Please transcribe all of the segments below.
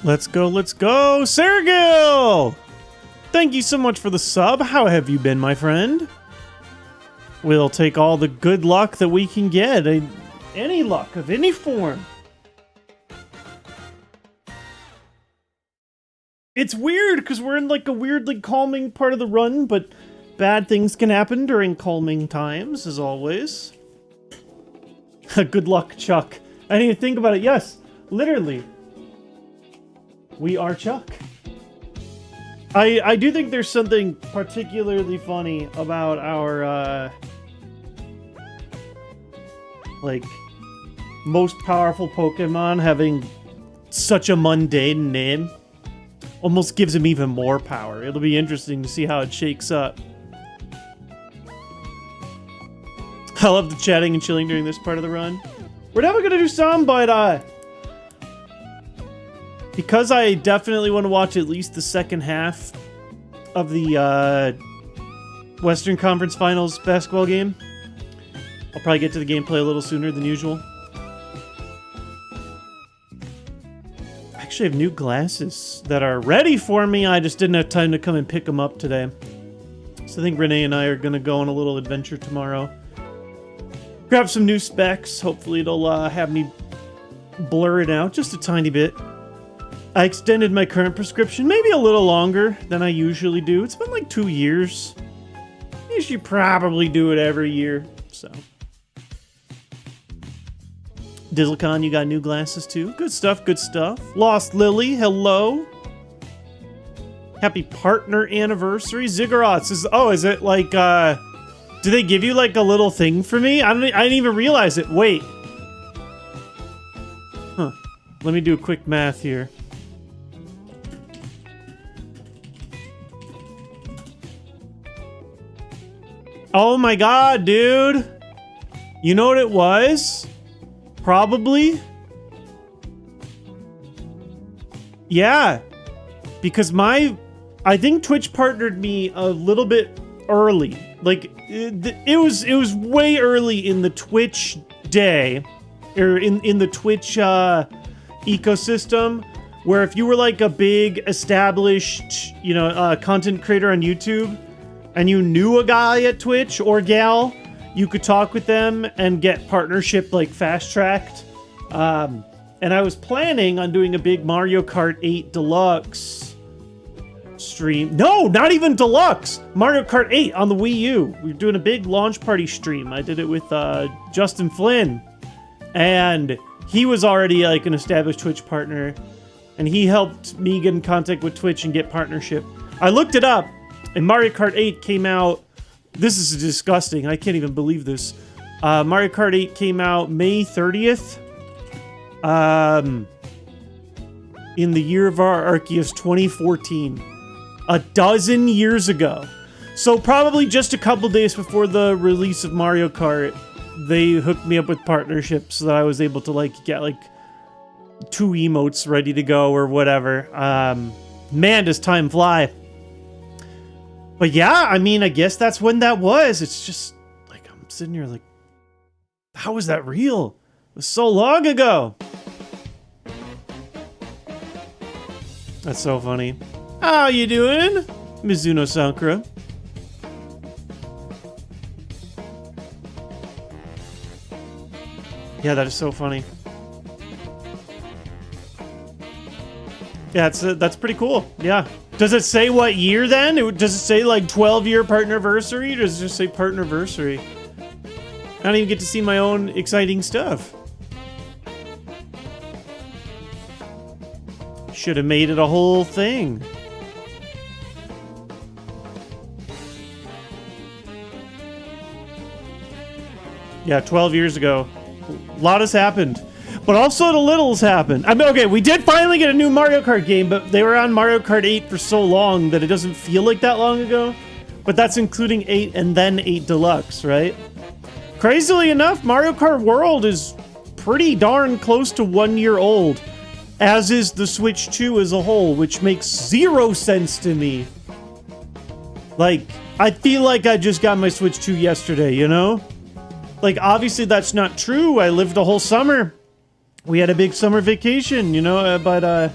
Let's go, let's go! Sergil! Thank you so much for the sub. How have you been, my friend? We'll take all the good luck that we can get. Any luck of any form. It's weird because we're in like a weirdly calming part of the run, but bad things can happen during calming times, as always. Good luck, Chuck. I didn't even think about it. Yes, literally. We are Chuck. I do think there's something particularly funny about our, like, most powerful Pokemon having such a mundane name. Almost gives him even more power. It'll be interesting to see how it shakes up. I love the chatting and chilling during this part of the run. We're definitely gonna do some, but because I definitely want to watch at least the second half of the Western Conference Finals basketball game, I'll probably get to the gameplay a little sooner than usual. I actually have new glasses that are ready for me. I just didn't have time to come and pick them up today. So I think Renee and I are going to go on a little adventure tomorrow. Grab some new specs. Hopefully it'll have me blur it out just a tiny bit. I extended my current prescription maybe a little longer than I usually do. It's been like 2 years. You should probably do it every year, so. Dizzlecon, you got new glasses too. Good stuff, good stuff. Lost Lily, hello. Happy partner anniversary. Ziggurats is, oh, is it like, do they give you like a little thing for me? I didn't even realize it. Wait. Huh. Let me do a quick math here. Oh my god, dude. You know what it was? Probably. Yeah. Because I think Twitch partnered me a little bit early. Like, it was way early in the Twitch day. Or in the Twitch ecosystem. Where if you were like a big established, you know, content creator on YouTube, and you knew a guy at Twitch or gal, you could talk with them and get partnership like fast-tracked. And I was planning on doing a big Mario Kart 8 Deluxe stream. No, not even Deluxe! Mario Kart 8 on the Wii U. We were doing a big launch party stream. I did it with Justin Flynn. And he was already like an established Twitch partner. And he helped me get in contact with Twitch and get partnership. I looked it up. And Mario Kart 8 came out... This is disgusting. I can't even believe this. Mario Kart 8 came out May 30th. In the year of our Arceus 2014. A dozen years ago. So probably just a couple days before the release of Mario Kart, they hooked me up with partnerships so that I was able to like get like 2 emotes ready to go or whatever. Man, does time fly. But yeah, I mean, I guess that's when that was. It's just, like, I'm sitting here like, how was that real? It was so long ago. That's so funny. How you doing, Mizuno Sankara? Yeah, that is so funny. Yeah, that's pretty cool. Yeah. Does it say what year then? Does it say like 12-year partnerversary? Or does it just say partnerversary? I don't even get to see my own exciting stuff. Should have made it a whole thing. Yeah, 12 years ago. A lot has happened. But also the littles happened. I mean, okay, we did finally get a new Mario Kart game, but they were on Mario Kart 8 for so long that it doesn't feel like that long ago. But that's including 8 and then 8 Deluxe, right? Crazily enough, Mario Kart World is pretty darn close to 1 year old. As is the Switch 2 as a whole, which makes 0 sense to me. Like, I feel like I just got my Switch 2 yesterday, you know? Like, obviously that's not true. I lived a whole summer. We had a big summer vacation, you know, but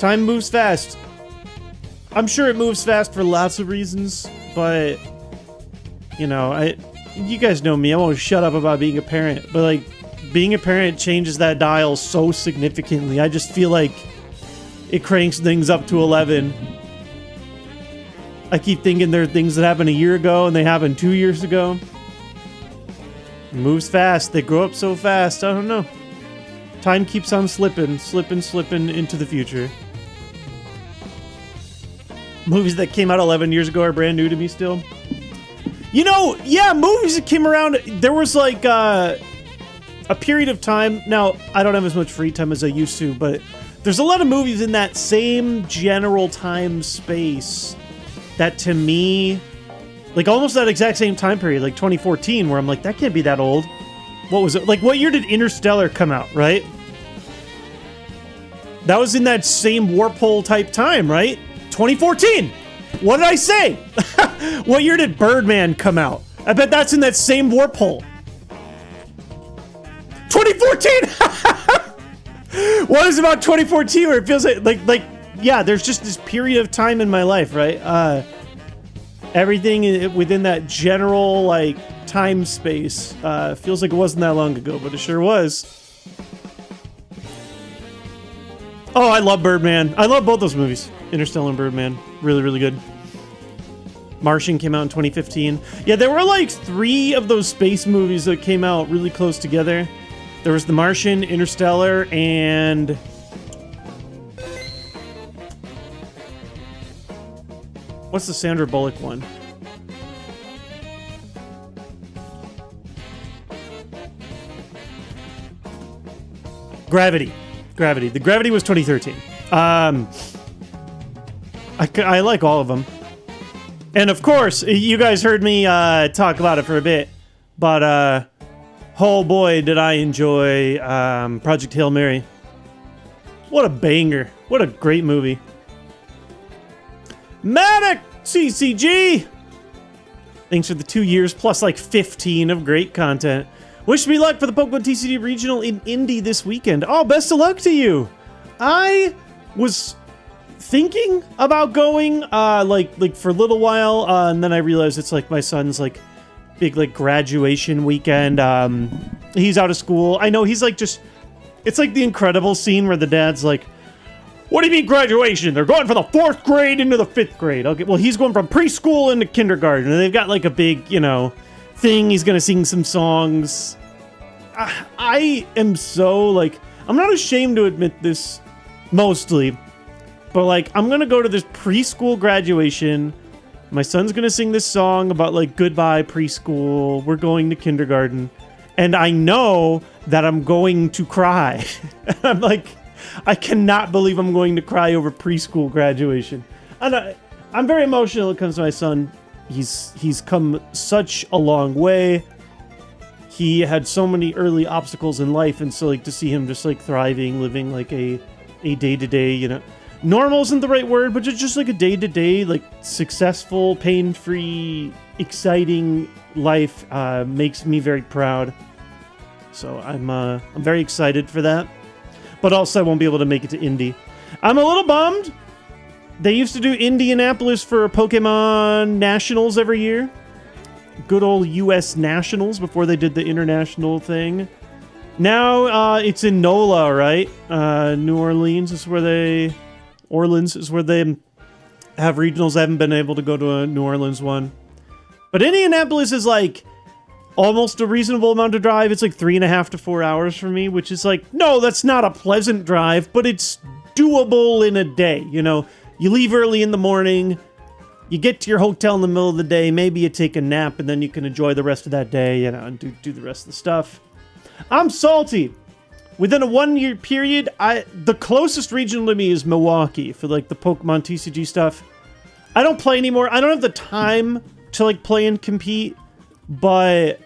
Time moves fast. I'm sure it moves fast for lots of reasons, but you know, you guys know me. I won't shut up about being a parent, but like being a parent changes that dial so significantly. I just feel like it cranks things up to 11. I keep thinking there are things that happened a year ago and they happened 2 years ago. It moves fast. They grow up so fast. I don't know. Time keeps on slipping into the future. Movies that came out 11 years ago are brand new to me still. You know, yeah, movies that came around, there was like a period of time. Now, I don't have as much free time as I used to, but there's a lot of movies in that same general time space that to me, like almost that exact same time period, like 2014, where I'm like, that can't be that old. What was it? Like, what year did Interstellar come out, right? That was in that same warp hole type time, right? 2014. What did I say? What year did Birdman come out? I bet that's in that same warp hole. 2014. What is about 2014 where it feels like yeah, there's just this period of time in my life, right? Everything within that general like time space feels like it wasn't that long ago, but it sure was. Oh, I love Birdman. I love both those movies. Interstellar and Birdman. Really, really good. Martian came out in 2015. Yeah, there were like 3 of those space movies that came out really close together. There was The Martian, Interstellar, and... what's the Sandra Bullock one? Gravity. The Gravity was 2013. I like all of them. And of course, you guys heard me talk about it for a bit, but oh boy, did I enjoy Project Hail Mary. What a banger. What a great movie. Manic CCG! Thanks for the 2 years plus like 15 of great content. Wish me luck for the Pokemon TCG Regional in Indy this weekend. Oh, best of luck to you. I was thinking about going like for a little while, and then I realized it's like my son's like big like graduation weekend. He's out of school. I know he's like just, it's like the Incredible scene where the dad's like, what do you mean graduation? They're going from the 4th grade into the 5th grade. Okay, well, he's going from preschool into kindergarten, and they've got like a big, you know, thing. He's gonna sing some songs. I am so like, I'm not ashamed to admit this mostly, but like, I'm gonna go to this preschool graduation. My son's gonna sing this song about like goodbye preschool. We're going to kindergarten, and I know that I'm going to cry. I'm like, I cannot believe I'm going to cry over preschool graduation. And I'm very emotional when it comes to my son. He's come such a long way. He had so many early obstacles in life, and so like to see him just like thriving, living like a day-to-day, you know, normal isn't the right word, but just like a day-to-day, like successful, pain-free, exciting life makes me very proud. So I'm very excited for that. But also I won't be able to make it to Indy. I'm a little bummed. They used to do Indianapolis for Pokemon Nationals every year. Good old U.S. Nationals before they did the international thing. Now it's in NOLA, right? New Orleans is where they... Orleans is where they have regionals. I haven't been able to go to a New Orleans one. But Indianapolis is like almost a reasonable amount to drive. It's like 3.5 to 4 hours for me, which is like, no, that's not a pleasant drive, but it's doable in a day, you know? You leave early in the morning, you get to your hotel in the middle of the day, maybe you take a nap, and then you can enjoy the rest of that day, you know, and do the rest of the stuff. I'm salty. Within a 1 year period, the closest regional to me is Milwaukee for like the Pokemon TCG stuff. I don't play anymore. I don't have the time to like play and compete, but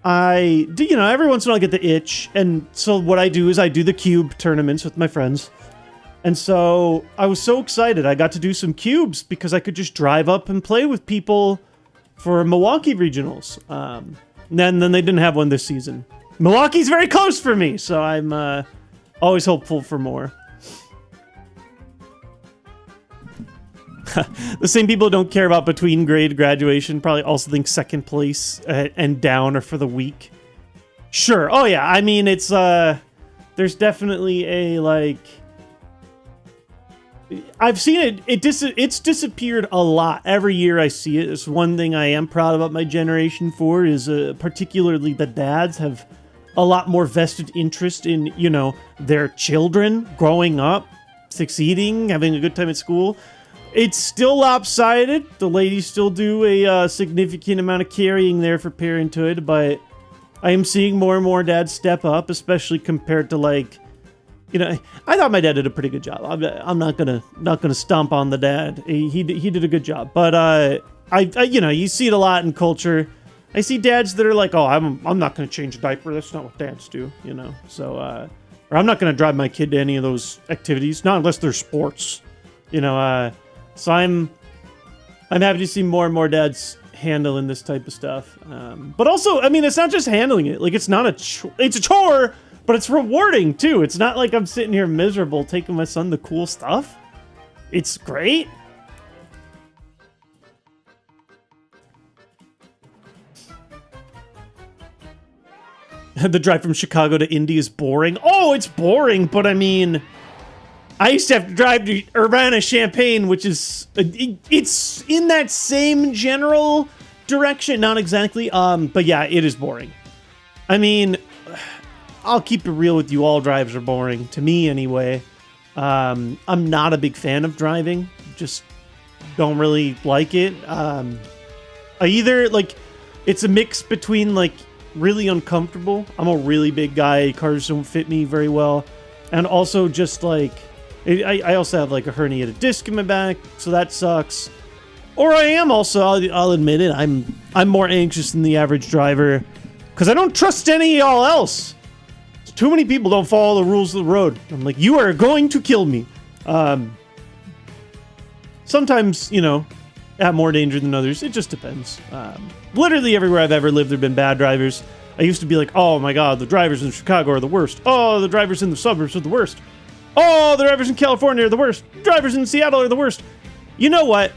I do, you know, every once in a while I get the itch, and so what I do is I do the cube tournaments with my friends. And so I was so excited. I got to do some cubes because I could just drive up and play with people for Milwaukee regionals. Then they didn't have one this season. Milwaukee's very close for me, so I'm always hopeful for more. The same people who don't care about between grade graduation probably also think second place and down are for the weak. Sure. Oh yeah. I mean, it's there's definitely a like. I've seen it. It's disappeared a lot. Every year I see it. It's one thing I am proud about my generation for is particularly the dads have a lot more vested interest in, you know, their children growing up, succeeding, having a good time at school. It's still lopsided. The ladies still do a significant amount of carrying there for parenthood, but I am seeing more and more dads step up, especially compared to like, you know, I thought my dad did a pretty good job. I'm not gonna stomp on the dad. He did a good job, but I you know, you see it a lot in culture. I see dads that are like, oh, I'm not gonna change a diaper. That's not what dads do, you know. So or I'm not gonna drive my kid to any of those activities, not unless they're sports, you know. So I'm happy to see more and more dads handling this type of stuff. But also, I mean, it's not just handling it. Like, it's not it's a chore. But it's rewarding, too. It's not like I'm sitting here miserable taking my son to cool stuff. It's great. The drive from Chicago to Indy is boring. Oh, it's boring, but I mean, I used to have to drive to Urbana-Champaign, which is, it's in that same general direction. Not exactly, but yeah, it is boring. I mean, I'll keep it real with you. All drives are boring to me anyway. I'm not a big fan of driving. Just don't really like it. I either like, it's a mix between like really uncomfortable. I'm a really big guy. Cars don't fit me very well. And also just like, I also have like a herniated disc in my back. So that sucks. Or I am also, I'll admit it. I'm more anxious than the average driver because I don't trust any of y'all else. Too many people don't follow the rules of the road. I'm like, you are going to kill me. Sometimes, you know, at more danger than others. It just depends. Literally everywhere I've ever lived, there have been bad drivers. I used to be like, oh my God, the drivers in Chicago are the worst. Oh, the drivers in the suburbs are the worst. Oh, the drivers in California are the worst. Drivers in Seattle are the worst. You know what?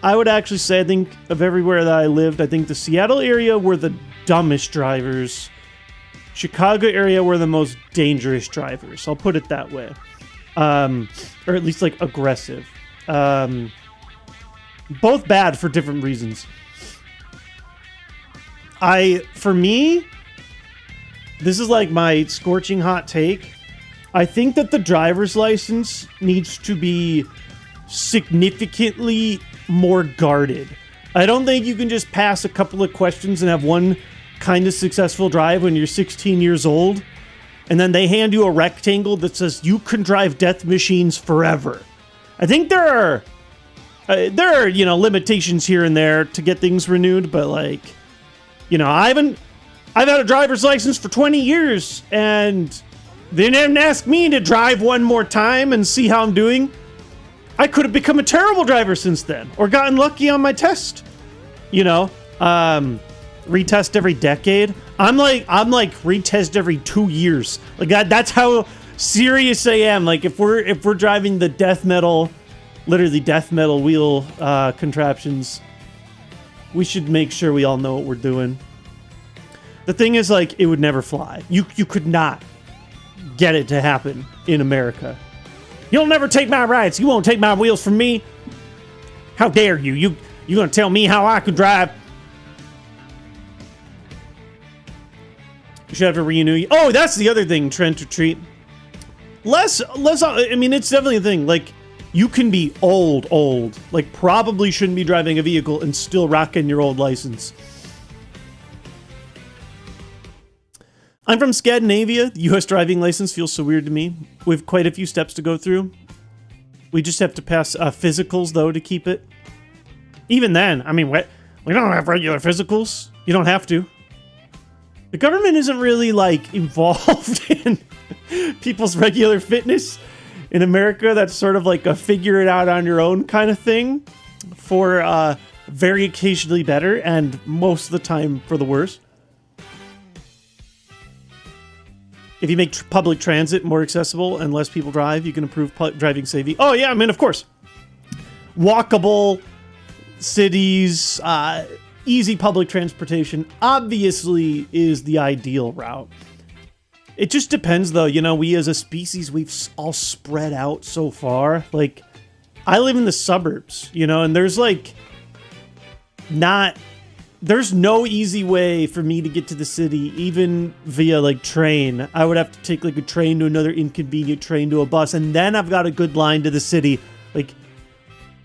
I would actually say, I think of everywhere that I lived, I think the Seattle area were the dumbest drivers. Chicago area were the most dangerous drivers. I'll put it that way. Or at least like aggressive. Both bad for different reasons. For me, this is like my scorching hot take. I think that the driver's license needs to be significantly more guarded. I don't think you can just pass a couple of questions and have one kind of successful drive when you're 16 years old, and then they hand you a rectangle that says you can drive death machines forever. I think there are you know, limitations here and there to get things renewed, but like, you know, I've had a driver's license for 20 years and they didn't ask me to drive one more time and see how I'm doing. I could have become a terrible driver since then or gotten lucky on my test, you know. Retest every decade. I'm like retest every 2 years. Like that's how serious I am. Like if we're driving the death metal, literally death metal wheel contraptions, we should make sure we all know what we're doing. The thing is, like, it would never fly. You could not get it to happen in America. You'll never take my rights. You won't take my wheels from me. How dare you? You gonna tell me how I could drive? You should have to renew. Oh, that's the other thing, Trent or Treat. Less, I mean, it's definitely a thing. Like, you can be old. Like, probably shouldn't be driving a vehicle and still rocking your old license. I'm from Scandinavia. The U.S. driving license feels so weird to me. We have quite a few steps to go through. We just have to pass physicals, though, to keep it. Even then, I mean, we don't have regular physicals. You don't have to. The government isn't really, like, involved in people's regular fitness. In America, that's sort of like a figure it out on your own kind of thing. For very occasionally better, and most of the time for the worse. If you make public transit more accessible and less people drive, you can improve driving safety. Oh, yeah, I mean, of course. walkable cities, easy public transportation obviously is the ideal route. It just depends though, you know, we as a species, we've all spread out so far. Like, I live in the suburbs, you know, and there's like there's no easy way for me to get to the city, even via like train. I would have to take like a train to another inconvenient train to a bus, and then I've got a good line to the city. Like,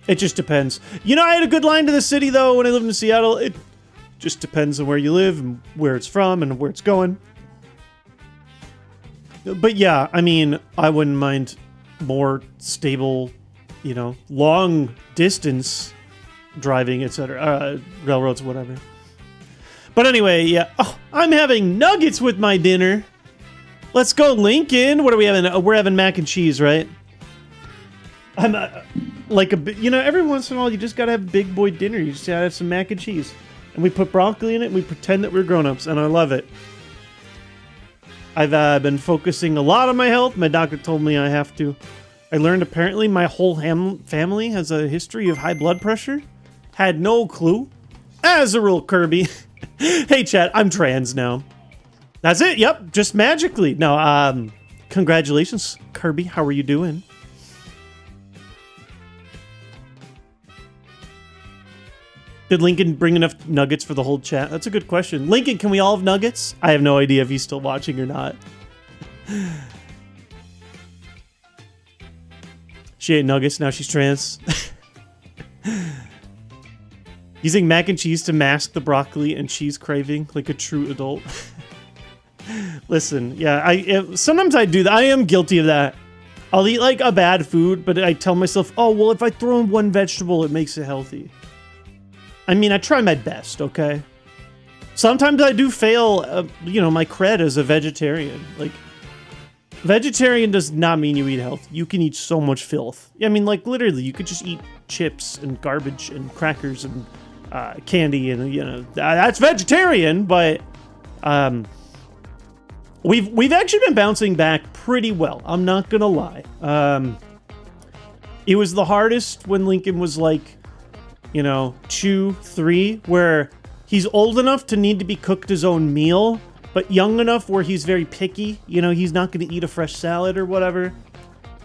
it just depends. You know, I had a good line to the city though when I lived in Seattle. It just depends on where you live and where it's from and where it's going. But yeah, I mean, I wouldn't mind more stable, you know, long distance driving, etc. Railroads, whatever. But anyway, yeah. Oh, I'm having nuggets with my dinner. Let's go, Lincoln. What are we having? We're having mac and cheese, right? I'm like you know, every once in a while you just gotta have big boy dinner. You just gotta have some mac and cheese, and we put broccoli in it. And we pretend that we're grown-ups, and I love it. I've been focusing a lot on my health. My doctor told me I have to. I learned apparently my whole family has a history of high blood pressure. Had no clue. As a rule, Kirby. Hey, chat, I'm trans now. That's it. Yep, just magically. No, congratulations, Kirby. How are you doing? Did Lincoln bring enough nuggets for the whole chat? That's a good question. Lincoln, can we all have nuggets? I have no idea if he's still watching or not. She ate nuggets, now she's trans. Using mac and cheese to mask the broccoli and cheese craving like a true adult. Listen, yeah, sometimes I do that. I am guilty of that. I'll eat like a bad food, but I tell myself, oh, well, if I throw in one vegetable, it makes it healthy. I mean, I try my best, okay? Sometimes I do fail, you know, my cred as a vegetarian. Like, vegetarian does not mean you eat healthy. You can eat so much filth. I mean, like, literally, you could just eat chips and garbage and crackers and candy and, you know, that's vegetarian, but we've actually been bouncing back pretty well. I'm not gonna lie. It was the hardest when Lincoln was like, you know, 2, 3, where he's old enough to need to be cooked his own meal, but young enough where he's very picky. You know, he's not going to eat a fresh salad or whatever.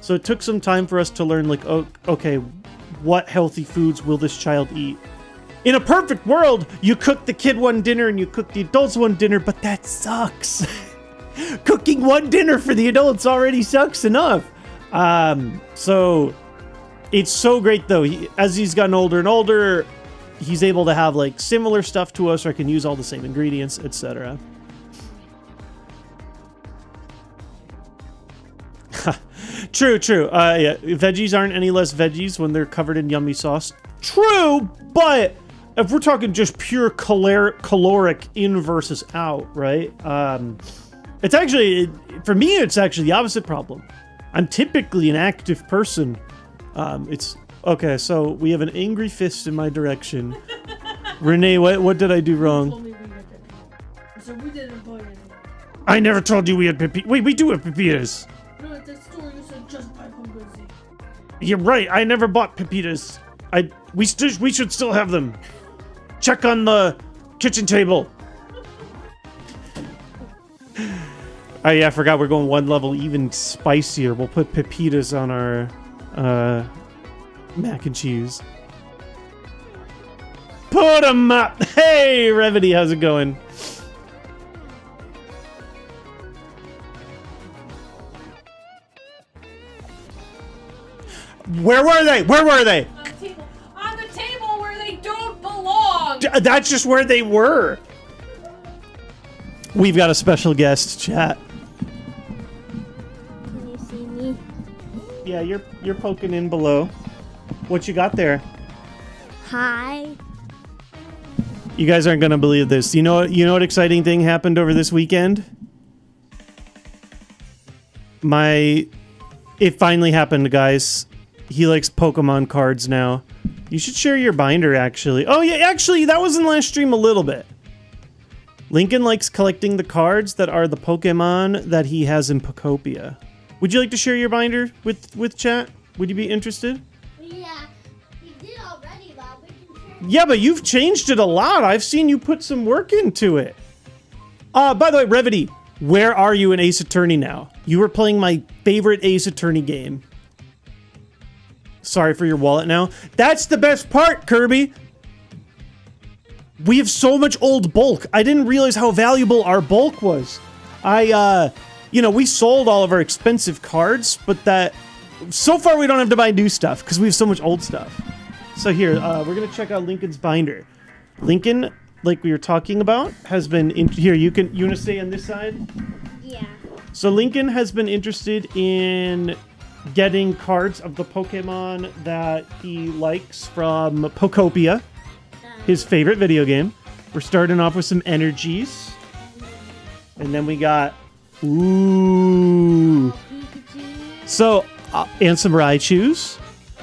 So it took some time for us to learn, like, oh, okay, what healthy foods will this child eat? In a perfect world, you cook the kid one dinner and you cook the adults one dinner, but that sucks. Cooking one dinner for the adults already sucks enough. So it's so great though. As he's gotten older and older, he's able to have like similar stuff to us, or I can use all the same ingredients, etc. True. Yeah, veggies aren't any less veggies when they're covered in yummy sauce. True, but if we're talking just pure caloric in versus out, right? It's actually, for me, it's actually the opposite problem. I'm typically an active person. It's okay. So we have an angry fist in my direction. Renee, what did I do wrong? So we didn't buy any. I never told you we had pepitas. Wait, we do have pepitas. No, at the store you said just buy pumpkin seed. You're right. I never bought pepitas. We should still have them. Check on the kitchen table. Oh yeah, I forgot we're going one level even spicier. We'll put pepitas on our mac and cheese. Put them up. Hey, Revity, how's it going? Where were they? Where were they? On the table where they don't belong. That's just where they were. We've got a special guest, chat. Can you see me? Yeah, you're poking in below. What you got there? Hi. You guys aren't gonna believe this. You know what exciting thing happened over this weekend? It finally happened, guys. He likes Pokemon cards now. You should share your binder, actually. Oh yeah, actually, that was in last stream a little bit. Lincoln likes collecting the cards that are the Pokemon that he has in Pokopia. Would you like to share your binder with chat? Would you be interested? Yeah. Yeah, but you've changed it a lot. I've seen you put some work into it. By the way, Revity, where are you in Ace Attorney now? You were playing my favorite Ace Attorney game. Sorry for your wallet now. That's the best part, Kirby. We have so much old bulk. I didn't realize how valuable our bulk was. You know, we sold all of our expensive cards, but so far we don't have to buy new stuff because we have so much old stuff. So here, we're going to check out Lincoln's binder. Lincoln, like we were talking about, has been here. You want to stay on this side? Yeah. So Lincoln has been interested in getting cards of the Pokemon that he likes from Pokopia, his favorite video game. We're starting off with some energies. And then we got, ooh. So, and some Raichus.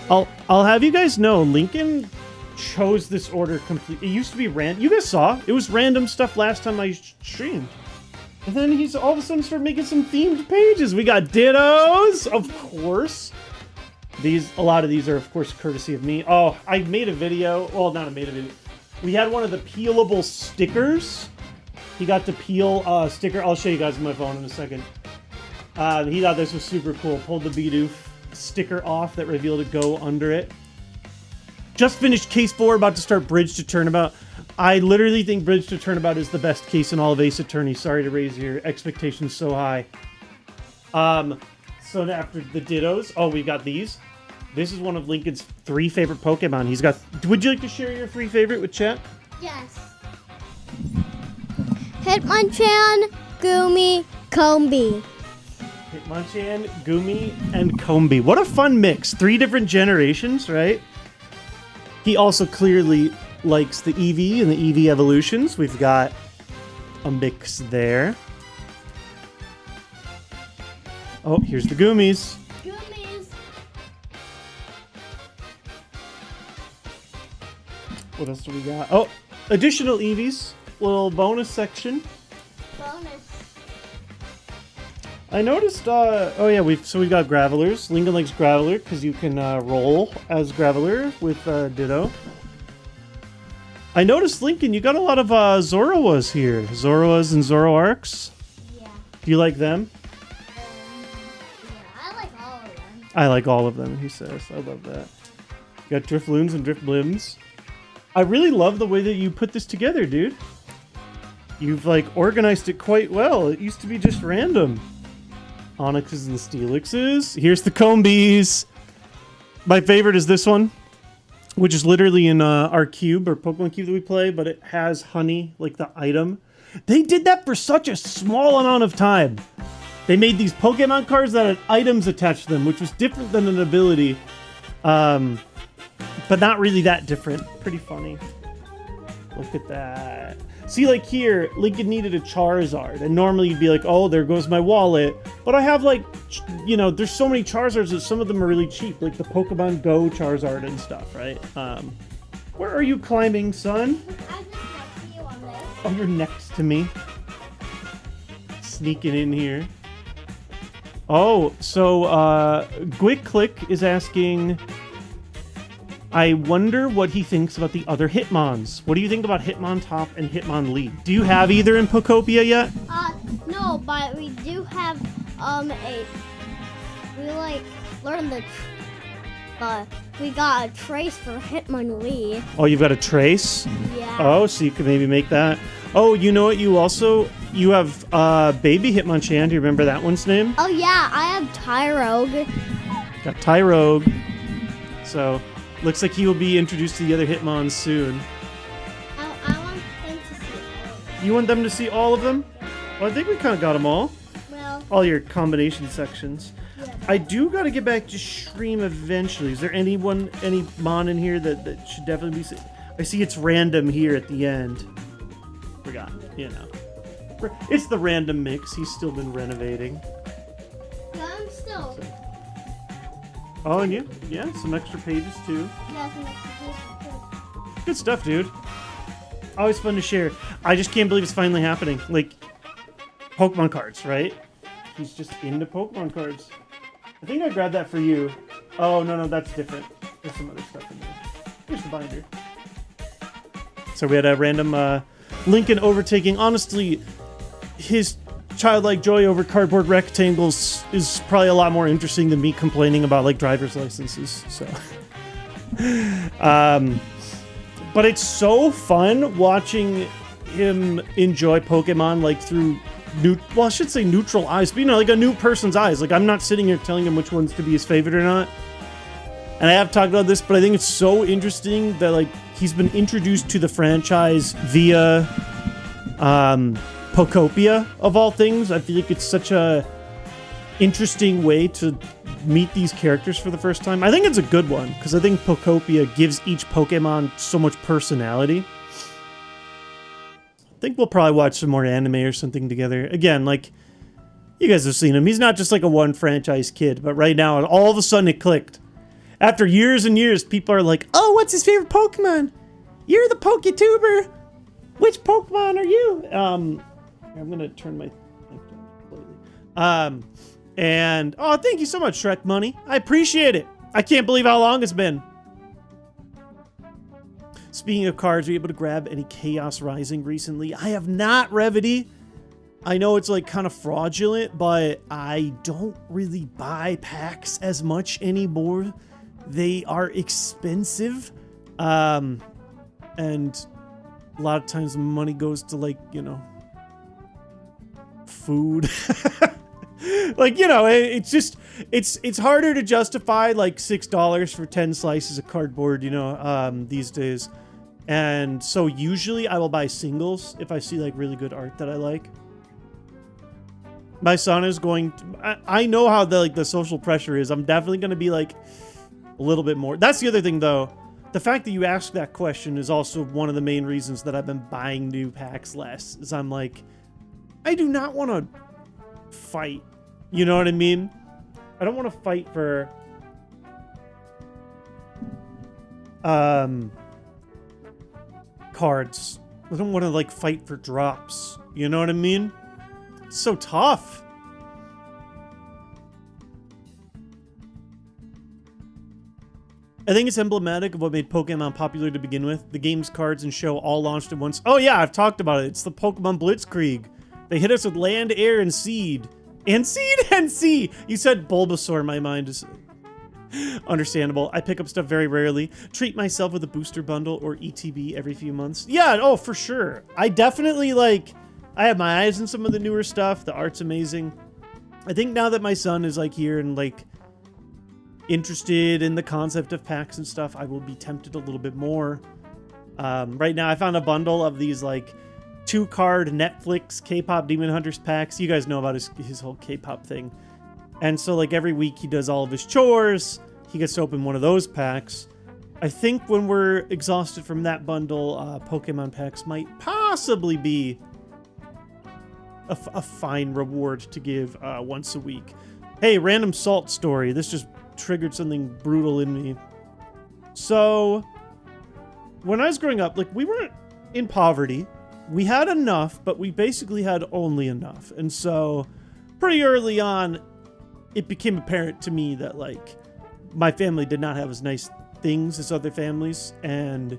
I'll have you guys know, Lincoln chose this order completely. It used to be random. You guys saw, it was random stuff last time I streamed. And then he's all of a sudden started making some themed pages. We got Dittos, of course. A lot of these are, of course, courtesy of me. Oh, I made a video. Well, not made a video. We had one of the peelable stickers. He got to peel a sticker. I'll show you guys on my phone in a second. He thought this was super cool. Pulled the Bidoof sticker off that revealed a go under it. Just finished case 4, about to start Bridge to Turnabout. I literally think Bridge to Turnabout is the best case in all of Ace Attorney. Sorry to raise your expectations so high. So after the Dittos, we got these. This is one of Lincoln's 3 favorite Pokemon. He's got. Would you like to share your 3 favorite with chat? Yes. Hitmonchan, Goomy, Combi. Hitmonchan, Goomy, and Combi. What a fun mix. 3 different generations, right? He also clearly likes the EV and the EV evolutions. We've got a mix there. Oh, here's the Goomies. Goomies. What else do we got? Oh, additional EVs. Little bonus section. Bonus. I noticed, we got Gravelers. Lincoln likes Graveler because you can roll as Graveler with Ditto. I noticed, Lincoln, you got a lot of Zoroas here. Zoroas and Zoroarks. Yeah. Do you like them? Yeah, I like all of them. I like all of them, he says. I love that. You got Drifloons and Driftblims. I really love the way that you put this together, dude. You've, organized it quite well. It used to be just random. Onyxes and Steelixes. Here's the Combis. My favorite is this one, which is literally in our cube, or Pokemon cube that we play, but it has honey, like the item. They did that for such a small amount of time. They made these Pokemon cards that had items attached to them, which was different than an ability, but not really that different. Pretty funny. Look at that. See, here, Lincoln needed a Charizard, and normally you'd be like, oh, there goes my wallet. But I have, there's so many Charizards that some of them are really cheap, like the Pokemon Go Charizard and stuff, right? Where are you climbing, son? I'm just next to you on this. Oh, you're next to me. Sneaking in here. Oh, so, Quick Click is asking, I wonder what he thinks about the other Hitmons. What do you think about Hitmontop and Hitmonlee? Do you have either in Pokopia yet? No, but we do have, we got a trace for Hitmonlee. Oh, you've got a trace? Yeah. Oh, so you could maybe make that. Oh, you know what? You have baby Hitmonchan. Do you remember that one's name? Oh, yeah, I have Tyrogue. Got Tyrogue. So, looks like he will be introduced to the other Hitmons soon. I want them to see all of them. You want them to see all of them? Well, I think we kind of got them all. Well, All your combination sections. yeah. I do got to get back to stream eventually. Is there any Mon in here that should definitely be... I see it's random here at the end. Forgot, It's the random mix. He's still been renovating. Yeah, I'm still. Oh, and you? Yeah, some extra pages too. Yeah, some extra. Good stuff, dude. Always fun to share. I just can't believe it's finally happening. Pokemon cards, right? He's just into Pokemon cards. I think I grabbed that for you. Oh, no, that's different. There's some other stuff in there. Here's the binder. So we had a random Lincoln overtaking. Honestly, his childlike joy over cardboard rectangles is probably a lot more interesting than me complaining about like driver's licenses. So, but it's so fun watching him enjoy Pokemon like through I should say neutral eyes, but you know, like a new person's eyes. Like I'm not sitting here telling him which ones to be his favorite or not. And I have talked about this, but I think it's so interesting that like he's been introduced to the franchise via Pokopia of all things. I feel like it's such a interesting way to meet these characters for the first time. I think it's a good one because I think Pokopia gives each Pokemon so much personality. I think we'll probably watch some more anime or something together. Again, like, you guys have seen him. He's not just like a one franchise kid, but right now, all of a sudden it clicked. After years and years, people are like, oh, what's his favorite Pokemon? You're the PokeTuber. Which Pokemon are you? I'm going to turn my mic down completely. And, oh, thank you so much, Shrek Money. I appreciate it. I can't believe how long it's been. Speaking of cards, were you able to grab any Chaos Rising recently? I have not, Revity. I know it's like kind of fraudulent, but I don't really buy packs as much anymore. They are expensive. And a lot of times the money goes to like, you know, food. Like, you know, it's just, it's harder to justify like $6 for 10 slices of cardboard, you know, these days. And so usually I will buy singles if I see like really good art that I like. My son is going to, I know how the social pressure is. I'm definitely going to be like a little bit more. That's the other thing though. The fact that you asked that question is also one of the main reasons that I've been buying new packs less. Is I'm like, I do not want to fight. You know what I mean? I don't want to fight for cards. I don't want to like fight for drops. You know what I mean? It's so tough. I think it's emblematic of what made Pokemon popular to begin with. The game's cards and show all launched at once. Oh yeah, I've talked about it. It's the Pokemon Blitzkrieg. They hit us with land, air, and seed. And seed and sea. You said Bulbasaur. My mind is understandable. I pick up stuff very rarely. Treat myself with a booster bundle or ETB every few months. Yeah, oh, for sure. I definitely like, I have my eyes on some of the newer stuff. The art's amazing. I think now that my son is like here and like interested in the concept of packs and stuff, I will be tempted a little bit more. Right now I found a bundle of these like 2-card Netflix K-pop Demon Hunters packs. You guys know about his whole K-pop thing. And so like every week he does all of his chores. He gets to open one of those packs. I think when we're exhausted from that bundle, Pokemon packs might possibly be a fine reward to give once a week. Hey, random salt story. This just triggered something brutal in me. So when I was growing up, like we weren't in poverty. We had enough, but we basically had only enough. And so pretty early on, it became apparent to me that like my family did not have as nice things as other families. And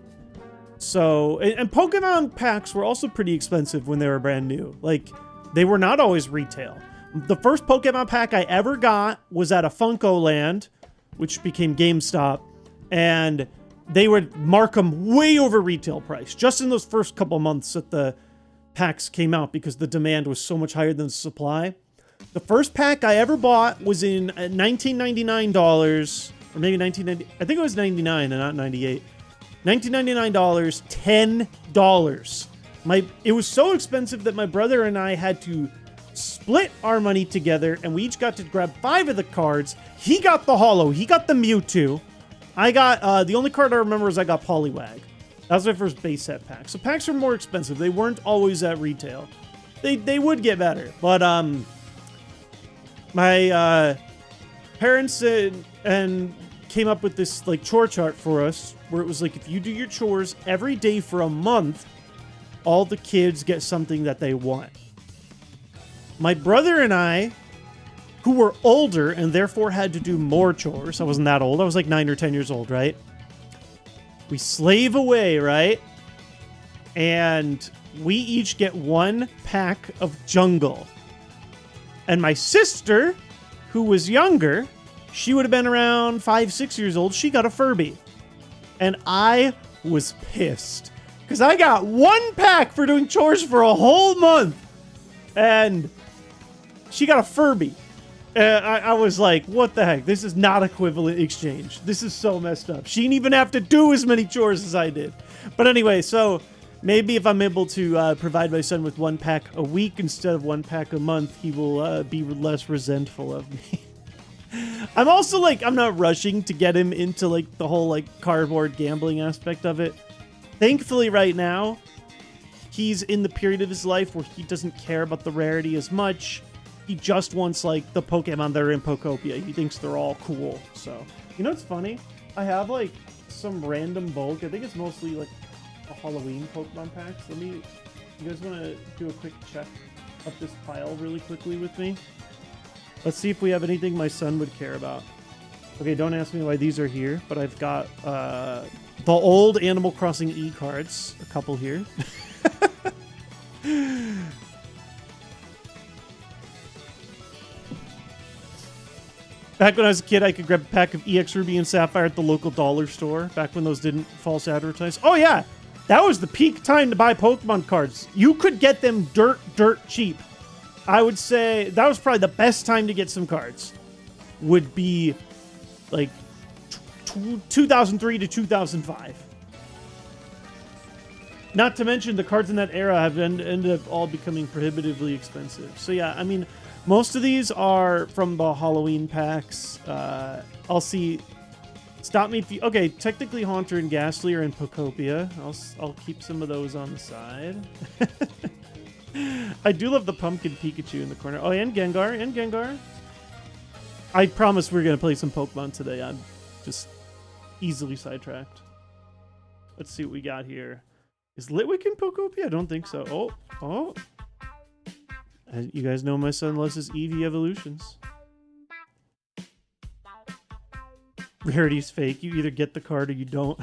so, and Pokemon packs were also pretty expensive when they were brand new. Like they were not always retail. The first Pokemon pack I ever got was at a Funko Land, which became GameStop. And they would mark them way over retail price just in those first couple months that the packs came out because the demand was so much higher than the supply. The first pack I ever bought was in $1999 or maybe $1990. I think it was $99 and not $98. $1999, $10. It was so expensive that my brother and I had to split our money together and we each got to grab 5 of the cards. He got the Holo. He got the Mewtwo. I got, the only card I remember is I got Poliwag. That was my first base set pack. So packs were more expensive. They weren't always at retail. They would get better. But, my, parents and came up with this, like, chore chart for us. Where it was like, if you do your chores every day for a month, all the kids get something that they want. My brother and I, who were older and therefore had to do more chores. I wasn't that old. I was like 9 or 10 years old, right? We slave away, right? and we each get 1 pack of jungle. And my sister, who was younger, she would have been around 5, 6 years old. She got a Furby. And I was pissed because I got 1 pack for doing chores for a whole month. And she got a Furby. I was like, what the heck? This is not equivalent exchange. This is so messed up. She didn't even have to do as many chores as I did. But anyway, so maybe if I'm able to provide my son with 1 pack a week instead of 1 pack a month, he will be less resentful of me. I'm also like, I'm not rushing to get him into like the whole like cardboard gambling aspect of it. Thankfully right now, he's in the period of his life where he doesn't care about the rarity as much. He just wants like the Pokemon that are in Pokopia. He thinks they're all cool. So, you know what's funny? I have like some random bulk. I think it's mostly like a Halloween Pokemon packs. You guys want to do a quick check of this pile really quickly with me? Let's see if we have anything my son would care about. Okay, don't ask me why these are here, but I've got the old Animal Crossing e-cards, a couple here. Back when I was a kid, I could grab a pack of EX Ruby and Sapphire at the local dollar store, back when those didn't false advertise. Oh yeah, that was the peak time to buy Pokemon cards. You could get them dirt cheap. I would say that was probably the best time to get some cards. Would be like 2003 to 2005. Not to mention the cards in that era have ended up all becoming prohibitively expensive. So yeah, I mean, most of these are from the Halloween packs. I'll see. Stop me if you... Okay, technically Haunter and Ghastly are in Pokopia. I'll keep some of those on the side. I do love the pumpkin Pikachu in the corner. Oh, and Gengar. I promise we're going to play some Pokemon today. I'm just easily sidetracked. Let's see what we got here. Is Litwick in Pokopia? I don't think so. Oh. As you guys know, my son loves his Eevee evolutions. Rarity's fake. You either get the card or you don't.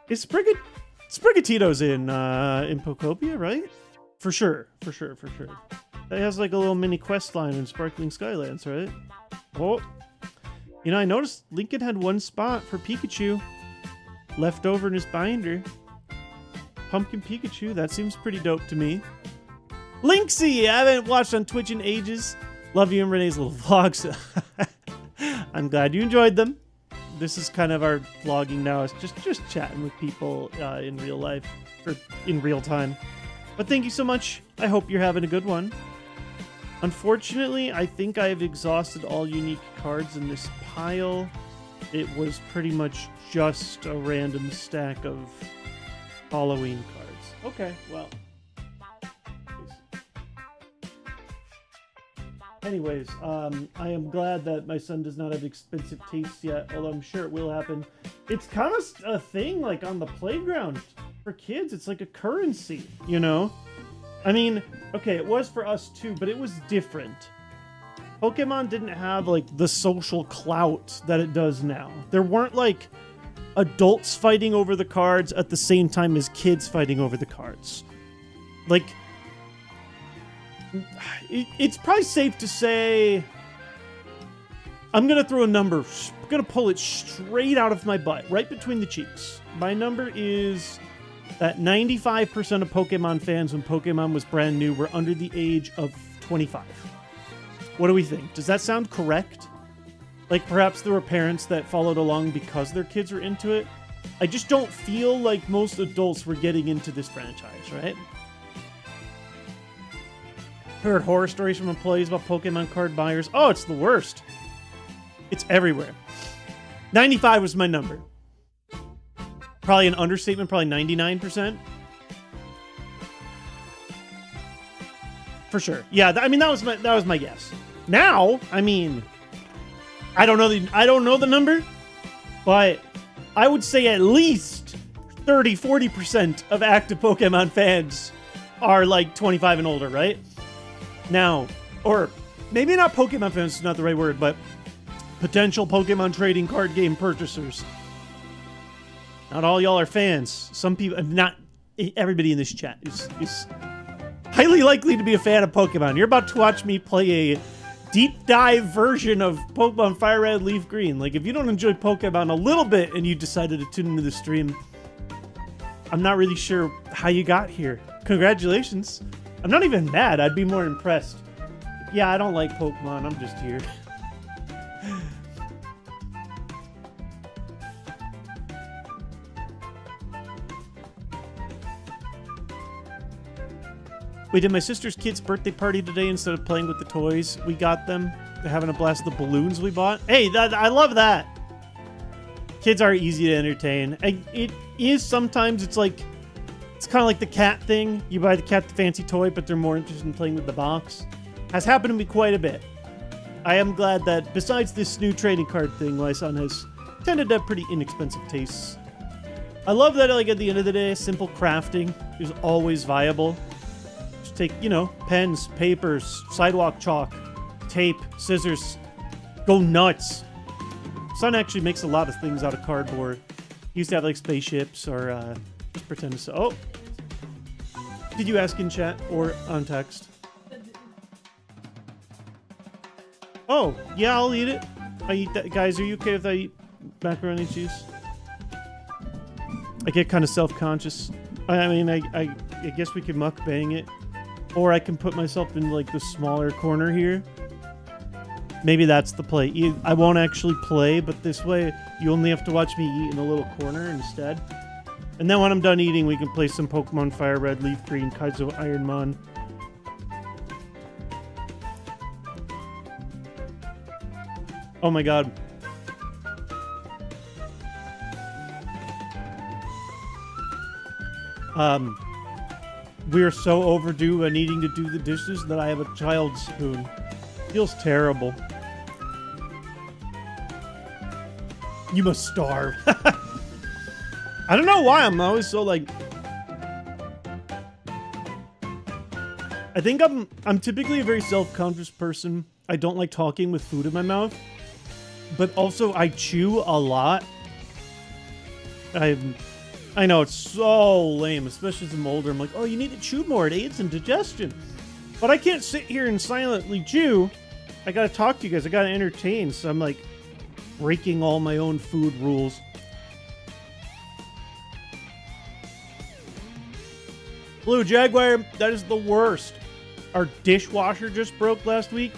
Is Sprigatito's in Pokopia, right? For sure. That has like a little mini quest line in Sparkling Skylands, right? Oh. You know, I noticed Lincoln had 1 spot for Pikachu left over in his binder. Pumpkin Pikachu, that seems pretty dope to me. Linksy, I haven't watched on Twitch in ages. Love you and Renee's little vlogs. I'm glad you enjoyed them. This is kind of our vlogging now. It's just chatting with people in real life, or in real time. But thank you so much. I hope you're having a good one. Unfortunately, I think I have exhausted all unique cards in this pile. It was pretty much just a random stack of Halloween cards. Okay, well. Anyways, I am glad that my son does not have expensive tastes yet, although I'm sure it will happen. It's kind of a thing, like, on the playground for kids. It's like a currency, you know? I mean, okay, it was for us too, but it was different. Pokemon didn't have, like, the social clout that it does now. There weren't, like, adults fighting over the cards at the same time as kids fighting over the cards. Like, it's probably safe to say... I'm going to throw a number. I'm going to pull it straight out of my butt, right between the cheeks. My number is that 95% of Pokemon fans when Pokemon was brand new were under the age of 25. What do we think? Does that sound correct? Like, perhaps there were parents that followed along because their kids were into it. I just don't feel like most adults were getting into this franchise, right? Heard horror stories from employees about Pokemon card buyers. Oh, it's the worst. It's everywhere. 95 was my number. Probably an understatement, probably 99%. For sure. Yeah, I mean, that was my guess. Now, I mean, I don't know the number, but I would say at least 30-40% of active Pokemon fans are like 25 and older, right? Now, or maybe not Pokemon fans is not the right word, but Potential Pokemon trading card game purchasers. Not all y'all are fans. Some people, not everybody in this chat is highly likely to be a fan of Pokemon. You're about to watch me play a deep dive version of Pokemon Fire Red, Leaf Green. Like, if you don't enjoy Pokemon a little bit and you decided to tune into the stream, I'm not really sure how you got here. Congratulations. I'm not even mad. I'd be more impressed. Yeah, I don't like Pokemon. I'm just here. We did my sister's kid's birthday party today. Instead of playing with the toys we got them, they're having a blast with the balloons we bought. Hey, I love that. Kids are easy to entertain. It is sometimes, it's kind of like the cat thing. You buy the cat the fancy toy, but they're more interested in playing with the box. Has happened to me quite a bit. I am glad that besides this new trading card thing, my son has tended to have pretty inexpensive tastes. I love that, like, at the end of the day, simple crafting is always viable. Just take, you know, pens, papers, sidewalk chalk, tape, scissors, go nuts. Son actually makes a lot of things out of cardboard. He used to have, like, spaceships or just pretend to... Oh! Did you ask in chat or on text? Oh, yeah, I'll eat it. I eat that. Guys, are you okay if I eat macaroni and cheese? I get kind of self-conscious. I mean, I guess we could mukbang it. Or I can put myself in, like, the smaller corner here. Maybe that's the play. I won't actually play, but this way you only have to watch me eat in a little corner instead. And then when I'm done eating, we can play some Pokemon Fire Red, Leaf Green, Kaizo IronMON. Oh my god. We are so overdue on needing to do the dishes that I have a child's spoon. Feels terrible. You must starve. I don't know why I'm always so like... I think I'm typically a very self-conscious person. I don't like talking with food in my mouth. But also I chew a lot. I know it's so lame, especially as I'm older. I'm like, oh, you need to chew more. It aids in digestion. But I can't sit here and silently chew. I gotta talk to you guys. I gotta entertain. So I'm like breaking all my own food rules. Blue Jaguar, that is the worst. Our dishwasher just broke last week.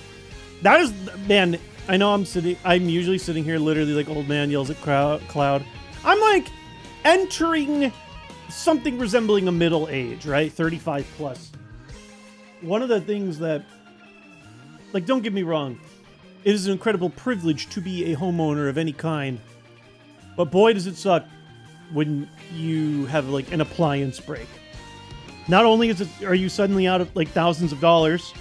That is, man, I know I'm usually sitting here literally like old man yells at cloud. I'm like entering something resembling a middle age, right? 35 plus. One of the things that, like, don't get me wrong, it is an incredible privilege to be a homeowner of any kind. But boy, does it suck when you have, like, an appliance break. Not only are you suddenly out of, like, thousands of dollars,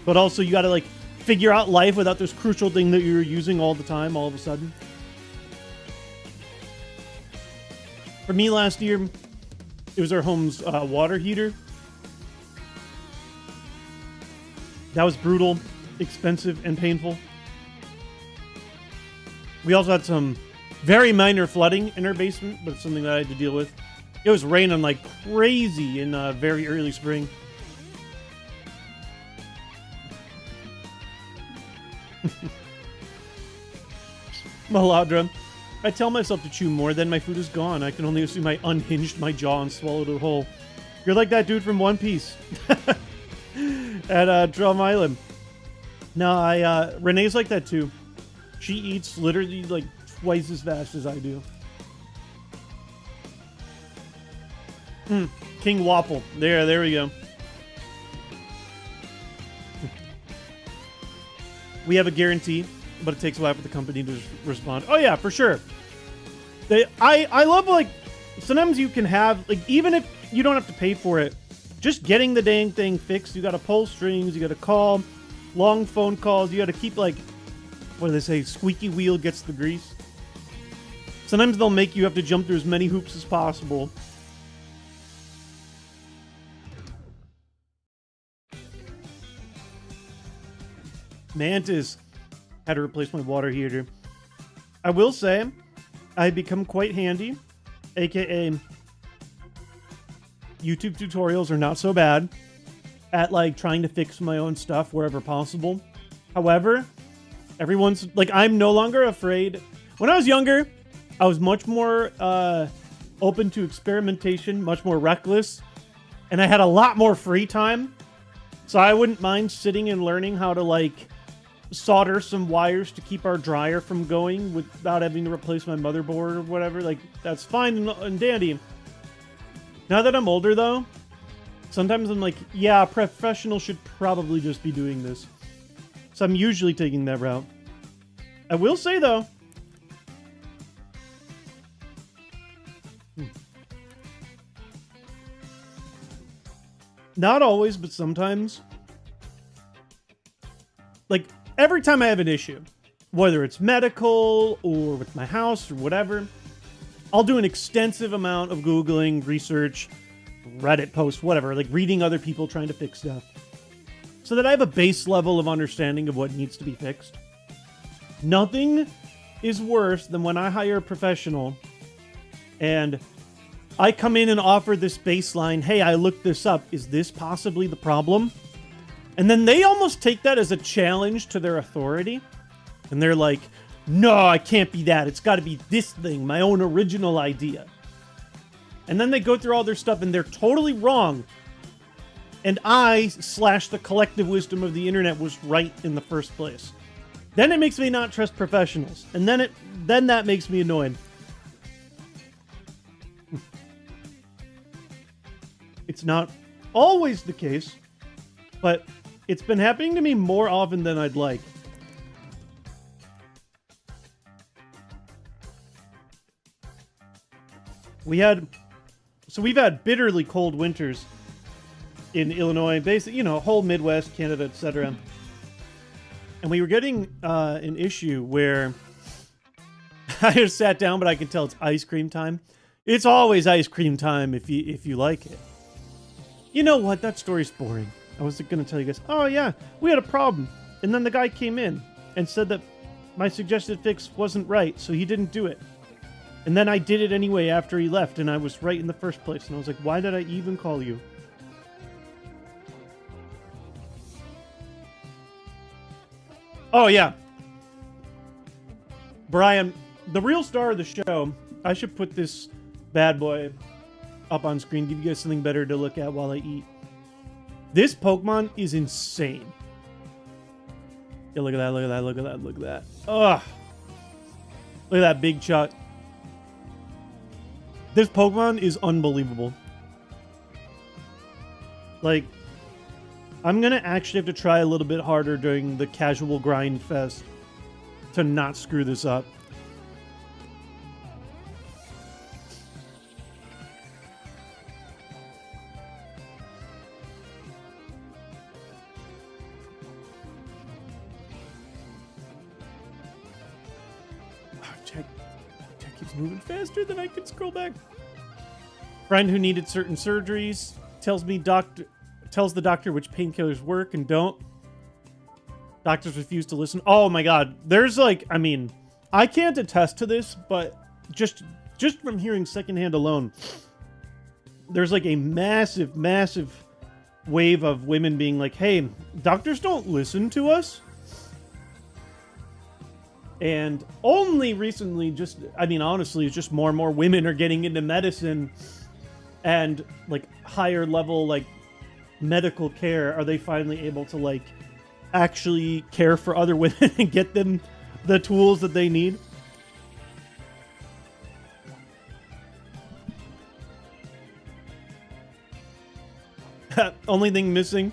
but also you gotta, like, figure out life without this crucial thing that you're using all the time, all of a sudden. For me last year, it was our home's water heater. That was brutal, expensive, and painful. We also had some very minor flooding in our basement, but it's something that I had to deal with. It was raining like crazy in very early spring. Maladra. I tell myself to chew more, then my food is gone. I can only assume I unhinged my jaw and swallowed it whole. You're like that dude from One Piece. At Drum Island. No, Renee's like that too. She eats literally like twice as fast as I do. King Wapple. There we go. We have a guarantee, but it takes a while for the company to respond. Oh yeah, for sure. I love, like, sometimes you can have, like, even if you don't have to pay for it, just getting the dang thing fixed. You gotta pull strings, you gotta call, long phone calls, you gotta keep, like, what do they say, squeaky wheel gets the grease. Sometimes they'll make you have to jump through as many hoops as possible. Mantis. Had to replace my water heater. I will say, I've become quite handy, aka YouTube tutorials are not so bad at like trying to fix my own stuff wherever possible. However, everyone's like, I'm no longer afraid. When I was younger, I was much more open to experimentation, much more reckless, and I had a lot more free time. So I wouldn't mind sitting and learning how to like solder some wires to keep our dryer from going without having to replace my motherboard or whatever. Like, that's fine and dandy. Now that I'm older, though, sometimes I'm like, yeah, a professional should probably just be doing this. So I'm usually taking that route. I will say, though, not always, but sometimes, like, every time I have an issue, whether it's medical or with my house or whatever, I'll do an extensive amount of Googling, research, Reddit posts, whatever, like reading other people trying to fix stuff, so that I have a base level of understanding of what needs to be fixed. Nothing is worse than when I hire a professional and I come in and offer this baseline, hey, I looked this up, is this possibly the problem? And then they almost take that as a challenge to their authority. And they're like, no, I can't be that. It's got to be this thing, my own original idea. And then they go through all their stuff and they're totally wrong. And the collective wisdom of the internet was right in the first place. Then it makes me not trust professionals. And then that makes me annoyed. It's not always the case, but it's been happening to me more often than I'd like. We've had bitterly cold winters in Illinois, basically, you know, whole Midwest, Canada, etc. And we were getting an issue where I just sat down, but I can tell it's ice cream time. It's always ice cream time if you like it. You know what? That story's boring. I was going to tell you guys, oh yeah, we had a problem. And then the guy came in and said that my suggested fix wasn't right, so he didn't do it. And then I did it anyway after he left, and I was right in the first place. And I was like, why did I even call you? Oh, yeah. Brian, the real star of the show, I should put this bad boy up on screen, give you guys something better to look at while I eat. This Pokemon is insane. Yeah, look at that, look at that, look at that, look at that. Ugh. Look at that big Chuck. This Pokemon is unbelievable. Like, I'm going to actually have to try a little bit harder during the casual grind fest to not screw this up. Check keeps moving faster than I can scroll back. Friend who needed certain surgeries tells the doctor which painkillers work and don't. Doctors refuse to listen. Oh my god. There's like, I mean, I can't attest to this, but just from hearing secondhand alone, there's like a massive wave of women being like, hey, doctors don't listen to us. And only recently, honestly, it's just more and more women are getting into medicine and like higher level, like medical care. Are they finally able to like actually care for other women and get them the tools that they need? Only thing missing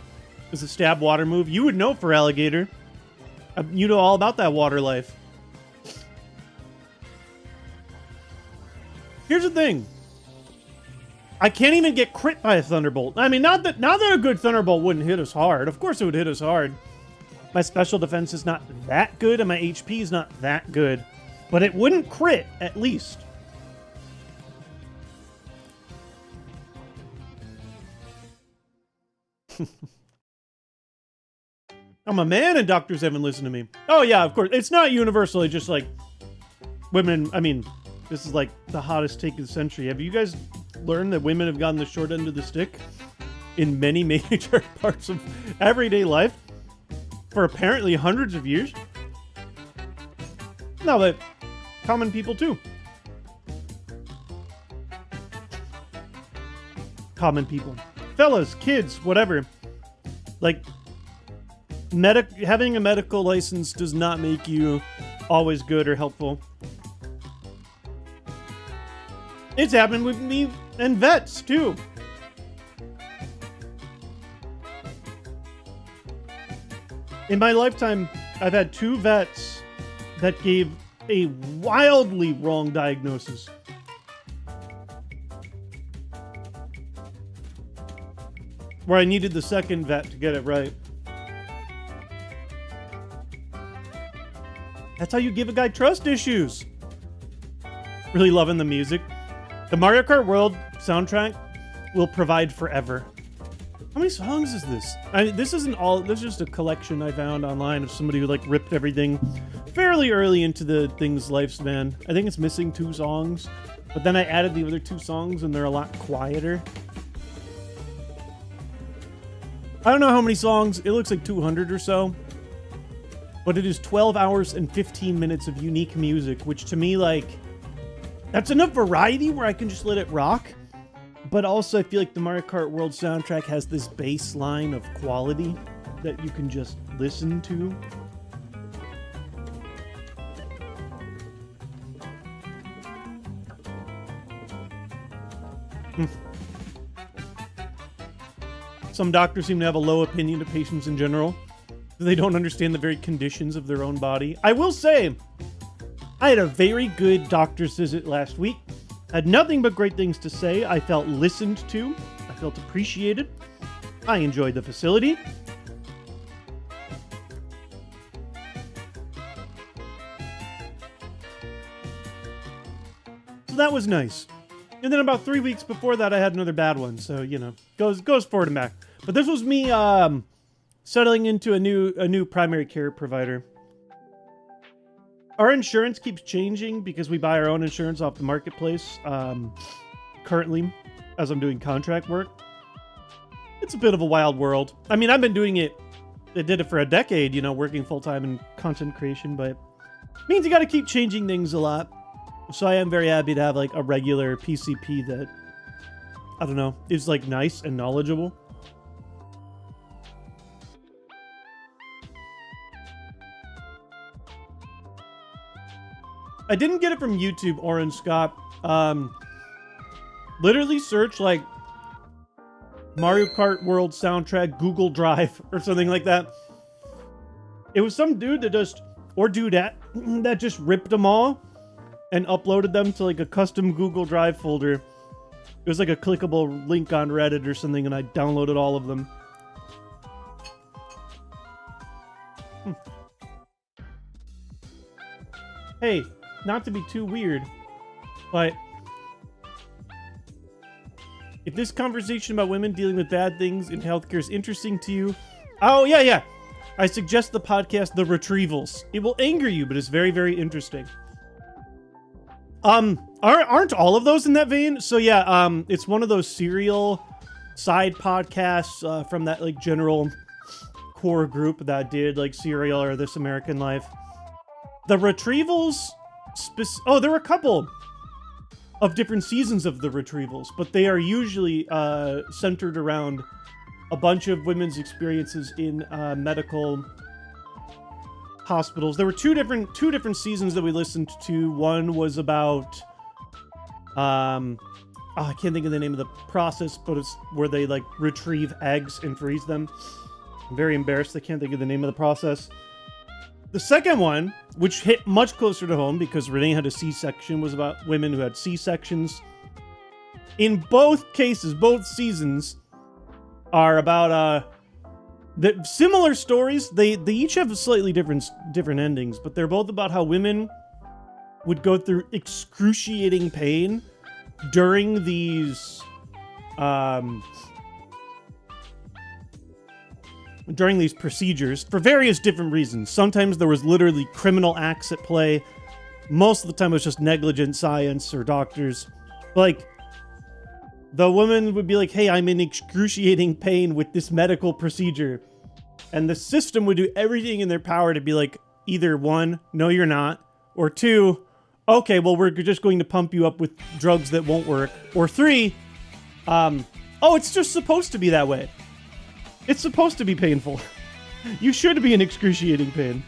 is a stab water move. You would know for alligator. You know all about that water life. Here's the thing. I can't even get crit by a Thunderbolt. I mean, not that a good Thunderbolt wouldn't hit us hard. Of course it would hit us hard. My special defense is not that good, and my HP is not that good. But it wouldn't crit, at least. I'm a man and doctors haven't listened to me. Oh yeah, of course. It's not universal. It's just like women. I mean, this is like the hottest take of the century. Have you guys learned that women have gotten the short end of the stick in many major parts of everyday life for apparently hundreds of years? No, but common people too. Common people. Fellas, kids, whatever. Like, having a medical license does not make you always good or helpful. It's happened with me and vets, too. In my lifetime, I've had 2 vets that gave a wildly wrong diagnosis. Where I needed the second vet to get it right. That's how you give a guy trust issues. Really loving the music. The Mario Kart World soundtrack will provide forever. How many songs is this? This isn't all. This is just a collection I found online of somebody who like ripped everything fairly early into the thing's lifespan. I think it's missing 2 songs, but then I added the other 2 songs and they're a lot quieter. I don't know how many songs. It looks like 200 or so. But it is 12 hours and 15 minutes of unique music, which to me, like, that's enough variety where I can just let it rock. But also, I feel like the Mario Kart World soundtrack has this baseline of quality that you can just listen to. Some doctors seem to have a low opinion of patients in general. They don't understand the very conditions of their own body. I will say, I had a very good doctor's visit last week. Had nothing but great things to say. I felt listened to. I felt appreciated. I enjoyed the facility. So that was nice. And then about 3 weeks before that, I had another bad one. So, you know, goes forward and back. But this was me settling into a new primary care provider. Our insurance keeps changing because we buy our own insurance off the marketplace. Currently, as I'm doing contract work, it's a bit of a wild world. I mean, I've been doing it. I did it for a decade, you know, working full time in content creation, but it means you got to keep changing things a lot. So I am very happy to have like a regular PCP that, I don't know, is like nice and knowledgeable. I didn't get it from YouTube, Orange Scott. Literally search like Mario Kart World soundtrack Google Drive or something like that. It was some dude that just, or dudette, that just ripped them all and uploaded them to like a custom Google Drive folder. It was like a clickable link on Reddit or something, and I downloaded all of them. Hey, not to be too weird, but if this conversation about women dealing with bad things in healthcare is interesting to you, oh yeah, I suggest the podcast The Retrievals. It will anger you, but it's very, very interesting. Aren't all of those in that vein? So yeah, it's one of those serial side podcasts from that like general core group that did like Serial or This American Life. The Retrievals. There were a couple of different seasons of The Retrievals, but they are usually centered around a bunch of women's experiences in medical hospitals. There were two different seasons that we listened to. One was about I can't think of the name of the process, but it's where they like retrieve eggs and freeze them. I'm very embarrassed. I can't think of the name of the process. The second one, which hit much closer to home because Renee had a C-section, was about women who had C-sections. In both cases, both seasons are about the similar stories. They each have slightly different endings, but they're both about how women would go through excruciating pain during these during these procedures for various different reasons. Sometimes there was literally criminal acts at play. Most of the time it was just negligent science or doctors. Like, the woman would be like, hey, I'm in excruciating pain with this medical procedure. And the system would do everything in their power to be like, either one, no, you're not. Or two, okay, well, we're just going to pump you up with drugs that won't work. Or three, oh, it's just supposed to be that way. It's supposed to be painful. You should be in excruciating pain.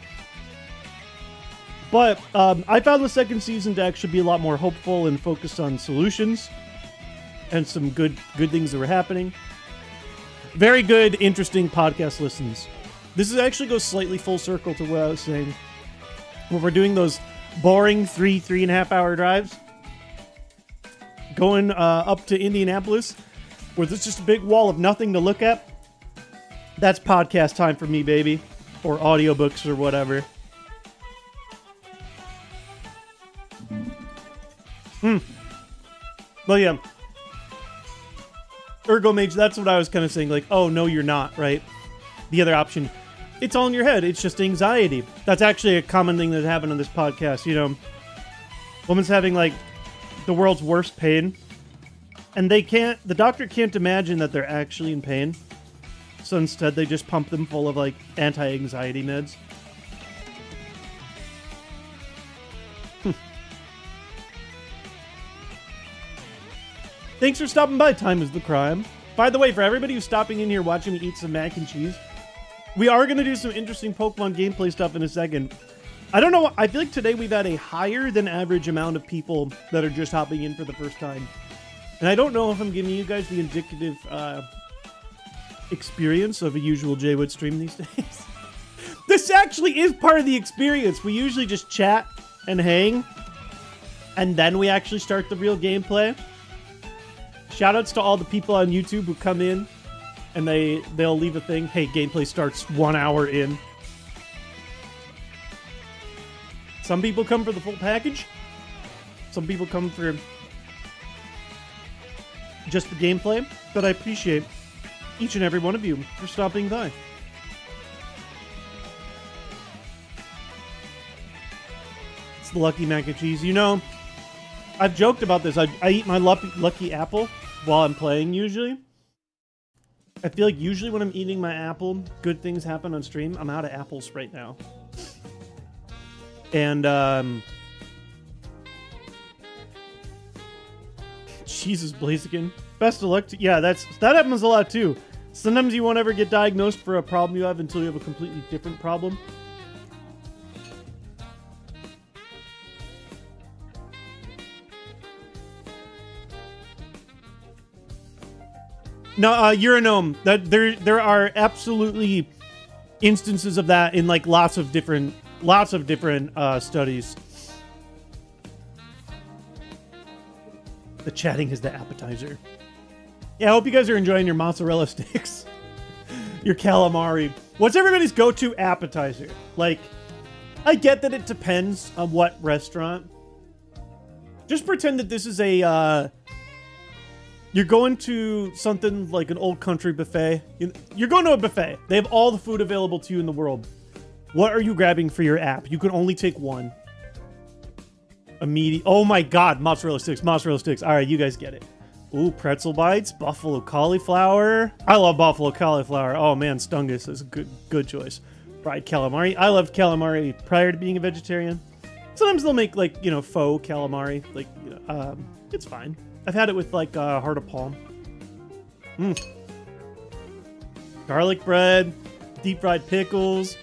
But I found the second season to actually be a lot more hopeful and focused on solutions and some good things that were happening. Very good, interesting podcast listens. This is actually goes slightly full circle to what I was saying. When we're doing those boring 3.5 hour drives, going up to Indianapolis, where there's just a big wall of nothing to look at, that's podcast time for me, baby. Or audiobooks or whatever. Well, yeah. Ergo Mage, that's what I was kind of saying. Like, oh, no, you're not, right? The other option, it's all in your head. It's just anxiety. That's actually a common thing that happened on this podcast. You know, woman's having, like, the world's worst pain. And the doctor can't imagine that they're actually in pain. So instead, they just pump them full of, like, anti-anxiety meds. Thanks for stopping by. Time is the crime. By the way, for everybody who's stopping in here watching me eat some mac and cheese, we are going to do some interesting Pokemon gameplay stuff in a second. I don't know. I feel like today we've had a higher than average amount of people that are just hopping in for the first time. And I don't know if I'm giving you guys the indicative experience of a usual JWittz stream these days. This actually is part of the experience. We usually just chat and hang, and then we actually start the real gameplay. Shoutouts to all the people on YouTube who come in and they'll leave a thing. Hey, gameplay starts 1 hour in. Some people come for the full package. Some people come for just the gameplay. But I appreciate each and every one of you for stopping by. It's the Lucky Mac and Cheese. You know, I've joked about this. I eat my lucky apple while I'm playing usually. I feel like usually when I'm eating my apple, good things happen on stream. I'm out of apples right now. And, Jesus Blaziken. Best of luck to... Yeah, that happens a lot too. Sometimes you won't ever get diagnosed for a problem you have until you have a completely different problem. No, you're a gnome. That there are absolutely instances of that in like lots of different studies. The chatting is the appetizer. Yeah, I hope you guys are enjoying your mozzarella sticks. Your calamari. What's everybody's go-to appetizer? Like, I get that it depends on what restaurant. Just pretend that this is a you're going to something like an old country buffet. You're going to a buffet. They have all the food available to you in the world. What are you grabbing for your app? You can only take one. Oh my god, mozzarella sticks, mozzarella sticks. All right, you guys get it. Ooh, pretzel bites, buffalo cauliflower. I love buffalo cauliflower. Oh man, Stungus is a good choice. Fried calamari. I loved calamari prior to being a vegetarian. Sometimes they'll make like, you know, faux calamari. Like, it's fine. I've had it with like heart of palm. Garlic bread, deep fried pickles.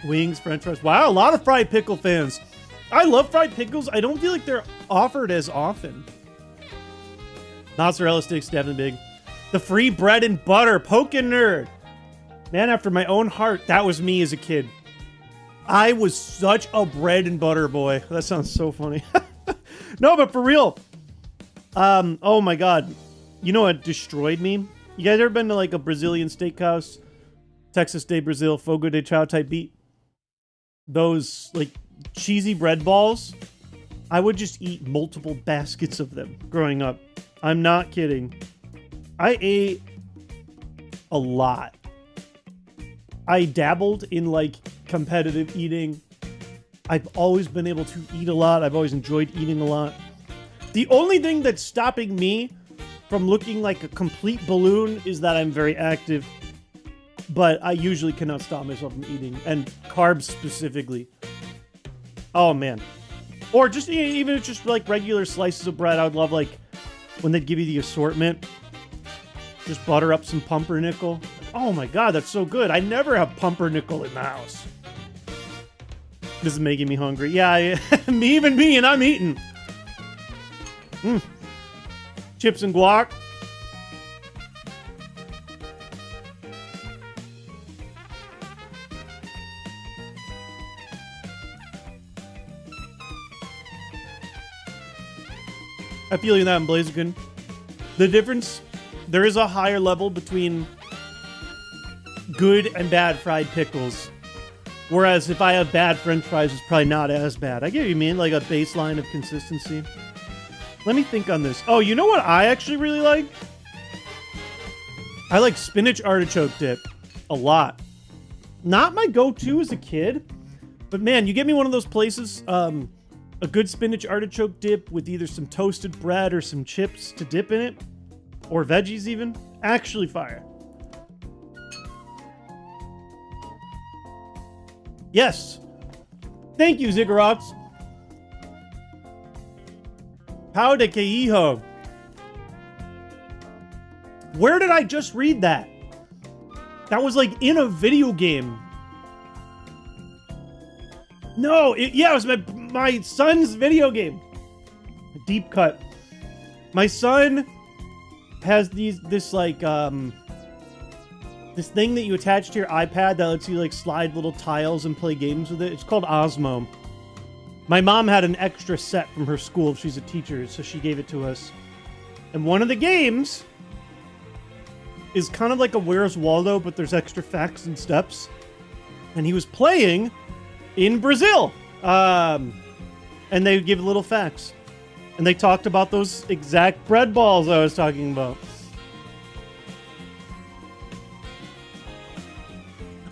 Wings, french fries. Wow, a lot of fried pickle fans. I love fried pickles. I don't feel like they're offered as often. Mozzarella sticks, definitely big. The free bread and butter, Pokin' Nerd. Man after my own heart. That was me as a kid. I was such a bread and butter boy. That sounds so funny. No, but for real. Oh my god. You know what destroyed me? You guys ever been to like a Brazilian steakhouse? Texas de Brazil, Fogo de Chao type beat? Those like cheesy bread balls. I would just eat multiple baskets of them growing up. I'm not kidding. I ate a lot. I dabbled in like competitive eating. I've always been able to eat a lot. I've always enjoyed eating a lot. The only thing that's stopping me from looking like a complete balloon is that I'm very active. But I usually cannot stop myself from eating, and carbs specifically. Oh man. Or just even if it's just like regular slices of bread, I would love like when they'd give you the assortment. Just butter up some pumpernickel. Oh my god, that's so good. I never have pumpernickel in the house. This is making me hungry. Yeah, even me, and I'm eating. Chips and guac. I feel you that in Blaziken. The difference, there is a higher level between good and bad fried pickles. Whereas if I have bad french fries, it's probably not as bad. I get what you mean, like a baseline of consistency. Let me think on this. Oh, you know what I actually really like? I like spinach artichoke dip a lot. Not my go-to as a kid, but man, you get me one of those places, a good spinach artichoke dip with either some toasted bread or some chips to dip in it, or veggies even. Actually fire. Yes. Thank you, Ziggurats. Pau de Queijo. Where did I just read that? That was like in a video game. No, it was my son's video game. Deep cut. My son has this thing that you attach to your iPad that lets you like slide little tiles and play games with it. It's called Osmo. My mom had an extra set from her school. She's a teacher, so she gave it to us. And one of the games is kind of like a Where's Waldo, but there's extra facts and steps. And he was playing in Brazil. And they give little facts. And they talked about those exact bread balls I was talking about.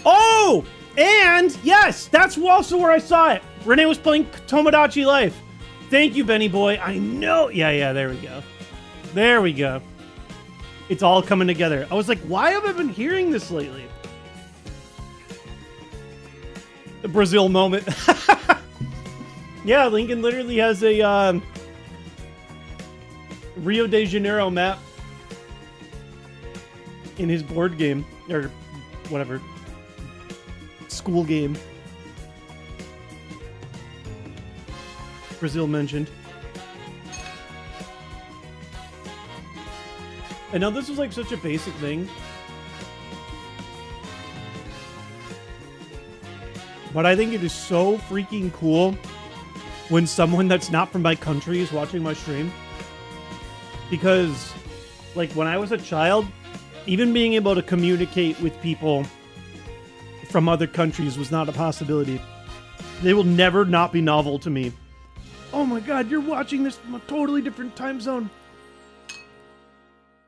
Oh! And, yes, that's also where I saw it. Renee was playing Tomodachi Life. Thank you, Benny Boy. I know. Yeah, there we go. There we go. It's all coming together. I was like, why have I been hearing this lately? The Brazil moment. Yeah, Lincoln literally has a Rio de Janeiro map in his board game, or whatever, school game. Brazil mentioned. I know this was like such a basic thing, but I think it is so freaking cool when someone that's not from my country is watching my stream. Because, like, when I was a child, even being able to communicate with people from other countries was not a possibility. They will never not be novel to me. Oh my god, you're watching this from a totally different time zone.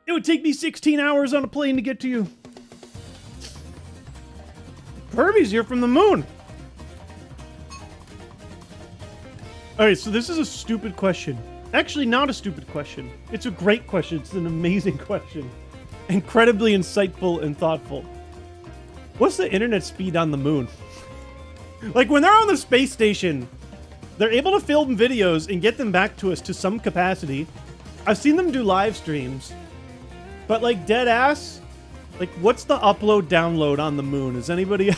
It would take me 16 hours on a plane to get to you. Kirby's here from the moon. Alright, so this is a stupid question. Actually, not a stupid question. It's a great question. It's an amazing question. Incredibly insightful and thoughtful. What's the internet speed on the moon? Like, when they're on the space station, they're able to film videos and get them back to us to some capacity. I've seen them do live streams. But, like, dead ass, like, what's the upload download on the moon? Is anybody...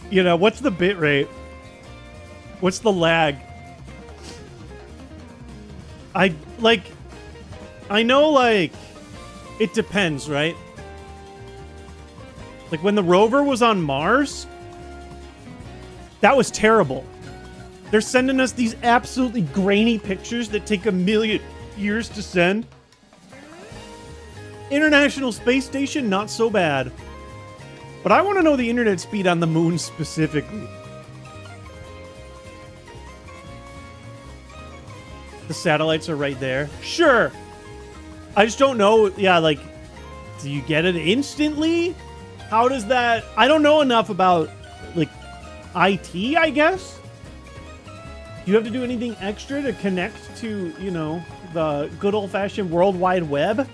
you know, what's the bit rate? What's the lag? I know, like, it depends, right? Like, when the rover was on Mars, that was terrible. They're sending us these absolutely grainy pictures that take 1,000,000 years to send. International Space Station, not so bad. But I want to know the internet speed on the moon specifically. The satellites are right there. Sure. I just don't know. Yeah, like, do you get it instantly? How does that... I don't know enough about, like, IT, I guess? Do you have to do anything extra to connect to, you know, the good old-fashioned World Wide Web?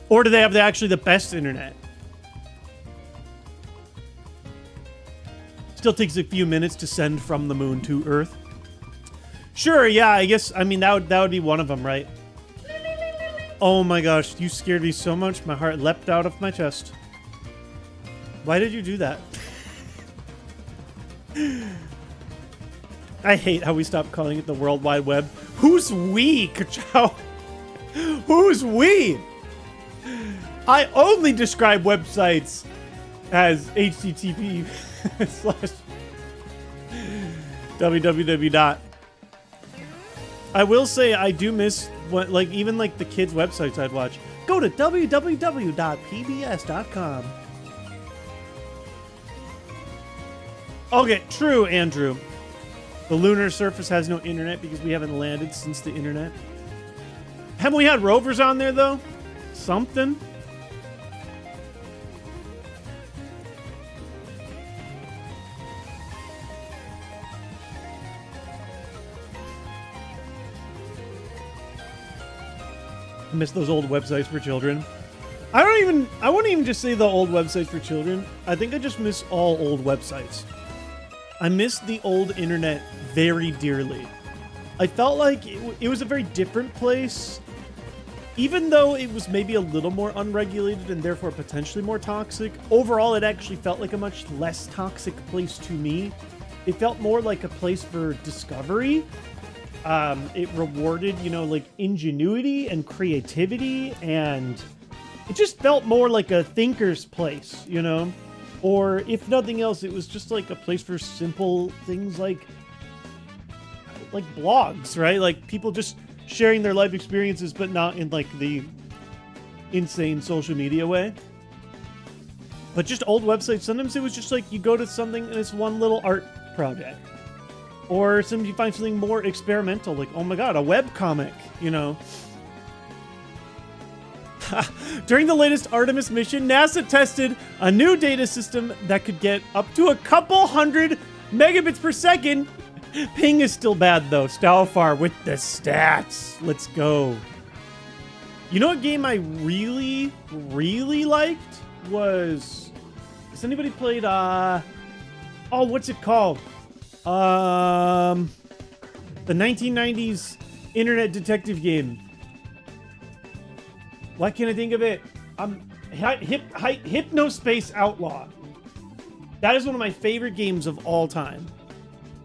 Or do they have actually the best internet? Still takes a few minutes to send from the moon to Earth. Sure, yeah, I guess, I mean, that would be one of them, right? Oh my gosh, you scared me so much, my heart leapt out of my chest. Why did you do that? I hate how we stopped calling it the World Wide Web. Who's we, Kachow? Who's we? I only describe websites as http / www. I will say I do miss what, like, even like the kids' websites I'd watch. Go to www.pbs.com. Okay, true, Andrew. The lunar surface has no internet because we haven't landed since the internet. Haven't we had rovers on there, though? Something? I miss those old websites for children. I wouldn't even just say the old websites for children. I think I just miss all old websites. I miss the old internet very dearly. I felt like it was a very different place. Even though it was maybe a little more unregulated and therefore potentially more toxic, overall it actually felt like a much less toxic place to me. It felt more like a place for discovery. It rewarded, you know, like ingenuity and creativity, and it just felt more like a thinker's place, you know? Or if nothing else, it was just like a place for simple things like blogs, right? Like people just sharing their life experiences, but not in like the insane social media way. But just old websites, sometimes it was just like you go to something and it's one little art project. Or sometimes you find something more experimental, like, oh my god, a web comic, you know. During the latest Artemis mission, NASA tested a new data system that could get up to a couple hundred megabits per second. Ping is still bad, though. Stalfar with the stats. Let's go. You know what game I really, really liked was... Has anybody played, oh, what's it called? The 1990s internet detective game. Why can't I think of it? Hypnospace Outlaw. That is one of my favorite games of all time.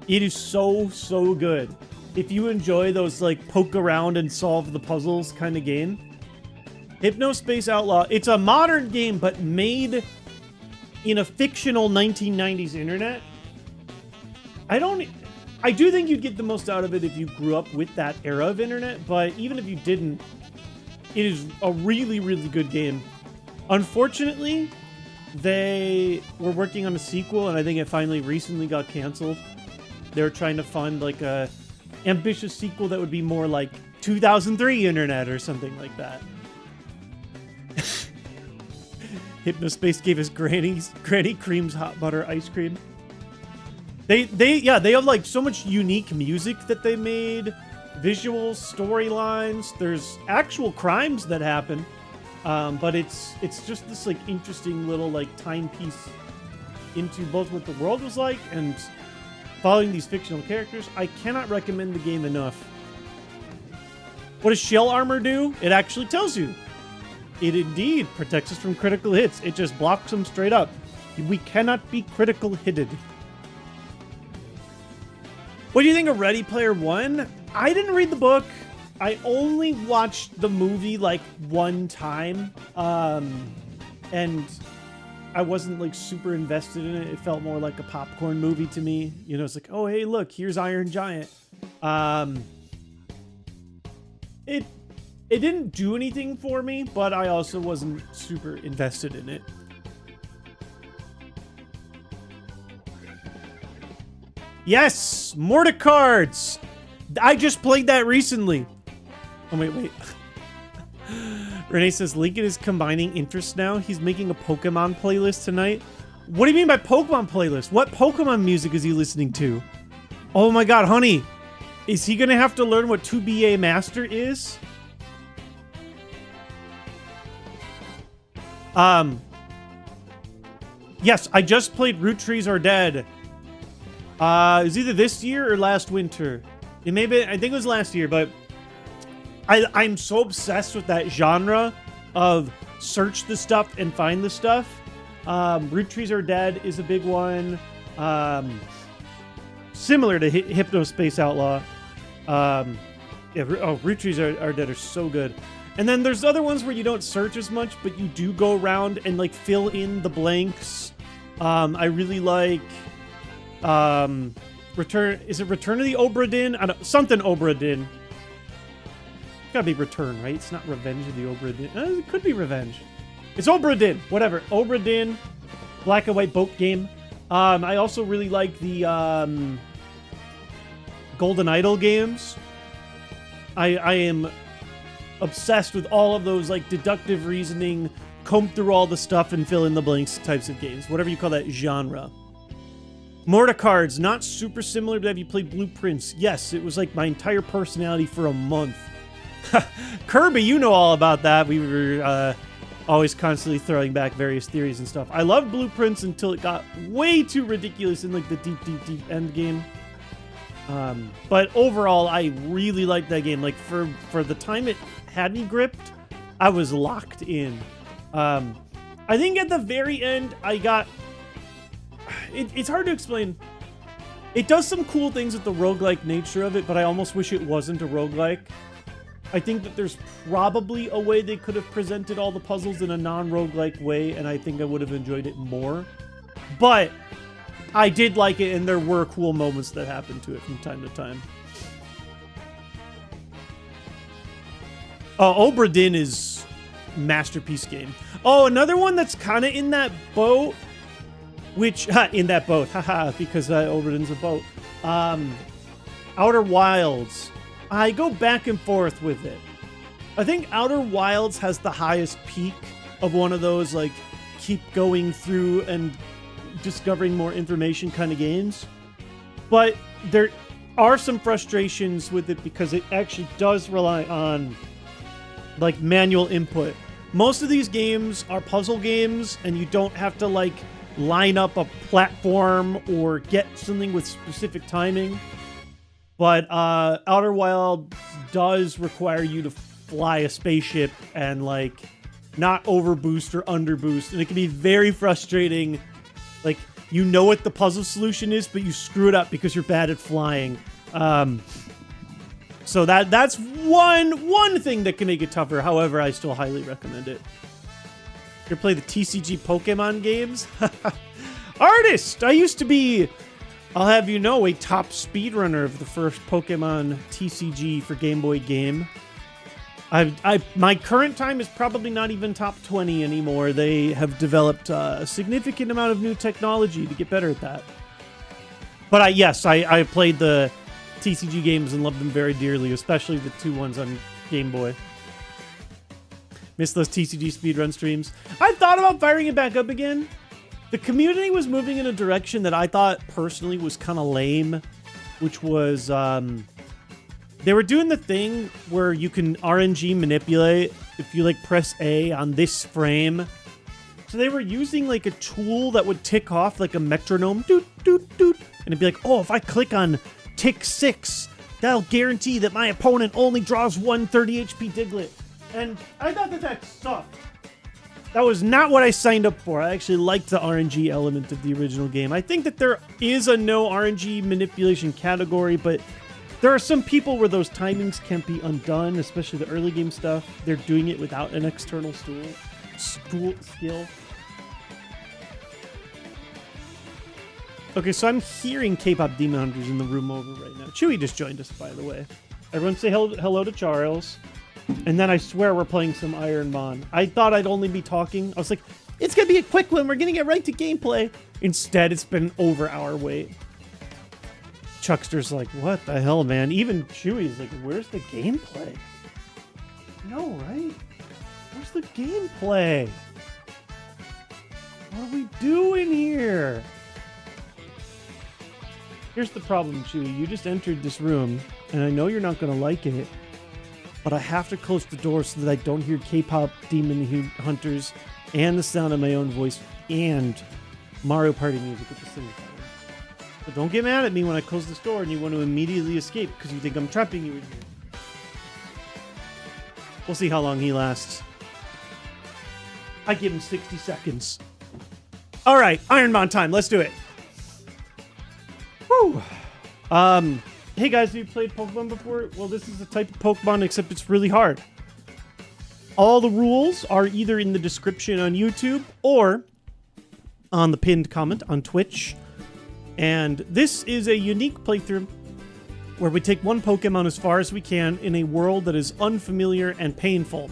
It is so, so good. If you enjoy those, like, poke around and solve the puzzles kind of game. Hypnospace Outlaw. It's a modern game, but made in a fictional 1990s internet. I do think you'd get the most out of it if you grew up with that era of internet, but even if you didn't, it is a really, really good game. Unfortunately, they were working on a sequel, and I think it finally recently got canceled. They were trying to fund like a ambitious sequel that would be more like 2003 internet or something like that. Hypnospace gave us Granny Cream's hot butter ice cream. They have like so much unique music that they made, visuals, storylines. There's actual crimes that happen, but it's just this like interesting little like timepiece into both what the world was like and following these fictional characters. I cannot recommend the game enough. What does shell armor do? It actually tells you. It indeed protects us from critical hits. It just blocks them straight up. We cannot be critical hitted. What do you think of Ready Player One? I didn't read the book. I only watched the movie like one time. And I wasn't like super invested in it. It felt more like a popcorn movie to me. You know, it's like, oh, hey, look, here's Iron Giant. It didn't do anything for me, but I also wasn't super invested in it. Yes, Morticards. I just played that recently. Oh, wait. Renee says Lincoln is combining interests now. He's making a Pokemon playlist tonight. What do you mean by Pokemon playlist? What Pokemon music is he listening to? Oh my god, honey. Is he gonna have to learn what 2BA Master is? Yes, I just played Root Trees Are Dead. It was either this year or last winter. It may be, I think it was last year, but I'm so obsessed with that genre of search the stuff and find the stuff. Root Trees Are Dead is a big one. Similar to Hypno Space Outlaw. Root Trees Are Dead are so good. And then there's other ones where you don't search as much, but you do go around and like fill in the blanks. I really like Return of the Obra Dinn? Something Obra Dinn. It's gotta be Return, right? It's not Revenge of the Obra Dinn. It could be Revenge. It's Obra Dinn. Whatever. Obra Dinn. Black and white boat game. I also really like the Golden Idol games. I am obsessed with all of those like deductive reasoning, comb through all the stuff and fill in the blanks types of games. Whatever you call that genre. Morticards, not super similar, but have you played Blueprints? Yes, it was like my entire personality for a month. Kirby, you know all about that. We were always constantly throwing back various theories and stuff. I loved Blueprints until it got way too ridiculous in like the deep end game. But overall, I really liked that game. Like for the time it had me gripped, I was locked in. I think at the very end, I got... It's hard to explain. It does some cool things with the roguelike nature of it, but I almost wish it wasn't a roguelike. I think that there's probably a way they could have presented all the puzzles in a non-roguelike way, and I think I would have enjoyed it more. But I did like it, and there were cool moments that happened to it from time to time. Obra Dinn is masterpiece game. Oh, another one that's kind of in that boat, which, haha, because Obra Dinn's a boat. Outer Wilds. I go back and forth with it. I think Outer Wilds has the highest peak of one of those, like, keep going through and discovering more information kind of games. But there are some frustrations with it because it actually does rely on, like, manual input. Most of these games are puzzle games, and you don't have to, like, line up a platform or get something with specific timing. But Outer Wilds does require you to fly a spaceship and, like, not overboost or underboost. And it can be very frustrating. Like, you know what the puzzle solution is, but you screw it up because you're bad at flying. So that's one thing that can make it tougher. However, I still highly recommend it. You play the TCG Pokemon games? Artist! I used to be, I'll have you know, a top speedrunner of the first Pokemon TCG for Game Boy game. My current time is probably not even top 20 anymore. They have developed a significant amount of new technology to get better at that. But I played the TCG games and loved them very dearly, especially the two ones on Game Boy. Miss those TCG speedrun streams. I thought about firing it back up again. The community was moving in a direction that I thought personally was kind of lame, which was they were doing the thing where you can RNG manipulate if you like press A on this frame. So they were using like a tool that would tick off like a metronome, doot doot doot, and it'd be like, oh, if I click on tick 6, that'll guarantee that my opponent only draws one 30 HP Diglett. And I thought that sucked. That was not what I signed up for. I actually liked the RNG element of the original game. I think that there is a no RNG manipulation category, but there are some people where those timings can't be undone, especially the early game stuff. They're doing it without an external skill. Okay, so I'm hearing K-pop Demon Hunters in the room over right now. Chewy just joined us, by the way. Everyone say hello to Charles. And then I swear we're playing some IronMON. I thought I'd only be talking. I was like, it's going to be a quick one. We're going to get right to gameplay. Instead, it's been over our wait. Chuckster's like, what the hell, man? Even Chewy's like, where's the gameplay? No, right? Where's the gameplay? What are we doing here? Here's the problem, Chewy. You just entered this room, and I know you're not going to like it, but I have to close the door so that I don't hear K-pop demon hunters and the sound of my own voice and Mario Party music at the same time. But don't get mad at me when I close this door and you want to immediately escape because you think I'm trapping you in here. We'll see how long he lasts. I give him 60 seconds. All right, IronMON time. Let's do it. Woo. Hey guys, have you played Pokemon before? Well, this is a type of Pokemon, except it's really hard. All the rules are either in the description on YouTube or on the pinned comment on Twitch. And this is a unique playthrough where we take one Pokemon as far as we can in a world that is unfamiliar and painful.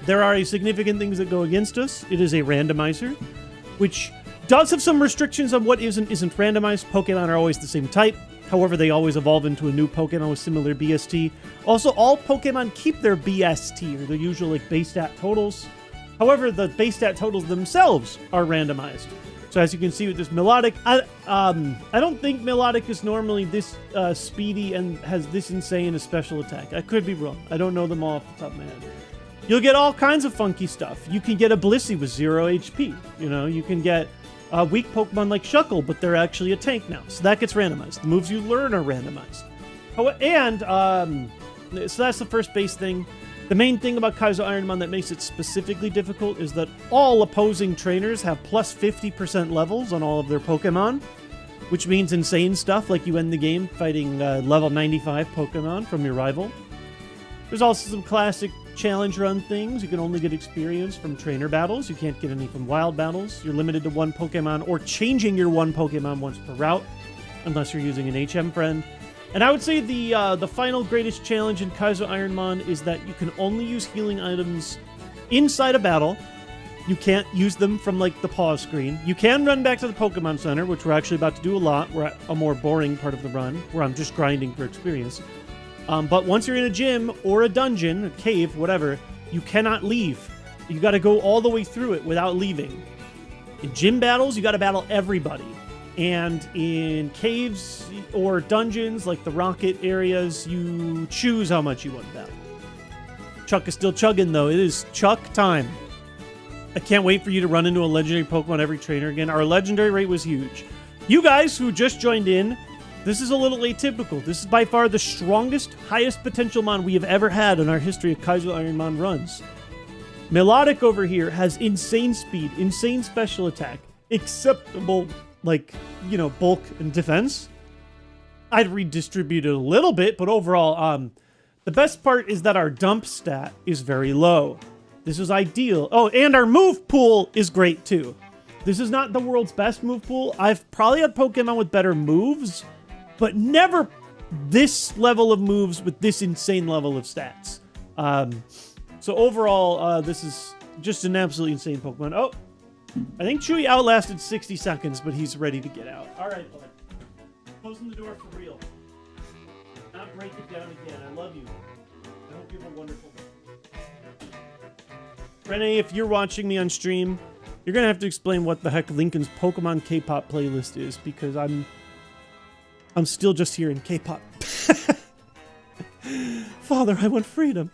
There are significant things that go against us. It is a randomizer, which does have some restrictions on what is and isn't randomized. Pokemon are always the same type. However, they always evolve into a new Pokemon with similar BST. Also, all Pokemon keep their BST, or their usual like base stat totals. However, the base stat totals themselves are randomized. So as you can see with this Melodic, I don't think Melodic is normally this speedy and has this insane a special attack. I could be wrong. I don't know them all off the top of my head. You'll get all kinds of funky stuff. You can get a Blissey with 0 HP. You know, you can get a weak Pokemon like Shuckle, but they're actually a tank now. So that gets randomized. The moves you learn are randomized. So that's the first base thing. The main thing about Kaizo IronMON that makes it specifically difficult is that all opposing trainers have plus 50% levels on all of their Pokemon, which means insane stuff like you end the game fighting level 95 Pokemon from your rival. There's also some classic challenge run things. You can only get experience from trainer battles. You can't get any from wild battles. You're limited to one Pokemon or changing your one Pokemon once per route, unless you're using an HM friend. And I would say the final greatest challenge in Kaizo IronMON is that you can only use healing items inside a battle. You can't use them from, like, the pause screen. You can run back to the Pokemon Center, which we're actually about to do a lot. We're at a more boring part of the run, where I'm just grinding for experience. But once you're in a gym or a dungeon, a cave, whatever, you cannot leave. You got to go all the way through it without leaving. In gym battles, you got to battle everybody. And in caves or dungeons, like the rocket areas, you choose how much you want to battle. Chuck is still chugging, though. It is Chuck time. I can't wait for you to run into a legendary Pokemon every trainer again. Our legendary rate was huge. You guys who just joined in, this is a little atypical. This is by far the strongest, highest potential mon we have ever had in our history of Kaizo IronMON runs. Melodic over here has insane speed, insane special attack, acceptable, like, you know, bulk and defense. I'd redistribute it a little bit, but overall, the best part is that our dump stat is very low. This is ideal. Oh, and our move pool is great too. This is not the world's best move pool. I've probably had Pokemon with better moves, but never this level of moves with this insane level of stats. So overall, this is just an absolutely insane Pokemon. Oh, I think Chewy outlasted 60 seconds, but he's ready to get out. All right, bud. Closing the door for real. Not break it down again. I love you. I hope you have a wonderful day. Renee, if you're watching me on stream, you're going to have to explain what the heck Lincoln's Pokemon K-pop playlist is, because I'm still just hearing K-pop. Father, I want freedom.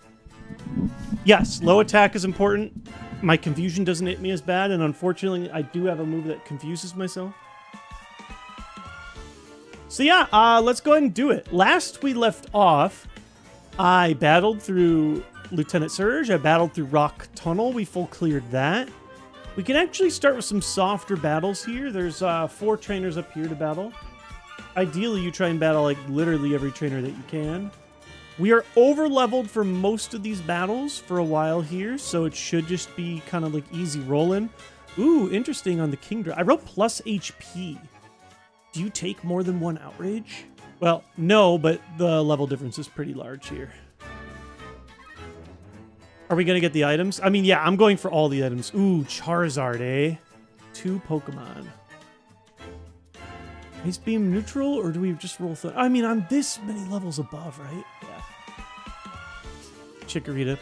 Yes, low attack is important. My confusion doesn't hit me as bad, and unfortunately, I do have a move that confuses myself. So yeah, let's go ahead and do it. Last we left off, I battled through Lieutenant Surge. I battled through Rock Tunnel. We full cleared that. We can actually start with some softer battles here. There's 4 trainers up here to battle. Ideally, you try and battle like literally every trainer that you can. We are over-leveled for most of these battles for a while here, so it should just be kind of like easy rolling. Ooh, interesting on the Kingdra. I wrote plus HP. Do you take more than 1 outrage? Well, no, but the level difference is pretty large here. Are we going to get the items? I mean, yeah, I'm going for all the items. Ooh, Charizard, eh? 2 Pokemon. Ice Beam neutral, or do we just roll thunder? I mean, I'm this many levels above, right? Yeah. Chikorita.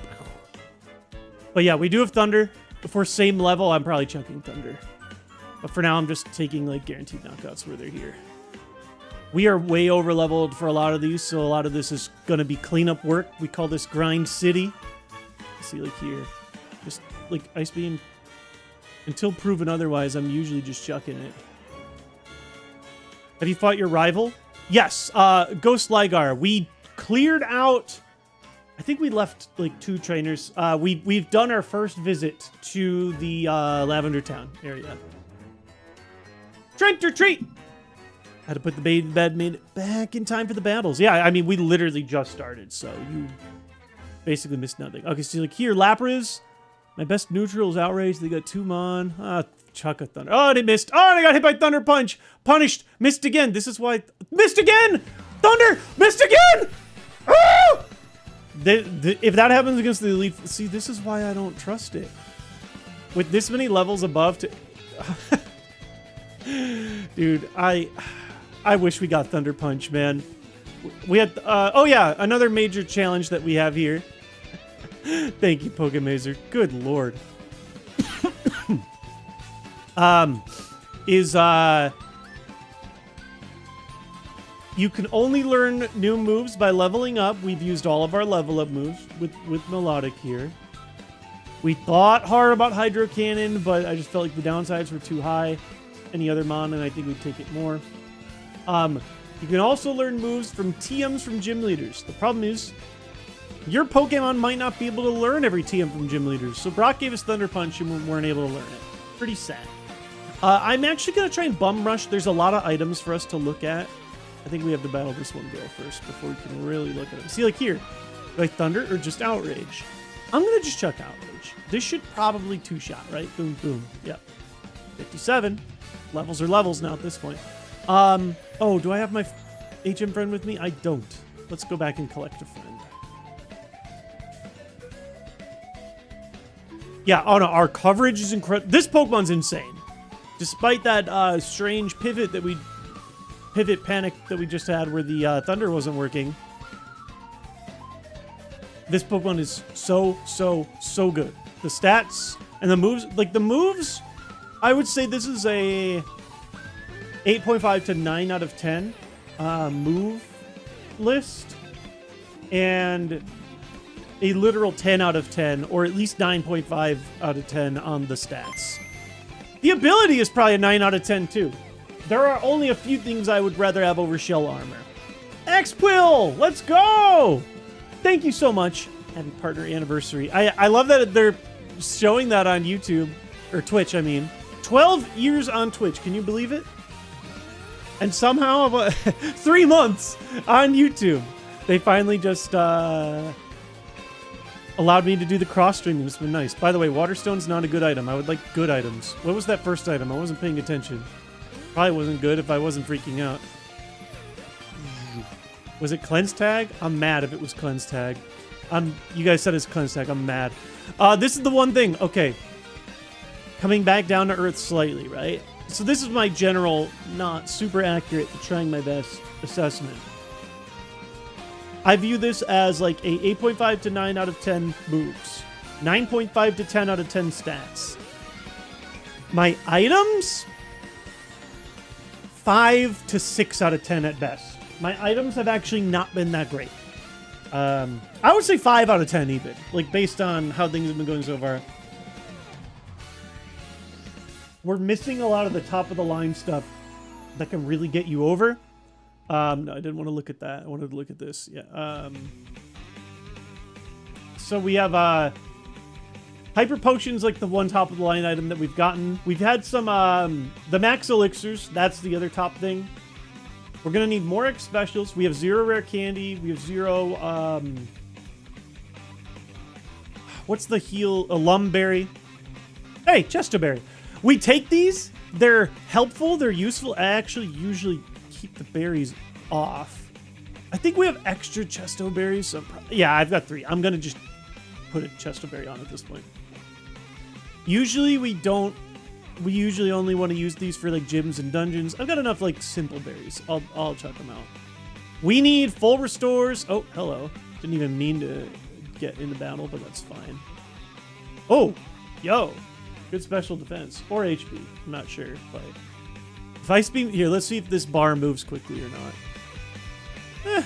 But yeah, we do have thunder. If we're same level, I'm probably chucking thunder. But for now, I'm just taking like guaranteed knockouts where they're here. We are way over leveled for a lot of these, so a lot of this is going to be cleanup work. We call this Grind City. See, like here. Just like Ice Beam. Until proven otherwise, I'm usually just chucking it. Have you fought your rival? Yes, Ghost Ligar. We cleared out... I think we left like 2 trainers. We've done our first visit to the Lavender Town area. Trent or treat! Had to put the baby in bed, made it back in time for the battles. Yeah, I mean, we literally just started, so you basically missed nothing. Okay, so like here, Lapras. My best neutral is Outrage. They got 2 Mon. Chuck a Thunder. Oh, they missed. Oh, they got hit by Thunder Punch. Punished. Missed again. This is why... Missed again! Thunder! Missed again! Ah! If that happens against the Elite... See, this is why I don't trust it. With this many levels above to... Dude, I wish we got Thunder Punch, man. We had... oh, yeah. Another major challenge that we have here. Thank you, Pokemazer. Good lord. You can only learn new moves by leveling up. We've used all of our level up moves with Melodic here. We thought hard about Hydro Cannon, but I just felt like the downsides were too high. Any other mon, and I think we'd take it more. You can also learn moves from TMs from gym leaders. The problem is, your Pokemon might not be able to learn every TM from gym leaders. So Brock gave us Thunder Punch and we weren't able to learn it. Pretty sad. I'm actually going to try and Bum Rush. There's a lot of items for us to look at. I think we have to battle this one girl first before we can really look at it. See, like here, like Thunder or just Outrage? I'm going to just chuck Outrage. This should probably 2-shot, right? Boom, boom. Yep. 57. Levels are levels now at this point. Oh, do I have my HM friend with me? I don't. Let's go back and collect a friend. Yeah, oh no, our coverage is incredible. This Pokemon's insane. Despite that strange pivot panic that we just had where the thunder wasn't working. This Pokemon is so good. The stats and the moves, like the moves, I would say this is a 8.5 to 9 out of 10 move list. And a literal 10 out of 10, or at least 9.5 out of 10 on the stats. The ability is probably a 9 out of 10 too. There are only a few things I would rather have over shell armor. X-Quill, let's go! Thank you so much. Happy partner anniversary. I love that they're showing that on YouTube, or Twitch, I mean. 12 years on Twitch, can you believe it? And somehow, 3 months on YouTube. They finally just, allowed me to do the cross-streaming. It's been nice. By the way, Waterstone's not a good item. I would like good items. What was that first item? I wasn't paying attention. Probably wasn't good if I wasn't freaking out. Was it Cleanse Tag? I'm mad if it was Cleanse Tag. You guys said it's Cleanse Tag. I'm mad. This is the one thing. Okay. Coming back down to earth slightly, right? So this is my general, not super accurate, but trying my best assessment. I view this as like a 8.5 to 9 out of 10 moves. 9.5 to 10 out of 10 stats. My items? 5 to 6 out of 10 at best. My items have actually not been that great. I would say 5 out of 10 even. Like based on how things have been going so far. We're missing a lot of the top of the line stuff that can really get you over. No, I didn't want to look at that. I wanted to look at this. Yeah. So we have Hyper Potions, like the one top of the line item that we've gotten. We've had some the Max Elixirs. That's the other top thing. We're gonna need more X specials. We have 0 rare candy. We have 0. What's the heal? A Lumberry. Hey, Chestoberry. We take these. They're helpful. They're useful. I actually usually keep the berries off. I think we have extra Chesto berries. So yeah, I've got 3. I'm gonna just put a Chesto berry on at this point. Usually we don't we usually only want to use these for like gyms and dungeons. I've got enough like simple berries. I'll chuck them out. We need full restores. Oh, hello. Didn't even mean to get into battle, but that's fine. Oh, yo. Good special defense. Or HP. I'm not sure, but if I speed here, let's see if this bar moves quickly or not.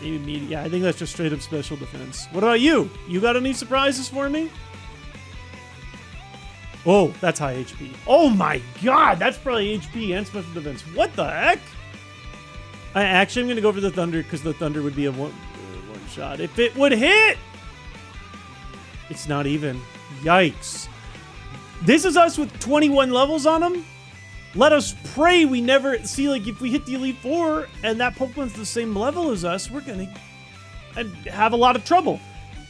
Maybe medium. Yeah, I think that's just straight up special defense. What about you? You got any surprises for me? Oh, that's high HP. Oh my god, that's probably HP and special defense. What the heck? I'm going to go for the Thunder because the Thunder would be a one shot. If it would hit! It's not even. Yikes. This is us with 21 levels on them. Let us pray we never see, like, if we hit the Elite Four and that Pokemon's the same level as us, we're going to have a lot of trouble.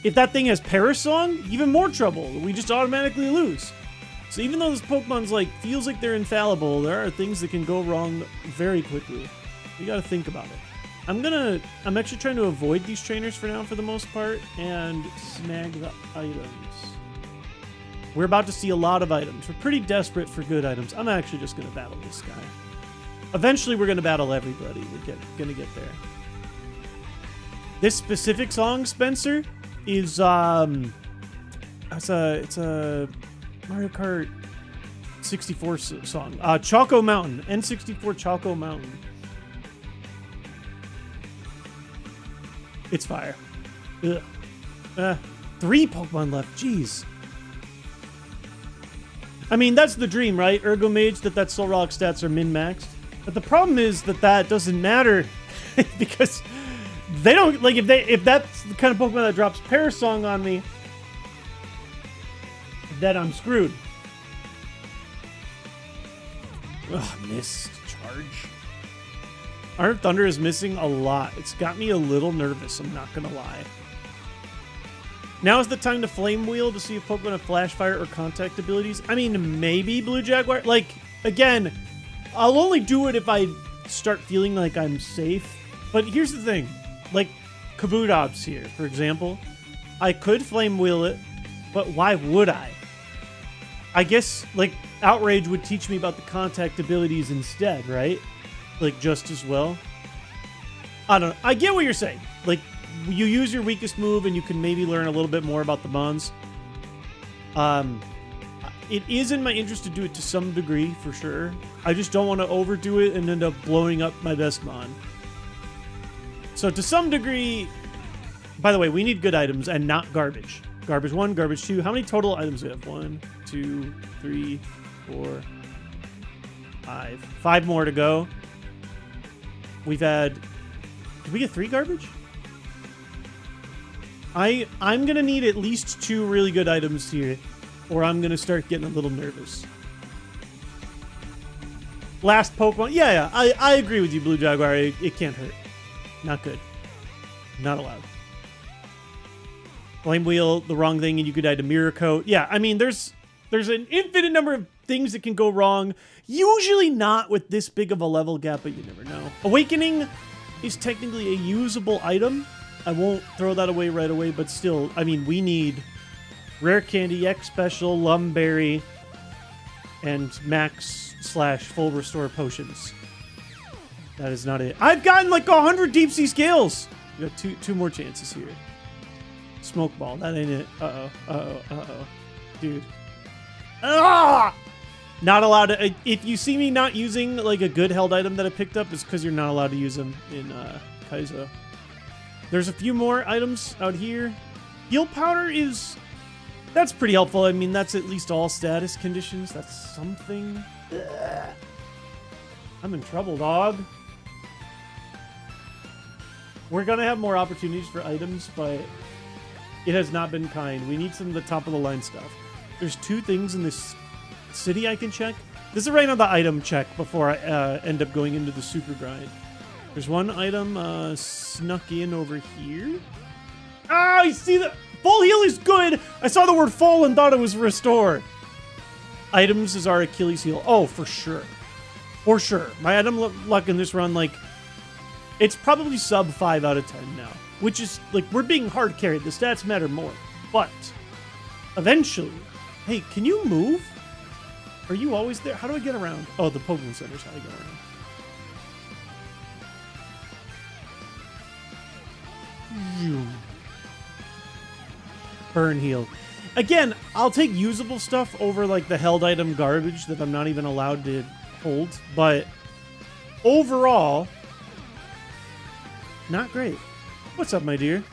If that thing has Parasong, even more trouble. We just automatically lose. So even though this Pokemon's, like, feels like they're infallible, there are things that can go wrong very quickly. We got to think about it. I'm actually trying to avoid these trainers for now for the most part and snag the items. We're about to see a lot of items. We're pretty desperate for good items. I'm actually just going to battle this guy. Eventually, we're going to battle everybody. We're going to get there. This specific song, Spencer, is it's a Mario Kart 64 song. Choco Mountain. N64 Choco Mountain. It's fire. Ugh. 3 Pokemon left. Jeez. I mean, that's the dream, right? Ergo Mage, that Solrock stats are min-maxed. But the problem is that doesn't matter because they don't, like, if that's the kind of Pokemon that drops Parasong on me, then I'm screwed. Ugh, missed charge. Iron Thunder is missing a lot. It's got me a little nervous, I'm not gonna lie. Now is the time to Flame Wheel to see if Pokemon have Flash Fire or Contact abilities. I mean, maybe Blue Jaguar. Like, again, I'll only do it if I start feeling like I'm safe. But here's the thing. Like, Kabutops here, for example. I could Flame Wheel it, but why would I? I guess, like, Outrage would teach me about the Contact abilities instead, right? Like, just as well. I don't know. I get what you're saying. Like, you use your weakest move and you can maybe learn a little bit more about the mons. It is in my interest to do it to some degree, for sure. I just don't want to overdo it and end up blowing up my best mon. So to some degree, by the way, we need good items and not garbage. Garbage 1, garbage 2. How many total items do we have? 1, 2, 3, 4, 5. 5 more to go. We've had... Did we get 3 garbage? I'm going to need at least 2 really good items here, or I'm going to start getting a little nervous. Last Pokemon. Yeah, I agree with you, Blue Jaguar. It can't hurt. Not good. Not allowed. Flame Wheel, the wrong thing, and you could add a Mirror Coat. Yeah, I mean, there's an infinite number of things that can go wrong. Usually not with this big of a level gap, but you never know. Awakening is technically a usable item. I won't throw that away right away, but still, I mean, we need Rare Candy, X Special, Lumberry, and Max/Full Restore potions. That is not it. I've gotten like 100 Deep Sea Scales! We got two more chances here. Smoke Ball, that ain't it. Uh-oh. Dude. Ah! Not allowed to... If you see me not using like a good held item that I picked up, it's because you're not allowed to use them in Kaizo. There's a few more items out here. Heal Powder is... That's pretty helpful. I mean, that's at least all status conditions. That's something. Ugh. I'm in trouble, dog. We're going to have more opportunities for items, but it has not been kind. We need some of the top-of-the-line stuff. There's 2 things in this city I can check. This is right on the item check before I end up going into the super grind. There's one item snuck in over here. Ah, you see the full heal is good. I saw the word full and thought it was restore. Items is our Achilles heel. Oh, for sure. For sure. My item luck in this run, like, it's probably sub 5 out of 10 now. Which is, like, we're being hard carried. The stats matter more. But, eventually... Hey, can you move? Are you always there? How do I get around? Oh, the Pokemon Center's how I get around. Burn heal. Again, I'll take usable stuff over like the held item garbage that I'm not even allowed to hold, but overall, not great. What's up, my dear?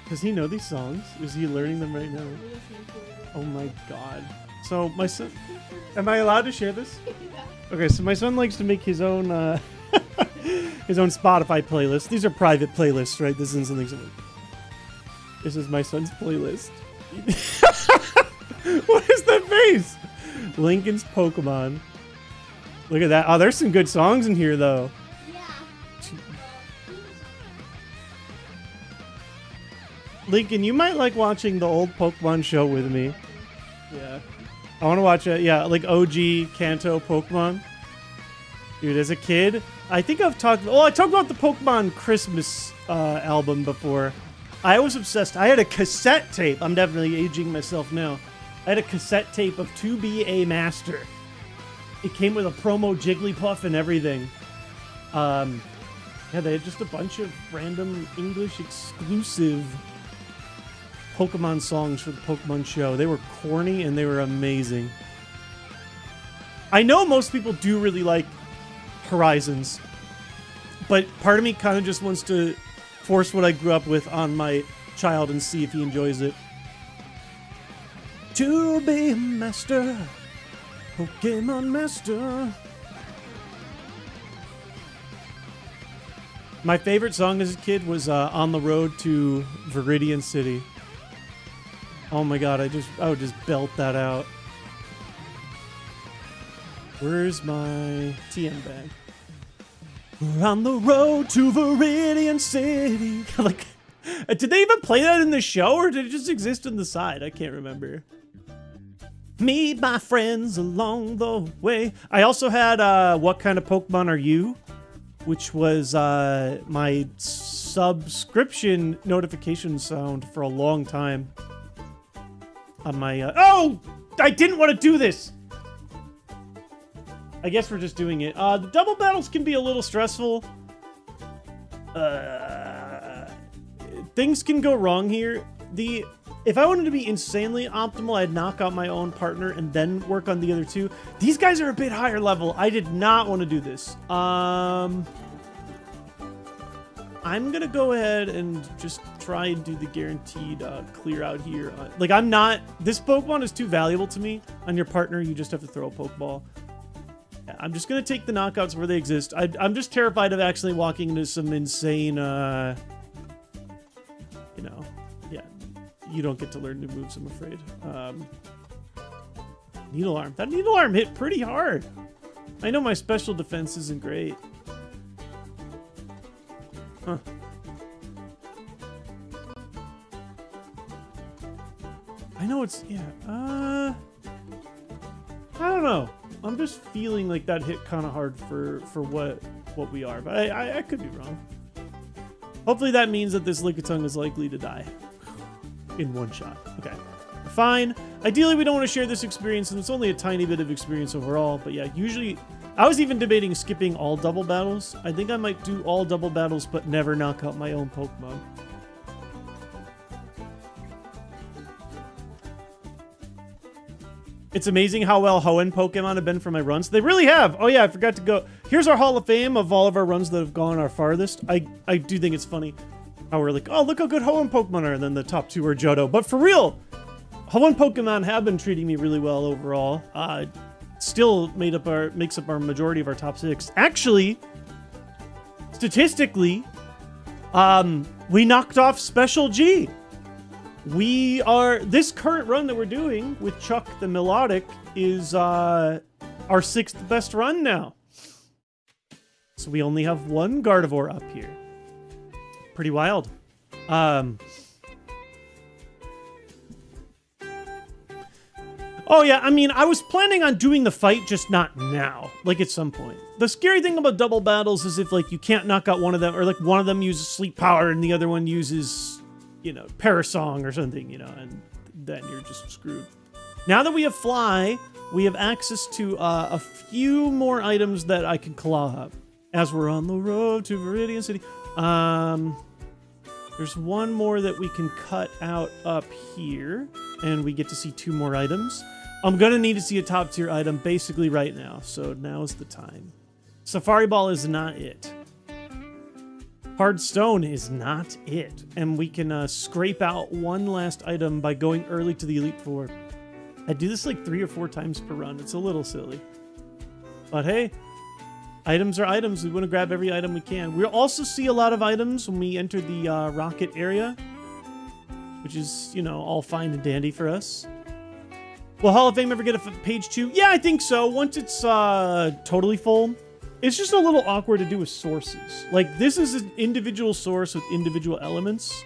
Does he know these songs? Is he learning them right now? Oh my god. So my son, am I allowed to share this? Okay, so my son likes to make his own his own Spotify playlist. These are private playlists, right? This isn't something. This is my son's playlist. What is that face? Lincoln's Pokemon. Look at that. Oh, there's some good songs in here, though. Yeah. Lincoln, you might like watching the old Pokemon show with me. Yeah. I want to watch it. Yeah, like OG Kanto Pokemon. Dude, as a kid, I think I've talked... Oh, I talked about the Pokemon Christmas album before. I was obsessed. I had a cassette tape. I'm definitely aging myself now. I had a cassette tape of To Be a Master. It came with a promo Jigglypuff and everything. Yeah, they had just a bunch of random English exclusive Pokemon songs for the Pokemon show. They were corny and they were amazing. I know most people do really like Horizons, but part of me kind of just wants to force what I grew up with on my child and see if he enjoys it. To be a master, Pokemon master. My favorite song as a kid was On the Road to Viridian City. Oh my god, I would just belt that out. Where's my TM bag? We're on the road to Viridian City. Like, did they even play that in the show, or did it just exist on the side? I can't remember. Meet my friends along the way. I also had What Kind of Pokemon Are You? Which was my subscription notification sound for a long time. On my... Oh! I didn't want to do this! I guess we're just doing it. The double battles can be a little stressful. Things can go wrong here. If I wanted to be insanely optimal, I'd knock out my own partner and then work on the other two. These guys are a bit higher level. I did not want to do this. I'm gonna go ahead and just try and do the guaranteed clear out here. Like, I'm not... This Pokemon is too valuable to me. On your partner, you just have to throw a Pokeball. Yeah, I'm just gonna take the knockouts where they exist. I'm just terrified of actually walking into some insane, you know... Yeah, you don't get to learn new moves, I'm afraid. Needle Arm. That Needle Arm hit pretty hard. I know my special defense isn't great. Huh. I know it's... Yeah, I don't know. I'm just feeling like that hit kind of hard for what we are, but I could be wrong. Hopefully that means that this Lickitung is likely to die in one shot. Okay, fine. Ideally, we don't want to share this experience, and it's only a tiny bit of experience overall, but yeah, usually... I was even debating skipping all double battles. I think I might do all double battles, but never knock out my own Pokemon. It's amazing how well Hoenn Pokemon have been for my runs. They really have. Oh yeah, I forgot to go. Here's our Hall of Fame of all of our runs that have gone our farthest. I do think it's funny how we're like, oh, look how good Hoenn Pokemon are, and then the top two are Johto. But for real, Hoenn Pokemon have been treating me really well overall. Still makes up our majority of our top 6. Actually, statistically, we knocked off Special G. This current run that we're doing with Chuck the Melodic is our 6th best run now. So we only have one Gardevoir up here. Pretty wild. Oh yeah, I mean, I was planning on doing the fight, just not now. Like, at some point. The scary thing about double battles is if, like, you can't knock out one of them, or, like, one of them uses Sleep Power and the other one uses, you know, Parasong or something, you know, and then you're just screwed. Now that we have fly, we have access to a few more items that I can claw up as we're on the road to Viridian City. There's one more that we can cut out up here, and we get to see 2 more items. I'm gonna need to see a top tier item basically right now, so now's the time. Safari Ball is not it. Hard Stone is not it. And we can scrape out one last item by going early to the Elite Four. I do this like 3 or 4 times per run. It's a little silly. But hey, items are items. We want to grab every item we can. We'll also see a lot of items when we enter the rocket area, which is, you know, all fine and dandy for us. Will Hall of Fame ever get a page 2? Yeah, I think so. Once it's totally full. It's just a little awkward to do with sources. Like, this is an individual source with individual elements.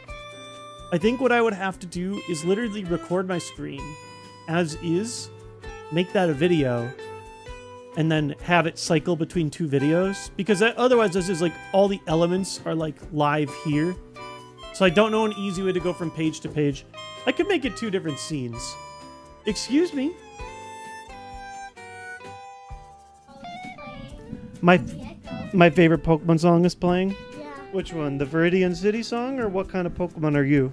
I think what I would have to do is literally record my screen as is, make that a video, and then have it cycle between 2 videos. Because otherwise, this is like all the elements are like live here. So I don't know an easy way to go from page to page. I could make it 2 different scenes. Excuse me. My favorite Pokemon song is playing. Yeah. Which one? The Viridian City song, or what kind of Pokemon are you?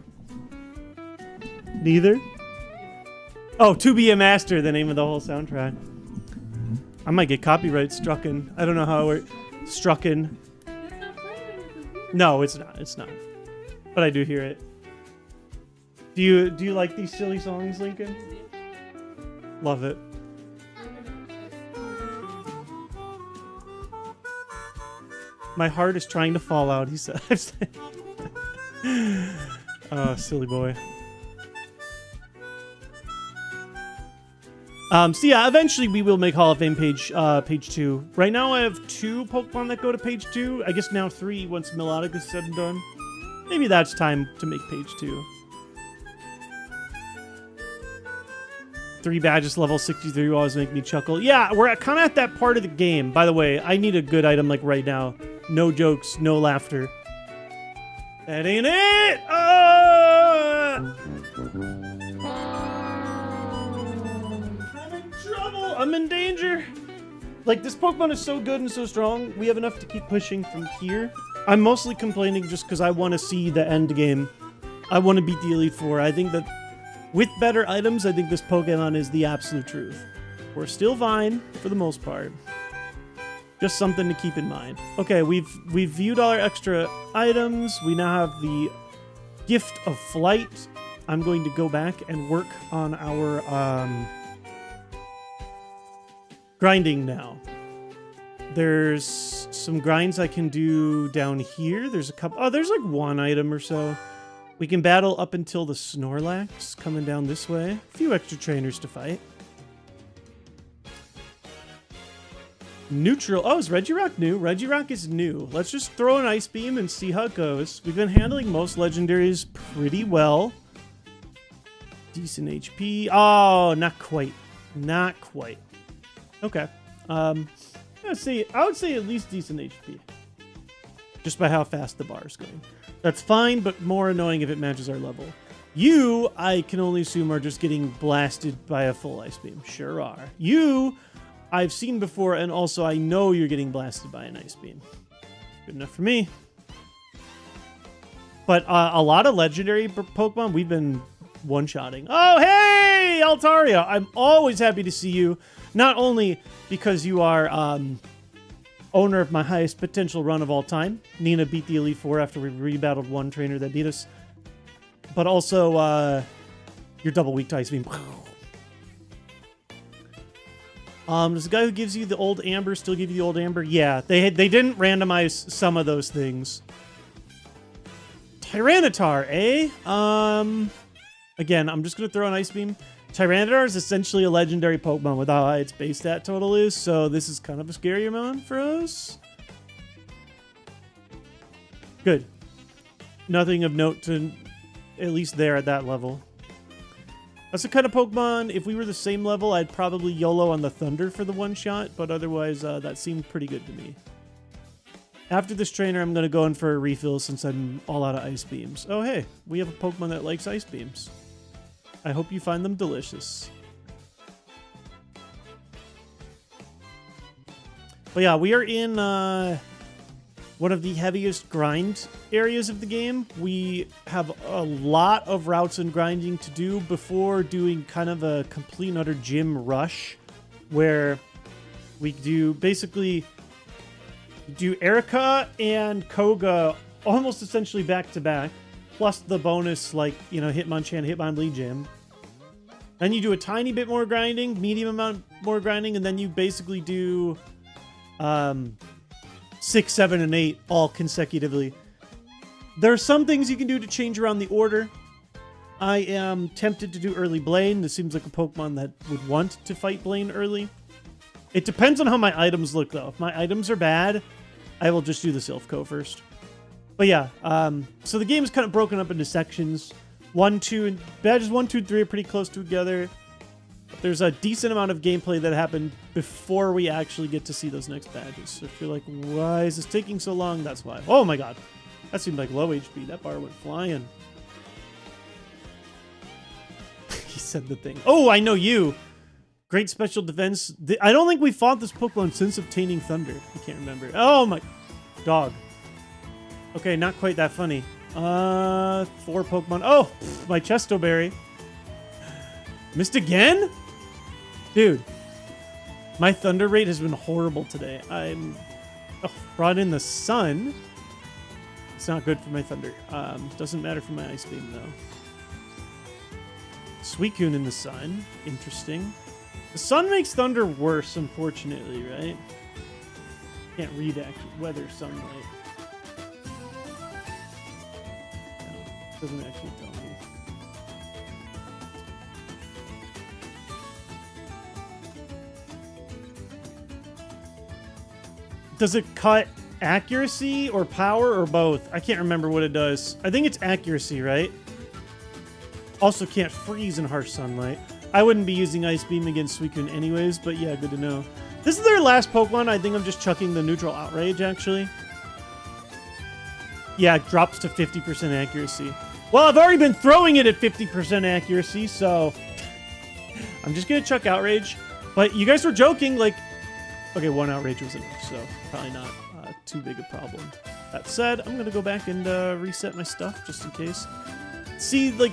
Neither? Oh, To Be a Master, the name of the whole soundtrack. I might get copyright strucken. I don't know how it works. Strucken. It's not playing on your computer. No, it's not. It's not. But I do hear it. Do you like these silly songs, Lincoln? Love it. My heart is trying to fall out, he says. Oh, silly boy. So yeah, eventually we will make Hall of Fame page 2. Right now I have 2 Pokemon that go to page 2. I guess now 3 once Melodic is said and done. Maybe that's time to make page 2. 3 badges level 63 will always make me chuckle. Yeah, we're kind of at that part of the game. By the way, I need a good item like right now. No jokes, no laughter. That ain't it! I'm in trouble! I'm in danger! Like, this Pokemon is so good and so strong, we have enough to keep pushing from here. I'm mostly complaining just because I want to see the end game. I want to beat the Elite Four. I think that with better items, I think this Pokemon is the absolute truth. We're still fine, for the most part. Just something to keep in mind. Okay, we've viewed all our extra items. We now have the Gift of Flight. I'm going to go back and work on our grinding now. There's some grinds I can do down here. There's a couple. Oh, there's like 1 item or so. We can battle up until the Snorlax coming down this way. A few extra trainers to fight. Neutral. Oh, is Regirock new? Regirock is new. Let's just throw an Ice Beam and see how it goes. We've been handling most legendaries pretty well. Decent HP. Oh, not quite. Not quite. Okay. Let's see. I would say at least decent HP. Just by how fast the bar is going. That's fine, but more annoying if it matches our level. You, I can only assume, are just getting blasted by a full Ice Beam. Sure are. You, I've seen before, and also I know you're getting blasted by an Ice Beam. Good enough for me. But a lot of legendary Pokemon, we've been one-shotting. Oh, hey, Altaria! I'm always happy to see you. Not only because you are owner of my highest potential run of all time. Nina beat the Elite Four after we rebattled one trainer that beat us. But also, you're double weak to Ice Beam. Does the guy who gives you the old Amber still give you the old Amber? Yeah, they didn't randomize some of those things. Tyranitar, eh? Again, I'm just going to throw an Ice Beam. Tyranitar is essentially a legendary Pokemon with how high its base stat total is, so this is kind of a scary amount for us. Good. Nothing of note to at least there at that level. That's the kind of Pokemon, if we were the same level, I'd probably YOLO on the Thunder for the one-shot, but otherwise that seemed pretty good to me. After this trainer, I'm going to go in for a refill since I'm all out of Ice Beams. Oh, hey, we have a Pokemon that likes Ice Beams. I hope you find them delicious. But yeah, we are in one of the heaviest grind areas of the game. We have a lot of routes and grinding to do before doing kind of a complete and utter gym rush, where we do basically do Erica and Koga almost essentially back to back, plus the bonus like, you know, Hitmonchan, Hitmonlee gym. Then you do a tiny bit more grinding, medium amount more grinding, and then you basically do 6, 7, and 8 all consecutively. There are some things you can do to change around the order. I am tempted to do early Blaine. This seems like a Pokemon that would want to fight Blaine early. It depends on how my items look, though. If my items are bad, I will just do the Silphco first. But yeah, so the game is kind of broken up into sections. 1, 2, and badges 1, 2, and 3 are pretty close together. There's a decent amount of gameplay that happened before we actually get to see those next badges. So if you're like, why is this taking so long? That's why. Oh my god. That seemed like low HP. That bar went flying. He said the thing. Oh, I know you. Great special defense. I don't think we fought this Pokemon since obtaining Thunder. I can't remember. Oh my... Dog. Okay, not quite that funny. 4 Pokemon. Oh, my Chesto Berry. Missed again? Dude. My Thunder rate has been horrible today. I'm... Oh, brought in the sun. It's not good for my Thunder. Doesn't matter for my Ice Beam, though. Suicune in the sun. Interesting. The sun makes Thunder worse, unfortunately, right? Can't read actual weather, sunlight. No, doesn't actually tell me. Does it cut accuracy or power or both? I can't remember what it does. I think it's accuracy, right? Also can't freeze in harsh sunlight. I wouldn't be using Ice Beam against Suicune anyways, but yeah, good to know. This is their last Pokemon. I think I'm just chucking the neutral Outrage, actually. Yeah, it drops to 50% accuracy. Well, I've already been throwing it at 50% accuracy, so... I'm just gonna chuck Outrage. But you guys were joking, like... Okay, 1 Outrage was enough, so probably not too big a problem. That said, I'm gonna go back and reset my stuff, just in case. See, like...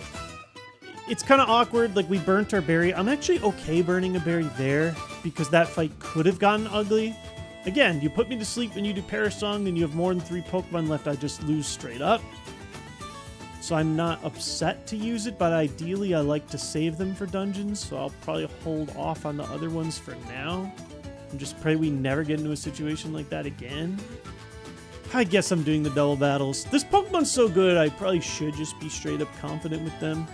It's kind of awkward, like we burnt our berry. I'm actually okay burning a berry there because that fight could have gotten ugly. Again, you put me to sleep and you do Parasong and you have more than 3 Pokemon left, I just lose straight up. So I'm not upset to use it, but ideally I like to save them for dungeons, so I'll probably hold off on the other ones for now. And just pray we never get into a situation like that again. I guess I'm doing the double battles. This Pokemon's so good, I probably should just be straight up confident with them.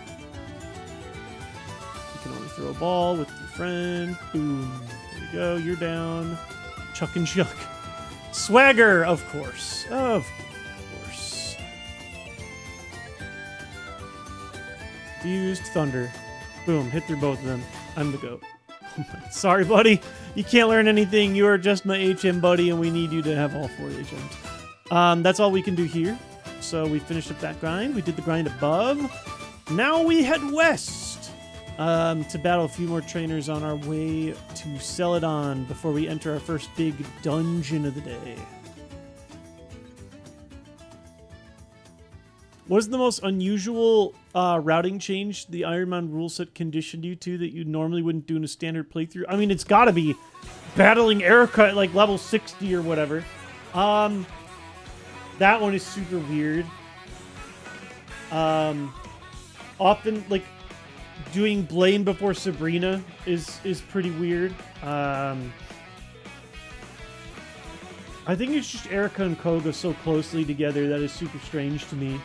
You can only throw a ball with your friend. Boom. There you go. You're down. Chuck and chuck. Swagger, of course. Of course. Fused Thunder. Boom. Hit through both of them. I'm the GOAT. Sorry, buddy. You can't learn anything. You are just my HM buddy, and we need you to have all 4 HMs. That's all we can do here. So we finished up that grind. We did the grind above. Now we head west. To battle a few more trainers on our way to Celadon before we enter our first big dungeon of the day. What is the most unusual routing change the Ironmon rule set conditioned you to that you normally wouldn't do in a standard playthrough? I mean, it's gotta be battling Erica at like level 60 or whatever. That one is super weird. Often, like, doing Blaine before Sabrina is pretty weird. I think it's just Erica and Koga so closely together that is super strange to me.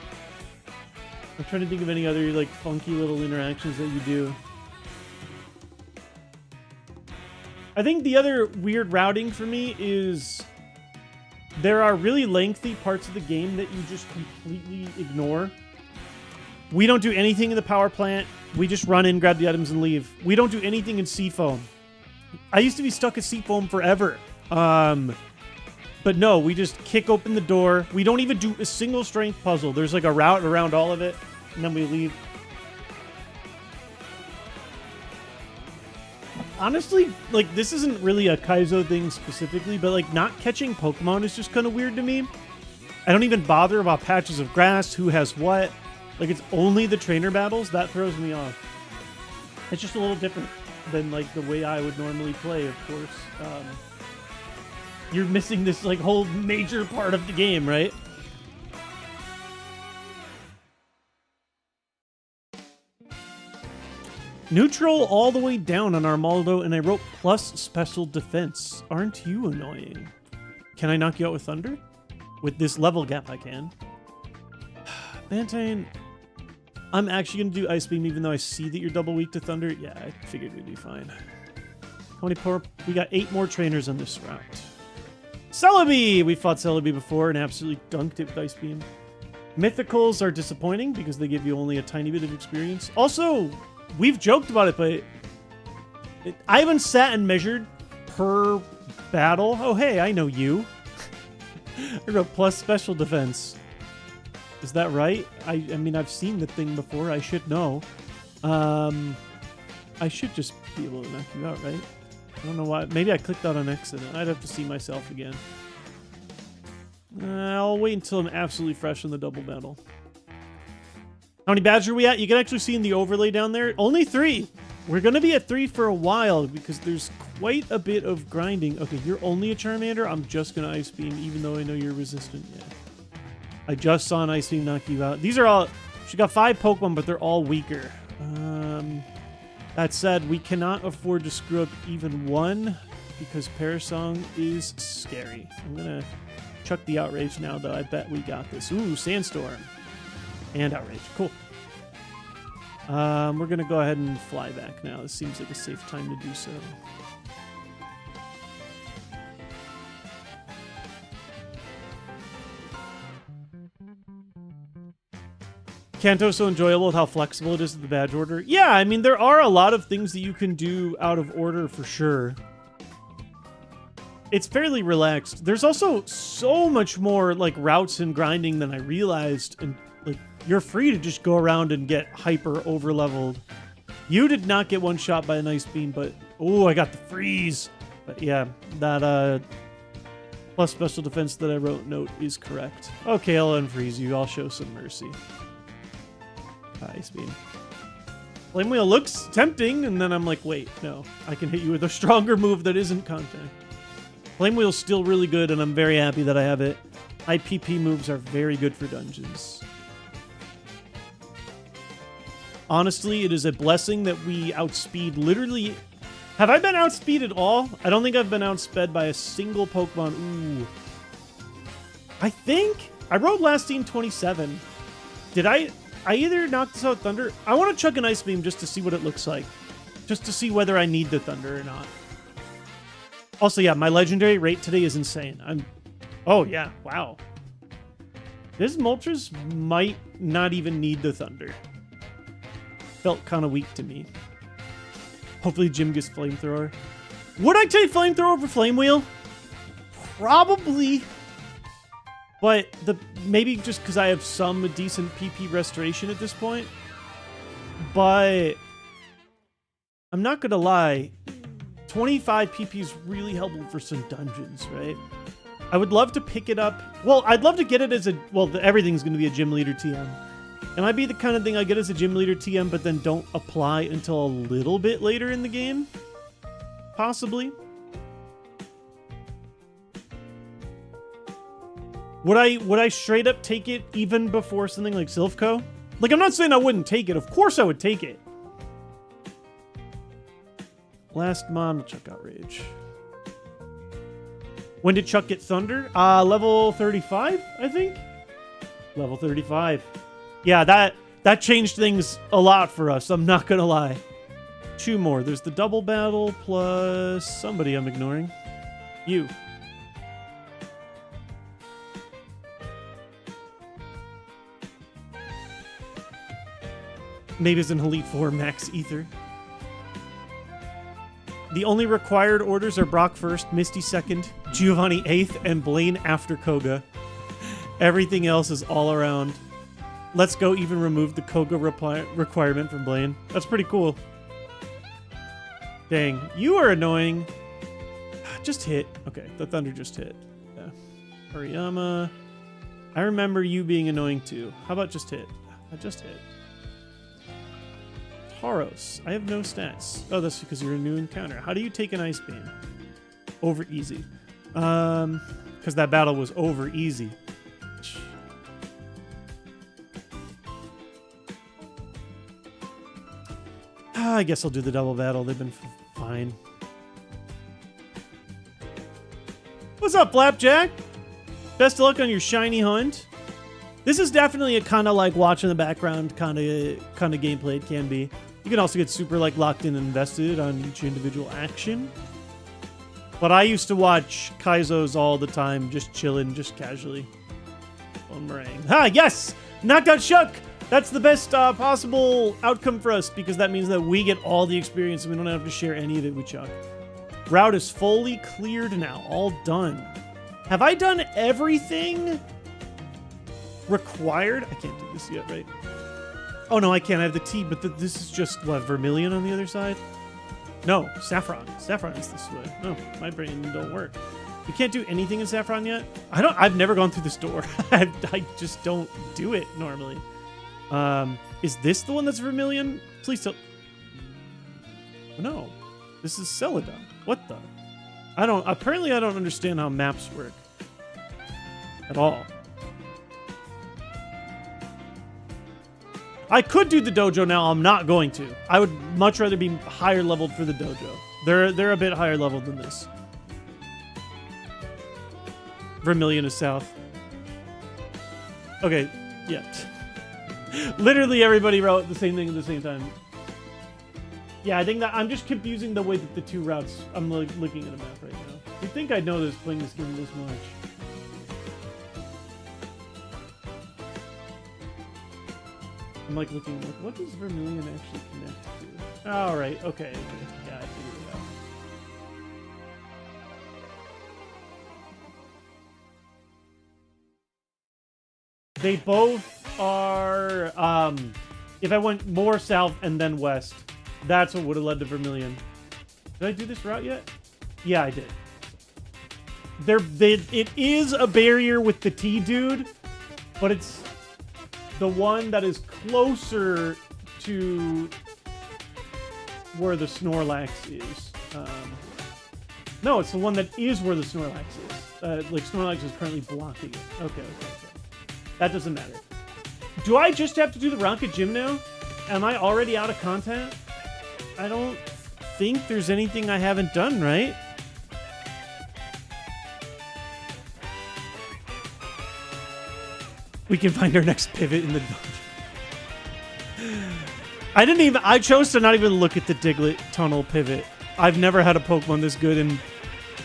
I'm trying to think of any other like funky little interactions that you do. I think the other weird routing for me is there are really lengthy parts of the game that you just completely ignore. We don't do anything in the power plant. We just run in, grab the items, and leave. We don't do anything in Seafoam. I used to be stuck at Seafoam forever. But no, we just kick open the door. We don't even do a single strength puzzle. There's like a route around all of it, and then we leave. Honestly, like, this isn't really a Kaizo thing specifically, but, like, not catching Pokemon is just kind of weird to me. I don't even bother about patches of grass, who has what. Like, it's only the trainer battles. That throws me off. It's just a little different than, like, the way I would normally play, of course. You're missing this, like, whole major part of the game, right? Neutral all the way down on Armaldo, and I wrote plus special defense. Aren't you annoying? Can I knock you out with Thunder? With this level gap, I can. Mantine, I'm actually going to do Ice Beam, even though I see that you're double weak to Thunder. Yeah, I figured we'd be fine. How many power? We got 8 more trainers on this route. Celebi! We fought Celebi before and absolutely dunked it with Ice Beam. Mythicals are disappointing because they give you only a tiny bit of experience. Also, we've joked about it, but I haven't sat and measured per battle. Oh, hey, I know you. I wrote plus special defense. Is that right? I mean, I've seen the thing before. I should know. I should just be able to knock you out, right? I don't know why. Maybe I clicked out on accident. I'd have to see myself again. I'll wait until I'm absolutely fresh in the double battle. How many badges are we at? You can actually see in the overlay down there. Only 3. We're going to be at 3 for a while because there's quite a bit of grinding. Okay, you're only a Charmander. I'm just going to Ice Beam, even though I know you're resistant. Yeah. I just saw an Ice Beam knock you out. These are all... She got 5 Pokemon, but they're all weaker. That said, we cannot afford to screw up even one because Parasong is scary. I'm going to chuck the Outrage now, though. I bet we got this. Ooh, Sandstorm. And Outrage. Cool. We're going to go ahead and fly back now. This seems like a safe time to do so. Kanto's so enjoyable with how flexible it is with the badge order. Yeah, I mean, there are a lot of things that you can do out of order for sure. It's fairly relaxed. There's also so much more, like, routes and grinding than I realized. And, like, you're free to just go around and get hyper over-leveled. You did not get one shot by an Ice Beam, but... Oh, I got the freeze! But yeah, that, plus special defense that I wrote note is correct. Okay, I'll unfreeze you. I'll show some mercy. Ice Beam. Flame Wheel looks tempting, and then I'm like, wait, no. I can hit you with a stronger move that isn't contact. Flame Wheel's still really good, and I'm very happy that I have it. IPP moves are very good for dungeons. Honestly, it is a blessing that we outspeed literally... Have I been outspeed at all? I don't think I've been outsped by a single Pokemon. Ooh. I think... I rode last team 27. Did I either knocked this out with Thunder. I want to chuck an Ice Beam just to see what it looks like. Just to see whether I need the Thunder or not. Also, yeah, my legendary rate today is insane. Oh, yeah. Wow. This Moltres might not even need the Thunder. Felt kind of weak to me. Hopefully Jim gets Flamethrower. Would I take Flamethrower over Flame Wheel? Probably. But maybe just because I have some decent PP restoration at this point. But I'm not going to lie. 25 PP is really helpful for some dungeons, right? I would love to pick it up. Well, I'd love to get it as a... Well, everything's going to be a gym leader TM. It might be the kind of thing I get as a gym leader TM, but then don't apply until a little bit later in the game. Possibly. Would I straight up take it even before something like Silphco? Like, I'm not saying I wouldn't take it. Of course I would take it. Last mon, we'll check Outrage. When did Chuck get Thunder? Level 35, I think? Level 35. Yeah, that changed things a lot for us. I'm not gonna lie. 2 more. There's the double battle plus somebody I'm ignoring. You. Maybe it's an Elite 4 Max Ether. The only required orders are Brock first, Misty second, Giovanni 8th, and Blaine after Koga. Everything else is all around. Let's Go even removed the Koga requirement from Blaine. That's pretty cool. Dang, you are annoying. Just hit. Okay, the thunder just hit. Yeah. Hariyama. I remember you being annoying too. How about just hit? I just hit. Taros. I have no stats. Oh, that's because you're a new encounter. How do you take an ice beam? Over easy. Because that battle was over easy. I guess I'll do the double battle. They've been fine. What's up, Flapjack? Best of luck on your shiny hunt. This is definitely a kind of like watch in the background kind of gameplay it can be. You can also get super like locked in and invested on each individual action. But I used to watch Kaizos all the time, just chilling, just casually. On meringue. Ha, yes! Knocked out Shuck! That's the best possible outcome for us because that means that we get all the experience and we don't have to share any of it with Chuck. Route is fully cleared now. All done. Have I done everything required? I can't do this yet, right? Oh, no, I can't. I have the T, but this is just, what, Vermilion on the other side? No, Saffron. Saffron is this way. No, my brain don't work. You can't do anything in Saffron yet? I've never gone through this door. I just don't do it normally. Is this the one that's Vermilion? Please tell. No, this is Celadon. What the? Apparently I don't understand how maps work. At all. I could do the dojo now. I'm not going to. I would much rather be higher leveled for the dojo. They're a bit higher leveled than this. Vermilion is south. Okay, yeah. Literally everybody wrote the same thing at the same time. Yeah, I think that I'm just confusing the way that the two routes. I'm looking at a map right now. You'd think I'd know this playing this game this much. I'm like looking, like, what does Vermilion actually connect to? All right, okay. Yeah, I figured it out. They both are, if I went more south and then west, that's what would have led to Vermilion. Did I do this route yet? Yeah, I did. It is a barrier with the T dude, but it's the one that is closer to where the Snorlax is. No, it's the one that is where the Snorlax is. Like, Snorlax is currently blocking it. Okay. That doesn't matter. Do I just have to do the Rocket Gym now? Am I already out of content? I don't think there's anything I haven't done, right? We can find our next pivot in the dungeon. I chose to not even look at the Diglett tunnel pivot. I've never had a Pokemon this good and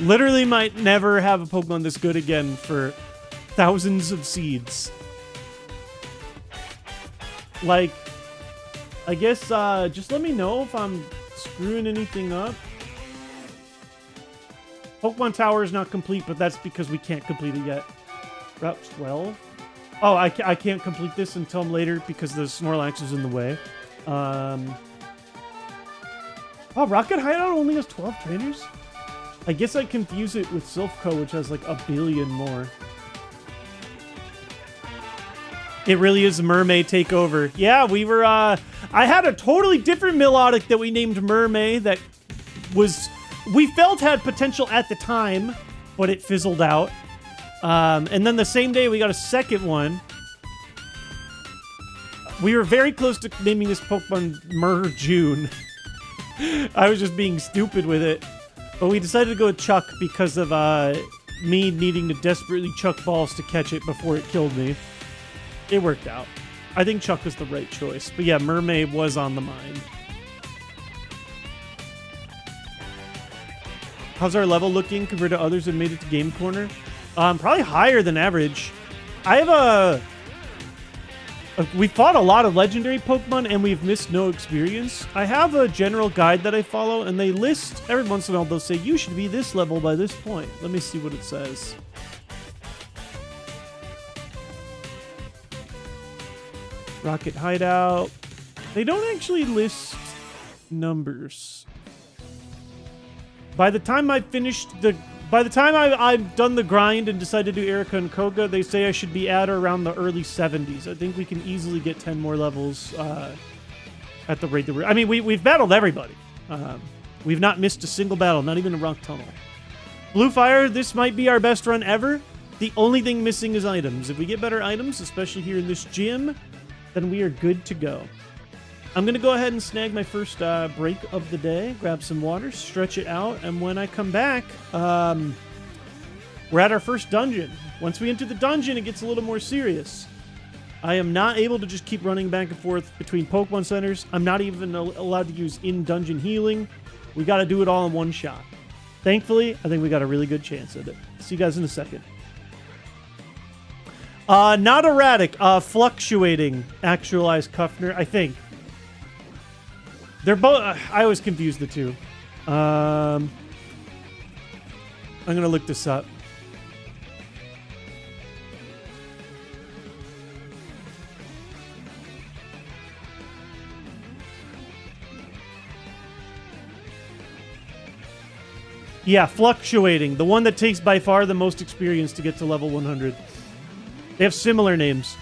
literally might never have a Pokemon this good again for thousands of seeds. Like, I guess just let me know if I'm screwing anything up. Pokemon Tower is not complete, but that's because we can't complete it yet. Route 12? Oh, I can't complete this until later because the Snorlax is in the way. Oh, Rocket Hideout only has 12 trainers? I guess I confuse it with Silphco, which has like a billion more. It really is Mermaid Takeover. Yeah, we were, I had a totally different Milotic that we named Mermaid that we felt had potential at the time, but it fizzled out. And then the same day we got a second one. We were very close to naming this Pokemon June. I was just being stupid with it. But we decided to go with Chuck because of me needing to desperately chuck balls to catch it before it killed me. It worked out. I think Chuck was the right choice. But yeah, Mermaid was on the mind. How's our level looking compared to others that made it to Game Corner? Probably higher than average. I have we fought a lot of legendary Pokemon and we've missed no experience. I have a general guide that I follow and they list, every once in a while they'll say, you should be this level by this point. Let me see what it says. Rocket Hideout. They don't actually list numbers. By the time I've done the grind and decided to do Erica and Koga, they say I should be at or around the early 70s. I think we can easily get 10 more levels at the rate that I mean, we've battled everybody. We've not missed a single battle, not even a rock tunnel. Blue Fire, this might be our best run ever. The only thing missing is items. If we get better items, especially here in this gym, then we are good to go. I'm going to go ahead and snag my first break of the day, grab some water, stretch it out, and when I come back, we're at our first dungeon. Once we enter the dungeon, it gets a little more serious. I am not able to just keep running back and forth between Pokemon centers. I'm not even allowed to use in-dungeon healing. We got to do it all in one shot. Thankfully, I think we got a really good chance at it. See you guys in a second. Not erratic, fluctuating, actualized Kuffner, I think. They're both, I always confuse the two. I'm going to look this up. Yeah, fluctuating. The one that takes by far the most experience to get to level 100. They have similar names.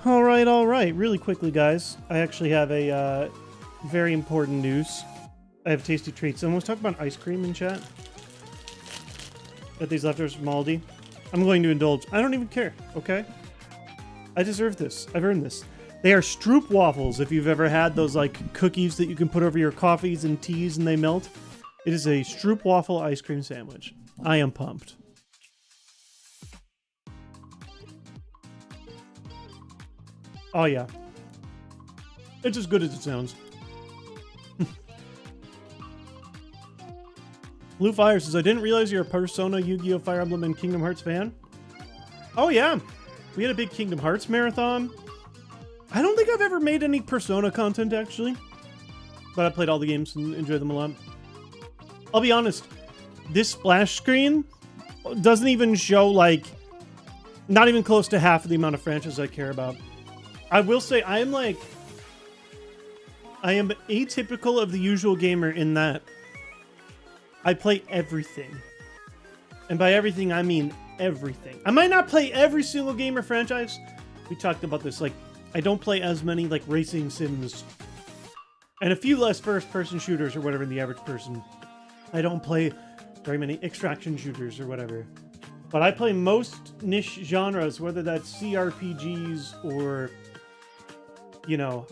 All right. Really quickly, guys. I actually have a very important news. I have tasty treats. Someone was talking about ice cream in chat. Got these leftovers from Aldi. I'm going to indulge. I don't even care, okay? I deserve this. I've earned this. They are Stroop waffles, if you've ever had those like cookies that you can put over your coffees and teas and they melt. It is a Stroop waffle ice cream sandwich. I am pumped. Oh yeah. It's as good as it sounds. Blue Fire says, I didn't realize you're a Persona, Yu-Gi-Oh! Fire Emblem, and Kingdom Hearts fan. Oh yeah. We had a big Kingdom Hearts marathon. I don't think I've ever made any Persona content, actually. But I played all the games and enjoyed them a lot. I'll be honest. This splash screen doesn't even show, like, not even close to half of the amount of franchises I care about. I will say, I am atypical of the usual gamer in that I play everything. And by everything, I mean everything. I might not play every single game or franchise. We talked about this. Like, I don't play as many, like, racing sims. And a few less first-person shooters or whatever than the average person. I don't play very many extraction shooters or whatever. But I play most niche genres, whether that's CRPGs or, you know,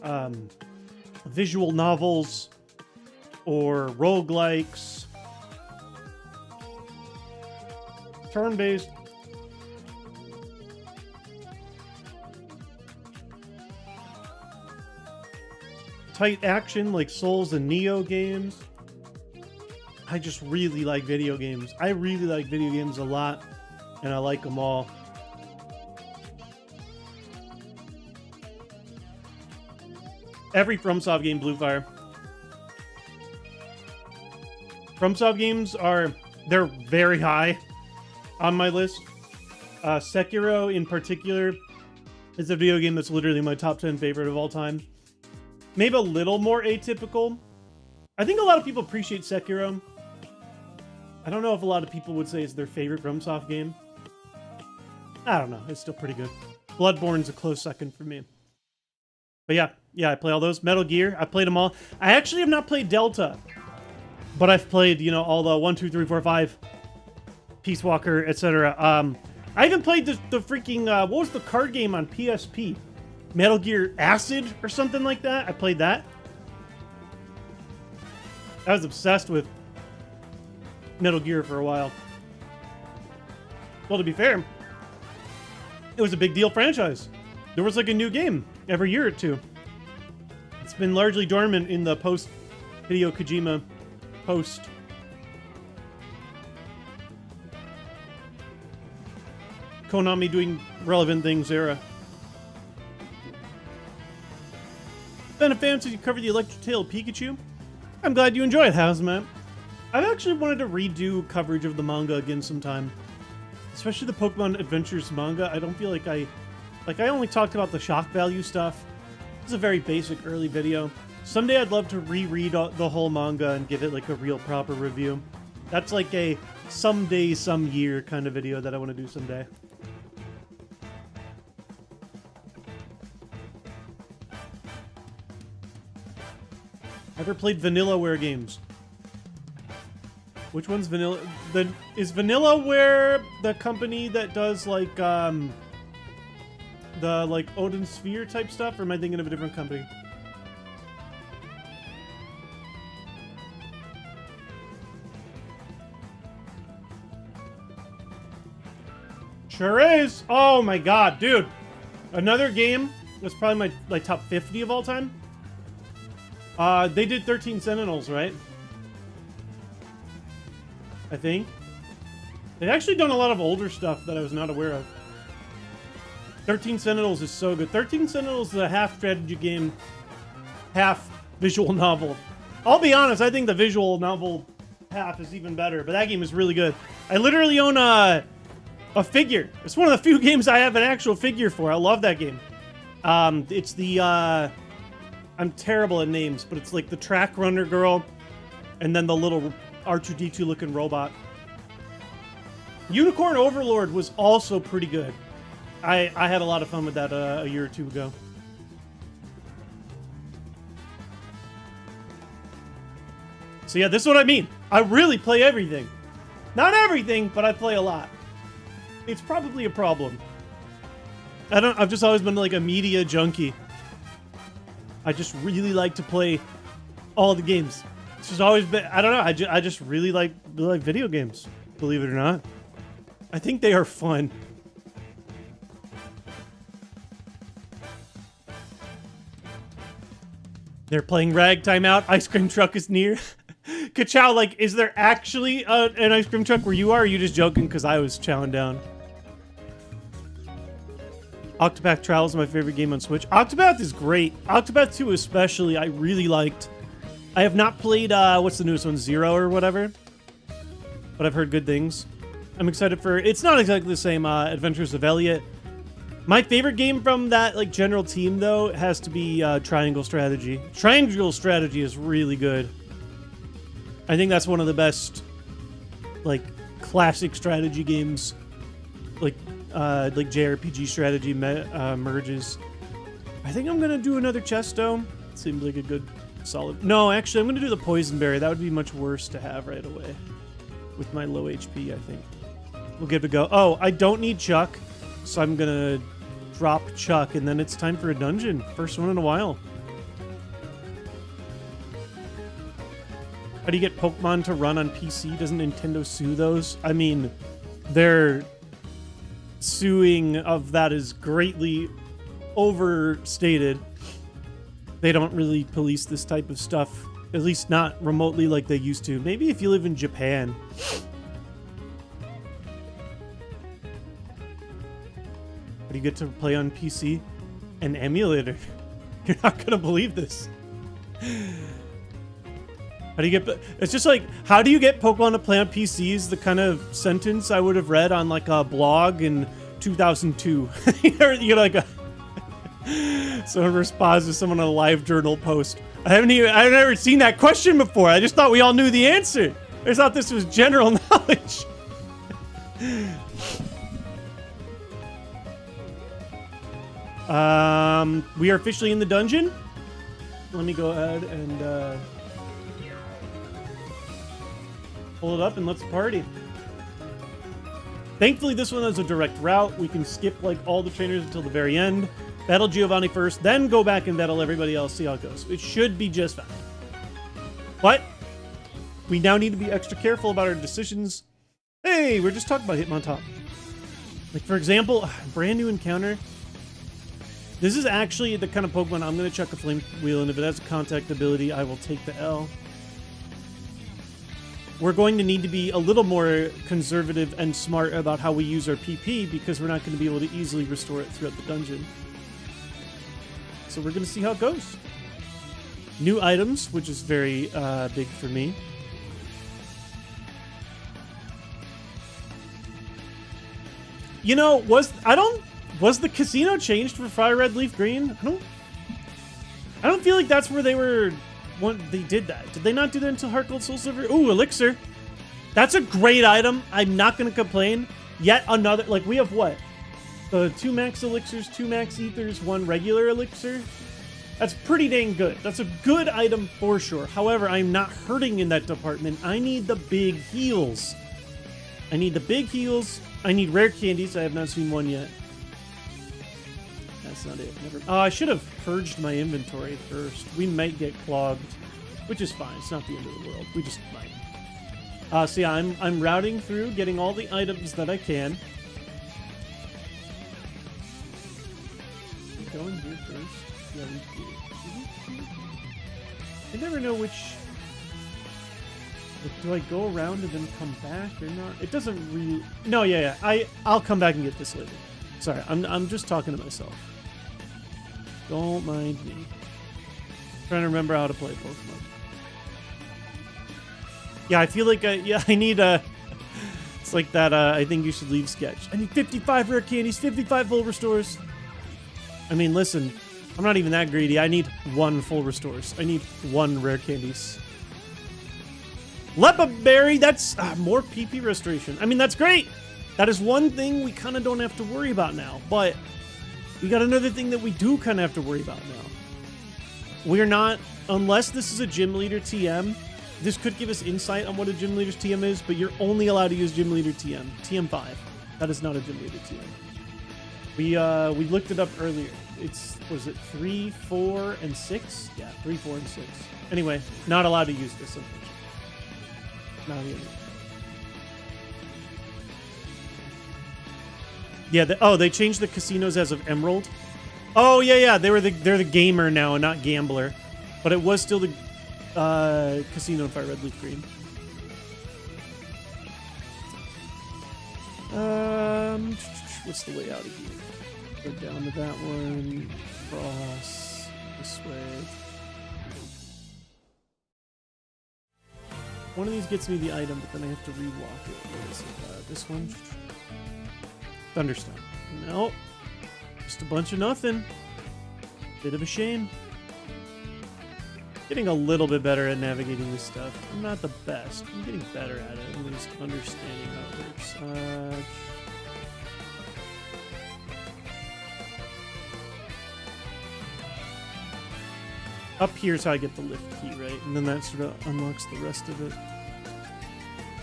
visual novels or roguelikes. Turn-based. Tight action like Souls and Neo games. I just really like video games. I really like video games a lot, and I like them all. Every FromSoft game, Blue Fire. FromSoft games they're very high on my list. Sekiro in particular is a video game that's literally my top 10 favorite of all time. Maybe a little more atypical. I think a lot of people appreciate Sekiro. I don't know if a lot of people would say it's their favorite FromSoft game. I don't know. It's still pretty good. Bloodborne's a close second for me. But yeah, I play all those. Metal Gear, I played them all. I actually have not played Delta. But I've played, you know, all the 1, 2, 3, 4, 5, Peace Walker, etc. I even played the freaking, what was the card game on PSP? Metal Gear Acid or something like that. I played that. I was obsessed with Metal Gear for a while. Well, to be fair, it was a big deal franchise. There was like a new game every year or two. It's been largely dormant in the post-Hideo Kojima post. Konami doing relevant things era. Been a fan since you covered the Electric Tail Pikachu. I'm glad you enjoy it, Hazmat. I've actually wanted to redo coverage of the manga again sometime. Especially the Pokemon Adventures manga. I don't feel like I only talked about the shock value stuff. It's a very basic early video. Someday I'd love to reread the whole manga and give it like a real proper review. That's like a someday, some year kind of video that I want to do someday. Ever played Vanillaware games? Which one's Vanilla? Is Vanillaware the company that does like the like Odin Sphere type stuff, or am I thinking of a different company? Sure is. Oh my god, dude! Another game that's probably my top 50 of all time. They did 13 Sentinels, right? I think. They've actually done a lot of older stuff that I was not aware of. 13 Sentinels is so good. 13 Sentinels is a half strategy game, half visual novel. I'll be honest, I think the visual novel half is even better, but that game is really good. I literally own a figure. It's one of the few games I have an actual figure for. I love that game. It's the, I'm terrible at names, but it's like the track runner girl and then the little R2-D2 looking robot. Unicorn Overlord was also pretty good. I had a lot of fun with that a year or two ago. So yeah, this is what I mean. I really play everything. Not everything, but I play a lot. It's probably a problem. I've just always been like a media junkie. I just really like to play all the games. It's just always been, I don't know, I just really like video games, believe it or not. I think they are fun. They're playing Ragtime Out. Ice cream truck is near. Ka-chow, like, is there actually an ice cream truck where you are? Or are you just joking because I was chowing down? Octopath Travel is my favorite game on Switch. Octopath is great. Octopath 2 especially, I really liked. I have not played, what's the newest one? Zero or whatever? But I've heard good things. I'm excited for... It's not exactly the same Adventures of Elliot. My favorite game from that like general team, though, has to be Triangle Strategy. Triangle Strategy is really good. I think that's one of the best, like, classic strategy games, like JRPG strategy merges. I think I'm gonna do another Chesto. Seems like a good, solid. No, actually, I'm gonna do the Poison Berry. That would be much worse to have right away with my low HP. I think we'll give it a go. Oh, I don't need Chuck, so I'm gonna drop Chuck, and then it's time for a dungeon. First one in a while. How do you get Pokemon to run on PC? Doesn't Nintendo sue those? I mean, their suing of that is greatly overstated. They don't really police this type of stuff, at least not remotely like they used to. Maybe if you live in Japan. How do you get to play on PC? An emulator. You're not gonna believe this. How do you get... It's just like, how do you get Pokemon to play on PCs? The kind of sentence I would have read on like a blog in 2002. You're like someone responds to someone on a live journal post. I've never seen that question before. I just thought we all knew the answer. I just thought this was general knowledge. We are officially in the dungeon. Let me go ahead and pull it up and let's party. Thankfully, this one has a direct route. We can skip like all the trainers until the very end. Battle Giovanni first, then go back and battle everybody else, see how it goes. It should be just fine. But we now need to be extra careful about our decisions. Hey, we're just talking about Hitmontop. Like, for example, brand new encounter. This is actually the kind of Pokemon I'm going to chuck a Flame Wheel, and if it has a contact ability, I will take the L. We're going to need to be a little more conservative and smart about how we use our PP because we're not going to be able to easily restore it throughout the dungeon. So we're going to see how it goes. New items, which is very big for me. You know, was the casino changed for FireRed Leaf Green? I don't feel like that's where they were. They did that. Did they not do that until Heart Gold Soul Silver? Ooh, Elixir. That's a great item. I'm not going to complain. Yet another, like, we have what? The 2 max elixirs, 2 max ethers, 1 regular elixir. That's pretty dang good. That's a good item for sure. However, I'm not hurting in that department. I need the big heals. I need the big heals. I need rare candies. I have not seen one yet. That's not it. Never. Oh, I should have purged my inventory first. We might get clogged, which is fine. It's not the end of the world. We just might. So yeah, I'm routing through, getting all the items that I can. Going here first. Yeah, we do. I never know which. Like, do I go around and then come back or not? It doesn't really. No, yeah. I'll come back and get this later. Sorry, I'm just talking to myself. Don't mind me. I'm trying to remember how to play Pokemon. Yeah, I feel like I need a. It's like that. I think you should leave sketch. I need 55 rare candies, 55 full restores. I mean, listen, I'm not even that greedy. I need 1 full restores. I need 1 rare candies. Lepa Berry, that's more PP restoration. I mean, that's great. That is one thing we kind of don't have to worry about now, but we got another thing that we do kind of have to worry about now. We're not, unless this is a gym leader TM, this could give us insight on what a gym leader's TM is, but you're only allowed to use gym leader TM, TM5. That is not a gym leader TM. We looked it up earlier. It's, was it 3, 4, and 6? Yeah, 3, 4, and 6. Anyway, not allowed to use this, unfortunately. Not really. Yeah, they changed the casinos as of Emerald. Oh, yeah, they're the gamer now and not gambler. But it was still the casino in FireRed Leaf Green. What's the way out of here? Go down to that one, cross this way. One of these gets me the item, but then I have to rewalk it. What is it? This one? Thunderstone. Nope. Just a bunch of nothing. Bit of a shame. Getting a little bit better at navigating this stuff. I'm not the best. I'm getting better at it. I'm just understanding how it works. Up here's how I get the lift key, right? And then that sort of unlocks the rest of it.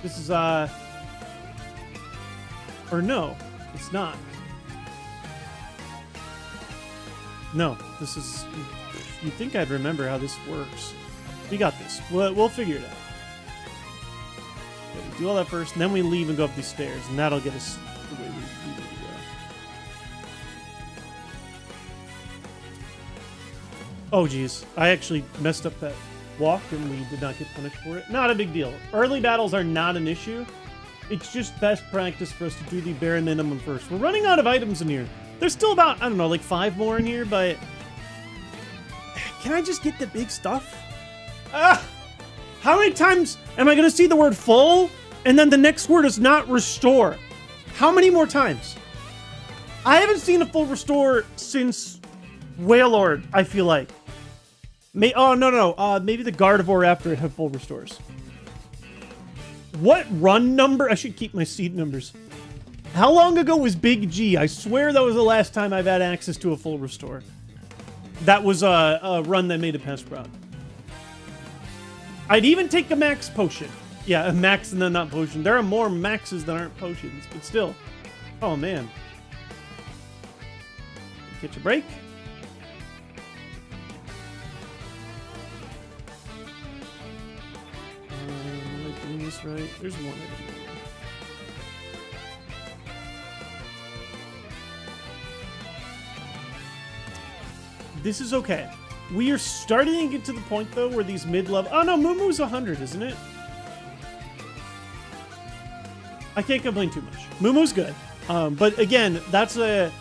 This is, or no, it's not. No, this is, you'd think I'd remember how this works. We got this. We'll figure it out. Okay, we do all that first, and then we leave and go up these stairs, and that'll get us the way we need to go. Oh, geez. I actually messed up that walk, and we did not get punished for it. Not a big deal. Early battles are not an issue. It's just best practice for us to do the bare minimum first. We're running out of items in here. There's still about, I don't know, like 5 more in here, but... Can I just get the big stuff? How many times am I going to see the word full, and then the next word is not restore? How many more times? I haven't seen a full restore since Wailord, I feel like. Oh, no. Maybe the Gardevoir after it had full restores. What run number? I should keep my seed numbers. How long ago was Big G? I swear that was the last time I've had access to a full restore. That was a run that made it past Sprout. I'd even take a max potion. Yeah, a max and then not potion. There are more maxes than aren't potions, but still. Oh, man. Catch a break. Am I doing this right? There's one item. This is okay. We are starting to get to the point, though, where these mid-level... Oh, no, Moomoo's 100, isn't it? I can't complain too much. Moomoo's good. But again, that's a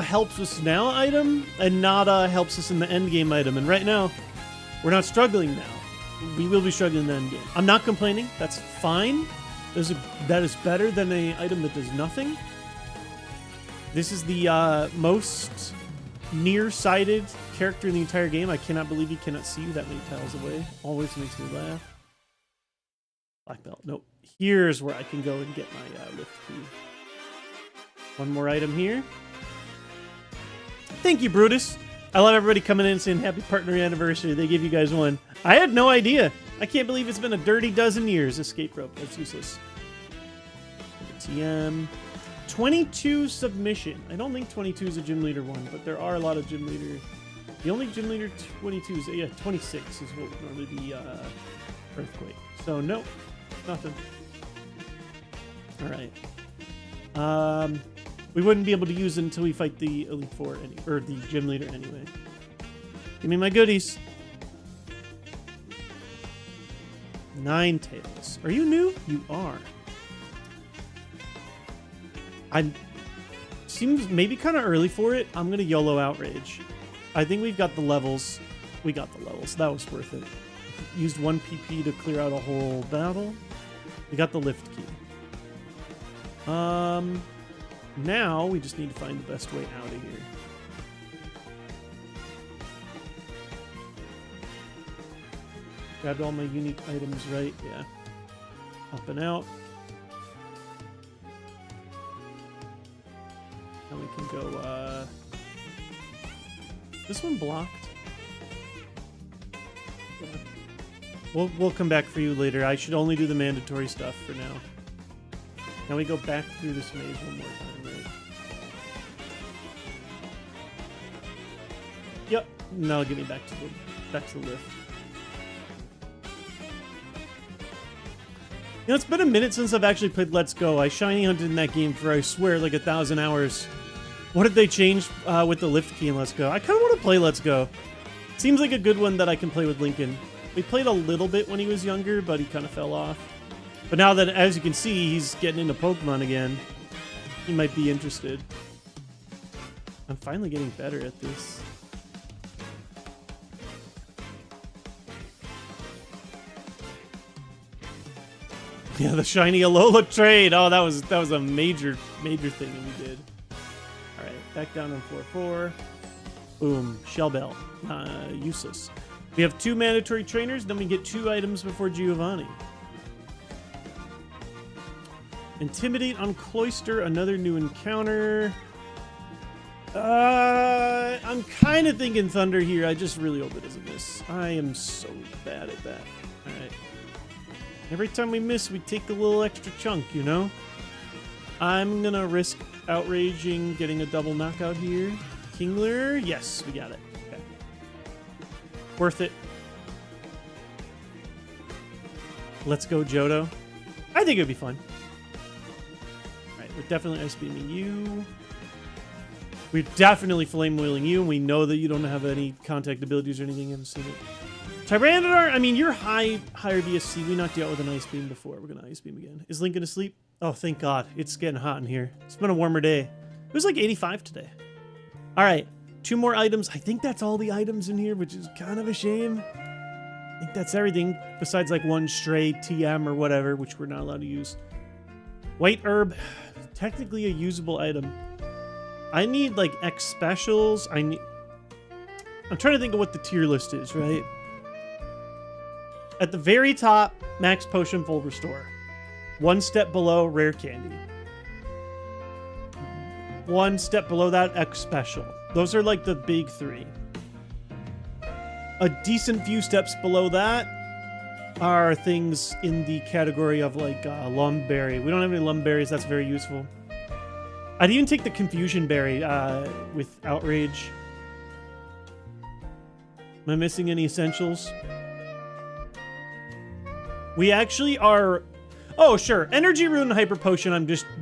helps us now item, and not a helps us in the end game item. And right now, we're not struggling now. We will be struggling in the end game. I'm not complaining. That's fine. That is better than an item that does nothing. This is the most... nearsighted character in the entire game. I cannot believe he cannot see you that many tiles away. Always makes me laugh. Black belt. Nope. Here's where I can go and get my lift key. One more item here. Thank you, Brutus. I love everybody coming in and saying happy partner anniversary. They give you guys one. I had no idea. I can't believe it's been a dirty dozen years. Escape rope. That's useless. TM. 22 submission. I don't think 22 is a gym leader one, but there are a lot of gym leader. The only gym leader 22 is, yeah, 26 is what would normally be earthquake. So no, nothing. All right. We wouldn't be able to use it until we fight the Elite Four or the gym leader anyway. Give me my goodies. 9 tails. Are you new? You are. Seems maybe kind of early for it. I'm going to YOLO Outrage. I think we've got the levels. We got the levels. That was worth it. Used 1 PP to clear out a whole battle. We got the lift key. Now we just need to find the best way out of here. Grabbed all my unique items, right? Yeah. Up and out. can go, this one blocked. We'll come back for you later. I should only do the mandatory stuff for now. Now we go back through this maze one more time, right? Yep. Now get me back to the lift. You know, it's been a minute since I've actually played Let's Go. I shiny hunted in that game for, I swear, like 1,000 hours. What did they change with the lift key in Let's Go? I kind of want to play Let's Go. Seems like a good one that I can play with Lincoln. We played a little bit when he was younger, but he kind of fell off. But now that, as you can see, he's getting into Pokemon again, he might be interested. I'm finally getting better at this. Yeah, the shiny Alola trade. Oh, that was a major thing that we did. All right, back down on 4-4. Boom, Shell Bell. Useless. We have 2 mandatory trainers, then we get 2 items before Giovanni. Intimidate on Cloyster, another new encounter. I'm kind of thinking Thunder here. I just really hope it isn't this. I am so bad at that. All right. Every time we miss, we take a little extra chunk, you know? I'm gonna risk outraging, getting a double knockout here. Kingler, yes, we got it. Okay. Worth it. Let's go, Johto. I think it'd be fun. Alright, we're definitely ice beaming you. We're definitely flame wheeling you, and we know that you don't have any contact abilities or anything. I haven't seen it. Tyranitar, I mean, you're higher BSC. We knocked you out with an ice beam before. We're gonna ice beam again. Is Lincoln asleep? Oh, thank God. It's getting hot in here. It's been a warmer day. It was like 85 today. All right, 2 more items. I think that's all the items in here, which is kind of a shame. I think that's everything besides like 1 stray TM or whatever, which we're not allowed to use. White herb, technically a usable item. I need like X specials. I'm trying to think of what the tier list is, right? At the very top, max potion full restore. 1 step below, rare candy. 1 step below that, X special. Those are like the big 3. A decent few steps below that are things in the category of like Lumberry. We don't have any Lumberries. That's very useful. I'd even take the Confusion Berry with Outrage. Am I missing any essentials? We actually are... Oh, sure. Energy Rune and Hyper Potion,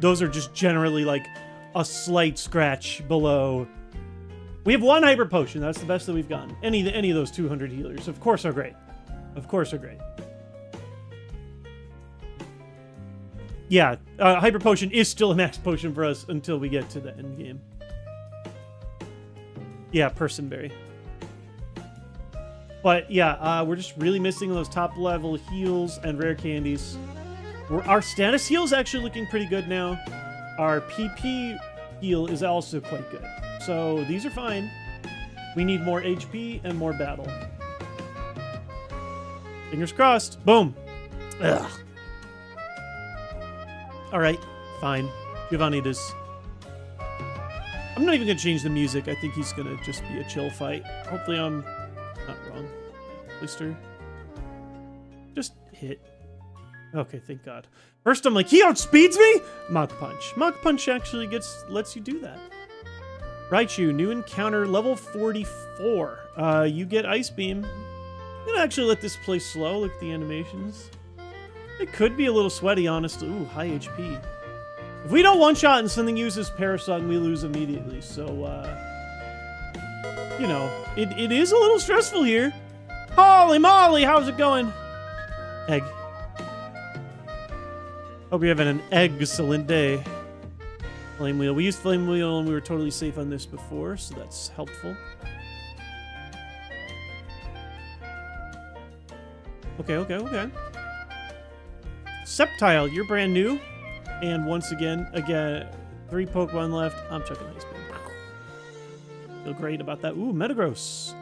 those are just generally like a slight scratch below. We have 1 Hyper Potion. That's the best that we've gotten. Any of those 200 healers, of course, are great. Of course are great. Yeah, Hyper Potion is still a max potion for us until we get to the end game. Yeah, Personberry. But yeah, we're just really missing those top level heals and rare candies. Our status heal is actually looking pretty good now. Our PP heal is also quite good. So these are fine. We need more HP and more battle. Fingers crossed. Boom. Ugh. All right, fine. Giovanni does. I'm not even going to change the music. I think he's going to just be a chill fight. Hopefully I'm not wrong. Lister. Just hit. Okay, thank God. First I'm like, he outspeeds me? Mach Punch. Mach Punch actually lets you do that. Raichu, new encounter, level 44. You get Ice Beam. I'm going to actually let this play slow. Look at the animations. It could be a little sweaty, honestly. Ooh, high HP. If we don't one-shot and something uses Parasong, we lose immediately. So, you know, it is a little stressful here. Holy moly, how's it going? Egg. Hope you're having an excellent day. Flame Wheel. We used Flame Wheel and we were totally safe on this before, so that's helpful. Okay. Sceptile, you're brand new. And once again, 3 Pokemon left. I'm checking Ice Beam. Feel great about that. Ooh, Metagross.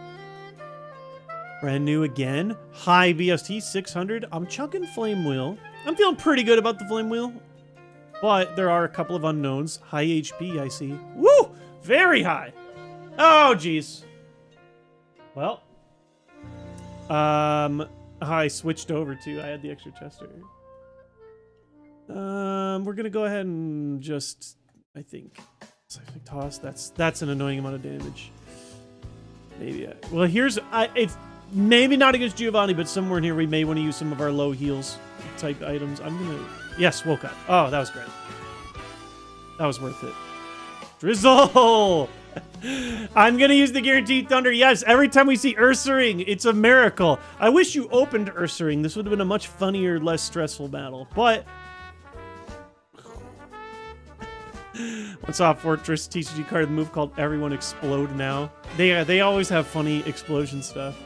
Brand new again. High BST, 600. I'm chucking Flame Wheel. I'm feeling pretty good about the Flame Wheel. But there are a couple of unknowns. High HP, I see. Woo! Very high. Oh, jeez. Well. I switched over to. I had the extra chester. We're gonna go ahead and just. I think toss. That's an annoying amount of damage. Maybe. Well, here's. It's maybe not against Giovanni, but somewhere in here we may want to use some of our low heals type items. I'm gonna. Yes, woke up. Oh, that was great. That was worth it. Drizzle! I'm gonna use the Guaranteed Thunder. Yes, every time we see Ursaring, it's a miracle. I wish you opened Ursaring. This would have been a much funnier, less stressful battle. But what's off Fortress TCG card? The move called Everyone Explode Now. They always have funny explosion stuff.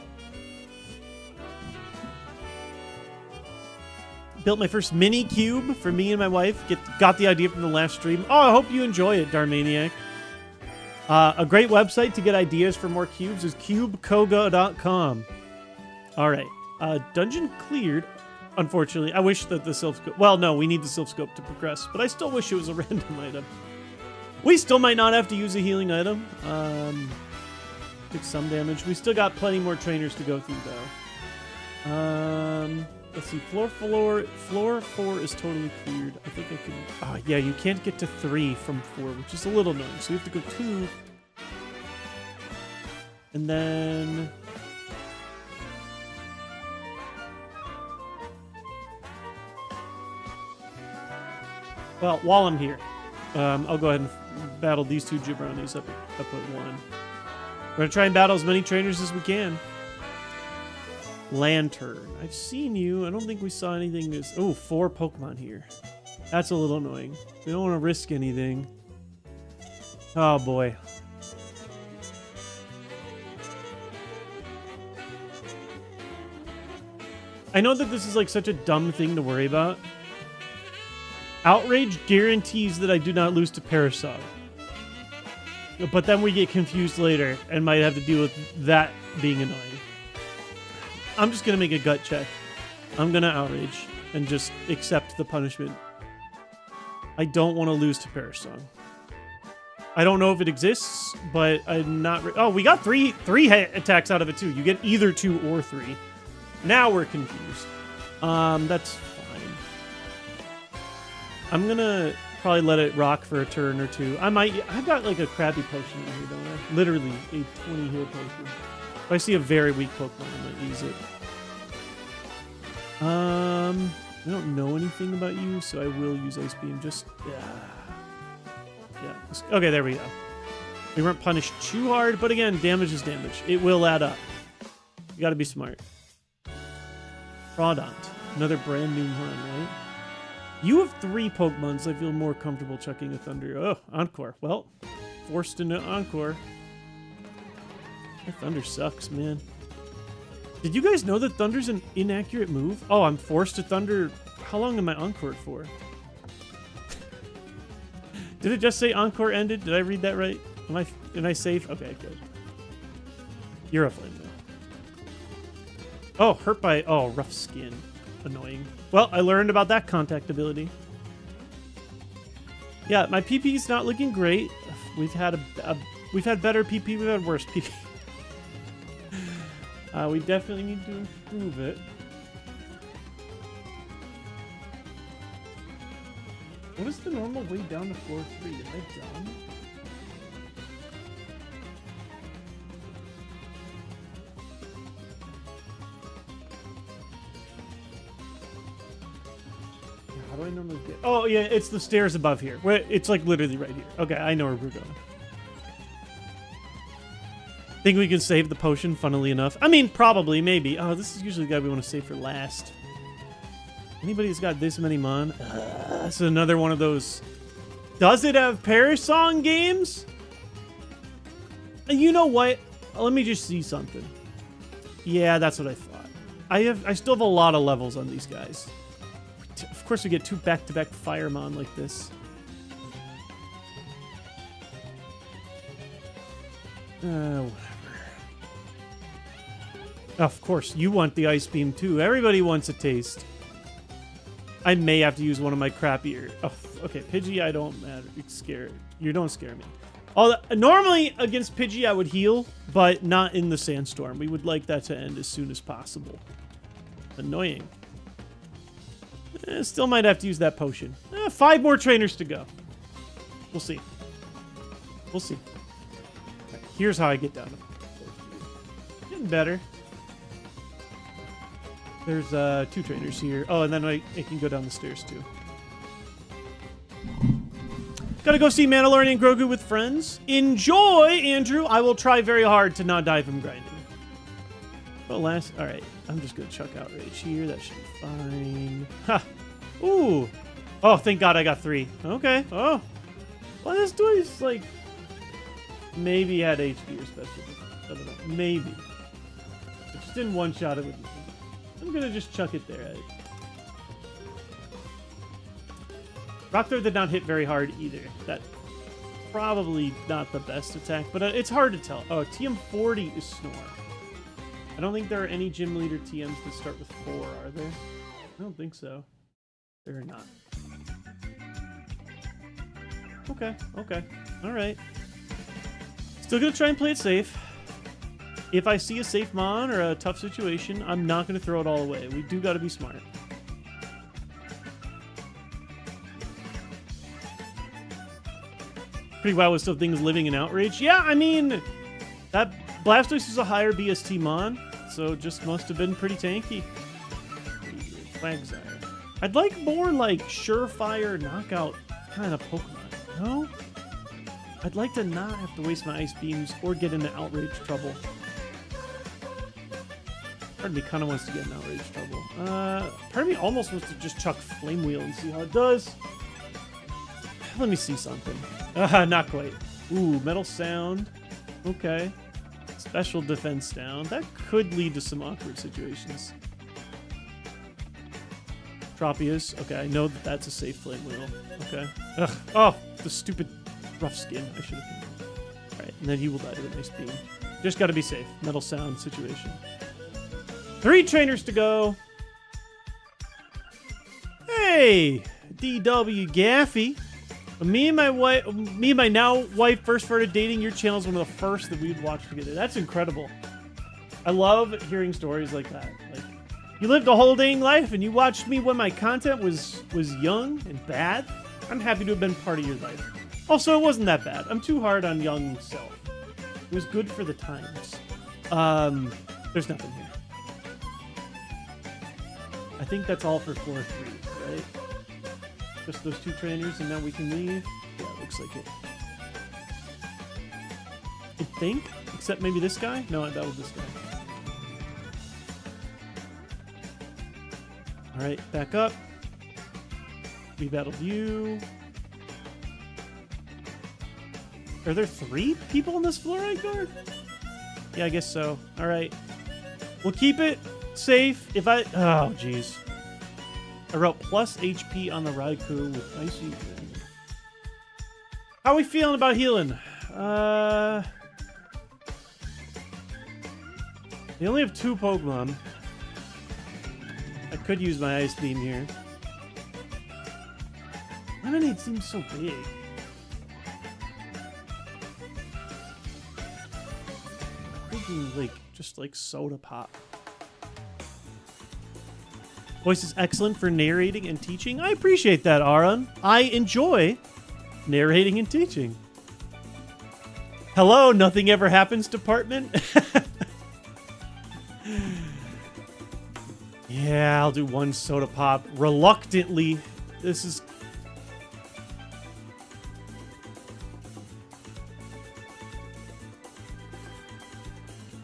Built my first mini cube for me and my wife. Got the idea from the last stream. Oh, I hope you enjoy it, Darmaniac. A great website to get ideas for more cubes is cubekoga.com. All right. Dungeon cleared. Unfortunately, I wish that the Sylph Scope... Well, no, we need the Sylph Scope to progress, but I still wish it was a random item. We still might not have to use a healing item. Took some damage. We still got plenty more trainers to go through, though. Let's see. Floor 4 is totally cleared. I think I can... Oh, yeah, you can't get to 3 from 4, which is a little annoying. So we have to go 2. And then... Well, while I'm here, I'll go ahead and battle these two jabronis up at 1. We're going to try and battle as many trainers as we can. Lantern. I've seen you. I don't think we saw anything. Oh, 4 Pokemon here. That's a little annoying. We don't want to risk anything. Oh, boy. I know that this is like such a dumb thing to worry about. Outrage guarantees that I do not lose to Parasol. But then we get confused later and might have to deal with that being annoying. I'm just going to make a gut check. I'm going to Outrage and just accept the punishment. I don't want to lose to Parasong. I don't know if it exists, but I'm not... Oh, we got three attacks out of it, too. You get either 2 or 3. Now we're confused. That's fine. I'm going to probably let it rock for a turn or 2. I've got like a crappy potion in here, don't I? Literally a 20 heal potion. If I see a very weak Pokemon, I might use it. I don't know anything about you, so I will use Ice Beam. Just, yeah. Okay, there we go. We weren't punished too hard, but again, damage is damage. It will add up. You gotta be smart. Fraudant. Another brand new one, right? You have 3 Pokemon, so I feel more comfortable chucking a Thunder. Oh, Encore. Well, forced into Encore. Thunder sucks, man. Did you guys know that Thunder's an inaccurate move? Oh, I'm forced to Thunder. How long am I Encored for? Did it just say Encore ended? Did I read that right? Am I safe? Okay, good. You're a flame, though. Oh, hurt by... Oh, rough skin. Annoying. Well, I learned about that contact ability. Yeah, my PP's not looking great. We've had we've had better PP. We've had worse PP. We definitely need to improve it. What is the normal way down to floor 3? Am I dumb? How do I normally get... Oh, yeah, it's the stairs above here. It's like literally right here. Okay, I know where we're going. Think we can save the potion, funnily enough. I mean, probably, maybe. Oh, this is usually the guy we want to save for last. Anybody who's got this many mon? This is another one of those. Does it have Parasong games? You know what? Let me just see something. Yeah, that's what I thought. I still have a lot of levels on these guys. Of course, we get 2 back-to-back FireMon like this. Whatever. Of course, you want the Ice Beam too. Everybody wants a taste. I may have to use one of my crappier... Oh, okay, Pidgey, I don't matter. It's scary. You don't scare me. Normally against Pidgey I would heal, but not in the sandstorm. We would like that to end as soon as possible. Annoying. Still might have to use that potion. 5 more trainers to go. We'll see. We'll see. Right, here's how I get down. Getting better. There's 2 trainers here. Oh, and then I can go down the stairs too. Gotta go see Mandalorian and Grogu with friends. Enjoy, Andrew. I will try very hard to not die from grinding. Well, all right. I'm just gonna chuck outrage here. That should be fine. Ha! Ooh! Oh, thank God I got 3. Okay. Oh. Well, this dude's like maybe had HP or special. I don't know. Maybe. I just didn't one-shot it with me. I'm gonna just chuck it there. Rock Throw did not hit very hard either. That probably not the best attack, but it's hard to tell. Oh, TM40 is Snore. I don't think there are any gym leader TMs that start with 4, are there? I don't think so. There are not. Okay, okay. All right. Still gonna try and play it safe. If I see a safe mon or a tough situation, I'm not gonna throw it all away. We do gotta be smart. Pretty wild with still things living in Outrage. Yeah, I mean, that Blastoise is a higher BST mon, so just must have been pretty tanky. Quagsire. I'd like more like surefire knockout kind of Pokemon, no? I'd like to not have to waste my Ice Beams or get into Outrage trouble. Part of me kind of wants to get in Outrage trouble. Part of me almost wants to just chuck Flame Wheel and see how it does. Let me see something. Not quite. Ooh, Metal Sound. Okay. Special defense down. That could lead to some awkward situations. Tropius. Okay, I know that that's a safe Flame Wheel. Okay. Ugh. Oh, the stupid rough skin. I should have been. Alright, and then he will die to a nice beam. Just gotta be safe. Metal Sound situation. 3 trainers to go. Hey! DW Gaffy. Me and my now wife first started dating. Your channel is one of the first that we would watch together. That's incredible. I love hearing stories like that. Like, you lived a whole dang life and you watched me when my content was young and bad. I'm happy to have been part of your life. Also, it wasn't that bad. I'm too hard on young self. It was good for the times. There's nothing here. I think that's all for floor 3, right? Just those 2 trainers, and now we can leave. Yeah, it looks like it. I think, except maybe this guy. No, I battled this guy. All right, back up. We battled you. Are there 3 people on this fluoride guard? Yeah, I guess so. All right, we'll keep it safe. If I, oh jeez. I wrote plus HP on the Raikou with Icy Wind. How are we feeling about healing? They only have 2 Pokemon. I could use my Ice Beam here. Lemonade seems so big. Thinking like just like Soda Pop. Voice is excellent for narrating and teaching. I appreciate that, Aaron. I enjoy narrating and teaching. Hello, nothing ever happens department. Yeah, I'll do 1 Soda Pop. Reluctantly. This is...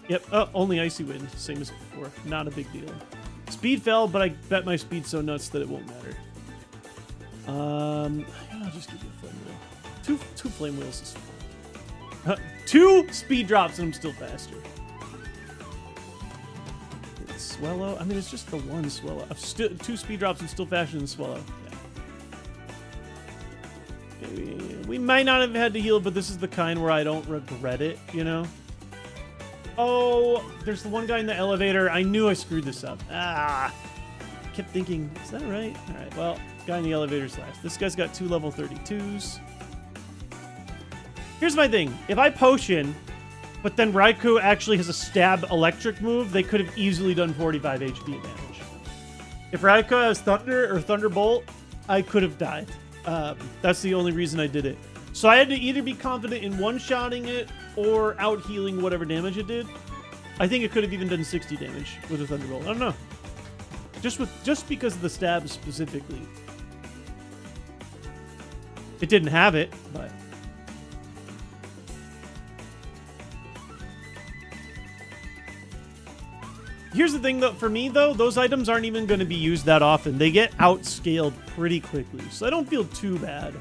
Yep, oh, only Icy Wind. Same as before. Not a big deal. Speed fell, but I bet my speed's so nuts that it won't matter. I'll just give you a Flame Wheel. Two Flame Wheels is fine. 2 speed drops and I'm still faster. Swellow? I mean, it's just the 1 Swellow. 2 speed drops and still faster than Swellow. Yeah. Okay, we might not have had to heal, but this is the kind where I don't regret it, you know? Oh, there's the one guy in the elevator. I knew I screwed this up. Ah. I kept thinking, is that right? All right, well, guy in the elevator's last. This guy's got 2 level 32s. Here's my thing. If I potion, but then Raikou actually has a stab electric move, they could have easily done 45 HP damage. If Raikou has Thunder or Thunderbolt, I could have died. That's the only reason I did it. So I had to either be confident in one-shotting it or out-healing whatever damage it did. I think it could have even done 60 damage with a Thunderbolt. I don't know. Just because of the stab specifically. It didn't have it, but... Here's the thing, though. For me, though, those items aren't even going to be used that often. They get outscaled pretty quickly, so I don't feel too bad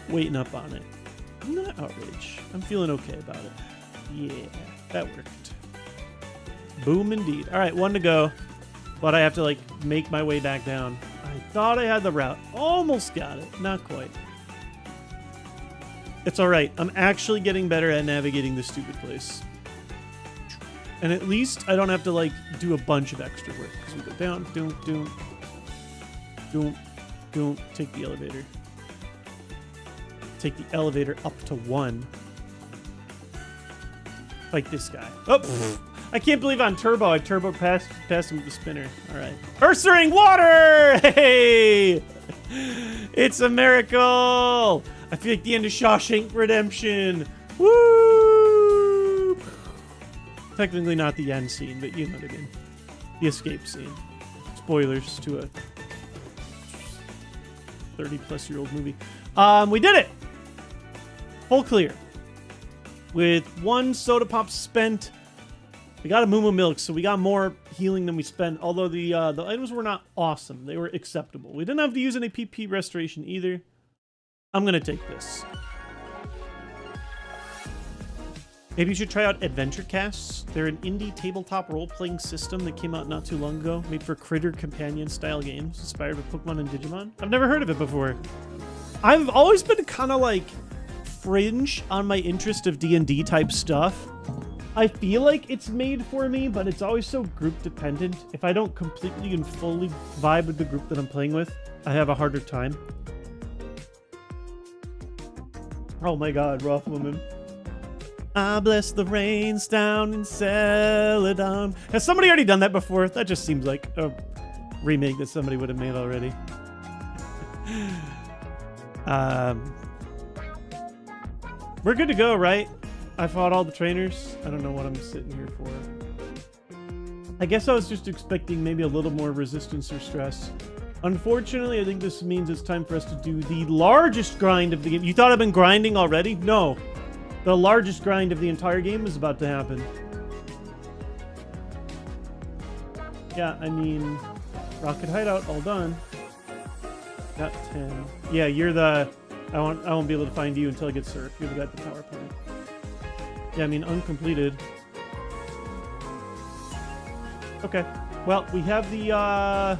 waiting up on it. I'm not outraged. I'm feeling okay about it. Yeah, that worked. Boom, indeed. All right, 1 to go, but I have to, like, make my way back down. I thought I had the route. Almost got it. Not quite. It's all right. I'm actually getting better at navigating this stupid place. And at least I don't have to, like, do a bunch of extra work. So we go down, doom, take the elevator. Take the elevator up to 1. Like this guy. Oh, I can't believe on turbo, I turbo past him with the spinner. All right. Earthing water! Hey! It's a miracle! I feel like the end of Shawshank Redemption. Woo! Technically not the end scene, but you know what I mean. The escape scene. Spoilers to a 30-plus-year-old movie. We did it! Full clear. With 1 soda pop spent. We got a Moo Moo Milk, so we got more healing than we spent, although the items were not awesome. They were acceptable. We didn't have to use any PP restoration either. I'm going to take this. Maybe you should try out Adventure Casts. They're an indie tabletop role-playing system that came out not too long ago, made for critter companion-style games, inspired by Pokemon and Digimon. I've never heard of it before. I've always been kind of, like, fringe on my interest of D&D type stuff. I feel like it's made for me, but it's always so group-dependent. If I don't completely and fully vibe with the group that I'm playing with, I have a harder time. Oh my god, rough woman. I bless the rains down in Celadon. Has somebody already done that before? That just seems like a remake that somebody would have made already. We're good to go, right? I fought all the trainers. I don't know what I'm sitting here for. I guess I was just expecting maybe a little more resistance or stress. Unfortunately, I think this means it's time for us to do the largest grind of the game. You thought I've been grinding already? No. The largest grind of the entire game is about to happen. Yeah, I mean, Rocket Hideout, all done. Got 10. Yeah, you're the... I won't be able to find you until I get Surf. You're the guy at the power plant. Yeah, I mean, uncompleted. Okay. Well, we have the,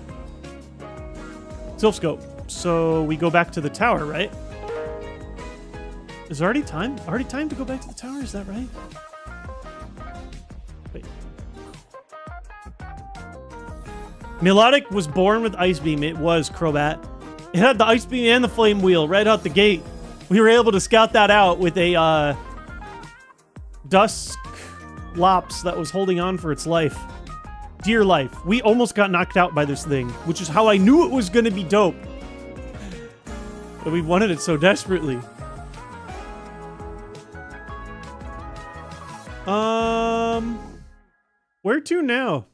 Sylph Scope. So we go back to the tower, right? Is there already time? Already time to go back to the tower? Is that right? Wait. Melodic was born with Ice Beam. It was, Crobat. It had the Ice Beam and the Flame Wheel right out the gate. We were able to scout that out with a, Dusk Lops that was holding on for its life. Dear life. We almost got knocked out by this thing, which is how I knew it was going to be dope. But we wanted it so desperately. Where to now?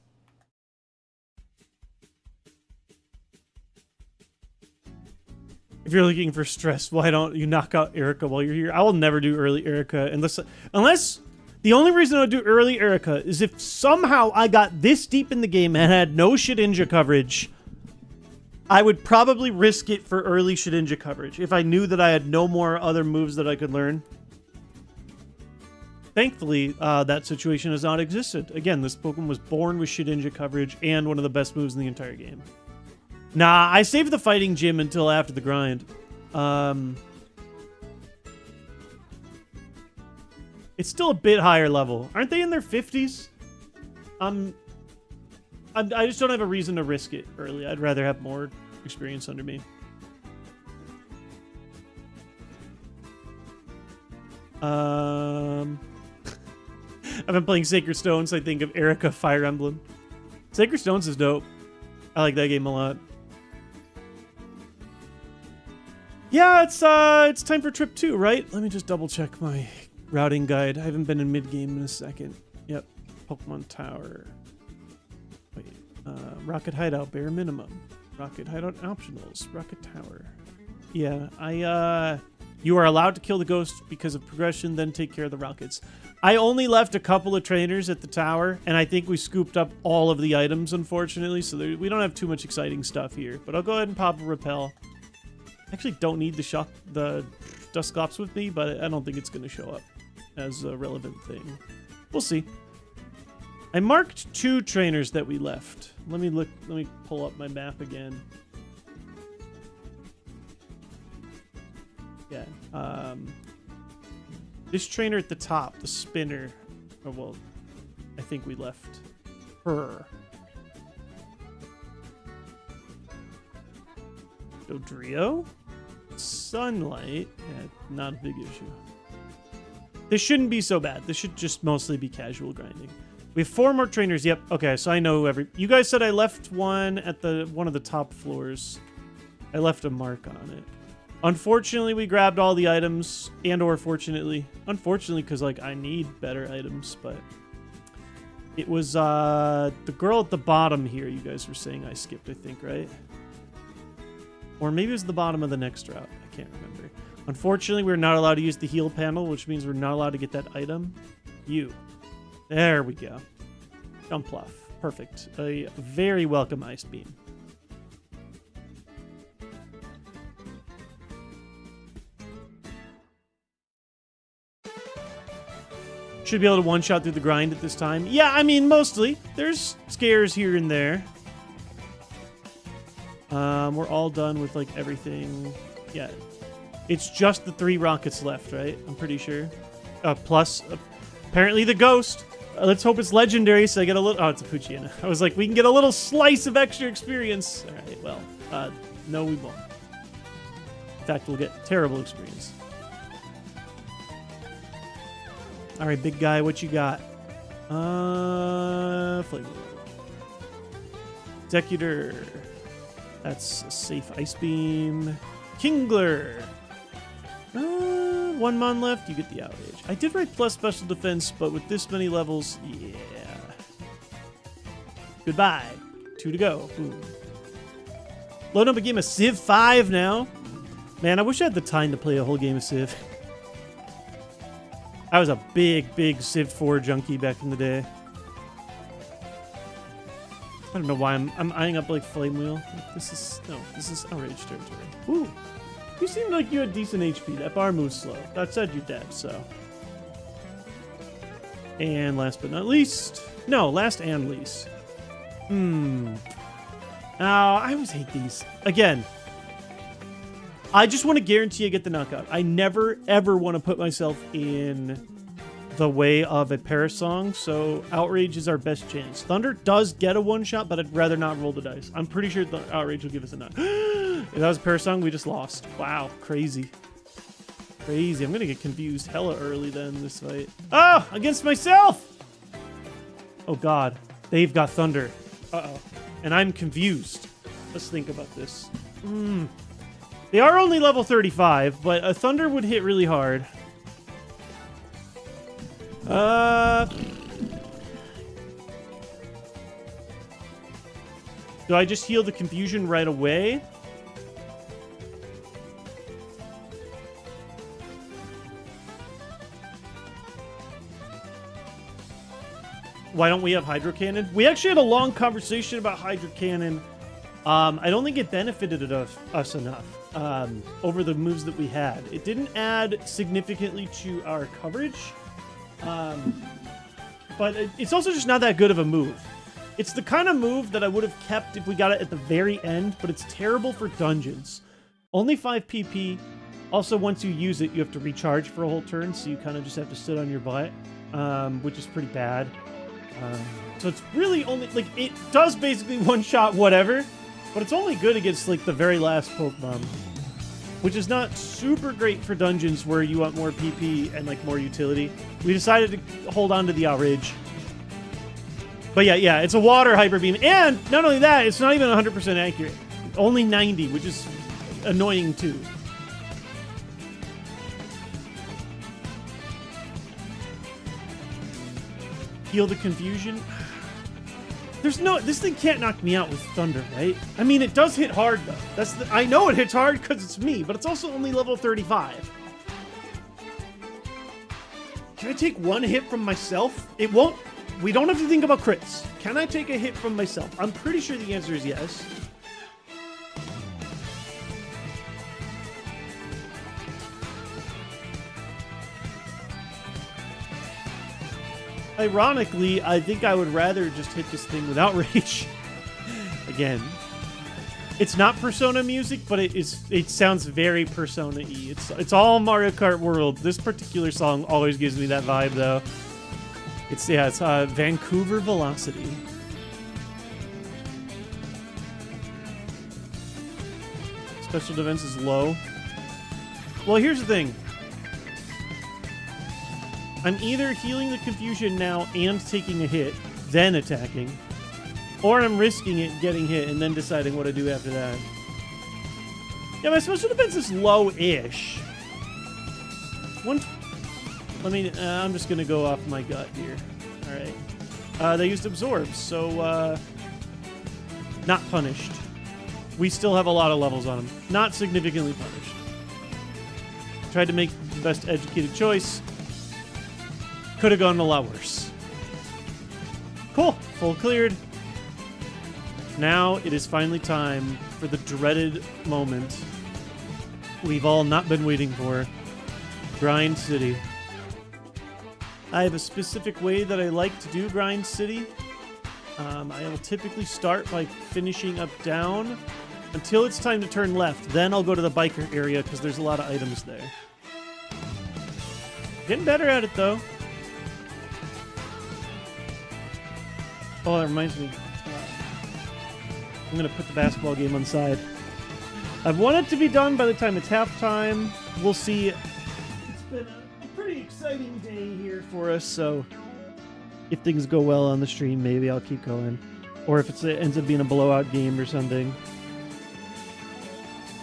If you're looking for stress, why don't you knock out Erica while you're here? I will never do early Erica unless the only reason I would do early Erica is if somehow I got this deep in the game and had no Shedinja coverage. I would probably risk it for early Shedinja coverage if I knew that I had no more other moves that I could learn. Thankfully, that situation has not existed. Again, this Pokemon was born with Shedinja coverage and one of the best moves in the entire game. Nah, I saved the fighting gym until after the grind. It's still a bit higher level. Aren't they in their 50s? I just don't have a reason to risk it early. I'd rather have more experience under me. I've been playing Sacred Stones. I think of Erica Fire Emblem. Sacred Stones is dope. I like that game a lot. Yeah, it's time for trip 2, right? Let me just double check my routing guide. I haven't been in mid game in a second. Yep, Pokemon Tower. Wait, Rocket Hideout bare minimum. Rocket Hideout optionals. Rocket Tower. Yeah, you are allowed to kill the ghost because of progression, then take care of the rockets. I only left a couple of trainers at the tower, and I think we scooped up all of the items, unfortunately, so we don't have too much exciting stuff here. But I'll go ahead and pop a repel. I actually don't need the Dusclops with me, but I don't think it's going to show up as a relevant thing. We'll see. I marked 2 trainers that we left. Let me pull up my map again. Yeah. This trainer at the top, the spinner. Oh, well, I think we left her. Dodrio? Sunlight? Yeah, not a big issue. This shouldn't be so bad. This should just mostly be casual grinding. We have 4 more trainers. Yep. Okay, so I know you guys said I left one at one of the top floors. I left a mark on it. Unfortunately, we grabbed all the items, and/or fortunately. Unfortunately, because, like, I need better items, but... It was, the girl at the bottom here you guys were saying I skipped, I think, right? Or maybe it was the bottom of the next route. I can't remember. Unfortunately, we're not allowed to use the heal panel, which means we're not allowed to get that item. There we go. Jump Pluff. Perfect. A very welcome Ice Beam. Should be able to one-shot through the grind at this time. Yeah, I mean, mostly. There's scares here and there. We're all done with, like, everything. Yeah. It's just the 3 rockets left, right? I'm pretty sure. Plus, apparently the ghost. Let's hope it's legendary so I get a little... Oh, it's a Poochyena. I was like, we can get a little slice of extra experience. All right, well, no, we won't. In fact, we'll get terrible experience. All right, big guy, what you got? Flavor. Executor. That's a safe Ice Beam. Kingler. 1 mon left, you get the outrage. I did write plus special defense, but with this many levels, yeah. Goodbye. 2 to go. Boom. Load up a game of Civ 5 now. Man, I wish I had the time to play a whole game of Civ. I was a big Civ 4 junkie back in the day. I don't know why I'm eyeing up like Flame Wheel. This is outrage territory. Ooh. You seemed like you had decent HP. That bar moves slow. That said, you're dead, so. And last but not least. No, last and least. Oh, I always hate these. Again, I just want to guarantee I get the knockout. I never, ever want to put myself in the way of a Parasong, so Outrage is our best chance. Thunder does get a one-shot, but I'd rather not roll the dice. I'm pretty sure the Outrage will give us a knock. If that was Parasong, we just lost. Wow, crazy. Crazy. I'm going to get confused hella early then this fight. Oh, against myself! Oh, God. They've got Thunder. Uh-oh. And I'm confused. Let's think about this. They are only level 35, but a Thunder would hit really hard. Do I just heal the confusion right away? Why don't we have Hydro Cannon? We actually had a long conversation about Hydro Cannon. I don't think it benefited us enough over the moves that we had. It didn't add significantly to our coverage. But it's also just not that good of a move. It's the kind of move that I would have kept if we got it at the very end, but it's terrible for dungeons. Only 5 PP. Also, once you use it, you have to recharge for a whole turn, so you kind of just have to sit on your butt, which is pretty bad. So it's really only, like, it does basically one-shot whatever, but it's only good against, like, the very last Pokemon. which is not super great for dungeons where you want more PP and like more utility. We decided to hold on to the outrage. But yeah, it's a water hyper beam, and not only that, it's not even 100% accurate. Only 90, which is annoying too. Heal the confusion. This thing can't knock me out with thunder, right? I mean, it does hit hard though. I know it hits hard because it's me, but it's also only level 35. Can I take one hit from myself? It won't. We don't have to think about crits. Can I take a hit from myself? I'm pretty sure the answer is yes. Ironically, I think I would rather just hit this thing without rage. Again, it's not Persona music, but it sounds very Persona-y. It's all Mario Kart World. This particular song always gives me that vibe, though. It's Vancouver Velocity. Special defense is low. Well, here's the thing. I'm either healing the confusion now and taking a hit, then attacking, or I'm risking it, getting hit, and then deciding what to do after that. Yeah, my special defense is low-ish. I'm just gonna go off my gut here. All right. They used absorbs, so not punished. We still have a lot of levels on them. Not significantly punished. Tried to make the best educated choice. Could have gone a lot worse. Cool. Full cleared. Now it is finally time for the dreaded moment we've all not been waiting for. Grind City. I have a specific way that I like to do Grind City. I will typically start by finishing up down until it's time to turn left. Then I'll go to the biker area because there's a lot of items there. Getting better at it, though. Oh, that reminds me. I'm going to put the basketball game on the side. I want it to be done by the time it's halftime. We'll see. It's been a pretty exciting day here for us, so if things go well on the stream, maybe I'll keep going. Or if it ends up being a blowout game or something.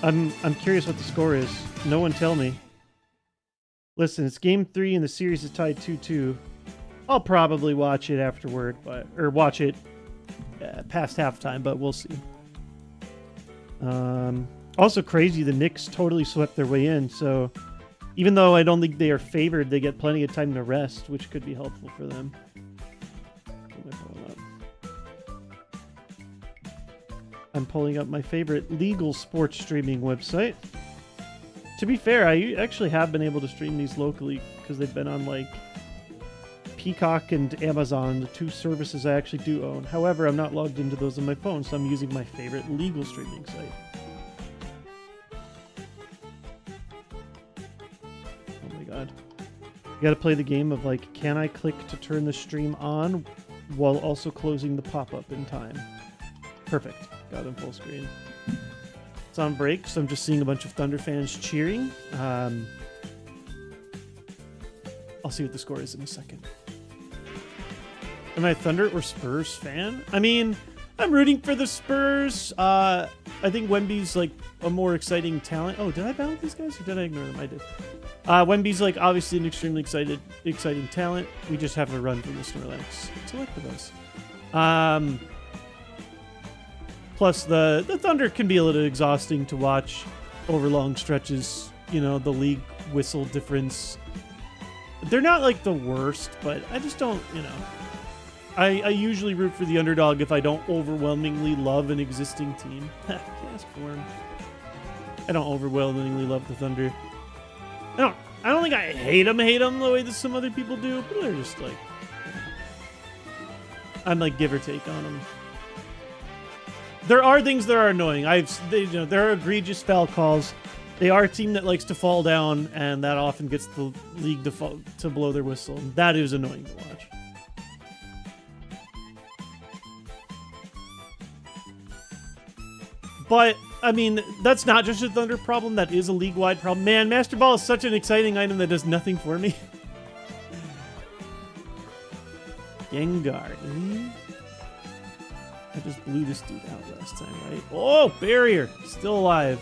I'm curious what the score is. No one tell me. Listen, it's game 3 and the series is tied 2-2. I'll probably watch it afterward, or watch it past halftime, but we'll see. Also crazy, the Knicks totally swept their way in, so even though I don't think they are favored, they get plenty of time to rest, which could be helpful for them. I'm pulling up my favorite legal sports streaming website. To be fair, I actually have been able to stream these locally because they've been on like Peacock and Amazon, the two services I actually do own. However, I'm not logged into those on my phone, so I'm using my favorite legal streaming site. Oh my god. You gotta play the game of like, can I click to turn the stream on while also closing the pop-up in time? Perfect. Got it in full screen. It's on break, so I'm just seeing a bunch of Thunder fans cheering. I'll see what the score is in a second. Am I a Thunder or Spurs fan? I mean, I'm rooting for the Spurs. I think Wemby's like a more exciting talent. Oh, did I battle these guys or did I ignore them? I did. Wemby's like obviously an extremely exciting talent. We just have a run from the Snorlax. Select with us. Plus, the Thunder can be a little exhausting to watch over long stretches. You know, the league whistle difference. They're not like the worst, but I just don't, you know. I usually root for the underdog if I don't overwhelmingly love an existing team. Cast form. I don't overwhelmingly love the Thunder. I don't think I hate them the way that some other people do, but they're just like, I'm like give or take on them. There are things that are annoying. There are egregious foul calls. They are a team that likes to fall down, and that often gets the league to blow their whistle. That is annoying to watch. But I mean, that's not just a Thunder problem. That is a league-wide problem. Man, Master Ball is such an exciting item that does nothing for me. Gengar. I just blew this dude out last time, right? Oh, barrier. Still alive.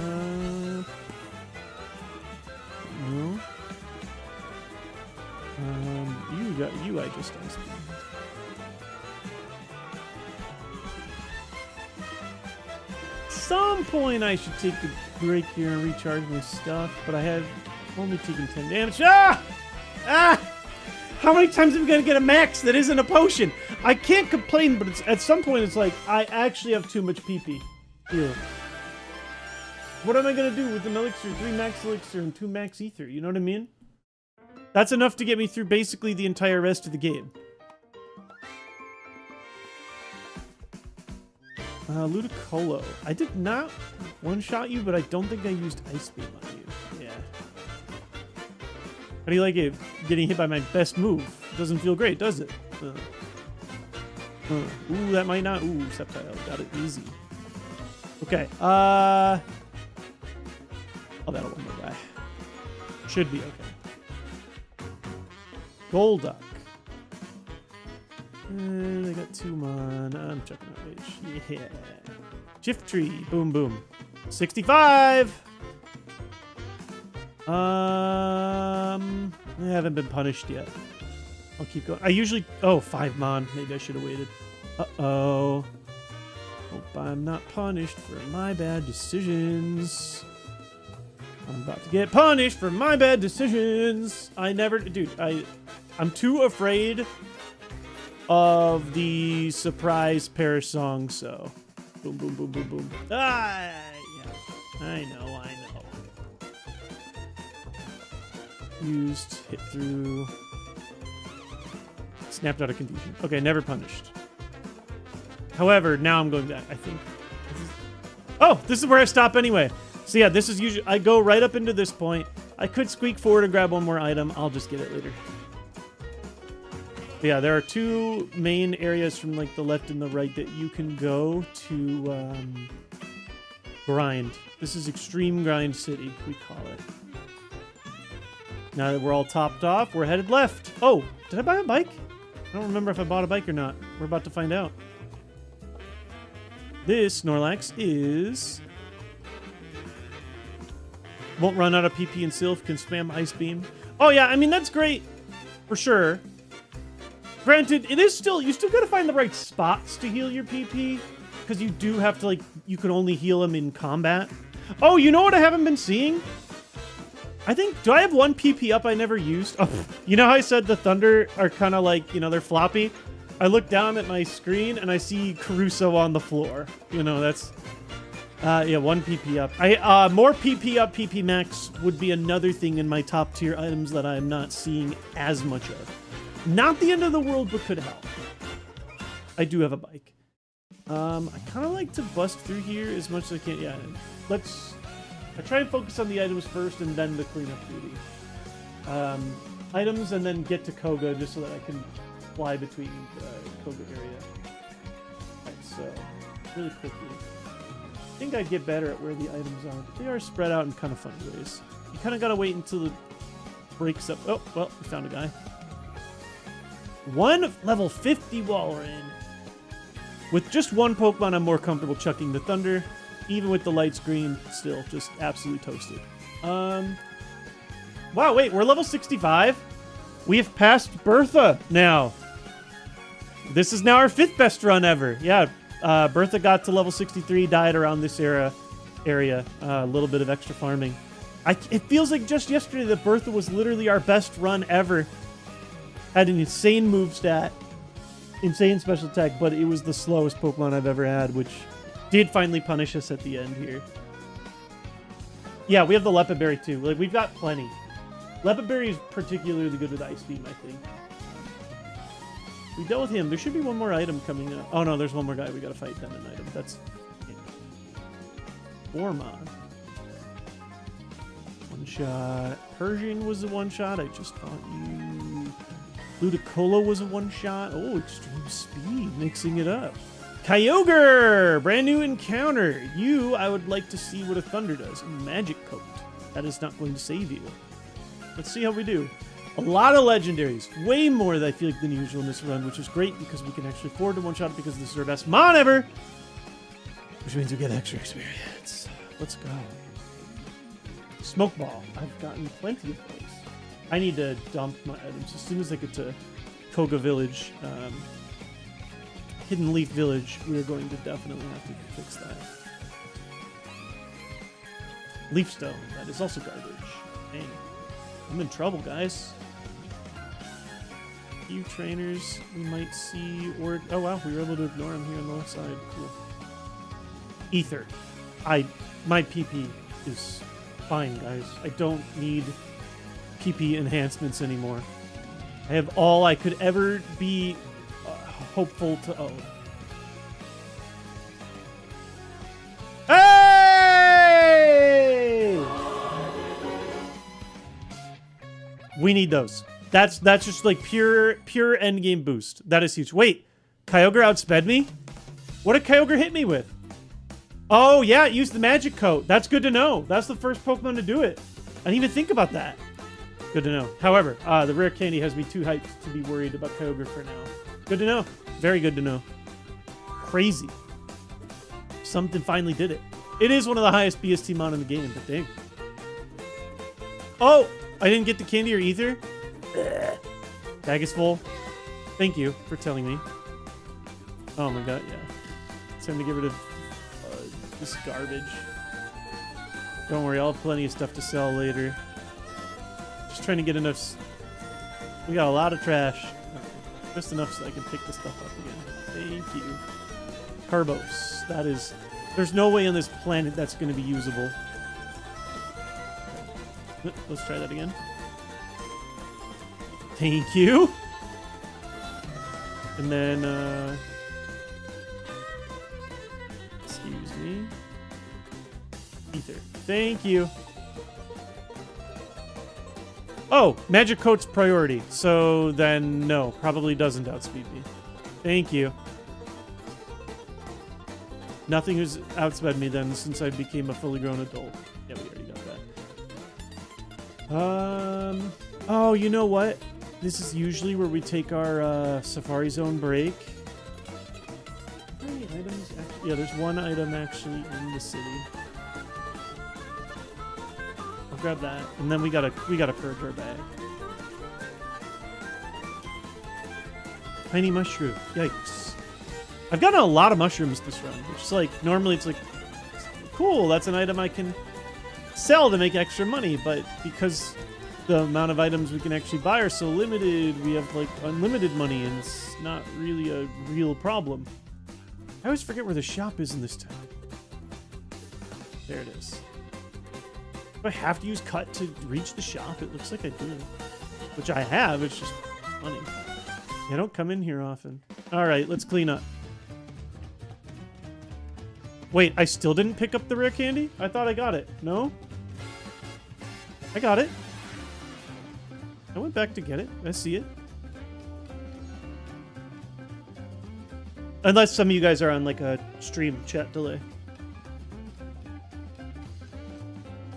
No. You I just ice beam. Some point I should take a break here and recharge my stuff, but I have only taken 10 damage. Ah! Ah! How many times am I going to get a max that isn't a potion? I can't complain, but it's, at some point it's like, I actually have too much PP. Here. What am I going to do with an elixir, 3 max elixir, and 2 max ether? You know what I mean? That's enough to get me through basically the entire rest of the game. Ludicolo. I did not one-shot you, but I don't think I used Ice Beam on you. Yeah. How do you like it? Getting hit by my best move. Doesn't feel great, does it? Ooh, that might not. Ooh, Sceptile. Got it easy. Okay. Oh, that'll one more guy. Should be okay. Golduck. I got 2 mon. I'm checking out Rage. Yeah. Shift Tree. Boom, boom. 65! I haven't been punished yet. I'll keep going. I usually... Oh, 5 mon. Maybe I should have waited. Uh-oh. Hope I'm not punished for my bad decisions. I'm about to get punished for my bad decisions. I never... Dude, I'm too afraid of the surprise Perish song, so... Boom, boom, boom, boom, boom. Ah! Yeah. I know. Used, hit through... Snapped out of confusion. Okay, never punished. However, now I'm going back, I think. Oh, this is where I stop anyway. So yeah, this is usually... I go right up into this point. I could squeak forward and grab one more item. I'll just get it later. But yeah, there are 2 main areas from like the left and the right that you can go to grind. This is Extreme Grind City, we call it. Now that we're all topped off, we're headed left. Oh, did I buy a bike? I don't remember if I bought a bike or not. We're about to find out. This Snorlax is... Won't run out of PP and Sylph, can spam Ice Beam. Oh yeah, I mean, that's great. For sure. Granted, it is still... You still gotta find the right spots to heal your PP. Because you do have to, like... You can only heal them in combat. Oh, you know what I haven't been seeing? I think... Do I have 1 PP up I never used? Oh, you know how I said the Thunder are kind of like... You know, they're floppy? I look down at my screen and I see Caruso on the floor. You know, that's... yeah, 1 PP up. More PP up, PP max would be another thing in my top tier items that I'm not seeing as much of. Not the end of the world, but could help. I do have a bike. I kind of like to bust through here as much as I can. Yeah, I try and focus on the items first and then the cleanup duty. Items and then get to Koga just so that I can fly between the Koga area. Alright, so, really quickly. I think I'd get better at where the items are, but they are spread out in kind of funny ways. You kind of got to wait until it breaks up. Oh, well, we found a guy. 1 level 50 Walrein. With just 1 Pokemon, I'm more comfortable chucking the Thunder. Even with the light screen, still just absolutely toasted. Wow, wait, we're level 65? We have passed Bertha now. This is now our 5th best run ever. Yeah, Bertha got to level 63, died around this area. A little bit of extra farming. It feels like just yesterday that Bertha was literally our best run ever. Had an insane move stat, insane special attack, but it was the slowest Pokemon I've ever had, which did finally punish us at the end here. Yeah, we have the Lepid Berry too. Like, we've got plenty. Lepid Berry is particularly good with Ice Beam, I think. We dealt with him. There should be 1 more item coming up. Oh no, there's 1 more guy we gotta fight then an item. That's... Ormond. 1-shot. Persian was a 1-shot. I just fought you. Ludicolo was a 1-shot. Oh, extreme speed, mixing it up. Kyogre! Brand new encounter. You, I would like to see what a Thunder does. Magic Coat. That is not going to save you. Let's see how we do. A lot of legendaries. Way more than I feel like than usual in this run, which is great because we can actually afford to one-shot because this is our best Mon ever. Which means we get extra experience. Let's go. Smoke Ball. I've gotten plenty of those. I need to dump my items as soon as I get to Koga Village. Hidden Leaf Village. We are going to definitely have to fix that. Leaf Stone. That is also garbage. Dang. I'm in trouble, guys. A few trainers we might see, or oh wow, we were able to ignore him here on the left side. Cool. Ether. My PP is fine, guys. I don't need PP enhancements anymore. I have all I could ever be hopeful to own. Hey! We need those. That's just like pure endgame boost. That is huge. Wait, Kyogre outsped me? What did Kyogre hit me with? Oh yeah, it used the magic coat. That's good to know. That's the first Pokemon to do it. I didn't even think about that. Good to know. However, the rare candy has me too hyped to be worried about Kyogre for now. Good to know. Very good to know. Crazy. Something finally did it. It is one of the highest BST mon in the game, but dang. Oh, I didn't get the candy or ether. Bag is full. Thank you for telling me. Oh my god, yeah. It's time to get rid of this garbage. Don't worry, I'll have plenty of stuff to sell later. Just trying to get enough. We got a lot of trash. Just enough so I can pick the stuff up again. Thank you. Carbos. That is... There's no way on this planet that's going to be usable. Let's try that again. Thank you. And then, excuse me. Ether. Thank you. Oh, Magic Coat's priority. So then, no, probably doesn't outspeed me. Thank you. Nothing has outsped me then since I became a fully grown adult. Yeah, we already got that. Oh, you know what? This is usually where we take our Safari Zone break. How many items? Yeah, there's one item actually in the city. I'll grab that, and then we gotta purge our bag. Tiny mushroom. Yikes. I've gotten a lot of mushrooms this run, which is like, normally it's like, cool, that's an item I can sell to make extra money, but because the amount of items we can actually buy are so limited, we have like unlimited money, and it's not really a real problem. I always forget where the shop is in this town. There it is. Do I have to use cut to reach the shop? It looks like I do. Which I have, it's just funny. I don't come in here often. Alright, let's clean up. Wait, I still didn't pick up the rare candy? I thought I got it. No? I got it. I went back to get it. I see it. Unless some of you guys are on like a stream chat delay.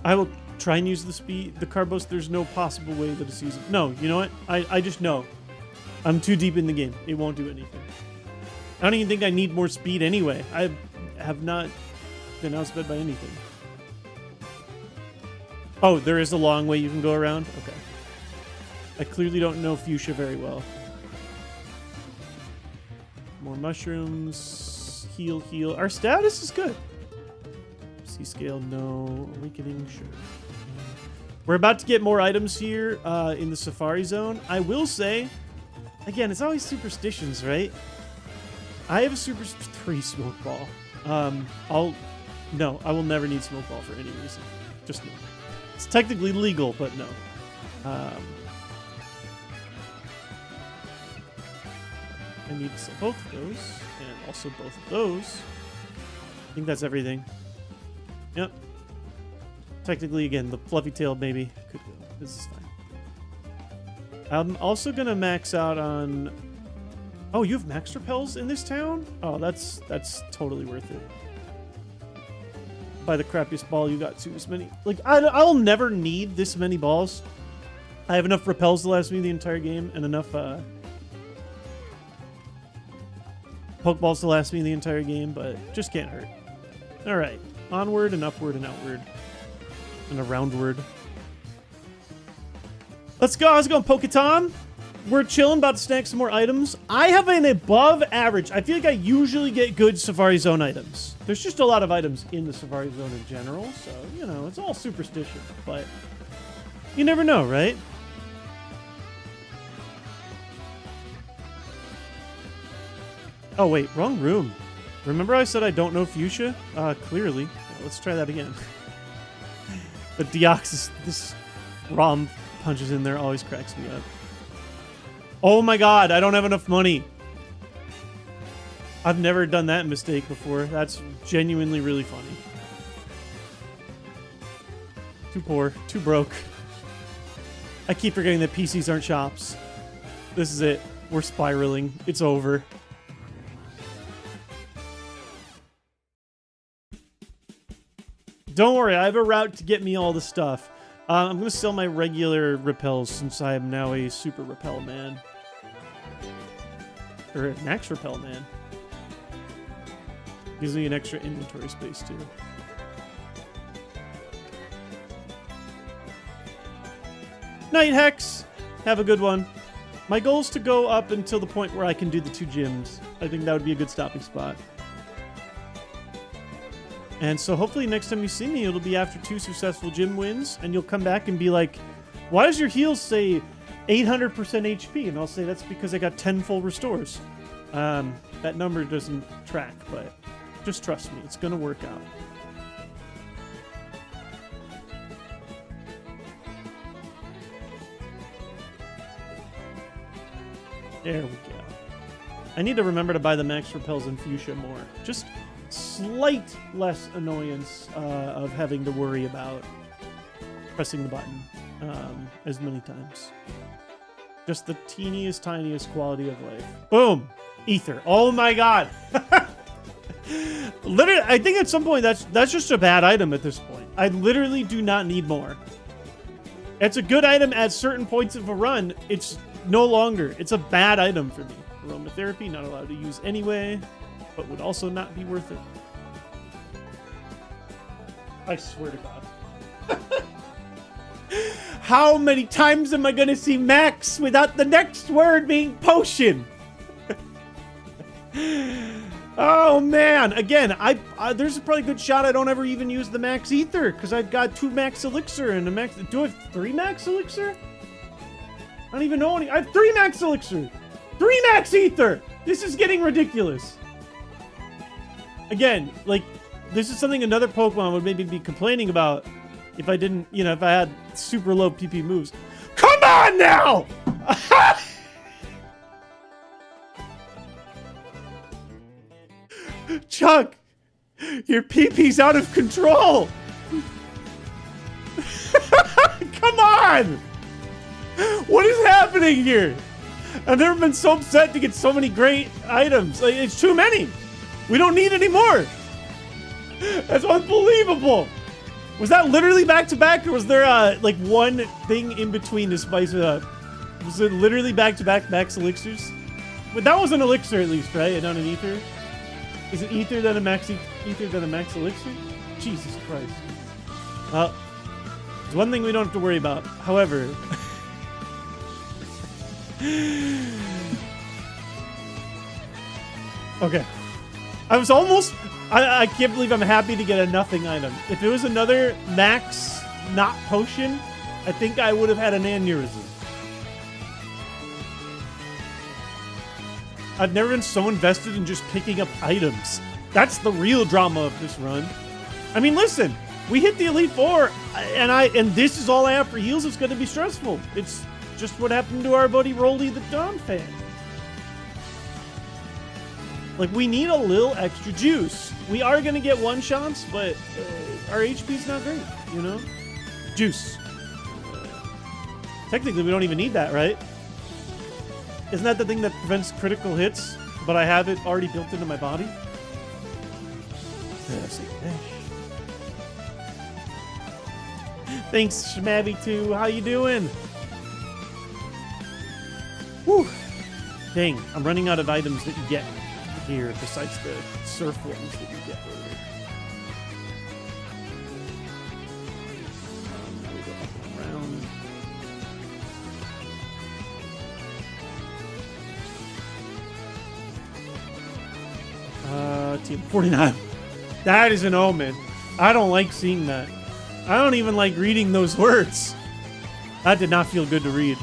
I will try and use the Carbos. There's no possible way that it's usable. No, you know what? I just know. I'm too deep in the game. It won't do anything. I don't even think I need more speed anyway. I have not been outsped by anything. Oh, there is a long way you can go around? Okay. I clearly don't know Fuchsia very well. More mushrooms. Heal, heal. Our status is good. C-scale, no. Awakening, sure. We're about to get more items here in the Safari Zone. I will say, again, it's always superstitions, right? I have a Super 3 Smoke Ball. No, I will never need Smoke Ball for any reason. Just no. It's technically legal, but no. I need to sell both of those, and also both of those. I think that's everything. Yep. Technically, again, the fluffy tail maybe could go. This is fine. I'm also gonna max out on Oh, you have max repels in this town? Oh, that's totally worth it. Buy the crappiest ball you got too as many. Like, I'll never need this many balls. I have enough repels to last me the entire game and enough Pokeballs to last me the entire game, but just can't hurt. All right, onward and upward and outward and aroundward. Let's go. How's it going, Poketon? We're chilling, about to snack some more items. I have an above average. I feel like I usually get good Safari Zone items. There's just a lot of items in the Safari Zone in general, so, you know, it's all superstition, but you never know, right? Oh, wait, wrong room. Remember I said I don't know Fuchsia? Clearly. Yeah, let's try that again. The Deoxys, this ROM punches in there always cracks me up. Oh my god, I don't have enough money. I've never done that mistake before. That's genuinely really funny. Too poor, too broke. I keep forgetting that PCs aren't shops. This is it. We're spiraling. It's over. Don't worry, I have a route to get me all the stuff. I'm going to sell my regular repels since I am now a super repel man. Or a max repel man. Gives me an extra inventory space too. Night Hex! Have a good one. My goal is to go up until the point where I can do the 2 gyms. I think that would be a good stopping spot. And so hopefully next time you see me, it'll be after 2 successful gym wins, and you'll come back and be like, why does your heals say 800% HP? And I'll say that's because I got 10 full restores. That number doesn't track, but just trust me, it's gonna work out. There we go. I need to remember to buy the max repels in Fuchsia more. Just slight less annoyance of having to worry about pressing the button as many times. Just the teeniest, tiniest quality of life. Boom! Ether. Oh my god! Literally, I think at some point that's just a bad item at this point. I literally do not need more. It's a good item at certain points of a run. It's no longer. It's a bad item for me. Aromatherapy, not allowed to use anyway, but would also not be worth it. I swear to God. How many times am I going to see Max without the next word being potion? Oh, man. Again, there's a probably good shot I don't ever even use the Max Ether because I've got 2 Max Elixir and a Max... Do I have 3 Max Elixir? I don't even know any... I have 3 Max Elixir! 3 Max Ether! This is getting ridiculous. Again, like, this is something another Pokemon would maybe be complaining about if I didn't, you know, if I had super low PP moves. Come on now! Chuck, your PP's out of control! Come on! What is happening here? I've never been so upset to get so many great items. Like, it's too many. We don't need any more. That's unbelievable. Was that literally back-to-back, or was there, like, one thing in between to spice it up? Was it literally back-to-back Max Elixirs? But that was an Elixir, at least, right? And not an Ether? Is it Ether then a Max Ether then a Max Elixir? Jesus Christ. Well, it's one thing we don't have to worry about. However... Okay. I was almost... I can't believe I'm happy to get a nothing item. If it was another max not potion, I think I would have had an aneurysm. I've never been so invested in just picking up items. That's the real drama of this run. I mean, listen, we hit the Elite Four, and this is all I have for heals. It's going to be stressful. It's just what happened to our buddy Rolly the Dawn fan. Like, we need a little extra juice. We are going to get one-shots, but our HP's not great, you know? Juice. Technically, we don't even need that, right? Isn't that the thing that prevents critical hits, but I have it already built into my body? Thanks, Schmabby2. How you doing? Whew. Dang, I'm running out of items that you get here besides the surf ones that you get earlier. Now we go up and around. Team 49. That is an omen. I don't like seeing that. I don't even like reading those words. That did not feel good to read.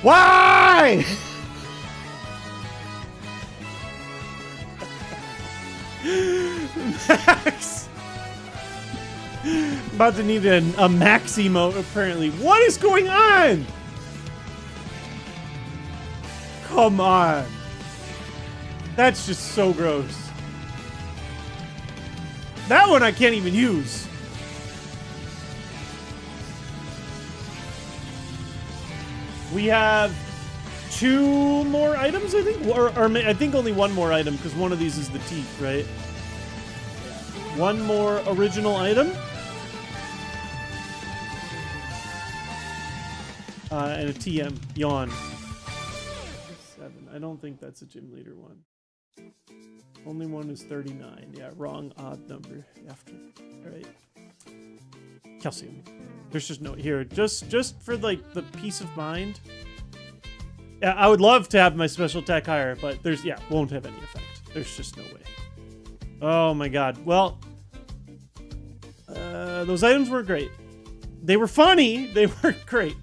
Why? Max. About to need a max emote, apparently. What is going on? Come on. That's just so gross. That one I can't even use. We have 2 more items, I think? Or I think only 1 more item, because one of these is the teeth, right? 1 more original item. And a TM. Yawn. 7. I don't think that's a gym leader one. Only one is 39. Yeah, wrong odd number after. All right. Calcium. There's just no here. Just for like the peace of mind. Yeah, I would love to have my special attack higher, but won't have any effect. There's just no way. Oh my god. Well, those items were great. They were funny. They weren't great.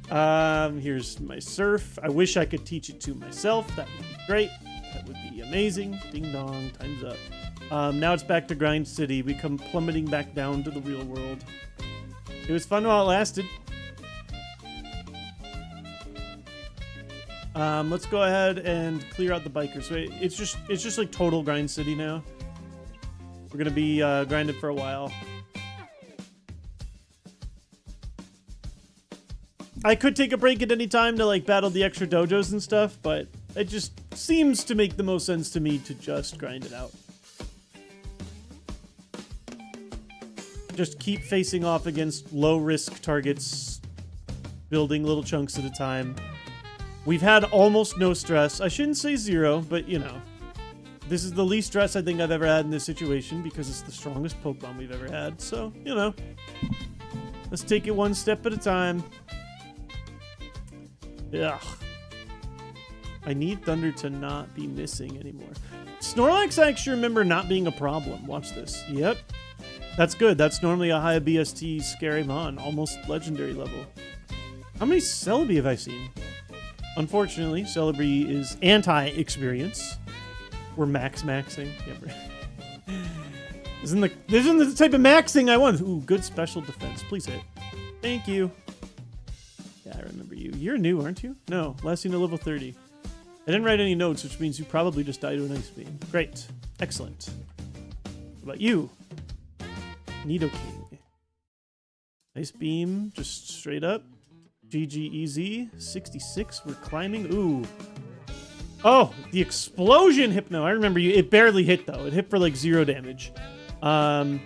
Here's my surf. I wish I could teach it to myself. That would be great. That would be amazing. Ding dong. Time's up. Now it's back to Grind City. We come plummeting back down to the real world. It was fun while it lasted. Let's go ahead and clear out the bikers. So it's just like total Grind City now. We're gonna be grinded for a while. I could take a break at any time to like battle the extra dojos and stuff, but it just seems to make the most sense to me to just grind it out. Just keep facing off against low-risk targets, building little chunks at a time. We've had almost no stress. I shouldn't say 0, but, you know. This is the least stress I think I've ever had in this situation because it's the strongest Pokemon we've ever had. So, you know. Let's take it one step at a time. Ugh. I need Thunder to not be missing anymore. Snorlax, I actually remember not being a problem. Watch this. Yep. That's good. That's normally a high BST scary mon, almost legendary level. How many Celebi have I seen? Unfortunately, Celebi is anti-experience. We're maxing. Yeah, isn't the type of maxing I want. Ooh, good special defense. Please hit. Thank you. Yeah, I remember you. You're new, aren't you? No, last seen at level 30. I didn't write any notes, which means you probably just died to an ice beam. Great. Excellent. What about you? Nidoking. Ice beam, just straight up. GG easy. 66, we're climbing. Ooh. Oh, the explosion Hypno. I remember you. It barely hit, though. It hit for like 0 damage. Let me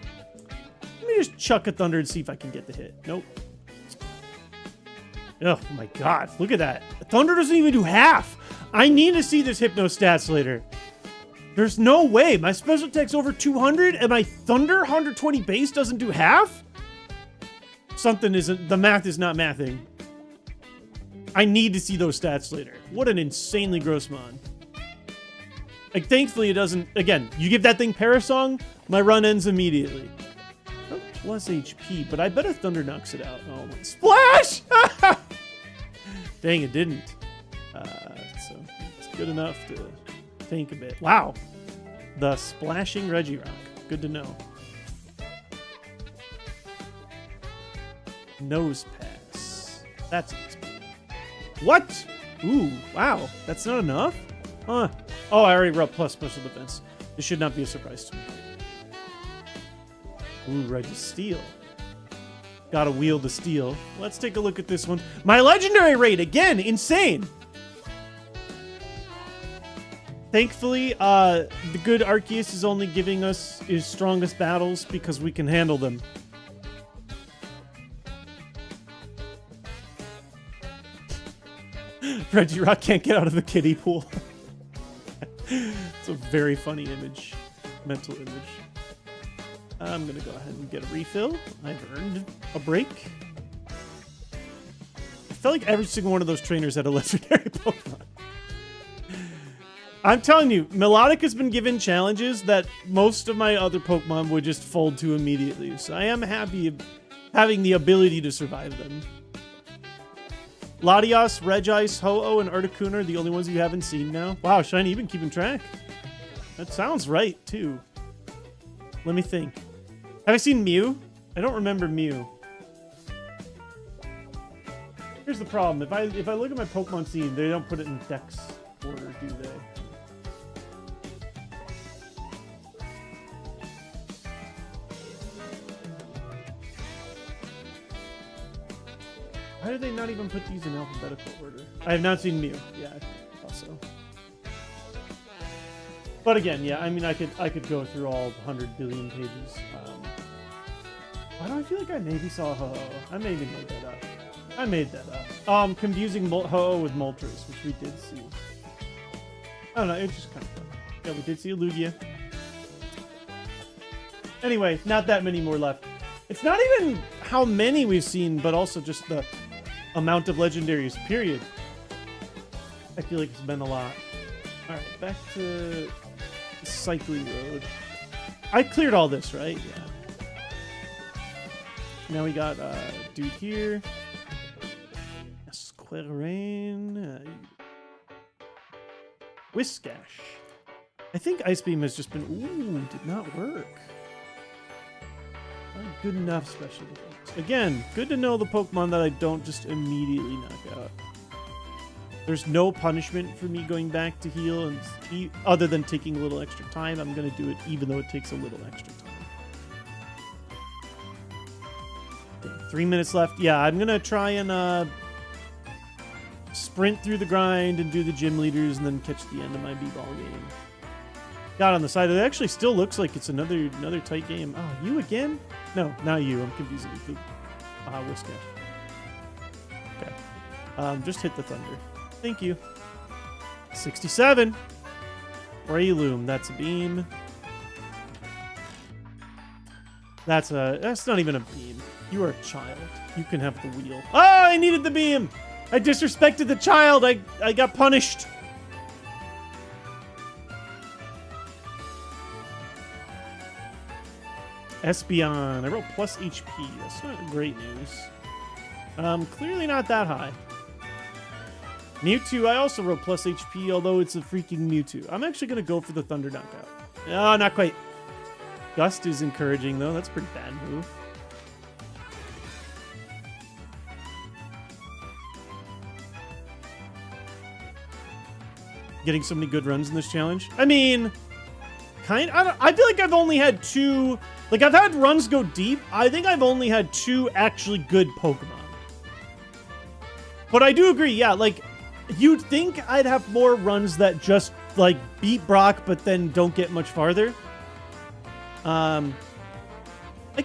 just chuck a Thunder and see if I can get the hit. Nope. Oh my god, look at that. Thunder doesn't even do half. I need to see this Hypno stats later. There's no way. My special attack's over 200 and my Thunder 120 base doesn't do half? Something isn't, the math is not mathing. I need to see those stats later. What an insanely gross mon. Like, thankfully it doesn't, again, you give that thing Parasong, my run ends immediately. Oh, plus HP, but I bet a Thunder knocks it out. Oh, my splash! Dang, it didn't. So it's good enough to think a bit. Wow. The splashing Regirock. Good to know. Nose pass. That's easy. What? Ooh, wow. That's not enough? Huh. Oh, I already wrote plus special defense. This should not be a surprise to me. Ooh, Reggie Steel. Gotta wield the steel. Let's take a look at this one. My legendary rate, again, insane. Thankfully, the good Arceus is only giving us his strongest battles because we can handle them. Reggie Rock can't get out of the kiddie pool. It's a very funny image. Mental image. I'm gonna go ahead and get a refill. I've earned a break. I felt like every single one of those trainers had a legendary Pokemon. I'm telling you, Melodic has been given challenges that most of my other Pokemon would just fold to immediately. So I am happy of having the ability to survive them. Latios, Regice, Ho-Oh, and Articuno are the only ones you haven't seen now. Wow, Shiny, you've been keeping track. That sounds right, too. Let me think. Have I seen Mew? I don't remember Mew. Here's the problem. If I look at my Pokemon scene, they don't put it in Dex order, do they? Why do they not even put these in alphabetical order? I have not seen Mew. Yeah, I thought so. But again, yeah, I mean, I could go through all 100 billion pages. Why do I feel like I maybe saw Ho-Oh? I maybe made that up. I made that up. Confusing Ho-Oh with Moltres, which we did see. I don't know, it's just kind of fun. Yeah, we did see a Lugia. Anyway, not that many more left. It's not even how many we've seen, but also just the amount of legendaries, period. I feel like it's been a lot. Alright, back to the cycling road. I cleared all this, right? Yeah. Now we got dude here. Squirrain. Whiskash. I think Ice Beam has just been... Ooh, did not work. Not good enough special defense. Again, good to know the Pokemon that I don't just immediately knock out. There's no punishment for me going back to heal, and other than taking a little extra time. I'm going to do it even though it takes a little extra time. Okay, 3 minutes left. Yeah, I'm going to try and sprint through the grind and do the gym leaders and then catch the end of my B-ball game. Got on the side. It actually still looks like it's another tight game. Oh, you again? No, not you. I'm confusing you. Whiskash. Okay. Just hit the thunder. Thank you. 67. Breloom. That's a beam. That's not even a beam. You are a child. You can have the wheel. Oh, I needed the beam. I disrespected the child. I got punished. Espeon. I wrote plus HP. That's not great news. Clearly not that high. Mewtwo, I also wrote plus HP, although it's a freaking Mewtwo. I'm actually going to go for the Thunder Knockout. Oh, not quite. Gust is encouraging, though. That's a pretty bad move. Getting so many good runs in this challenge. I mean, I feel like I've only had two... Like, I've had runs go deep. I think I've only had two actually good Pokemon. But I do agree, yeah, like, you'd think I'd have more runs that just, like, beat Brock, but then don't get much farther. I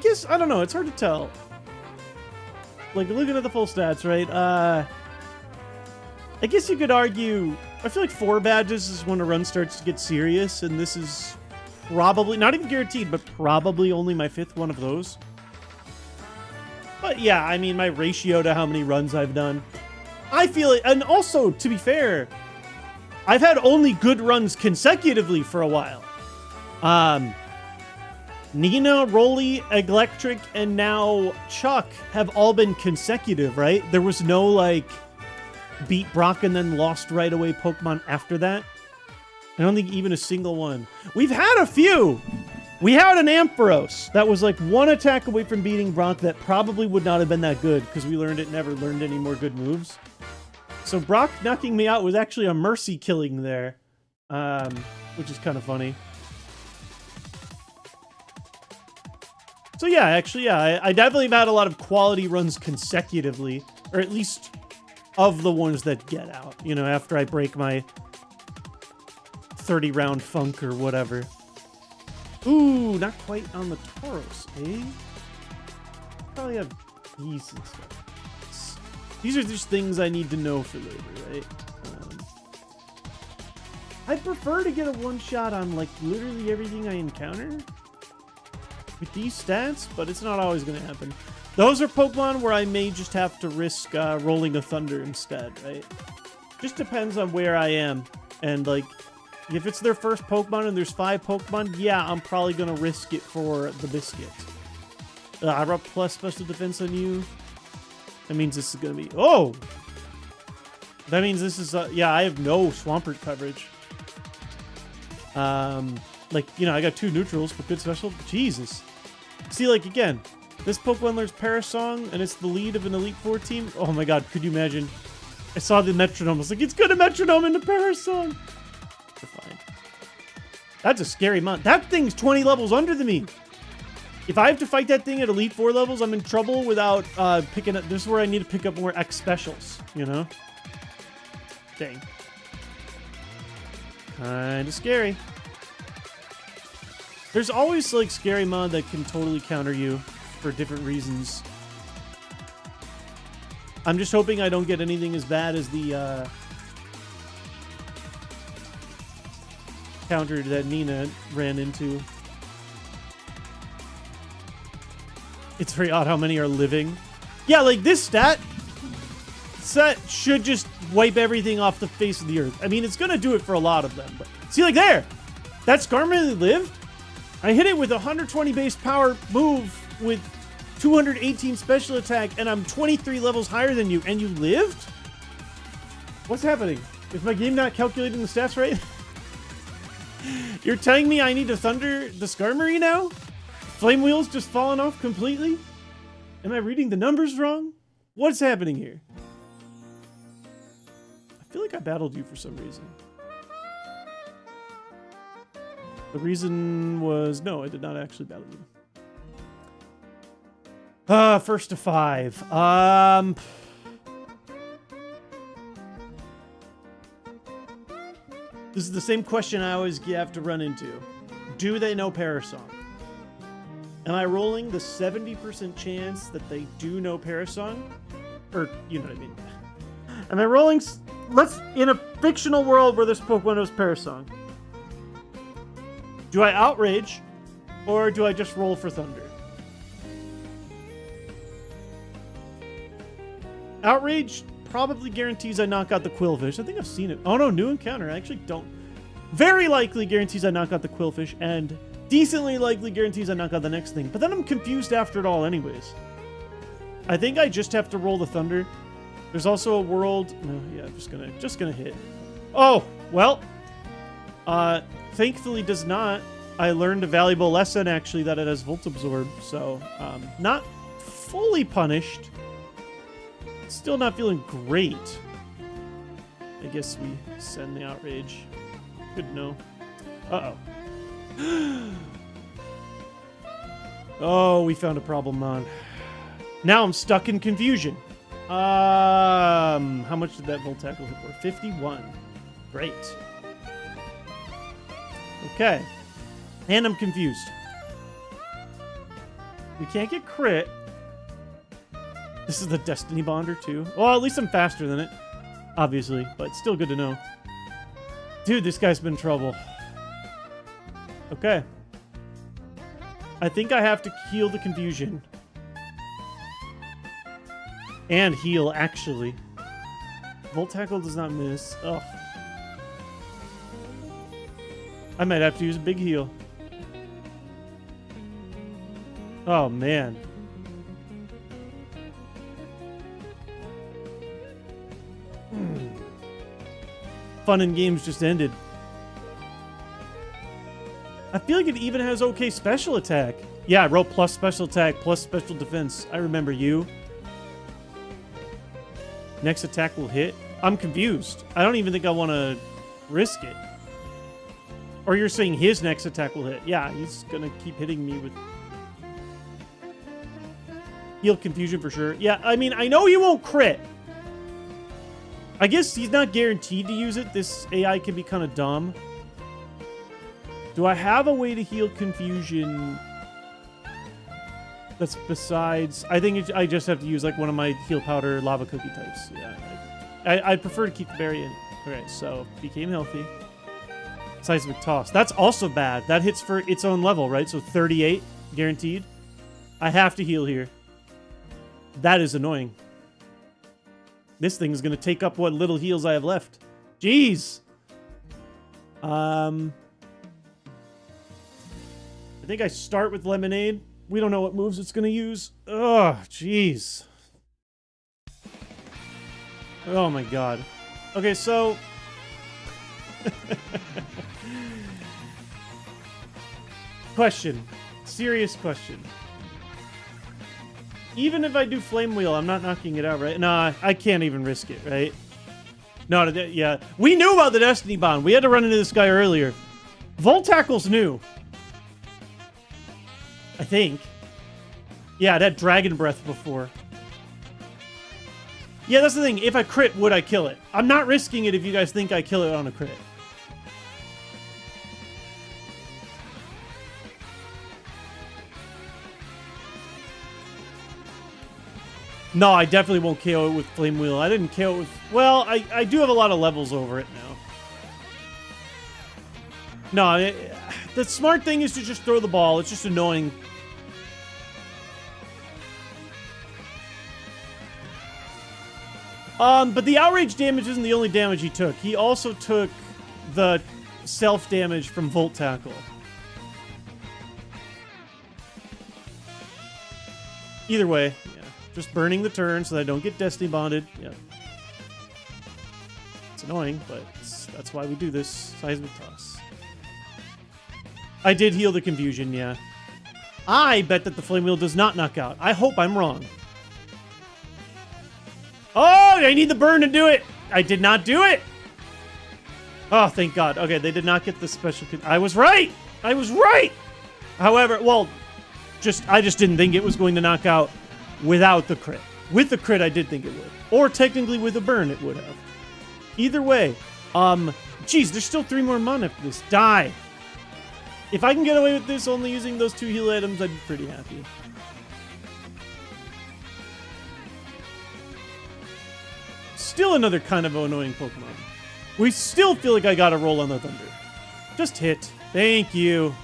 guess, I don't know, it's hard to tell. Like, looking at the full stats, right? I guess you could argue... I feel like 4 badges is when a run starts to get serious, and this is... probably, not even guaranteed, but probably only my 5th one of those. But yeah, I mean, my ratio to how many runs I've done, I feel it. And also, to be fair, I've had only good runs consecutively for a while. Nina, Rolly, Electric, and now Chuck have all been consecutive, right? There was no, like, beat Brock and then lost right away Pokemon after that. I don't think even a single one. We've had a few. We had an Ampharos that was like one attack away from beating Brock that probably would not have been that good because we learned it, never learned any more good moves. So Brock knocking me out was actually a mercy killing there, which is kind of funny. So yeah, actually, yeah, I definitely have had a lot of quality runs consecutively, or at least of the ones that get out, you know, after I break my 30-round funk or whatever. Ooh, not quite on the Tauros, eh? Probably have these and stuff. These are just things I need to know for later, right? I'd prefer to get a one-shot on, like, literally everything I encounter with these stats, but it's not always going to happen. Those are Pokemon where I may just have to risk rolling a Thunder instead, right? Just depends on where I am. And, like, if it's their first Pokemon and there's 5 Pokemon, yeah, I'm probably going to risk it for the Biscuit. I rock plus special defense on you. That means this is going to be... Oh! That means this is... yeah, I have no Swampert coverage. Like, you know, I got 2 neutrals, but good special. Jesus. See, like, again, this Pokemon learns Parasong, and it's the lead of an Elite Four team. Oh my god, could you imagine? I saw the metronome. I was like, it's gonna metronome into Parasong. We're fine. That's a scary mon. That thing's 20 levels under than me. If I have to fight that thing at Elite Four levels, I'm in trouble without picking up... This is where I need to pick up more X specials, you know? Dang. Kinda scary. There's always, like, scary mod that can totally counter you for different reasons. I'm just hoping I don't get anything as bad as the counter that Nina ran into. It's very odd how many are living. Yeah, like, this stat set should just wipe everything off the face of the earth. I mean, it's gonna do it for a lot of them, but... See, like, there! That Skarmory lived? I hit it with a 120 base power move with 218 special attack, and I'm 23 levels higher than you, and you lived? What's happening? Is my game not calculating the stats right? You're telling me I need to Thunder the Skarmory now? Flame Wheel's just fallen off completely? Am I reading the numbers wrong? What's happening here? I feel like I battled you for some reason. The reason was... No, I did not actually battle you. First to 5. This is the same question I always have to run into. Do they know Parasong? Am I rolling the 70% chance that they do know Parasong? Or, you know what I mean. Am I rolling... Let's... In a fictional world where this Pokemon knows Parasong. Do I Outrage? Or do I just roll for Thunder? Outrage probably guarantees I knock out the Quillfish. I think I've seen it. Oh no, new encounter. I actually don't. Very likely guarantees I knock out the Quillfish, and decently likely guarantees I knock out the next thing. But then I'm confused after it all anyways. I think I just have to roll the Thunder. There's also a world... No, yeah, just gonna hit. Oh, well. Thankfully does not. I learned a valuable lesson, actually, that it has Volt Absorb. So, not fully punished. Still not feeling great. I guess we send the Outrage. Good to know. Uh-oh. Oh, we found a problem mod. Now I'm stuck in confusion. How much did that Volt Tackle hit for? 51. Great. Okay. And I'm confused. We can't get crit. This is the Destiny Bonder, too. Well, at least I'm faster than it. Obviously, but still good to know. Dude, this guy's been in trouble. Okay. I think I have to heal the confusion. And heal, actually. Volt Tackle does not miss. Ugh. I might have to use a big heal. Oh, man. Fun and games just ended. I feel like it even has okay special attack. Yeah, I wrote plus special attack, plus special defense. I remember you. Next attack will hit. I'm confused. I don't even think I want to risk it. Or you're saying his next attack will hit. Yeah, he's going to keep hitting me with... Heal confusion for sure. Yeah, I mean, I know he won't crit. I guess he's not guaranteed to use it. This AI can be kind of dumb. Do I have a way to heal confusion that's besides... I think I just have to use like one of my heal powder lava cookie types. Yeah, I'd prefer to keep the berry in. Okay, so became healthy. Seismic toss. That's also bad. That hits for its own level, right? So 38 guaranteed. I have to heal here. That is annoying. This thing is going to take up what little heals I have left. Jeez. I think I start with Lemonade. We don't know what moves it's going to use. Oh, jeez. Oh my god. Okay, so... Question. Serious question. Even if I do Flame Wheel, I'm not knocking it out, right? Nah, I can't even risk it, right? No, yeah. We knew about the Destiny Bond. We had to run into this guy earlier. Volt Tackle's new. I think. Yeah, it had Dragon Breath before. Yeah, that's the thing. If I crit, would I kill it? I'm not risking it if you guys think I kill it on a crit. No, I definitely won't KO it with Flame Wheel. I didn't KO it with... Well, I do have a lot of levels over it now. No, the smart thing is to just throw the ball. It's just annoying. But the outrage damage isn't the only damage he took. He also took the self-damage from Volt Tackle. Either way, yeah. Just burning the turn so that I don't get Destiny Bonded. Yeah. It's annoying, but that's why we do this. Seismic Toss. I did heal the confusion, yeah. I bet that the Flame Wheel does not knock out. I hope I'm wrong. Oh, I need the burn to do it. I did not do it. Oh, thank God. Okay, they did not get the special... I was right. I was right. However, well, I just didn't think it was going to knock out without the crit. With the crit, I did think it would. Or technically with a burn, it would have. Either way. Geez, there's still 3 more mana after this. Die. If I can get away with this only using those 2 heal items, I'd be pretty happy. Still another kind of annoying Pokemon. We still feel like I gotta roll on the Thunder. Just hit. Thank you.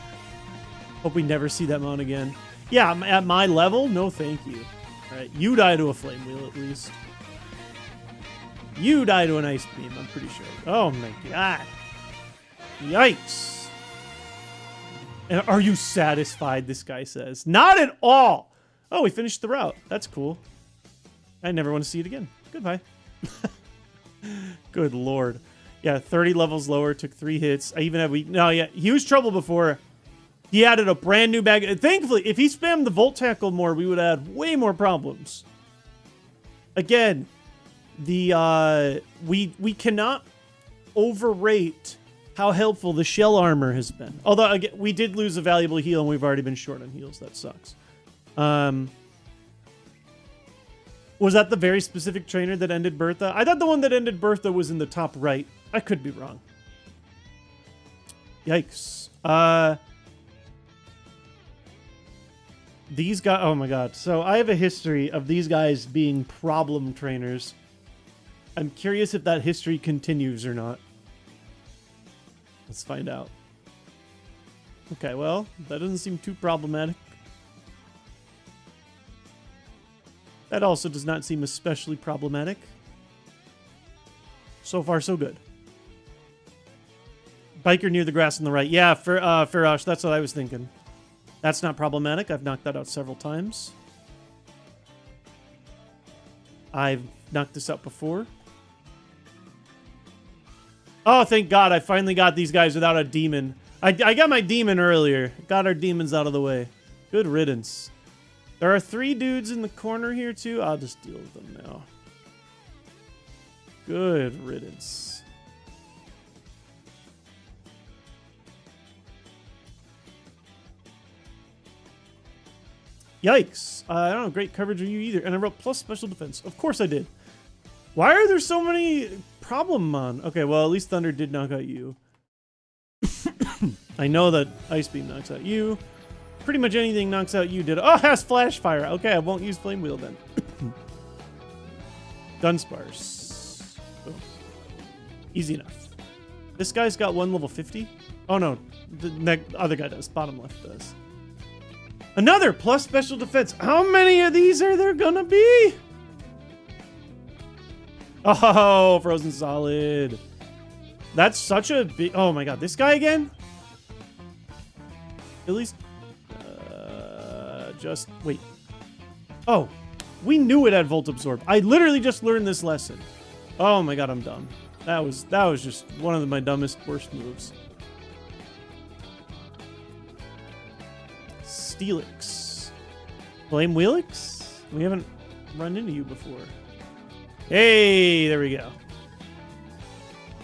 Hope we never see that Mon again. Yeah, at my level, no thank you. Alright, you die to a Flame Wheel at least. You die to an Ice Beam, I'm pretty sure. Oh my god. Yikes. And are you satisfied, this guy says. Not at all. Oh, we finished the route. That's cool. I never want to see it again. Goodbye. Good lord. Yeah, 30 levels lower, took 3 hits. I even had huge trouble before. He added a brand new bag. Thankfully, if he spammed the Volt Tackle more, we would have had way more problems. Again, the we cannot overrate how helpful the shell armor has been. Although again, we did lose a valuable heal and we've already been short on heals. That sucks. Was that the very specific trainer that ended Bertha? I thought the one that ended Bertha was in the top right. I could be wrong. Yikes. These guys... Oh my god. So I have a history of these guys being problem trainers. I'm curious if that history continues or not. Let's find out. Okay, well, that doesn't seem too problematic. That also does not seem especially problematic. So far, so good. Biker near the grass on the right. Yeah, Farash, that's what I was thinking. That's not problematic. I've knocked that out several times. I've knocked this out before. Oh, thank God. I finally got these guys without a demon. I got my demon earlier. Got our demons out of the way. Good riddance. There are 3 dudes in the corner here, too. I'll just deal with them now. Good riddance. Yikes. I don't know. Great coverage of you either. And I wrote plus special defense. Of course I did. Why are there so many problem-mon? Okay, well, at least Thunder did knock out you. I know that Ice Beam knocks out you. Pretty much anything knocks out you did. Oh, it has Flash Fire. Okay, I won't use Flame Wheel then. Dunsparce. Boom. Easy enough. This guy's got one level 50. Oh, no. The other guy does. Bottom left does. Another plus special defense. How many of these are there gonna be? Oh, Frozen Solid. That's such a big... Oh my god, this guy again? At least... just... Wait. Oh, we knew it had Volt Absorb. I literally just learned this lesson. Oh my god, I'm dumb. That was just one of my dumbest, worst moves. Steelix. Flame Wheelix? We haven't run into you before. Hey, there we go.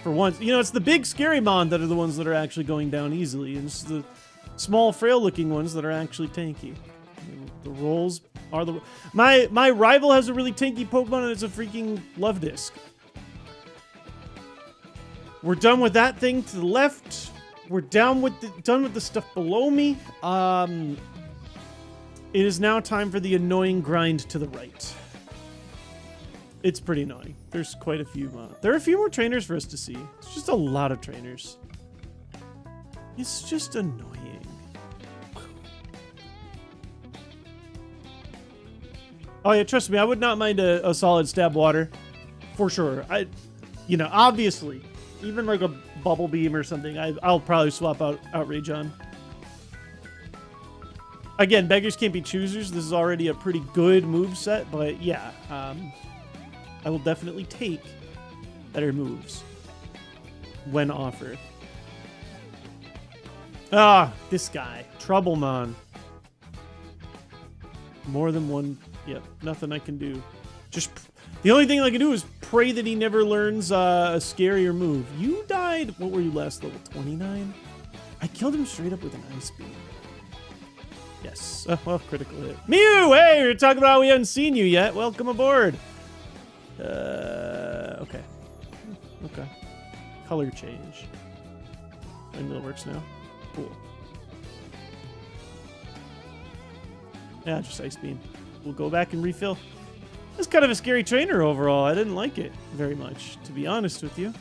For once, you know, it's the big scary mon that are the ones that are actually going down easily, and it's the small, frail-looking ones that are actually tanky. The rolls are the... My rival has a really tanky Pokemon, and it's a freaking Love Disc. We're done with that thing to the left. We're done with the stuff below me. It is now time for the annoying grind to the right. It's pretty annoying. There's quite a few. There are a few more trainers for us to see. It's just a lot of trainers. It's just annoying. Oh yeah, trust me, I would not mind a solid stab water. For sure. You know, obviously, even like a bubble beam or something, I'll probably swap out Outrage on. Again, beggars can't be choosers. This is already a pretty good move set, but yeah, I will definitely take better moves when offered. Ah, this guy. Troublemon. More than one. Yep, nothing I can do. Just the only thing I can do is pray that he never learns a scarier move. You died. What were you last level? 29? I killed him straight up with an Ice Beam. Yes. Oh, well, critical hit. Mew! Hey, you're talking about how we haven't seen you yet. Welcome aboard. Okay. Okay. Color change. I know it works now. Cool. Yeah, just Ice Beam. We'll go back and refill. It's kind of a scary trainer overall. I didn't like it very much, to be honest with you.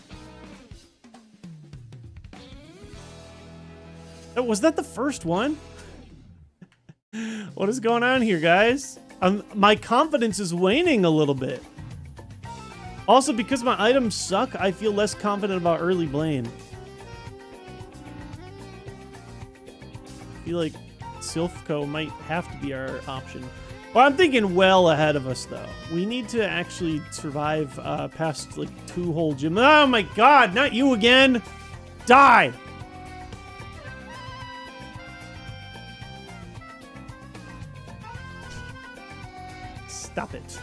Oh, was that the first one? What is going on here, guys? My confidence is waning a little bit. Also, because my items suck, I feel less confident about early Blaine. I feel like Silphco might have to be our option. Well, I'm thinking well ahead of us, though. We need to actually survive past, like, 2 whole gym. Oh, my God! Not you again! Die! Stop it.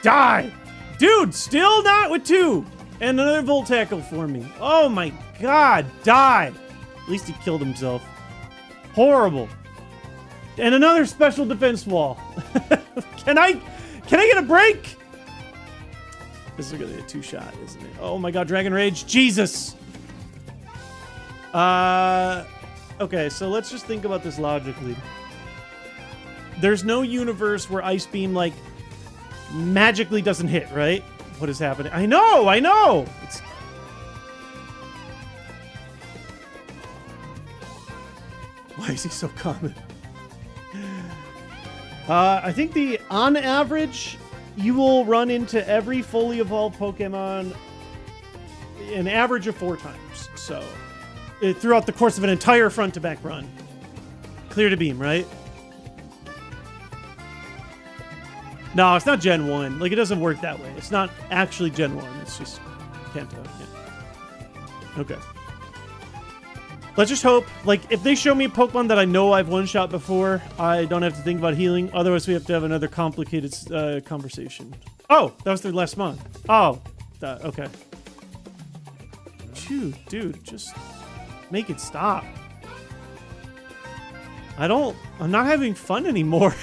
Die! Dude, still not with 2! And another Volt Tackle for me. Oh my god, die! At least he killed himself. Horrible. And another special defense wall. Can I get a break? This is gonna be a 2-shot, isn't it? Oh my god, Dragon Rage. Jesus! Okay, so let's just think about this logically. There's no universe where Ice Beam, like, magically doesn't hit, right? What is happening? I know! It's... Why is he so common? I think on average, you will run into every fully evolved Pokemon an average of 4 times. So, throughout the course of an entire front-to-back run. Clear to beam, right? No, it's not Gen 1. Like, it doesn't work that way. It's not actually Gen 1. It's just Kanto. Yeah. Okay. Let's just hope, like, if they show me a Pokemon that I know I've one-shot before, I don't have to think about healing. Otherwise, we have to have another complicated conversation. Oh, that was their last mon. Oh, okay. Shoot, dude, just make it stop. I'm not having fun anymore.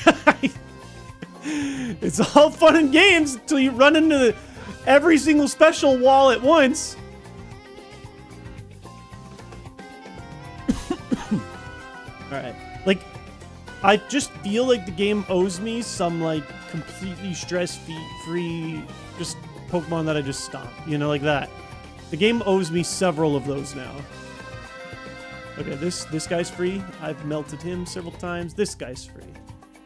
It's all fun and games until you run into every single special wall at once. Alright. Like, I just feel like the game owes me some, like, completely stress-free, just Pokemon that I just stop. You know, like that. The game owes me several of those now. Okay, this guy's free. I've melted him several times. This guy's free.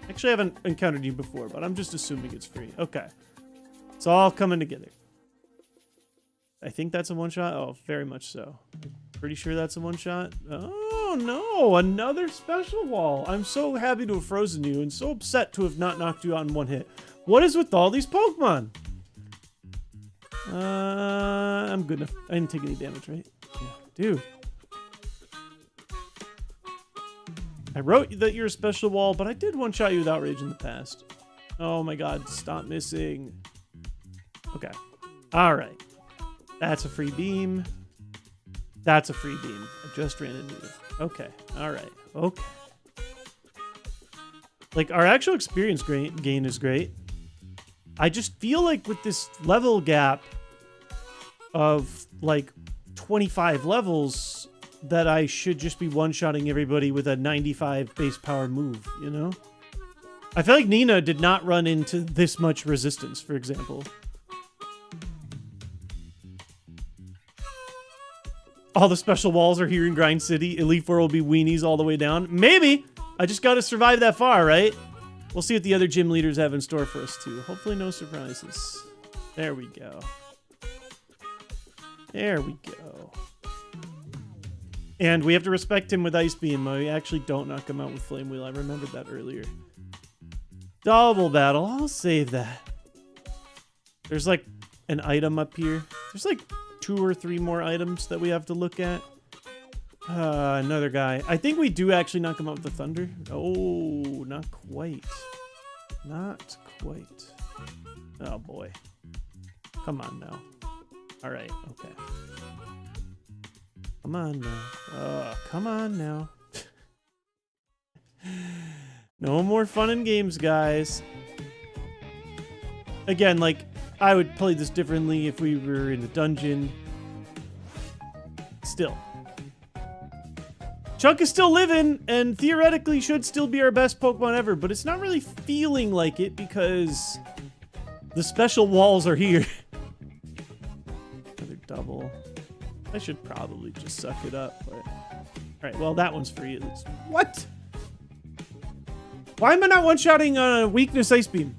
Actually, I haven't encountered you before, but I'm just assuming it's free. Okay. It's all coming together. I think that's a one-shot. Oh, very much so. Pretty sure that's a one-shot. Oh, no. Another special wall. I'm so happy to have frozen you and so upset to have not knocked you out in one hit. What is with all these Pokemon? I'm good enough. I didn't take any damage, right? Yeah. Dude. I wrote that you're a special wall, but I did one-shot you with Outrage in the past. Oh my god, stop missing. Okay. Alright. That's a free beam. That's a free beam. I just ran into it. Okay. Alright. Okay. Like, our actual experience gain is great. I just feel like with this level gap of, like, 25 levels, that I should just be one-shotting everybody with a 95 base power move, you know? I feel like Nina did not run into this much resistance, for example. All the special walls are here in Grind City. Elite Four will be weenies all the way down. Maybe! I just gotta survive that far, right? We'll see what the other gym leaders have in store for us, too. Hopefully no surprises. There we go. There we go. And we have to respect him with Ice Beam. We actually don't knock him out with Flame Wheel. I remembered that earlier. Double battle. I'll save that. There's like an item up here. There's like 2 or 3 more items that we have to look at. Another guy. I think we do actually knock him out with the Thunder. Oh, not quite. Not quite. Oh, boy. Come on now. All right. Okay. Come on now. Come on now. No more fun and games, guys. Again, like, I would play this differently if we were in a dungeon. Still. Chuck is still living, and theoretically should still be our best Pokemon ever, but it's not really feeling like it because the special walls are here. Another double. I should probably just suck it up, but... Alright, well, that one's free at least. What? Why am I not one-shotting Weakness Ice Beam?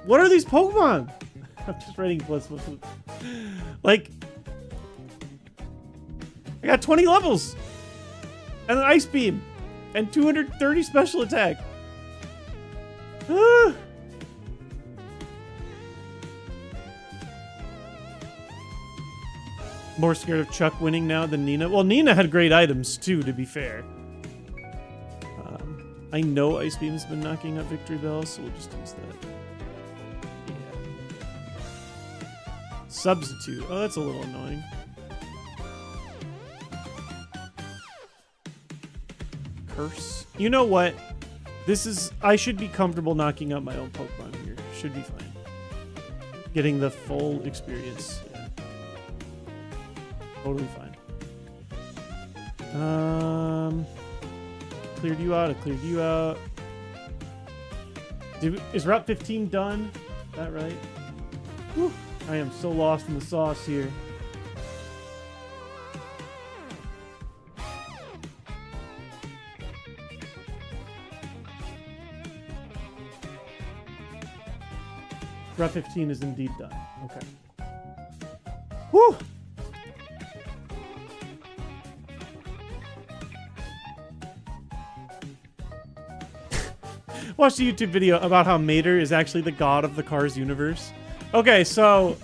What are these Pokemon? I'm just writing plus. Like... I got 20 levels! And an Ice Beam! And 230 special attack! Ah! More scared of Chuck winning now than Nina. Well, Nina had great items too, to be fair. I know Ice Beam's been knocking up Victory Bells, so we'll just use that. Yeah. Substitute. Oh, that's a little annoying. Curse. You know what? This is... I should be comfortable knocking out my own Pokemon here. Should be fine. Getting the full experience. Yeah. Totally fine. Cleared you out. I cleared you out. Is Route 15 done? Is that right? Whew. I am so lost in the sauce here. Route 15 is indeed done. Okay. Whew! Watched a YouTube video about how Mater is actually the god of the Cars universe. Okay, so...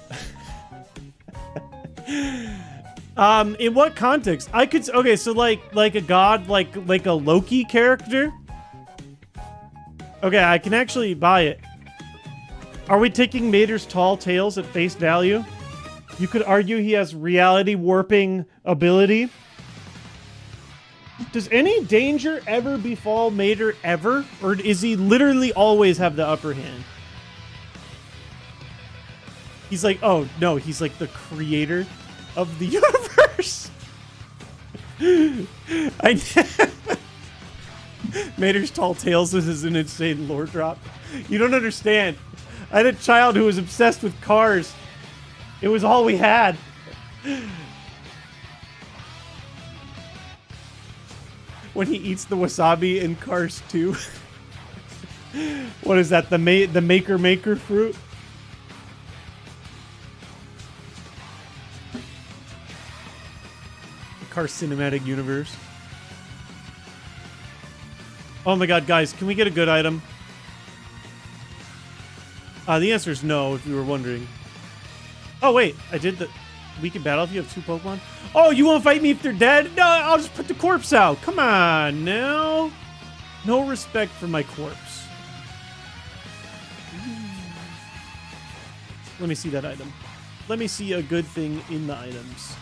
in what context? I could... Okay, so like a god, like a Loki character? Okay, I can actually buy it. Are we taking Mater's tall tales at face value? You could argue he has reality warping ability. Does any danger ever befall Mater ever? Or is he literally always have the upper hand? He's like, oh no, he's like the creator of the universe. Mater's tall tales is an insane lore drop. You don't understand. I had a child who was obsessed with cars. It was all we had. When he eats the wasabi in Cars 2. What is that? The maker fruit? The Cars cinematic universe. Oh my god, guys, can we get a good item? The answer is no, if you were wondering. Oh wait, I did the weekend battle if you have 2 Pokemon. Oh, you won't fight me if they're dead? No, I'll just put the corpse out. Come on now. No respect for my corpse. Let me see that item. Let me see a good thing in the items.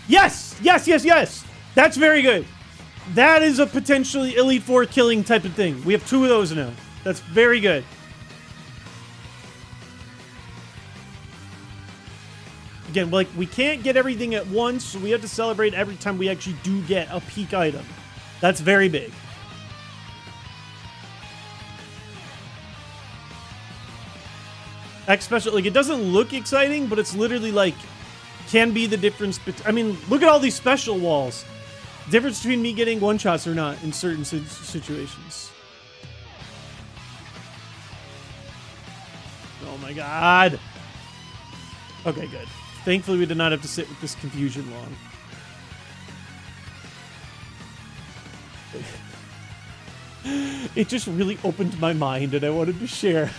Yes! Yes, yes, yes! That's very good. That is a potentially Elite Four killing type of thing. We have 2 of those now. That's very good. Again, like, we can't get everything at once, so we have to celebrate every time we actually do get a peak item. That's very big. X special, like, it doesn't look exciting, but it's literally, like, can be the difference between... I mean, look at all these special walls. Difference between me getting one-shots or not in certain situations. Oh my god. Okay, good. Thankfully, we did not have to sit with this confusion long. It just really opened my mind, and I wanted to share.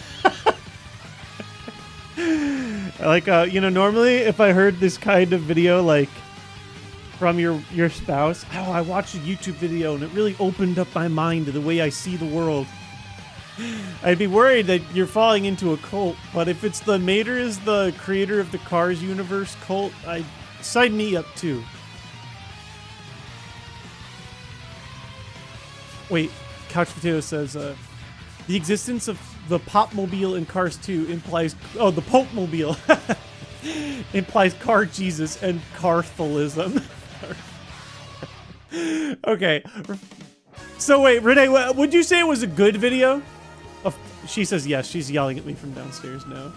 Like, you know, normally if I heard this kind of video, like, from your spouse, oh, I watched a YouTube video, and it really opened up my mind to the way I see the world. I'd be worried that you're falling into a cult, but if it's the Mater is the creator of the Cars universe cult, I'd sign me up too. Wait, Couch Potato says, the existence of the Popmobile in Cars 2 implies, oh, the Popemobile implies car Jesus and Cartholism. Okay. So wait, Renee, would you say it was a good video? She says yes. She's yelling at me from downstairs now.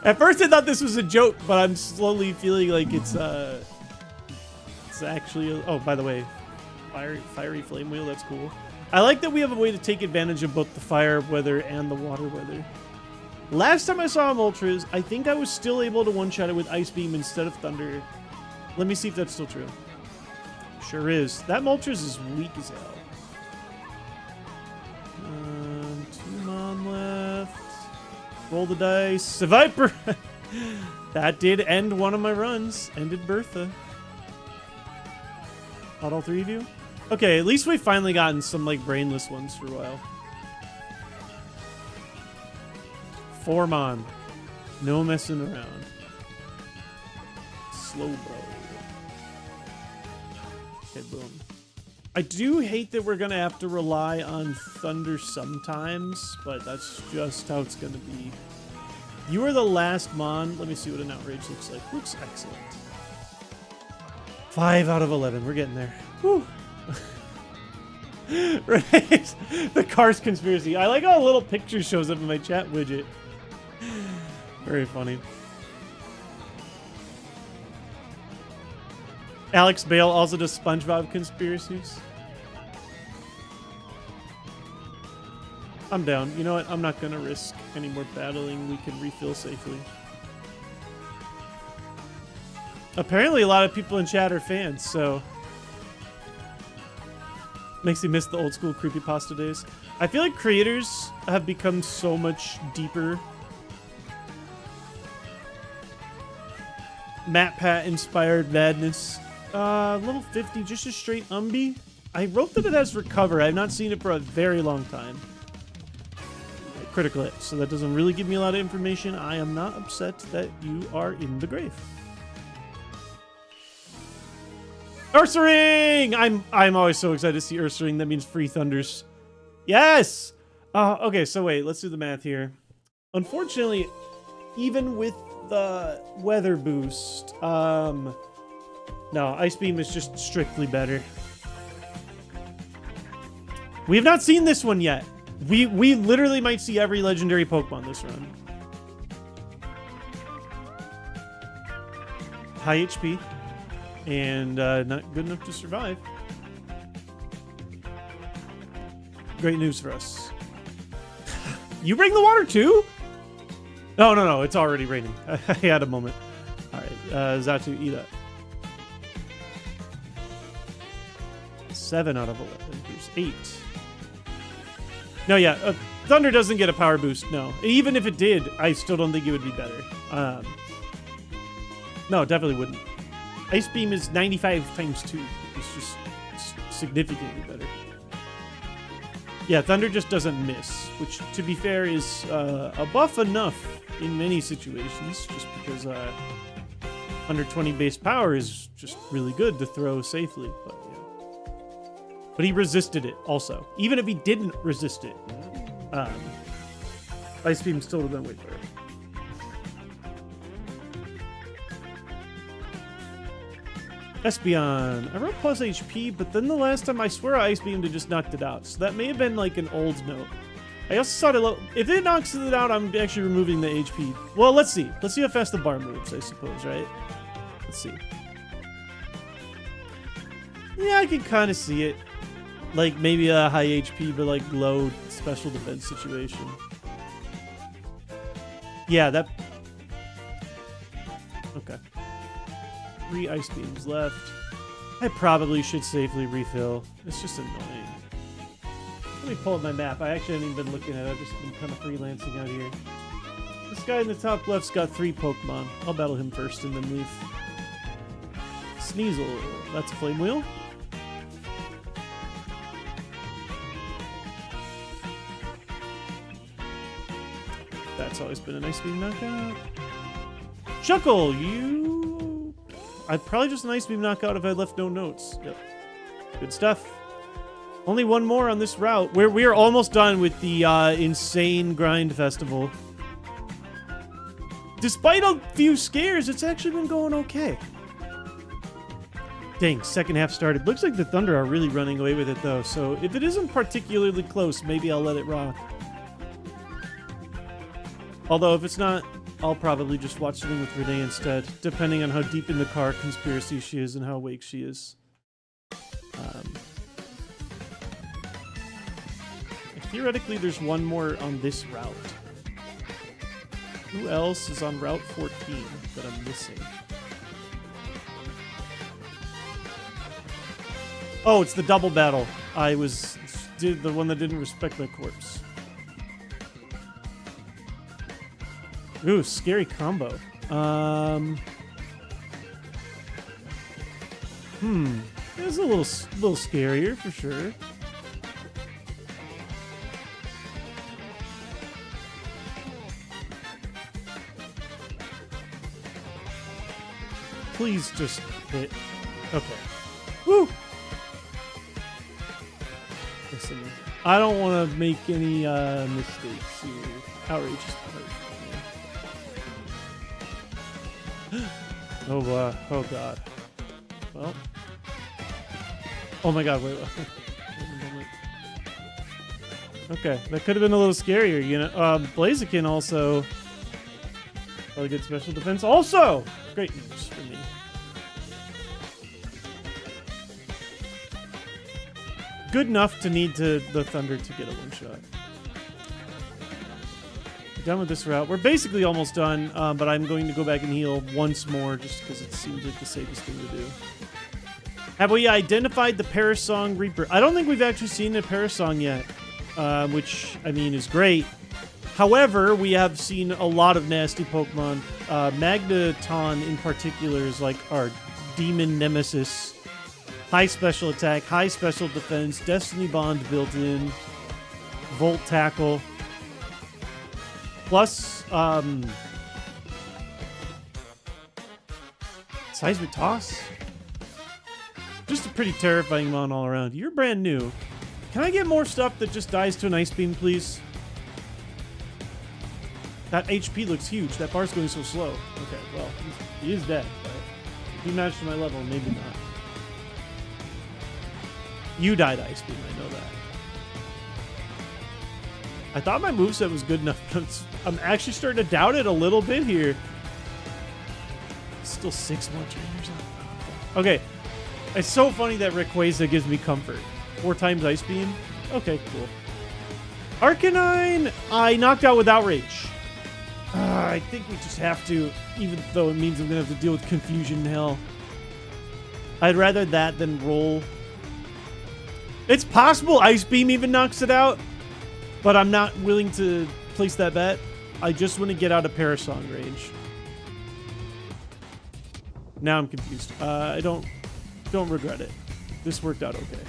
At first I thought this was a joke, but I'm slowly feeling like it's actually oh, by the way, fiery flame wheel, that's cool. I like that we have a way to take advantage of both the fire weather and the water weather. Last time I saw Moltres, I think I was still able to one-shot it with Ice Beam instead of Thunder. Let me see if that's still true. Sure is. That Moltres is weak as hell. 2 Mon left. Roll the dice. A Viper! That did end one of my runs. Ended Bertha. Not all 3 of you? Okay, at least we've finally gotten some, like, brainless ones for a while. 4 Mon. No messing around. Slow bro. Okay, boom. I do hate that we're going to have to rely on Thunder sometimes, but that's just how it's going to be. You are the last Mon. Let me see what an outrage looks like. Looks excellent. 5 out of 11. We're getting there. Whew. Right? The Cars conspiracy. I like how a little picture shows up in my chat widget. Very funny. Alex Bale also does SpongeBob conspiracies. I'm down. You know what? I'm not going to risk any more battling. We can refill safely. Apparently a lot of people in chat are fans, so... Makes me miss the old school creepypasta days. I feel like creators have become so much deeper. MatPat inspired madness. Level 50, just a straight Umbi. I wrote that it has recover. I've not seen it for a very long time. critical hit, so that doesn't really give me a lot of information. I am not upset that you are in the grave. Ursaring! I'm always so excited to see Ursaring. That means free thunders. Yes! Okay, so wait, let's do the math here. Unfortunately, even with the weather boost, no, Ice Beam is just strictly better. We have not seen this one yet. We literally might see every legendary Pokemon this run. High HP. And not good enough to survive. Great news for us. You bring the water too? No, it's already raining. I had a moment. All right, Zatu, eat up. 7 out of 11. Here's 8. No, yeah, Thunder doesn't get a power boost, no. Even if it did, I still don't think it would be better. No, it definitely wouldn't. Ice Beam is 95 times 2. It's just significantly better. Yeah, Thunder just doesn't miss, which, to be fair, is a buff enough in many situations, just because 120 base power is just really good to throw safely. But, yeah. But he resisted it also. Even if he didn't resist it, Ice Beam still would have been way better. Espeon. I wrote plus HP, but then the last time I swear I Ice Beamed, it just knocked it out. So that may have been like an old note. I also thought if it knocks it out, I'm actually removing the HP. Well, let's see. Let's see how fast the bar moves, I suppose, right? Let's see. Yeah, I can kind of see it. Like maybe a high HP, but like low special defense situation. Yeah, that... Okay. 3 Ice Beams left. I probably should safely refill. It's just annoying. Let me pull up my map. I actually haven't even been looking at it. I've just been kind of freelancing out here. This guy in the top left's got 3 Pokemon. I'll battle him first and then leave. Sneasel. That's a Flame Wheel. That's always been a Ice Beam knockout. Chuckle, you... I'd probably just an Ice Beam knockout if I left no notes. Yep. Good stuff. Only one more on this route. We are almost done with the insane grind festival. Despite a few scares, it's actually been going okay. Dang, second half started. Looks like the Thunder are really running away with it, though. So if it isn't particularly close, maybe I'll let it rock. Although if it's not, I'll probably just watch something with Renee instead, depending on how deep in the car conspiracy she is and how awake she is. Theoretically, there's one more on this route. Who else is on Route 14 that I'm missing? Oh, it's the double battle. I did the one that didn't respect my corpse. Ooh, scary combo. It's a little scarier for sure. Please just hit. Okay. Woo! Listen, I don't want to make any mistakes here. Outrageous. Oh god. Well. Oh my god, wait. Okay, that could have been a little scarier, you know. Blaziken also. Really good special defense. Also! Great news for me. Good enough to need the Thunder to get a one-shot. Done with this route. We're basically almost done, but I'm going to go back and heal once more just because it seems like the safest thing to do. Have we identified the Parasong Reaper? I don't think we've actually seen the Parasong yet, which, I mean, is great. However, we have seen a lot of nasty Pokemon. Magneton, in particular, is like our demon nemesis. High special attack, high special defense, Destiny Bond built in, Volt Tackle. Plus, seismic toss. Just a pretty terrifying mon all around. You're brand new. Can I get more stuff that just dies to an ice beam, please? That HP looks huge. That bar's going so slow. Okay, well, he is dead. But if he matched my level, maybe not. You died ice beam, I know that. I thought my moveset was good enough, but I'm actually starting to doubt it a little bit here. Still 6 more trainers. Okay. It's so funny that Rayquaza gives me comfort. 4 times Ice Beam. Okay, cool. Arcanine, I knocked out with Outrage. I think we just have to, even though it means I'm going to have to deal with Confusion in hell. I'd rather that than roll. It's possible Ice Beam even knocks it out, but I'm not willing to place that bet. I just want to get out of Parasong range. Now I'm confused. I don't regret it. This worked out okay.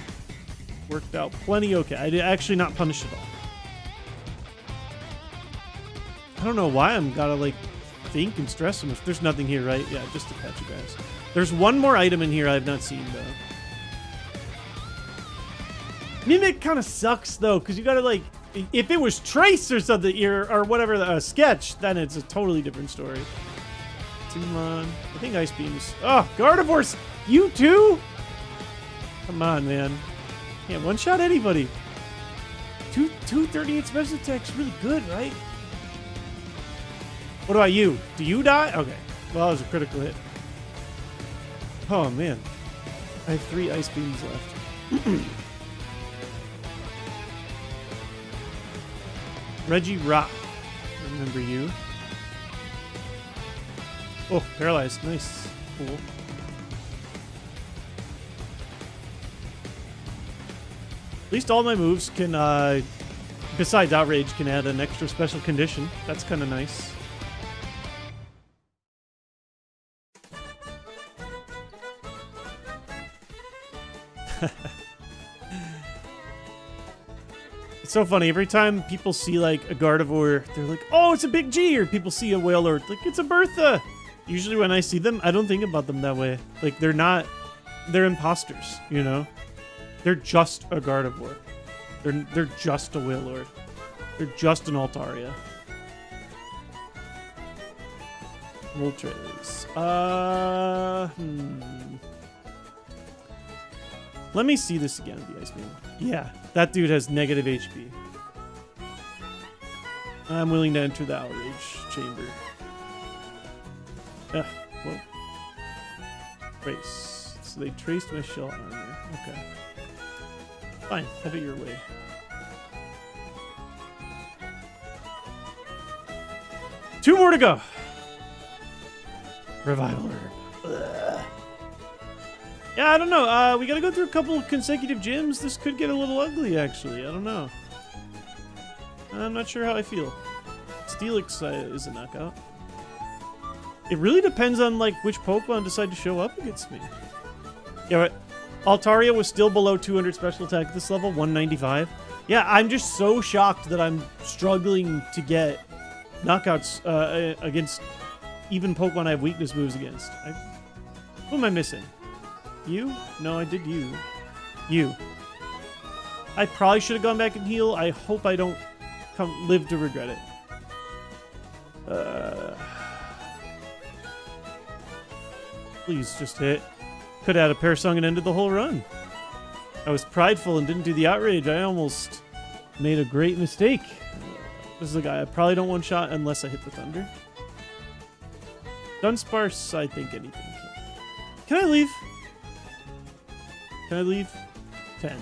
Worked out plenty okay. I did actually not punish at all. I don't know why I'm gotta like think and stress so much. There's nothing here, right? Yeah, just to catch you guys. There's one more item in here I have not seen though. Mimic kind of sucks though, because you gotta like, if it was Trace or something, or whatever, Sketch, then it's a totally different story. Timon. I think Ice Beams. Oh, Gardevoir's. You too? Come on, man. Can't one-shot anybody. 238 special attack's really good, right? What about you? Do you die? Okay. Well, that was a critical hit. Oh, man. I have 3 Ice Beams left. Reggie Rock. Remember you. Oh, paralyzed. Nice. Cool. At least all my moves can, besides Outrage, can add an extra special condition. That's kind of nice. It's so funny. Every time people see, like, a Gardevoir, they're like, oh, it's a big G! Or people see a Wailord, like, it's a Bertha! Usually when I see them, I don't think about them that way. Like, they're not... They're imposters, you know? They're just a Gardevoir. They're just a Wailord. They're just an Altaria. Moltres. Let me see this again, the Ice Beam. Yeah, that dude has negative HP. I'm willing to enter the Outrage chamber. Whoa. Trace. So they traced my shell armor. Okay. Fine, have it your way. Two more to go. Revival Herb. Ugh. Yeah, I don't know. We gotta go through a couple of consecutive gyms. This could get a little ugly, actually. I don't know. I'm not sure how I feel. Steelix is a knockout. It really depends on like which Pokemon decide to show up against me. Yeah, right. Altaria was still below 200 special attack at this level, 195. Yeah, I'm just so shocked that I'm struggling to get knockouts against even Pokemon I have weakness moves against. Who am I missing? You? No, I did you. You. I probably should have gone back and heal. I hope I don't live to regret it. Please just hit. Could have had a Parasong and ended the whole run. I was prideful and didn't do the Outrage. I almost made a great mistake. This is a guy I probably don't one-shot unless I hit the Thunder. Dunsparce, I think anything. Can I leave? Can I leave? 10.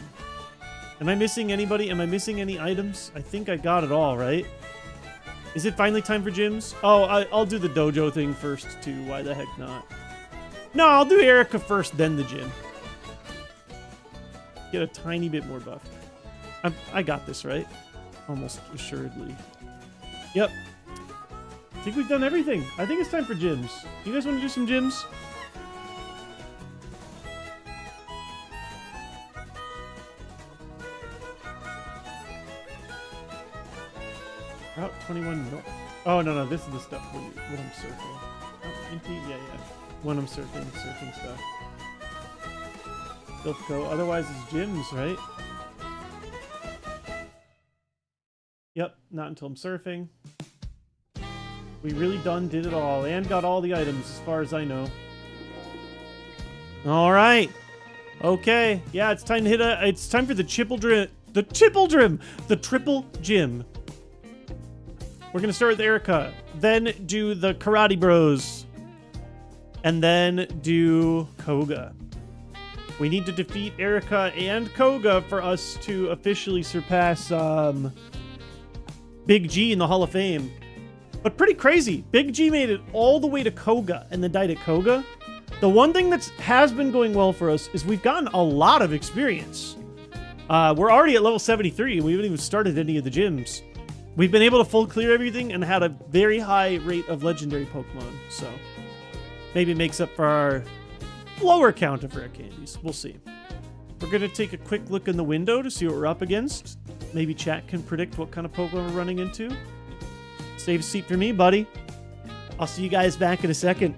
Am I missing anybody? Am I missing any items? I think I got it all, right? Is it finally time for gyms? Oh, I'll do the dojo thing first, too. Why the heck not? No, I'll do Erica first, then the gym. Get a tiny bit more buff. I got this, right? Almost assuredly. Yep. I think we've done everything. I think it's time for gyms. You guys want to do some gyms? Route 21 North. Oh, no, this is the stuff when I'm surfing. Oh, indeed, yeah. When I'm surfing stuff. Still go. Otherwise, it's gyms, right? Yep, not until I'm surfing. We really did it all, and got all the items, as far as I know. All right. Okay. Yeah, it's time to hit it's time for the triple gym. We're gonna start with Erica, then do the Karate Bros, and then do Koga. We need to defeat Erica and Koga for us to officially surpass Big G in the Hall of Fame. But pretty crazy. Big G made it all the way to Koga and then died at Koga. The one thing that has been going well for us is we've gotten a lot of experience. We're already at level 73. We haven't even started any of the gyms. We've been able to full clear everything and had a very high rate of legendary Pokemon. So maybe it makes up for our lower count of rare candies. We'll see. We're going to take a quick look in the window to see what we're up against. Maybe chat can predict what kind of Pokemon we're running into. Save a seat for me, buddy. I'll see you guys back in a second.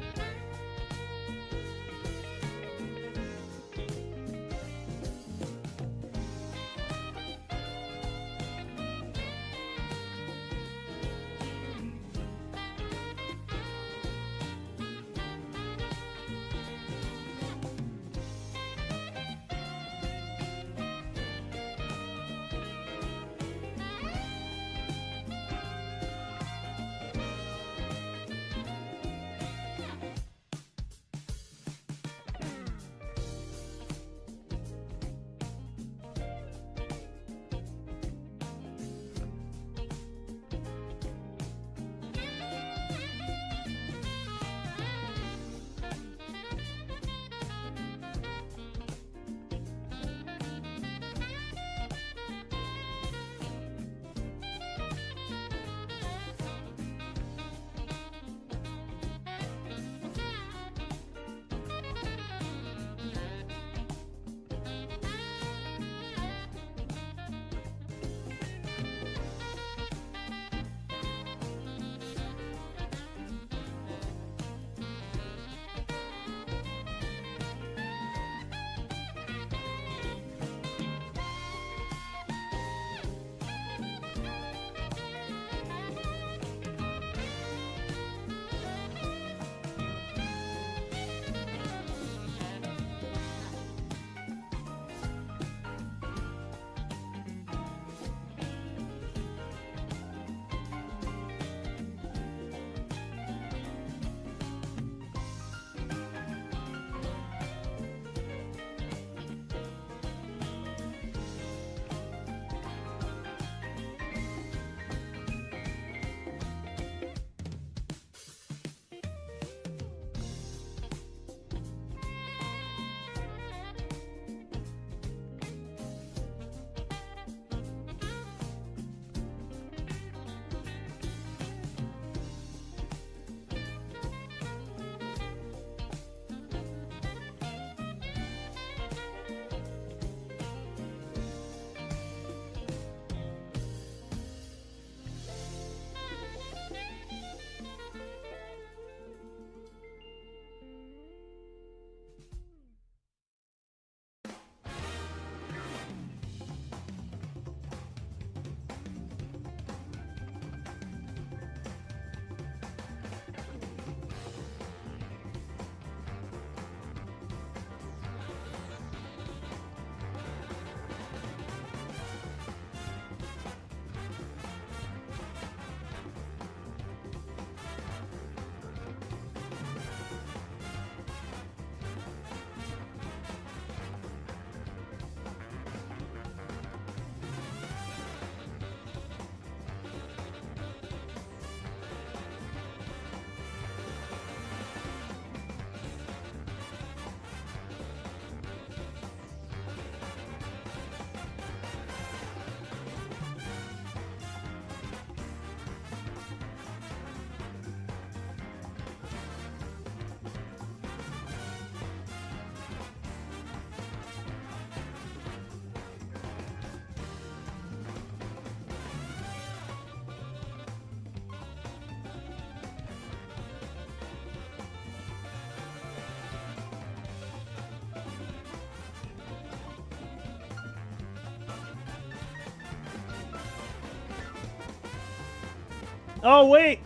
Oh, wait.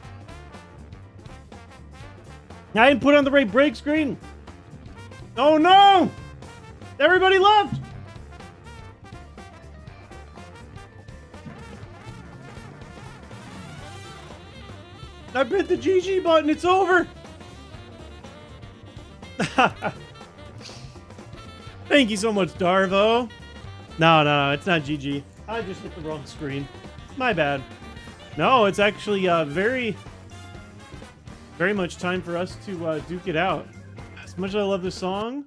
I didn't put on the right break screen. Oh, no. Everybody left. I hit the GG button. It's over. Thank you so much, Darvo. No, it's not GG. I just hit the wrong screen. My bad. No, it's actually very much time for us to duke it out. As much as I love this song,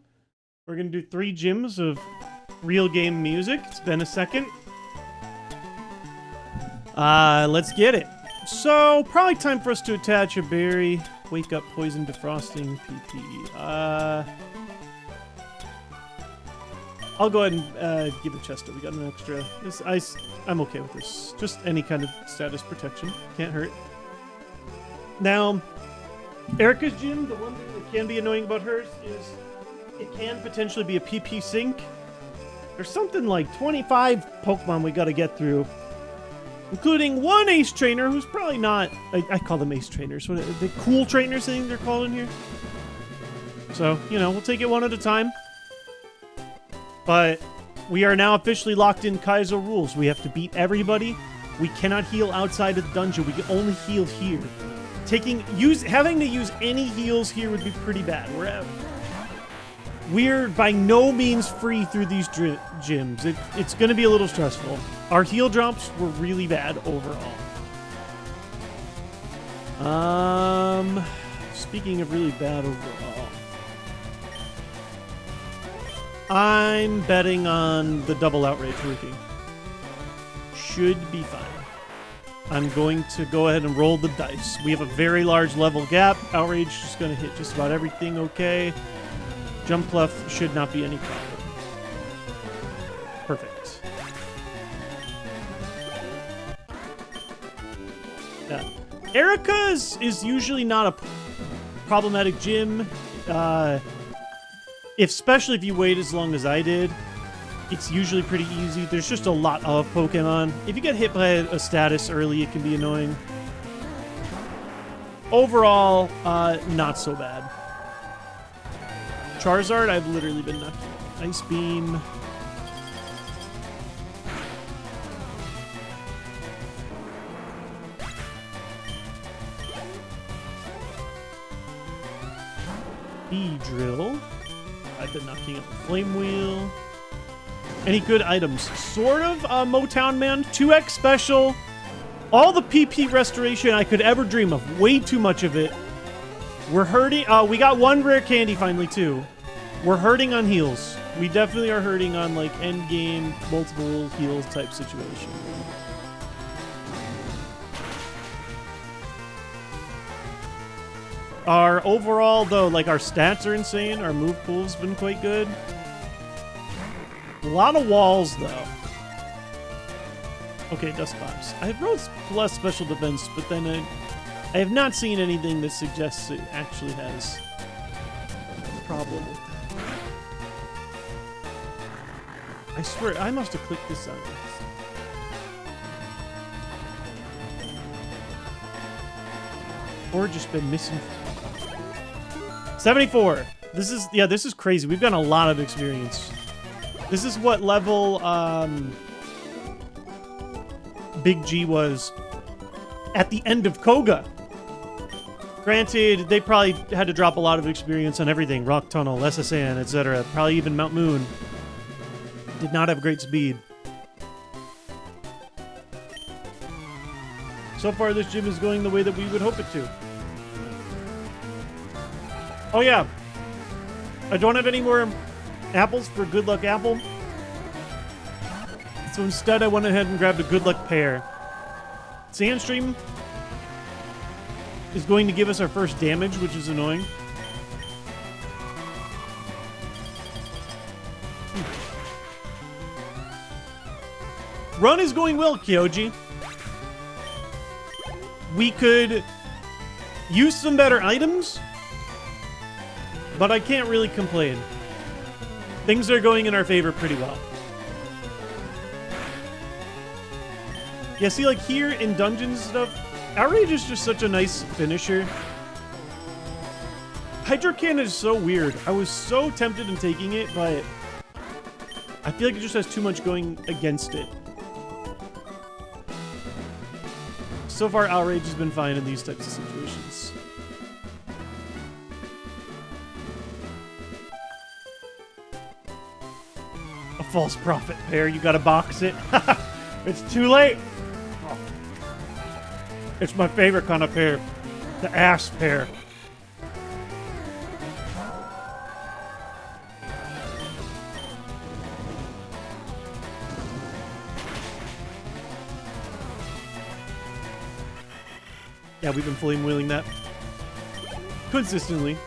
we're going to do 3 gyms of real game music. It's been a second. Let's get it. So, probably time for us to attach a berry. Wake up, poison, defrosting, PP. I'll go ahead and give a chester. We got an extra. I'm okay with this. Just any kind of status protection. Can't hurt. Now, Erica's gym, the one thing that can be annoying about hers is it can potentially be a PP sink. There's something like 25 Pokemon we got to get through, including one ace trainer who's probably not... I call them ace trainers. What are the cool trainers thing they're called in here? So, you know, we'll take it one at a time. But we are now officially locked in Kaizo rules. We have to beat everybody. We cannot heal outside of the dungeon. We can only heal here. Having to use any heals here would be pretty bad. We're by no means free through these gyms. It's going to be a little stressful. Our heal drops were really bad overall. Speaking of really bad overall, I'm betting on the double outrage working. Should be fine. I'm going to go ahead and roll the dice. We have a very large level gap. Outrage is going to hit just about everything okay. Jump Clef should not be any problem. Perfect. Yeah. Erica's is usually not a problematic gym. Especially if you wait as long as I did, it's usually pretty easy. There's just a lot of Pokemon. If you get hit by a status early, it can be annoying. Overall, not so bad. Charizard, I've literally been knocked out. Ice Beam. Drill. I've been knocking up the Flame Wheel. Any good items? Sort of, Motown Man. 2x special. All the PP restoration I could ever dream of. Way too much of it. We're hurting. We got one rare candy finally, too. We're hurting on heals. We definitely are hurting on, like, end game, multiple heals type situation. Our overall, though, like, our stats are insane. Our move pool's been quite good. A lot of walls, though. Okay, Dust Box. I have rolled plus special defense, but then I have not seen anything that suggests it actually has a problem with that. I swear, I must have clicked this on. Or just been missing. 74. This is crazy. We've gotten a lot of experience. This is what level Big G was at the end of Koga. Granted, they probably had to drop a lot of experience on everything. Rock Tunnel, SSN, etc. Probably even Mount Moon. Did not have great speed. So far, this gym is going the way that we would hope it to. Oh, yeah. I don't have any more apples for Good Luck Apple. So instead, I went ahead and grabbed a Good Luck Pear. Sandstream is going to give us our first damage, which is annoying. Run is going well, Kyoji. We could use some better items, but I can't really complain. Things are going in our favor pretty well. Yeah, see, like here in dungeons and stuff, Outrage is just such a nice finisher. Hydro Cannon is so weird. I was so tempted in taking it, but I feel like it just has too much going against it. So far, Outrage has been fine in these types of situations. A false prophet pair. You gotta box it. It's too late. Oh. It's my favorite kind of pair. The ass pair. Yeah, we've been flame wheeling that consistently.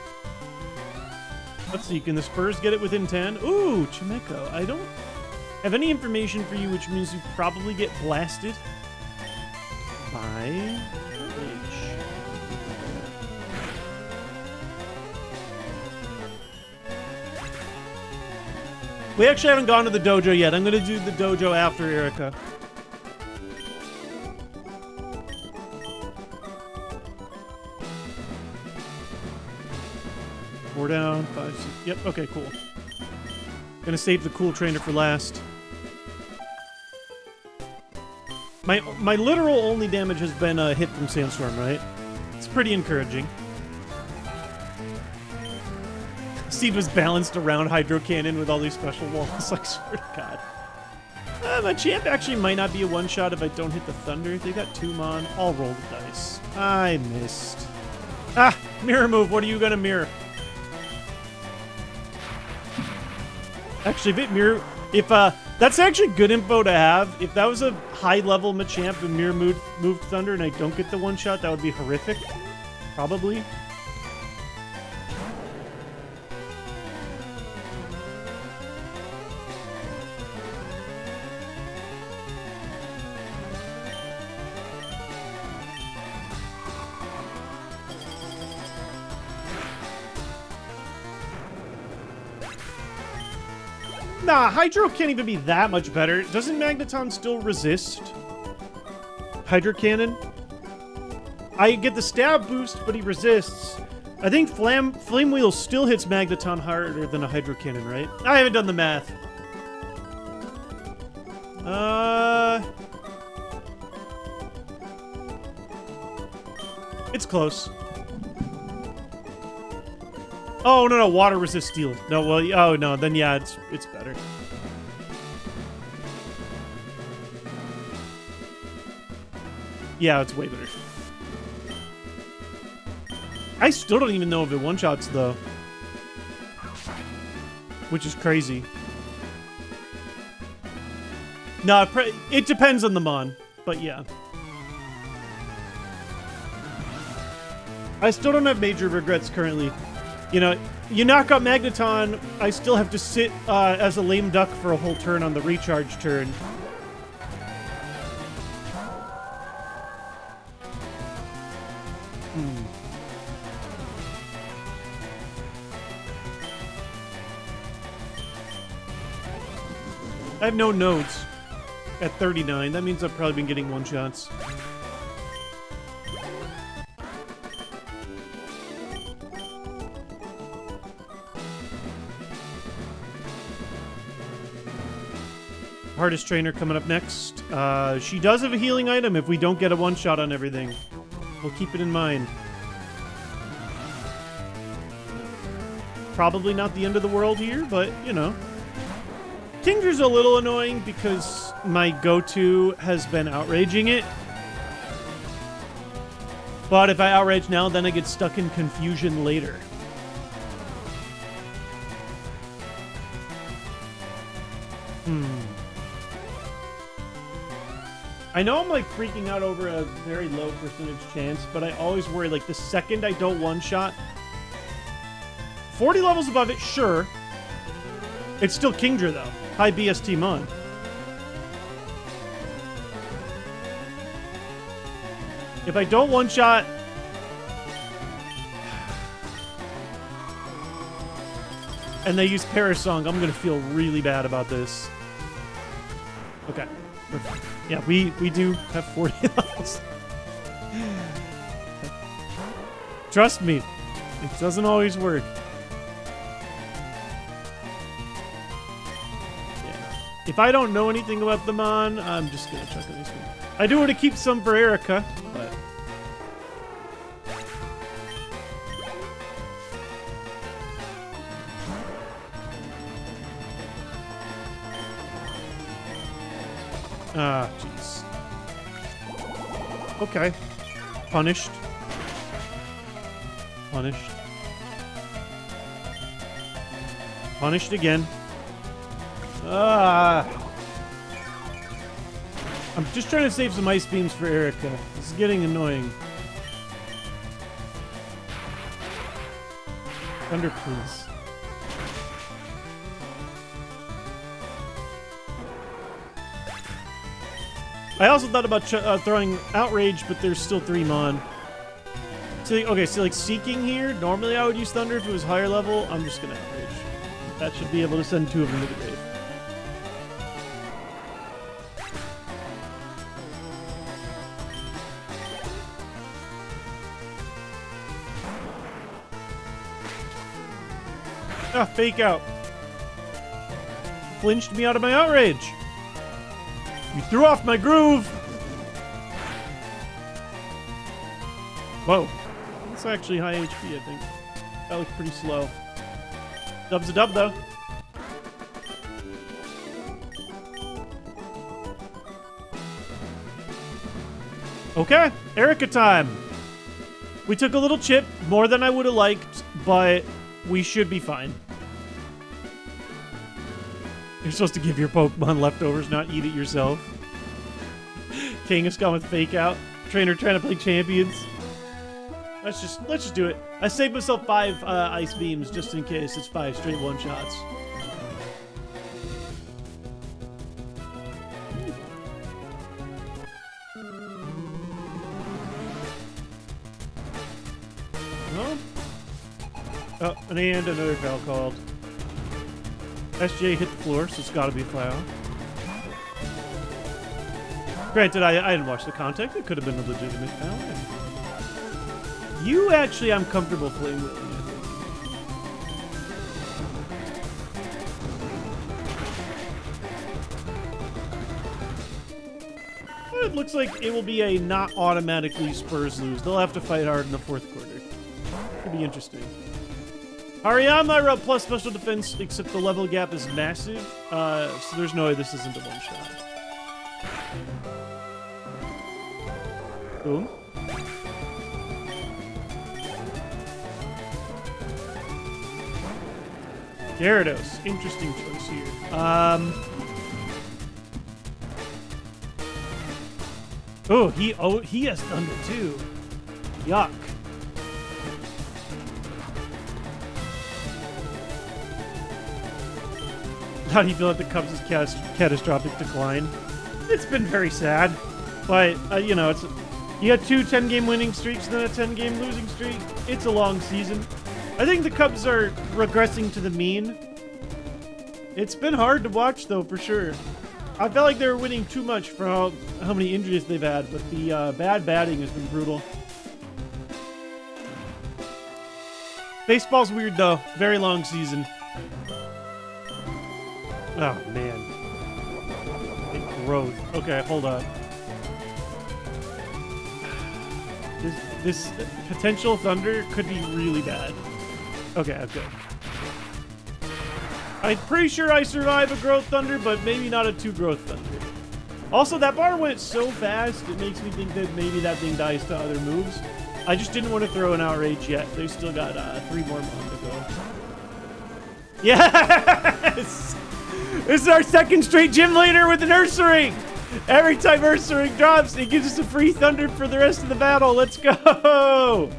Let's see, can the Spurs get it within 10? Ooh, Chimeko. I don't have any information for you, which means you probably get blasted by Outrage. We actually haven't gone to the dojo yet. I'm going to do the dojo after Erica. Four down, 5, 6. Yep, okay, cool. Gonna save the cool trainer for last. My literal only damage has been a hit from Sandstorm, right? It's pretty encouraging. Steve was balanced around Hydro Cannon with all these special walls. Like, swear to God. My champ actually might not be a one-shot if I don't hit the Thunder. They got 2 mon. I'll roll the dice. I missed. Ah! Mirror move. What are you gonna mirror? Actually, if that's actually good info to have. If that was a high-level Machamp and Mirror moved Thunder and I don't get the one-shot, that would be horrific. Probably. Nah, Hydro can't even be that much better. Doesn't Magneton still resist Hydro Cannon? I get the stab boost, but he resists. I think Flame Wheel still hits Magneton harder than a Hydro Cannon, right? I haven't done the math. It's close. Oh, no, water resist steel. No, well, oh, no, then yeah, it's better. Yeah, it's way better. I still don't even know if it one-shots, though. Which is crazy. No, it depends on the mon, but yeah. I still don't have major regrets currently. You know, you knock out Magneton, I still have to sit as a lame duck for a whole turn on the recharge turn. I have no nodes at 39. That means I've probably been getting one-shots. Hardest trainer coming up next. She does have a healing item if we don't get a one-shot on everything. We'll keep it in mind. Probably not the end of the world here, but, you know. Kingdra's a little annoying because my go-to has been outraging it. But if I outrage now, then I get stuck in confusion later. I know I'm like freaking out over a very low percentage chance, but I always worry like the second I don't one-shot 40 levels above it, sure. It's still Kingdra though. High BST mon. If I don't one-shot and they use Parasong, I'm gonna feel really bad about this. Okay. Yeah, we do have 40 levels. Trust me, it doesn't always work. Yeah. If I don't know anything about the Mon, I'm just gonna chuck these things. I do want to keep some for Erica, but ah, jeez. Okay. Punished. Punished. Punished again. Ah. I'm just trying to save some ice beams for Erica. This is getting annoying. Thunder, please. I also thought about throwing Outrage, but there's still 3 Mon. So, okay, so like Seeking here, normally I would use Thunder if it was higher level. I'm just gonna Outrage. That should be able to send 2 of them to the grave. Ah, fake out. Flinched me out of my Outrage. You threw off my groove! Whoa. That's actually high HP, I think. That looks pretty slow. Dub's a dub, though. Okay, Erica time. We took a little chip, more than I would have liked, but we should be fine. You're supposed to give your Pokemon leftovers, not eat it yourself. Kangaskhan with fake out. Trainer trying to play champions. Let's just do it. I saved myself 5 ice beams just in case. It's 5 straight one-shots. Oh, and another foul called. SJ hit the floor, so it's got to be a foul. Granted, I didn't watch the contact. It could have been a legitimate foul. You actually, I'm comfortable playing with. It looks like it will be a not automatically Spurs lose. They'll have to fight hard in the 4th quarter. Could be interesting. Hariyama wrote plus special defense, except the level gap is massive, so there's no way this isn't a one-shot. Boom. Gyarados, interesting choice here. Oh, he has Thunder too. Yuck. How do you feel at the Cubs' catastrophic decline? It's been very sad, but you know, you got 2 10-game winning streaks and then a 10-game losing streak. It's a long season. I think the Cubs are regressing to the mean. It's been hard to watch though, for sure. I felt like they were winning too much for how many injuries they've had, but the bad batting has been brutal. Baseball's weird though. Very long season. Oh, man. Big growth. Okay, hold on. This potential Thunder could be really bad. Okay, okay. I'm pretty sure I survive a Growth Thunder, but maybe not a 2 Growth Thunder. Also, that bar went so fast, it makes me think that maybe that thing dies to other moves. I just didn't want to throw an Outrage yet. They've still got 3 more Mon to go. Yes! This is our 2nd straight gym leader with an Ursaring! Every time Ursaring drops, it gives us a free Thunder for the rest of the battle. Let's go!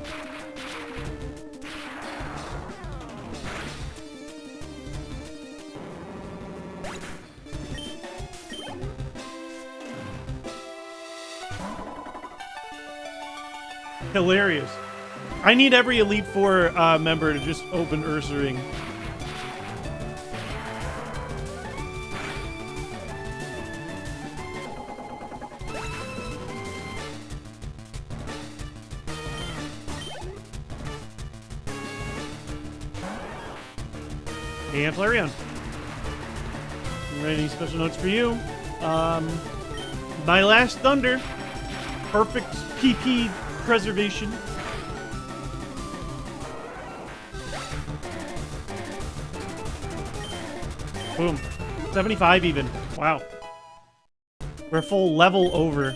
Hilarious. I need every Elite Four member to just open Ursaring. And Flareon. Any special notes for you? My Last Thunder. Perfect PP preservation. Boom. 75 even. Wow. We're a full level over.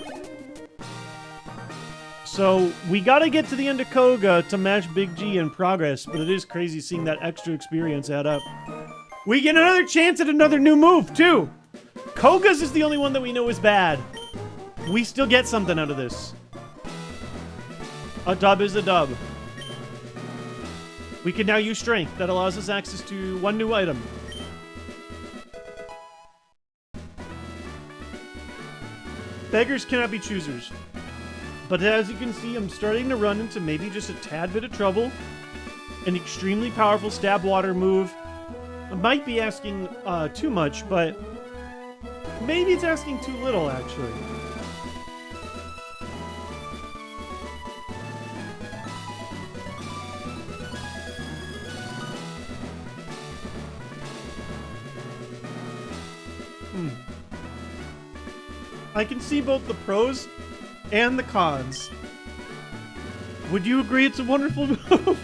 So, we gotta get to the end of Koga to match Big G in progress, but it is crazy seeing that extra experience add up. We get another chance at another new move, too! Koga's is the only one that we know is bad. We still get something out of this. A dub is a dub. We can now use Strength. That allows us access to one new item. Beggars cannot be choosers. But as you can see, I'm starting to run into maybe just a tad bit of trouble. An extremely powerful stab water move. I might be asking too much, but maybe it's asking too little, actually. I can see both the pros and the cons. Would you agree it's a wonderful move?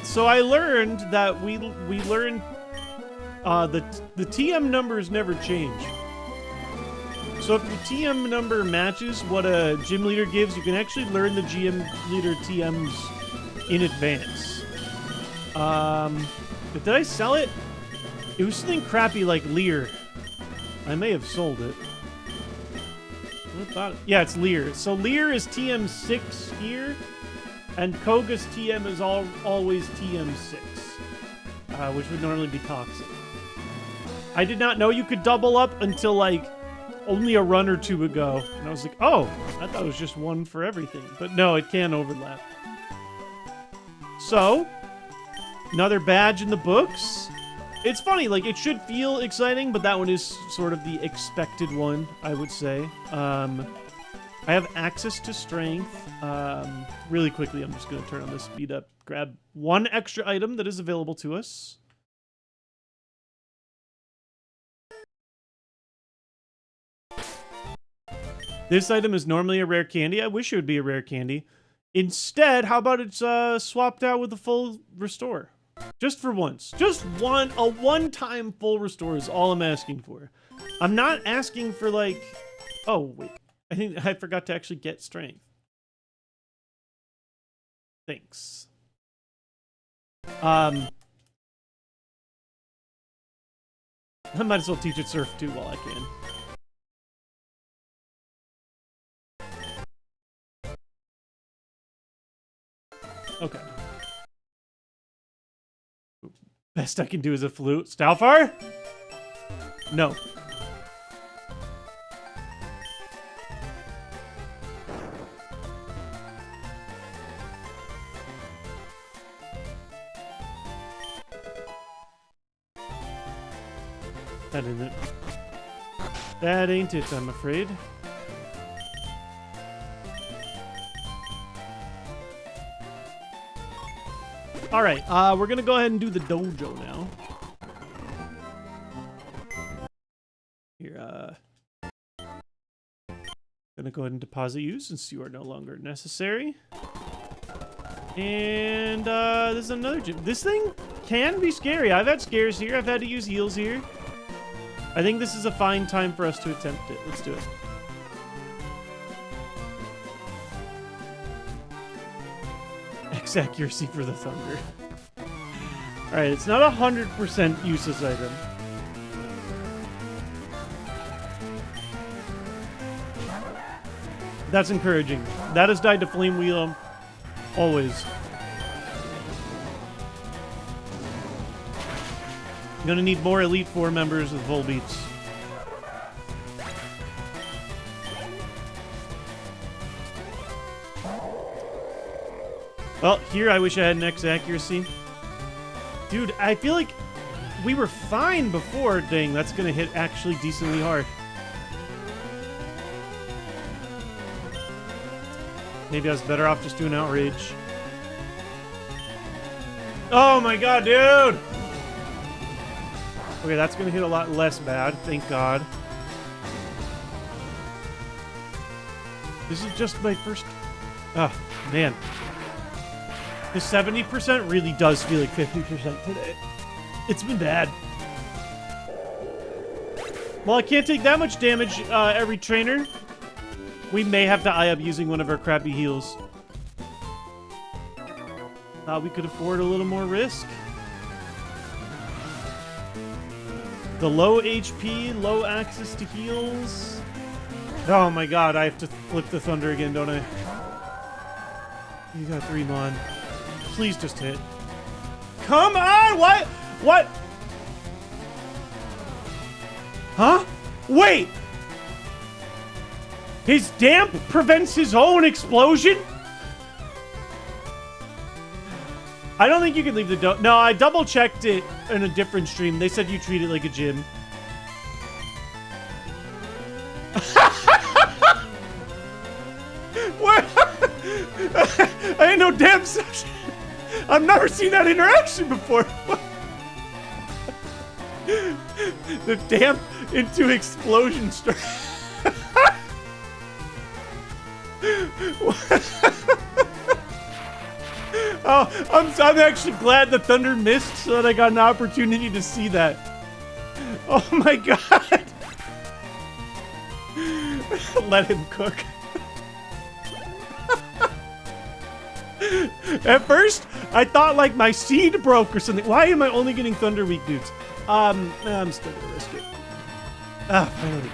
So I learned that we learned the TM numbers never change. So if your TM number matches what a gym leader gives, you can actually learn the gym leader TMs in advance. But did I sell it? It was something crappy like Lear. I may have sold it. Yeah, it's Lear. So Lear is TM6 here, and Koga's TM is always TM6, which would normally be Toxic. I did not know you could double up until, like, only a run or two ago. And I was like, oh, I thought it was just one for everything. But no, it can overlap. So, another badge in the books. It's funny, like, it should feel exciting, but that one is sort of the expected one, I would say. I have access to Strength. Really quickly, I'm just going to turn on this speed up, grab one extra item that is available to us. This item is normally a rare candy. I wish it would be a rare candy. Instead, how about it's swapped out with a full restore? Just for once. Just a one-time full restore is all I'm asking for. I'm not asking for, like... Oh, wait. I think I forgot to actually get Strength. Thanks. I might as well teach it Surf, too, while I can. Okay. Best I can do is a flute. Stoufar? No. That ain't it. That ain't it, I'm afraid. Alright, we're gonna go ahead and do the dojo now. Here, gonna go ahead and deposit you since you are no longer necessary. And, this is another gym. This thing can be scary. I've had scares here. I've had to use heals here. I think this is a fine time for us to attempt it. Let's do it. X accuracy for the thunder. Alright, it's not 100% useless item. That's encouraging. That has died to Flame Wheel. Always. Gonna need more Elite Four members with Volbeats. Well, here I wish I had an X accuracy. Dude, I feel like we were fine before. Dang, that's gonna hit actually decently hard. Maybe I was better off just doing Outrage. Oh my god, dude! Okay, that's gonna hit a lot less bad, thank god. This is just my first... Oh, man. The 70% really does feel like 50% today. It's been bad. Well, I can't take that much damage every trainer. We may have to eye up using one of our crappy heals. Thought we could afford a little more risk. The low HP, low access to heals. Oh my god, I have to flip the thunder again, don't I? You got 3 mon. Please just hit. Come on! What? What? Huh? Wait! His damp prevents his own explosion? I don't think you can leave the No, I double checked it in a different stream. They said you treat it like a gym. What? I ain't no damn session. I've never seen that interaction before. The damp into explosion start. Oh, I'm actually glad the thunder missed so that I got an opportunity to see that. Oh my god. Let him cook. At first, I thought like my seed broke or something. Why am I only getting thunder weak dudes? I'm still gonna risk it. Finally.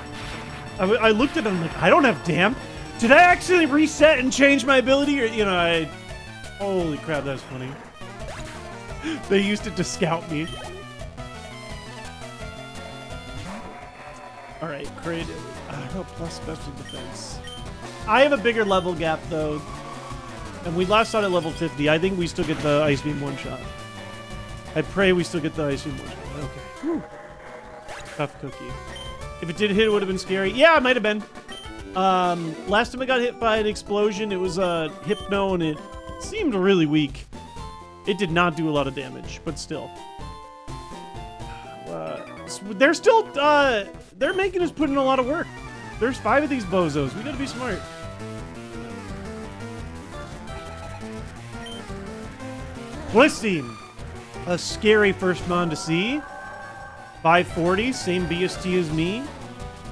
I looked at him like, I don't have damp. Did I actually reset and change my ability? Or, you know, holy crap, that's funny. They used it to scout me. All right, creative. Plus special defense. I have a bigger level gap, though. And we last saw it at level 50. I think we still get the Ice Beam one-shot. I pray we still get the Ice Beam one-shot. Okay. Whew. Tough cookie. If it did hit, it would have been scary. Yeah, it might have been. Last time I got hit by an explosion, it was a Hypno, and it seemed really weak. It did not do a lot of damage, but still. They're still, they're making us put in a lot of work. There's 5 of these bozos. We gotta be smart. Blisssteam. A scary first mon to see. 540, same BST as me.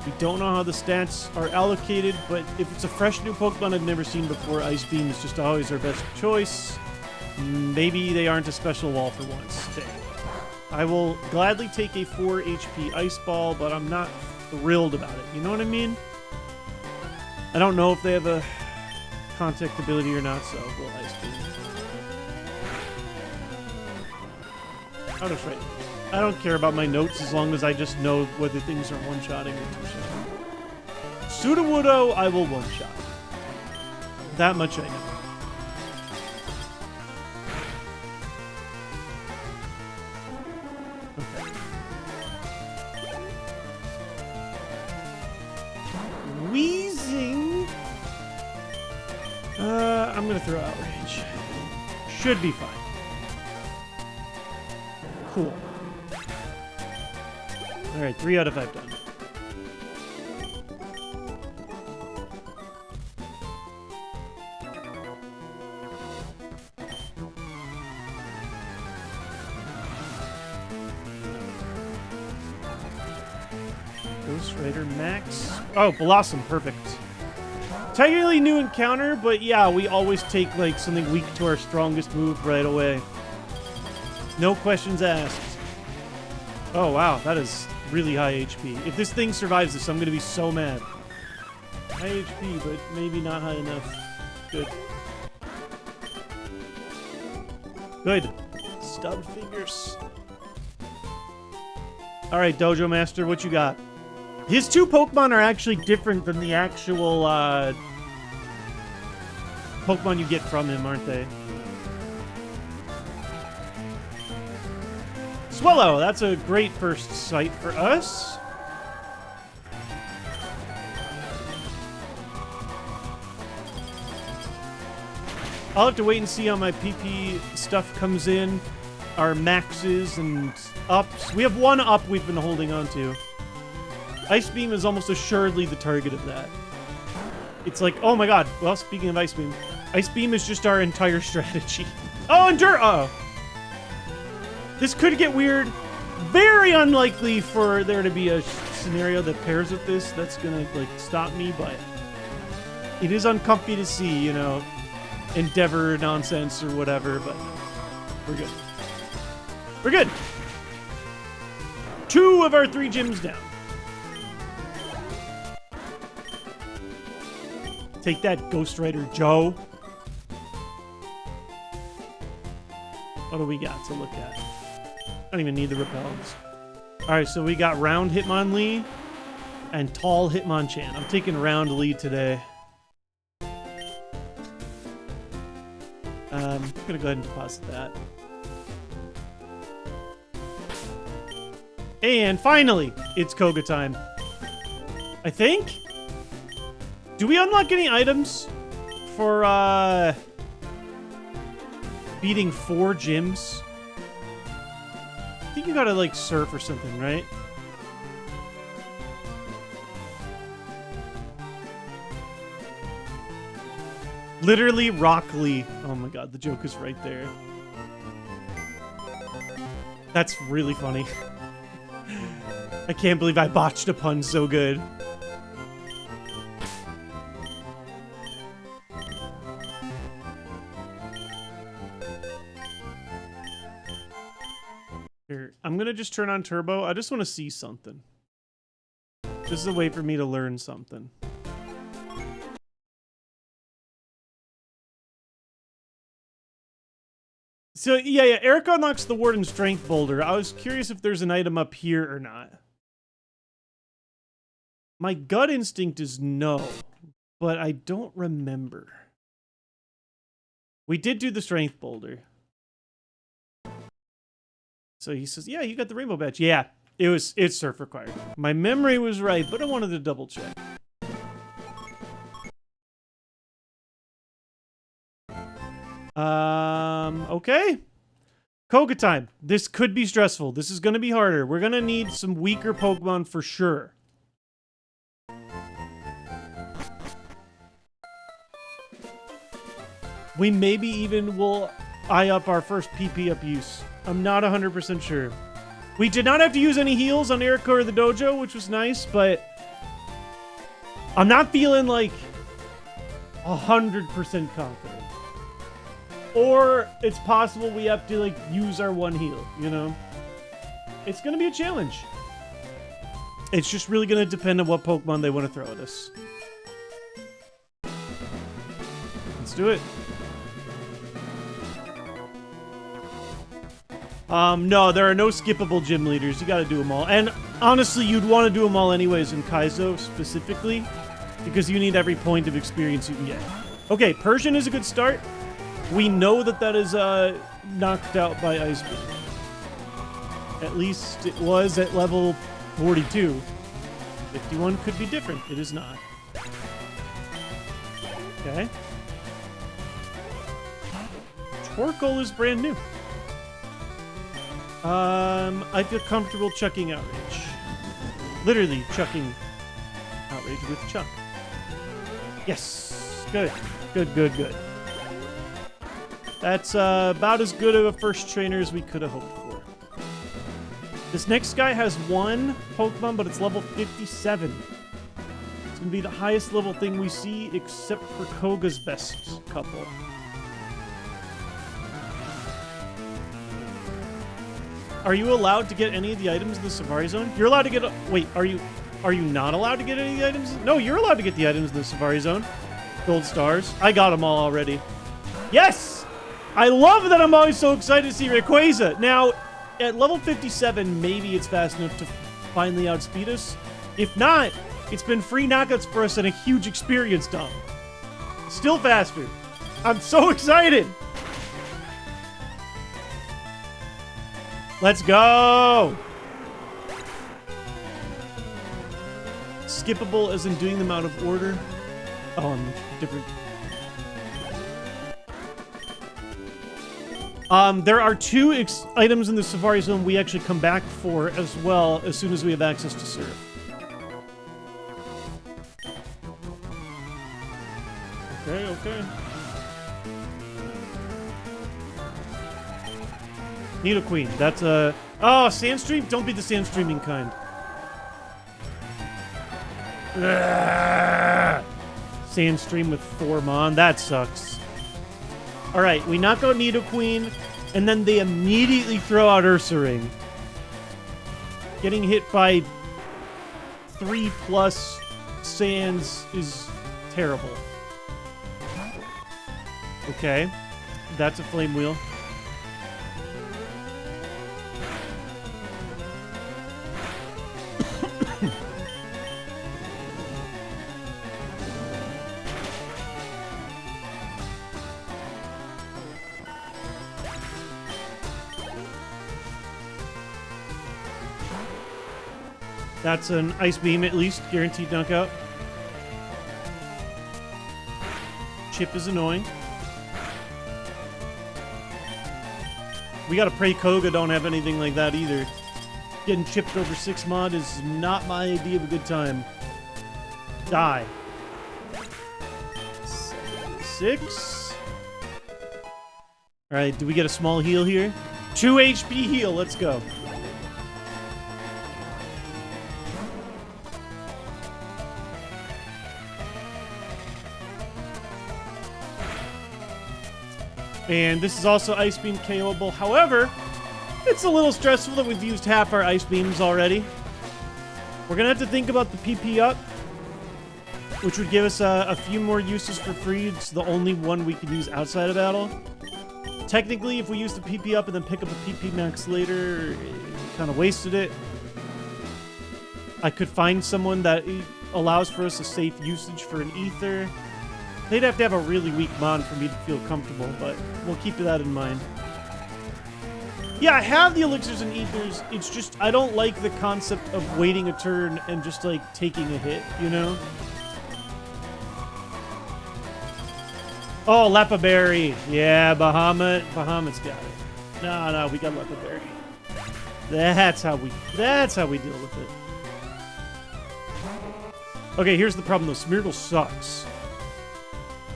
We don't know how the stats are allocated, but if it's a fresh new Pokemon I've never seen before, Ice Beam is just always our best choice. Maybe they aren't a special wall for once. I will gladly take a 4 HP Ice Ball, but I'm not thrilled about it. You know what I mean? I don't know if they have a contact ability or not, so we'll Ice Beam. I'll just write. I don't care about my notes as long as I just know whether things are one-shotting or two-shotting. Sudowoodo, I will one-shot. That much I know. Okay. Wheezing. I'm gonna throw Outrage. Should be fine. Cool. Alright, 3 out of 5 done. Ghost Rider Max. Oh, Blossom, perfect. Technically new encounter, but yeah, we always take like something weak to our strongest move right away. No questions asked. Oh wow, that is really high HP. If this thing survives this, I'm going to be so mad. High HP, but maybe not high enough. Good. Good. Stubbed fingers. Alright, Dojo Master, what you got? His 2 Pokemon are actually different than the actual Pokemon you get from him, aren't they? Swellow, that's a great first sight for us. I'll have to wait and see how my PP stuff comes in. our maxes and ups. We have one up we've been holding on to. Ice Beam is almost assuredly the target of that. It's like, oh my god. Well, speaking of Ice Beam is just our entire strategy. Oh, Endure! Uh-oh. This could get weird. Very unlikely for there to be a scenario that pairs with this. That's gonna, like, stop me, but it is uncomfy to see, you know, Endeavor nonsense or whatever, but we're good. We're good. 2 of our 3 gyms down. Take that, Ghost Rider Joe. What do we got to look at? I don't even need the repels. Alright, so we got round Hitmonlee and tall Hitmonchan. I'm taking round lead today. I'm gonna go ahead and deposit that. And finally, it's Koga time. I think? Do we unlock any items for, beating 4 gyms? I think you gotta, like, surf or something, right? Literally Rock Lee. Oh my god, the joke is right there. That's really funny. I can't believe I botched a pun so good. Here, I'm gonna just turn on turbo. I just want to see something. This is a way for me to learn something. So, yeah, Eric unlocks the Warden Strength Boulder. I was curious if there's an item up here or not. My gut instinct is no, but I don't remember. We did do the Strength Boulder. So he says, yeah, you got the Rainbow Badge. Yeah, it's surf required. My memory was right, but I wanted to double check. Okay. Koga time. This could be stressful. This is going to be harder. We're going to need some weaker Pokemon for sure. We maybe even will eye up our first PP up use. I'm not 100% sure. We did not have to use any heals on Erica or the dojo, which was nice, but I'm not feeling like 100% confident. Or it's possible we have to, like, use our one heal, you know? It's going to be a challenge. It's just really going to depend on what Pokemon they want to throw at us. Let's do it. No, there are no skippable gym leaders. You got to do them all. And honestly, you'd want to do them all anyways in Kaizo specifically, because you need every point of experience you can get. Okay, Persian is a good start. We know that that is knocked out by Ice Beam. At least it was at level 42. 51 could be different. It is not. Okay. Torkoal is brand new. I feel comfortable chucking Outrage. Literally chucking Outrage with Chuck. Yes. Good. Good, good, good. That's about as good of a first trainer as we could have hoped for. This next guy has one Pokemon, but it's level 57. It's going to be the highest level thing we see, except for Koga's best couple. Are you allowed to get any of the items in the Safari Zone? You're allowed to get... Wait, are you not allowed to get any of the items? No, you're allowed to get the items in the Safari Zone. Gold stars. I got them all already. Yes! I love that I'm always so excited to see Rayquaza. Now, at level 57, maybe it's fast enough to finally outspeed us. If not, it's been free knockouts for us and a huge experience dump. Still faster. I'm so excited! Let's go! Skippable as in doing them out of order. Oh, I'm different. There are two items in the Safari Zone we actually come back for as well as soon as we have access to Surf. Okay, okay. Nidoqueen, that's a... Oh, Sandstream? Don't be the Sandstreaming kind. Ugh. Sandstream with 4 Mon, that sucks. Alright, we knock out Nidoqueen, and then they immediately throw out Ursaring. Getting hit by 3+ Sands is terrible. Okay, that's a Flame Wheel. That's an Ice Beam, at least. Guaranteed knockout. Chip is annoying. We gotta pray Koga don't have anything like that either. Getting chipped over 6 mod is not my idea of a good time. Die. 6. Alright, do we get a small heal here? 2 HP heal, let's go. And this is also Ice Beam KO'able. However, it's a little stressful that we've used half our Ice Beams already. We're going to have to think about the PP up, which would give us a few more uses for free. It's the only one we can use outside of battle. Technically, if we use the PP up and then pick up a PP max later, kind of wasted it. I could find someone that allows for us a safe usage for an Ether. They'd have to have a really weak Mon for me to feel comfortable, but we'll keep that in mind. Yeah, I have the Elixirs and Ethers. It's just, I don't like the concept of waiting a turn and just, like, taking a hit, you know? Oh, Lepa Berry. Yeah, Bahamut's got it. No, we got Lepa Berry. That's how we deal with it. Okay, here's the problem, though. Smeargle sucks.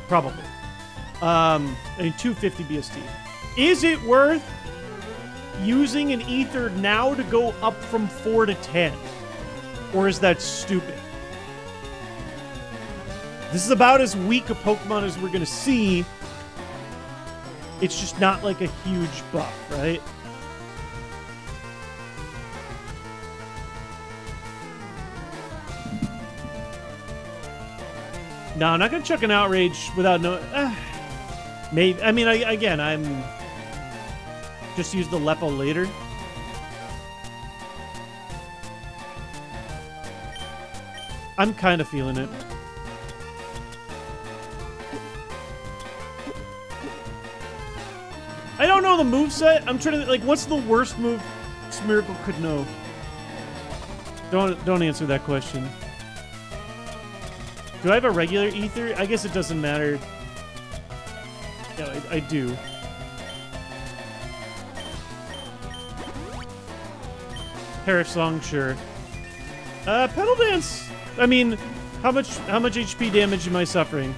Probably. I mean, 250 BST. Is it worth using an Ether now to go up from 4 to 10? Or is that stupid? This is about as weak a Pokemon as we're going to see. It's just not like a huge buff, right? No, I'm not going to chuck an Outrage without no... maybe. I mean, again, I'm... Just use the Lepo later. I'm kind of feeling it. I don't know the moveset. I'm trying to... Like, what's the worst move Smeargle could know? Don't answer that question. Do I have a regular Ether? I guess it doesn't matter. Yeah, I do. Perish Song, sure. Pedal Dance. I mean, how much HP damage am I suffering?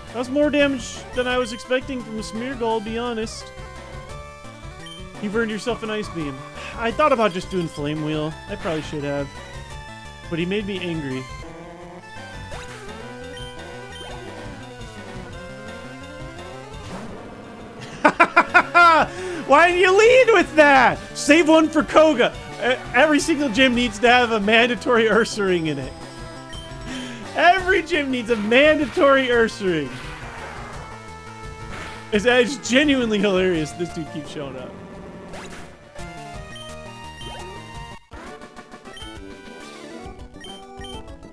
That was more damage than I was expecting from a Smeargle, I'll be honest. You've earned yourself an Ice Beam. I thought about just doing Flame Wheel. I probably should have. But he made me angry. Why didn't you lead with that? Save one for Koga. Every single gym needs to have a mandatory Ursaring in it. Every gym needs a mandatory Ursaring. It's genuinely hilarious this dude keeps showing up.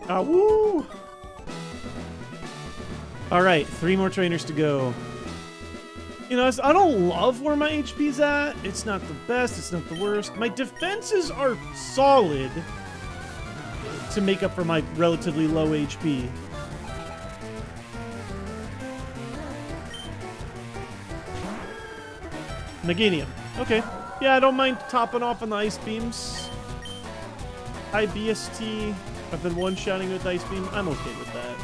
Ah, woo! Alright, 3 more trainers to go. You know, I don't love where my HP's at. It's not the best, it's not the worst. My defenses are solid to make up for my relatively low HP. Meganium. Okay. Yeah, I don't mind topping off on the ice beams. High BST. I've been one-shotting with ice beam. I'm okay with that.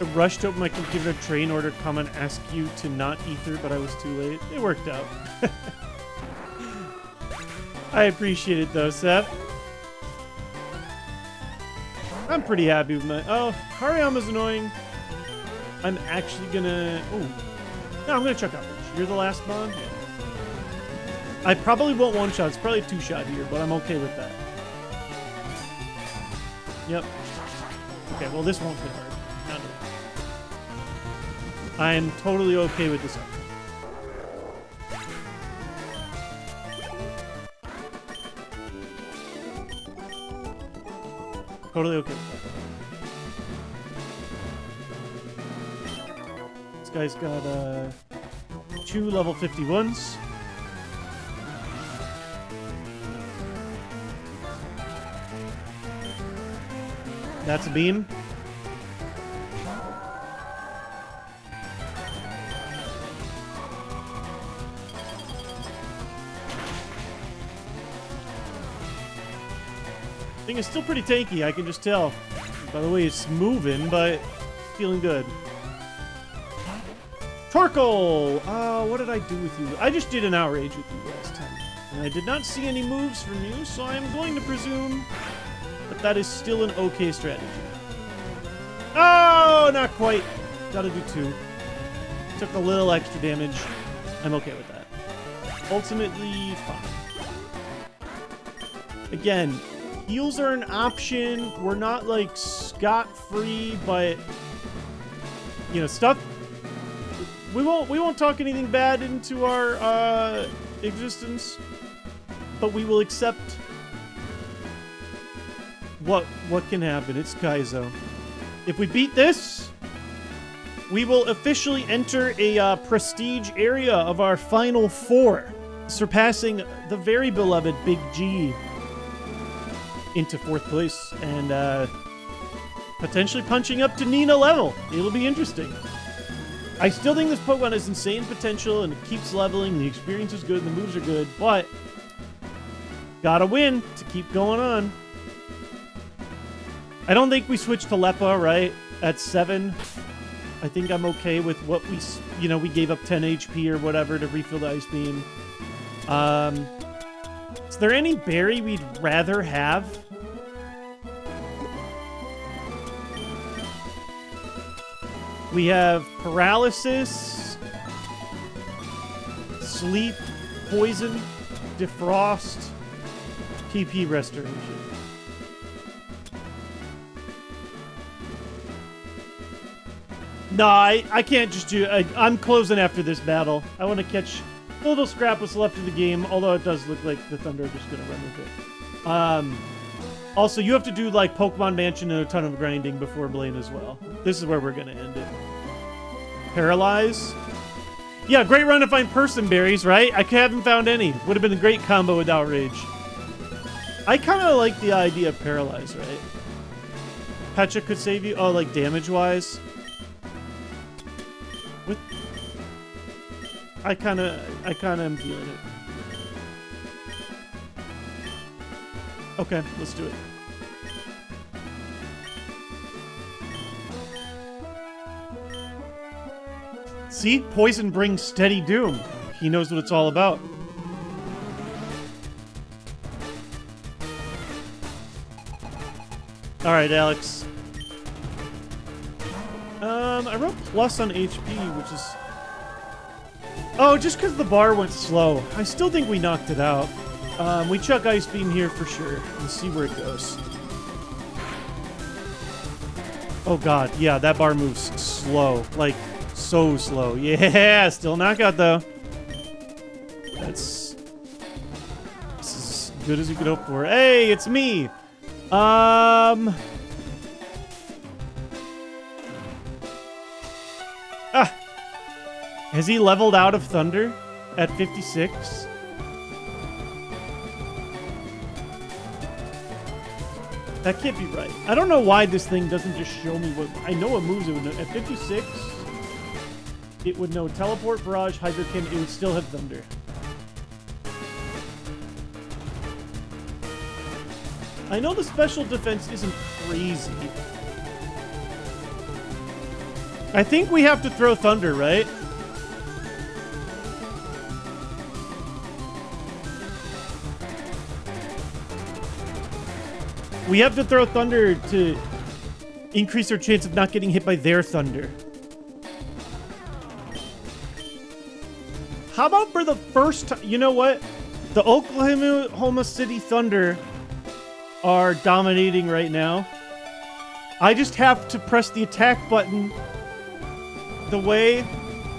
I rushed to open my computer tray in order to come and ask you to not ether, but I was too late. It worked out. I appreciate it though, Seth. I'm pretty happy with my... Oh, Hariyama's annoying. I'm actually gonna... Oh. No, I'm gonna chuck out. You're the last mon? Yeah. I probably won't one-shot. It's probably a two-shot here, but I'm okay with that. Yep. Okay, well, this won't hit hard. Not at all. I am totally okay with this outcome. Totally okay with that. This guy's got 2 level 51s. That's a beam. Thing is still pretty tanky, I can just tell. By the way, it's moving, but feeling good. Torkoal! What did I do with you? I just did an outrage with you last time. And I did not see any moves from you, so I am going to presume that that is still an okay strategy. Oh, not quite. Gotta do 2. Took a little extra damage. I'm okay with that. Ultimately, fine. Again, heals are an option. We're not like scot-free, but you know, stuff. We won't talk anything bad into our existence, but we will accept what can happen. It's Kaizo. If we beat this, we will officially enter a prestige area of our final 4, surpassing the very beloved Big G into 4th place and potentially punching up to Nina level. It'll be interesting. I still think this Pokemon has insane potential and it keeps leveling. The experience is good and the moves are good, but gotta win to keep going on. I don't think we switched to Leppa, right? At 7. I think I'm okay with what we gave up 10 HP or whatever to refill the Ice Beam. Is there any berry we'd rather have? We have Paralysis, Sleep, Poison, Defrost, TP Restoration. No, I can't just do... I'm closing after this battle. I want to catch a little scrap what's left of the game, although it does look like the Thunder are just going to run with it. Also, you have to do, like, Pokemon Mansion and a ton of grinding before Blaine as well. This is where we're going to end it. Paralyze. Yeah, great run to find Person Berries, right? I haven't found any. Would have been a great combo with Outrage. I kind of like the idea of Paralyze, right? Pecha could save you. Oh, like, damage-wise. With... I kind of am feeling it. Okay, let's do it. See? Poison brings steady doom. He knows what it's all about. Alright, Alex. I wrote plus on HP, which is... Oh, just because the bar went slow. I still think we knocked it out. We chuck Ice Beam here for sure and see where it goes. Oh god, yeah, that bar moves slow. Like, so slow. Yeah, still knockout though. This is as good as you could hope for. Hey, it's me! Has he leveled out of Thunder at 56? That can't be right. I don't know why this thing doesn't just show me what... I know what moves it would know. At 56, it would know Teleport, Barrage, Hydro Cannon. It would still have Thunder. I know the special defense isn't crazy. I think we have to throw thunder, right? We have to throw thunder to increase our chance of not getting hit by their thunder. How about for the first time? You know what? The Oklahoma City Thunder are dominating right now. I just have to press the attack button the way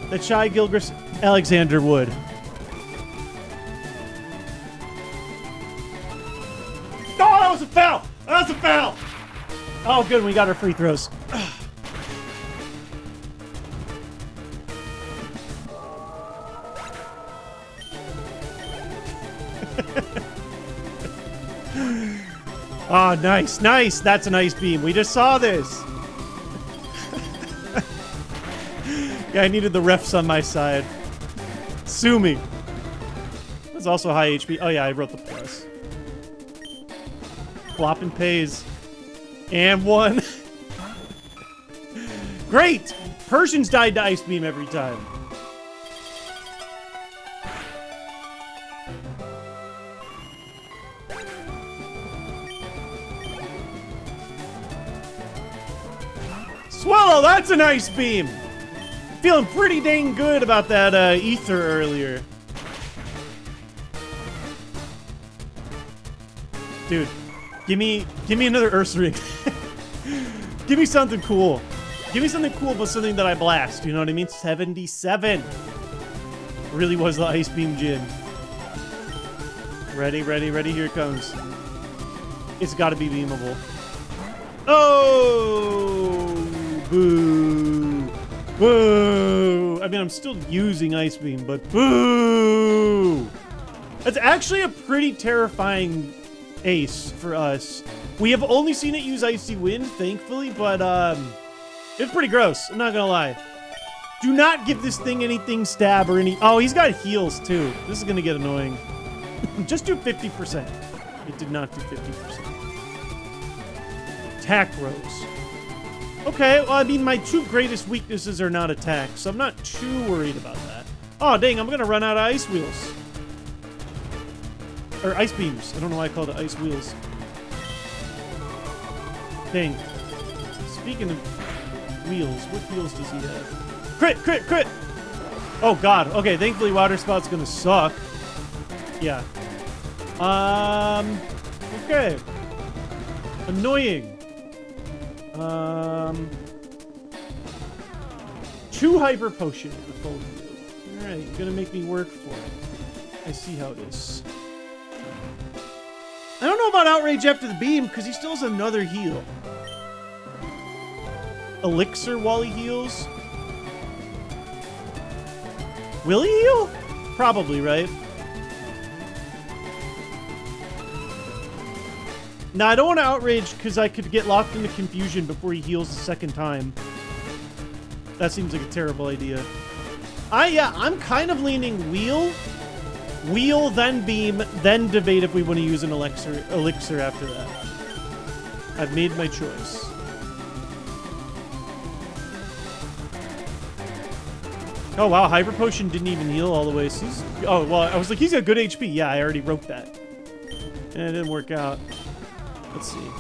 that Shai Gilgeous-Alexander would. Oh, that was a foul! That was a foul! Oh, good. We got our free throws. Oh, nice, nice. That's an ice beam. We just saw this. Yeah, I needed the refs on my side. Sue me. There's also high HP. Oh, yeah, I wrote the plus. Flop and pays. And one. Great! Persians died to ice beam every time. Swallow, that's an ice beam! Feeling pretty dang good about that ether earlier. Dude, give me another Earth Ring. Give me something cool. Give me something cool, but something that I blast. You know what I mean? 77. Really was the ice beam gin. Ready, ready, ready. Here it comes. It's got to be beamable. Oh! Boo! Boo! I mean, I'm still using ice beam, but boo! That's actually a pretty terrifying ace for us. We have only seen it use Icy Wind, thankfully, but it's pretty gross. I'm not gonna lie. Do not give this thing anything stab or any... Oh, he's got heals, too. This is gonna get annoying. Just do 50%. It did not do 50%. Attack rolls. Okay, well, I mean, my two greatest weaknesses are not attacks, so I'm not too worried about that. Oh, dang, I'm gonna run out of ice wheels. Or ice beams. I don't know why I called it ice wheels. Dang. Speaking of wheels, what wheels does he have? Crit, crit, crit! Oh, God. Okay, thankfully Water Spout's gonna suck. Yeah. Okay. Annoying. 2 hyper potion and a full heal. Alright, you're gonna make me work for it. I see how it is. I don't know about Outrage after the beam, because he still has another heal. Elixir while he heals? Will he heal? Probably, right? Now, I don't want to Outrage because I could get locked into confusion before he heals the second time. That seems like a terrible idea. Yeah, I'm kind of leaning Wheel. Wheel, then Beam, then debate if we want to use an Elixir after that. I've made my choice. Oh, wow, Hyper Potion didn't even heal all the way. So he's... Oh, well, I was like, he's got good HP. Yeah, I already wrote that. And it didn't work out. Let's see.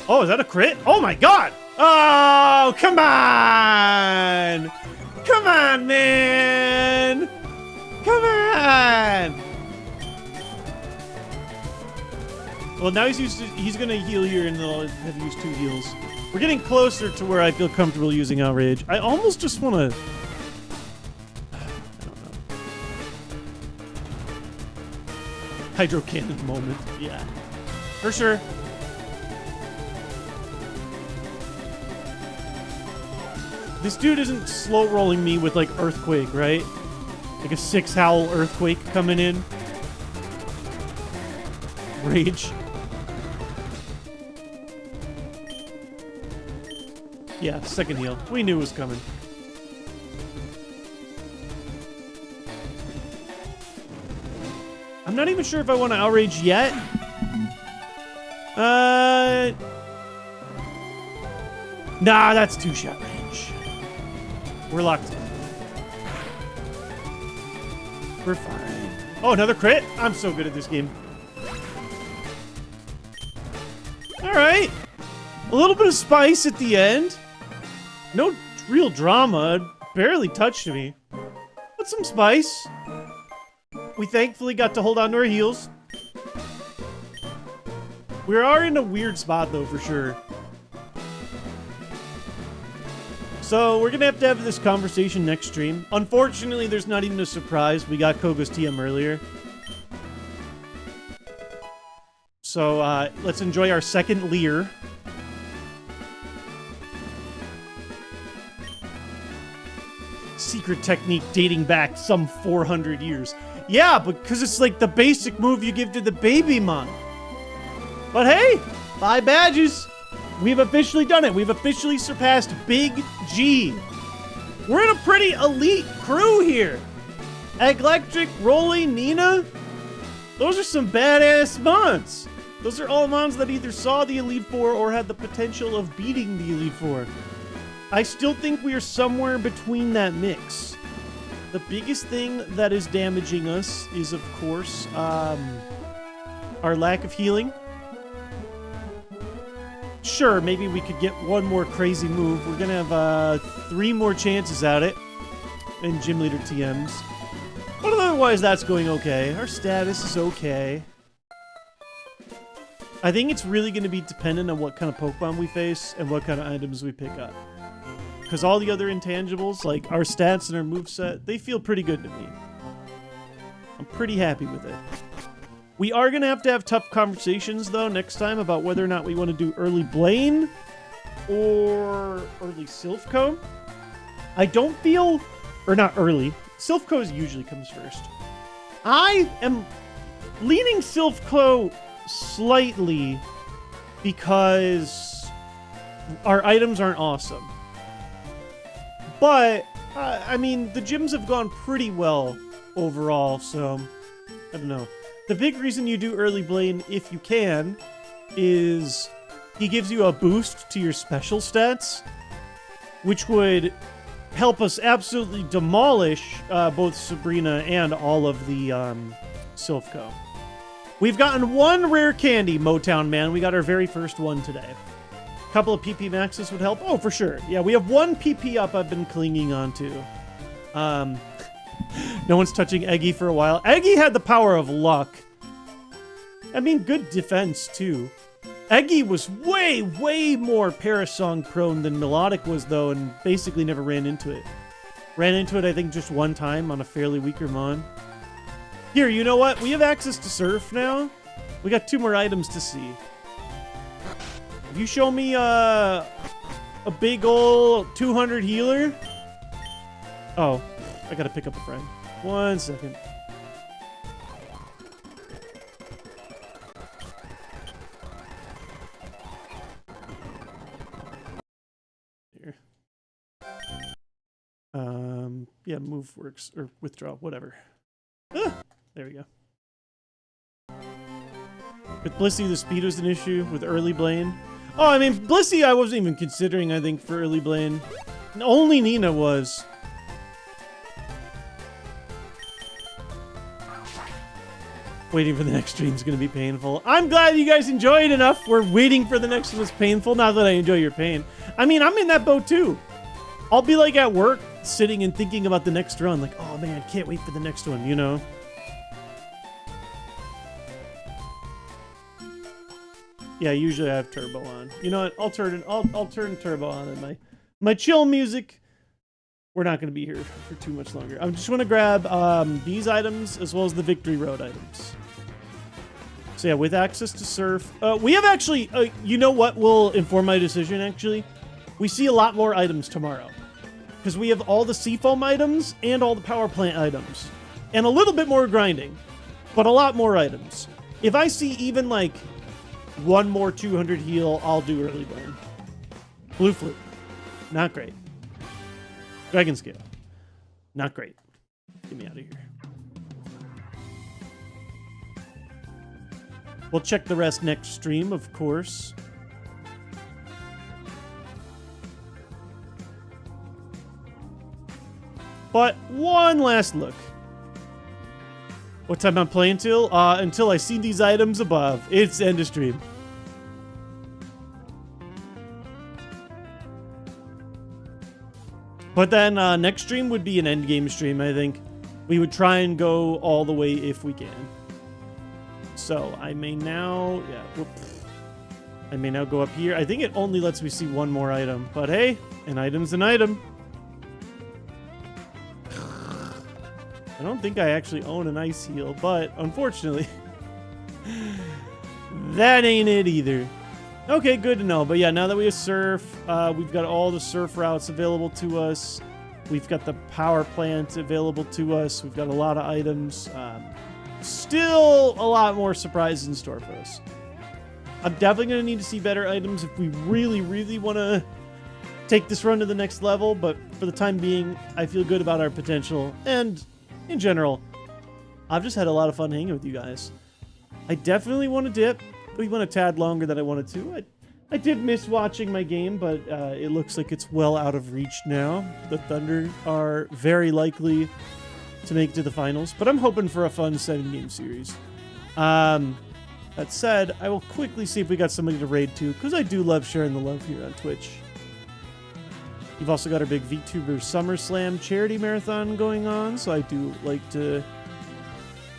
Oh, is that a crit? Oh my god! Oh, come on! Come on, man! Come on! Well, now he's gonna heal here and they'll have used 2 heals. We're getting closer to where I feel comfortable using Outrage. I almost just wanna... Hydro Cannon moment. Yeah. For sure. This dude isn't slow rolling me with like Earthquake, right? Like a 6 howl Earthquake coming in. Rage. Yeah, second heal. We knew it was coming. I'm not even sure if I want to outrage yet. Nah, that's 2-shot range. We're locked in. We're fine. Oh, another crit? I'm so good at this game. All right. A little bit of spice at the end. No real drama. It barely touched me. But some spice. We thankfully got to hold on to our heels. We are in a weird spot, though, for sure. So we're gonna have to have this conversation next stream. Unfortunately, there's not even a surprise. We got Kogo's TM earlier. So let's enjoy our second Leer. Secret technique dating back some 400 years. Yeah, because it's like the basic move you give to the baby mon. But hey, 5 badges. We've officially done it. We've officially surpassed Big G. We're in a pretty elite crew here. Electric, Rolly, Nina. Those are some badass mons. Those are all mons that either saw the Elite Four or had the potential of beating the Elite Four. I still think we are somewhere between that mix. The biggest thing that is damaging us is, of course, our lack of healing. Sure, maybe we could get one more crazy move. We're gonna have 3 more chances at it in Gym Leader TMs. But otherwise, that's going okay. Our status is okay. I think it's really gonna be dependent on what kind of Pokemon we face and what kind of items we pick up. Because all the other intangibles, like our stats and our moveset, they feel pretty good to me. I'm pretty happy with it. We are going to have tough conversations, though, next time about whether or not we want to do early Blaine or early Silphco. I don't feel... Or not early. Silphco usually comes first. I am leaning Silphco slightly because our items aren't awesome. But, I mean, the gyms have gone pretty well overall, so I don't know. The big reason you do early Blaine, if you can, is he gives you a boost to your special stats, which would help us absolutely demolish both Sabrina and all of the Silphco. We've gotten 1 rare candy, Motown Man. We got our very first one today. A couple of PP maxes would help. Oh, for sure. Yeah, we have 1 PP up I've been clinging on to. No one's touching Eggy for a while. Eggy had the power of luck. I mean, good defense, too. Eggy was way, way more Parasong prone than Melodic was, though, and basically never ran into it. Ran into it, I think, just 1 time on a fairly weaker mon. Here, you know what? We have access to Surf now. We got 2 more items to see. If you show me a big ol' 200 healer... Oh, I gotta pick up a friend. 1 second. Here. Yeah, move works, or withdraw, whatever. Ah, there we go. With Blissey, the speed was an issue. With early Blaine. Oh, I mean, Blissey I wasn't even considering, I think, for early Blaine. Only Nina was. Waiting for the next stream is going to be painful. I'm glad you guys enjoyed enough. We're waiting for the next one is painful. Not that I enjoy your pain. I mean, I'm in that boat too. I'll be like at work, sitting and thinking about the next run. Like, oh man, can't wait for the next one, you know? Yeah, usually I have turbo on. You know what? I'll turn turbo on in my chill music. We're not going to be here for too much longer. I just want to grab these items as well as the Victory Road items. So yeah, with access to Surf, we have actually, you know what will inform my decision actually? We see a lot more items tomorrow. Because we have all the Seafoam items and all the Power Plant items. And a little bit more grinding, but a lot more items. If I see even like 1 more 200 heal, I'll do early burn. Blue Flute, not great. Dragon Scale, not great. Get me out of here. We'll check the rest next stream, of course. But one last look. What time I'm playing till? Until I see these items above. It's end of stream. But then next stream would be an end game stream, I think. We would try and go all the way if we can. So I may now, I may now go up here. I think it only lets me see one more item. But hey, an item's an item. I don't think I actually own an ice heal, but unfortunately, that ain't it either. Okay, good to know. But yeah, now that we have surf, we've got all the surf routes available to us. We've got the power plant available to us. We've got a lot of items. Still a lot more surprises in store for us. I'm definitely going to need to see better items if we really, really want to take this run to the next level. But for the time being, I feel good about our potential. And in general, I've just had a lot of fun hanging with you guys. I definitely want to dip. We went a tad longer than I wanted to. I did miss watching my game, but it looks like it's well out of reach now. The Thunder are very likely to make it to the finals, but I'm hoping for a fun 7-game series. That said, I will quickly see if we got somebody to raid to, because I do love sharing the love here on Twitch. You've also got our big VTuber SummerSlam charity marathon going on, so I do like to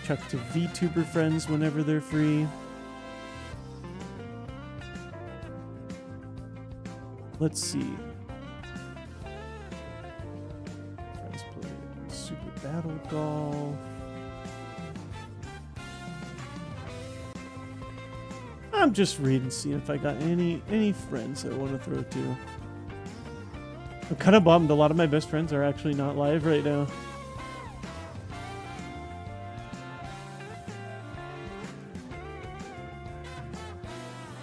chuck to VTuber friends whenever they're free. Let's see. Let's play Super Battle Golf. I'm just reading, seeing if I got any friends I want to throw to. I'm kind of bummed. A lot of my best friends are actually not live right now.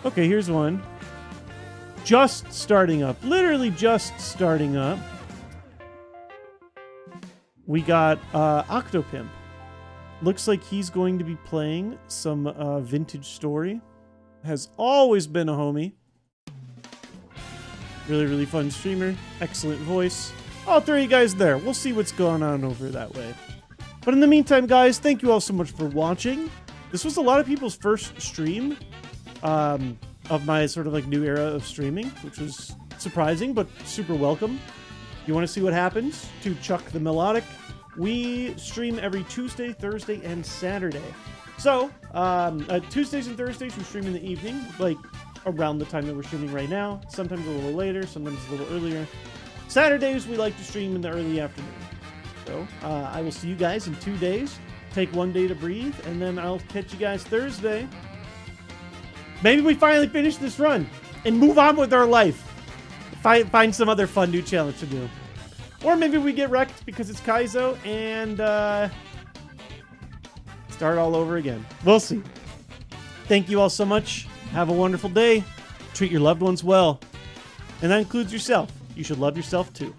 Okay, here's one. Just starting up. Literally just starting up. We got Octopimp. Looks like he's going to be playing some Vintage Story. Has always been a homie. Really, really fun streamer. Excellent voice. I'll throw you guys there. We'll see what's going on over that way. But in the meantime, guys, thank you all so much for watching. This was a lot of people's first stream of my sort of like new era of streaming, which was surprising, but super welcome. You want to see what happens to Chuck the Melodic? We stream every Tuesday, Thursday, and Saturday. So, Tuesdays and Thursdays, we stream in the evening, like around the time that we're streaming right now. Sometimes a little later, sometimes a little earlier. Saturdays, we like to stream in the early afternoon. So, I will see you guys in 2 days. Take 1 day to breathe, and then I'll catch you guys Thursday. Maybe we finally finish this run and move on with our life. Find some other fun new challenge to do. Or maybe we get wrecked because it's Kaizo and start all over again. We'll see. Thank you all so much. Have a wonderful day. Treat your loved ones well. And that includes yourself. You should love yourself too.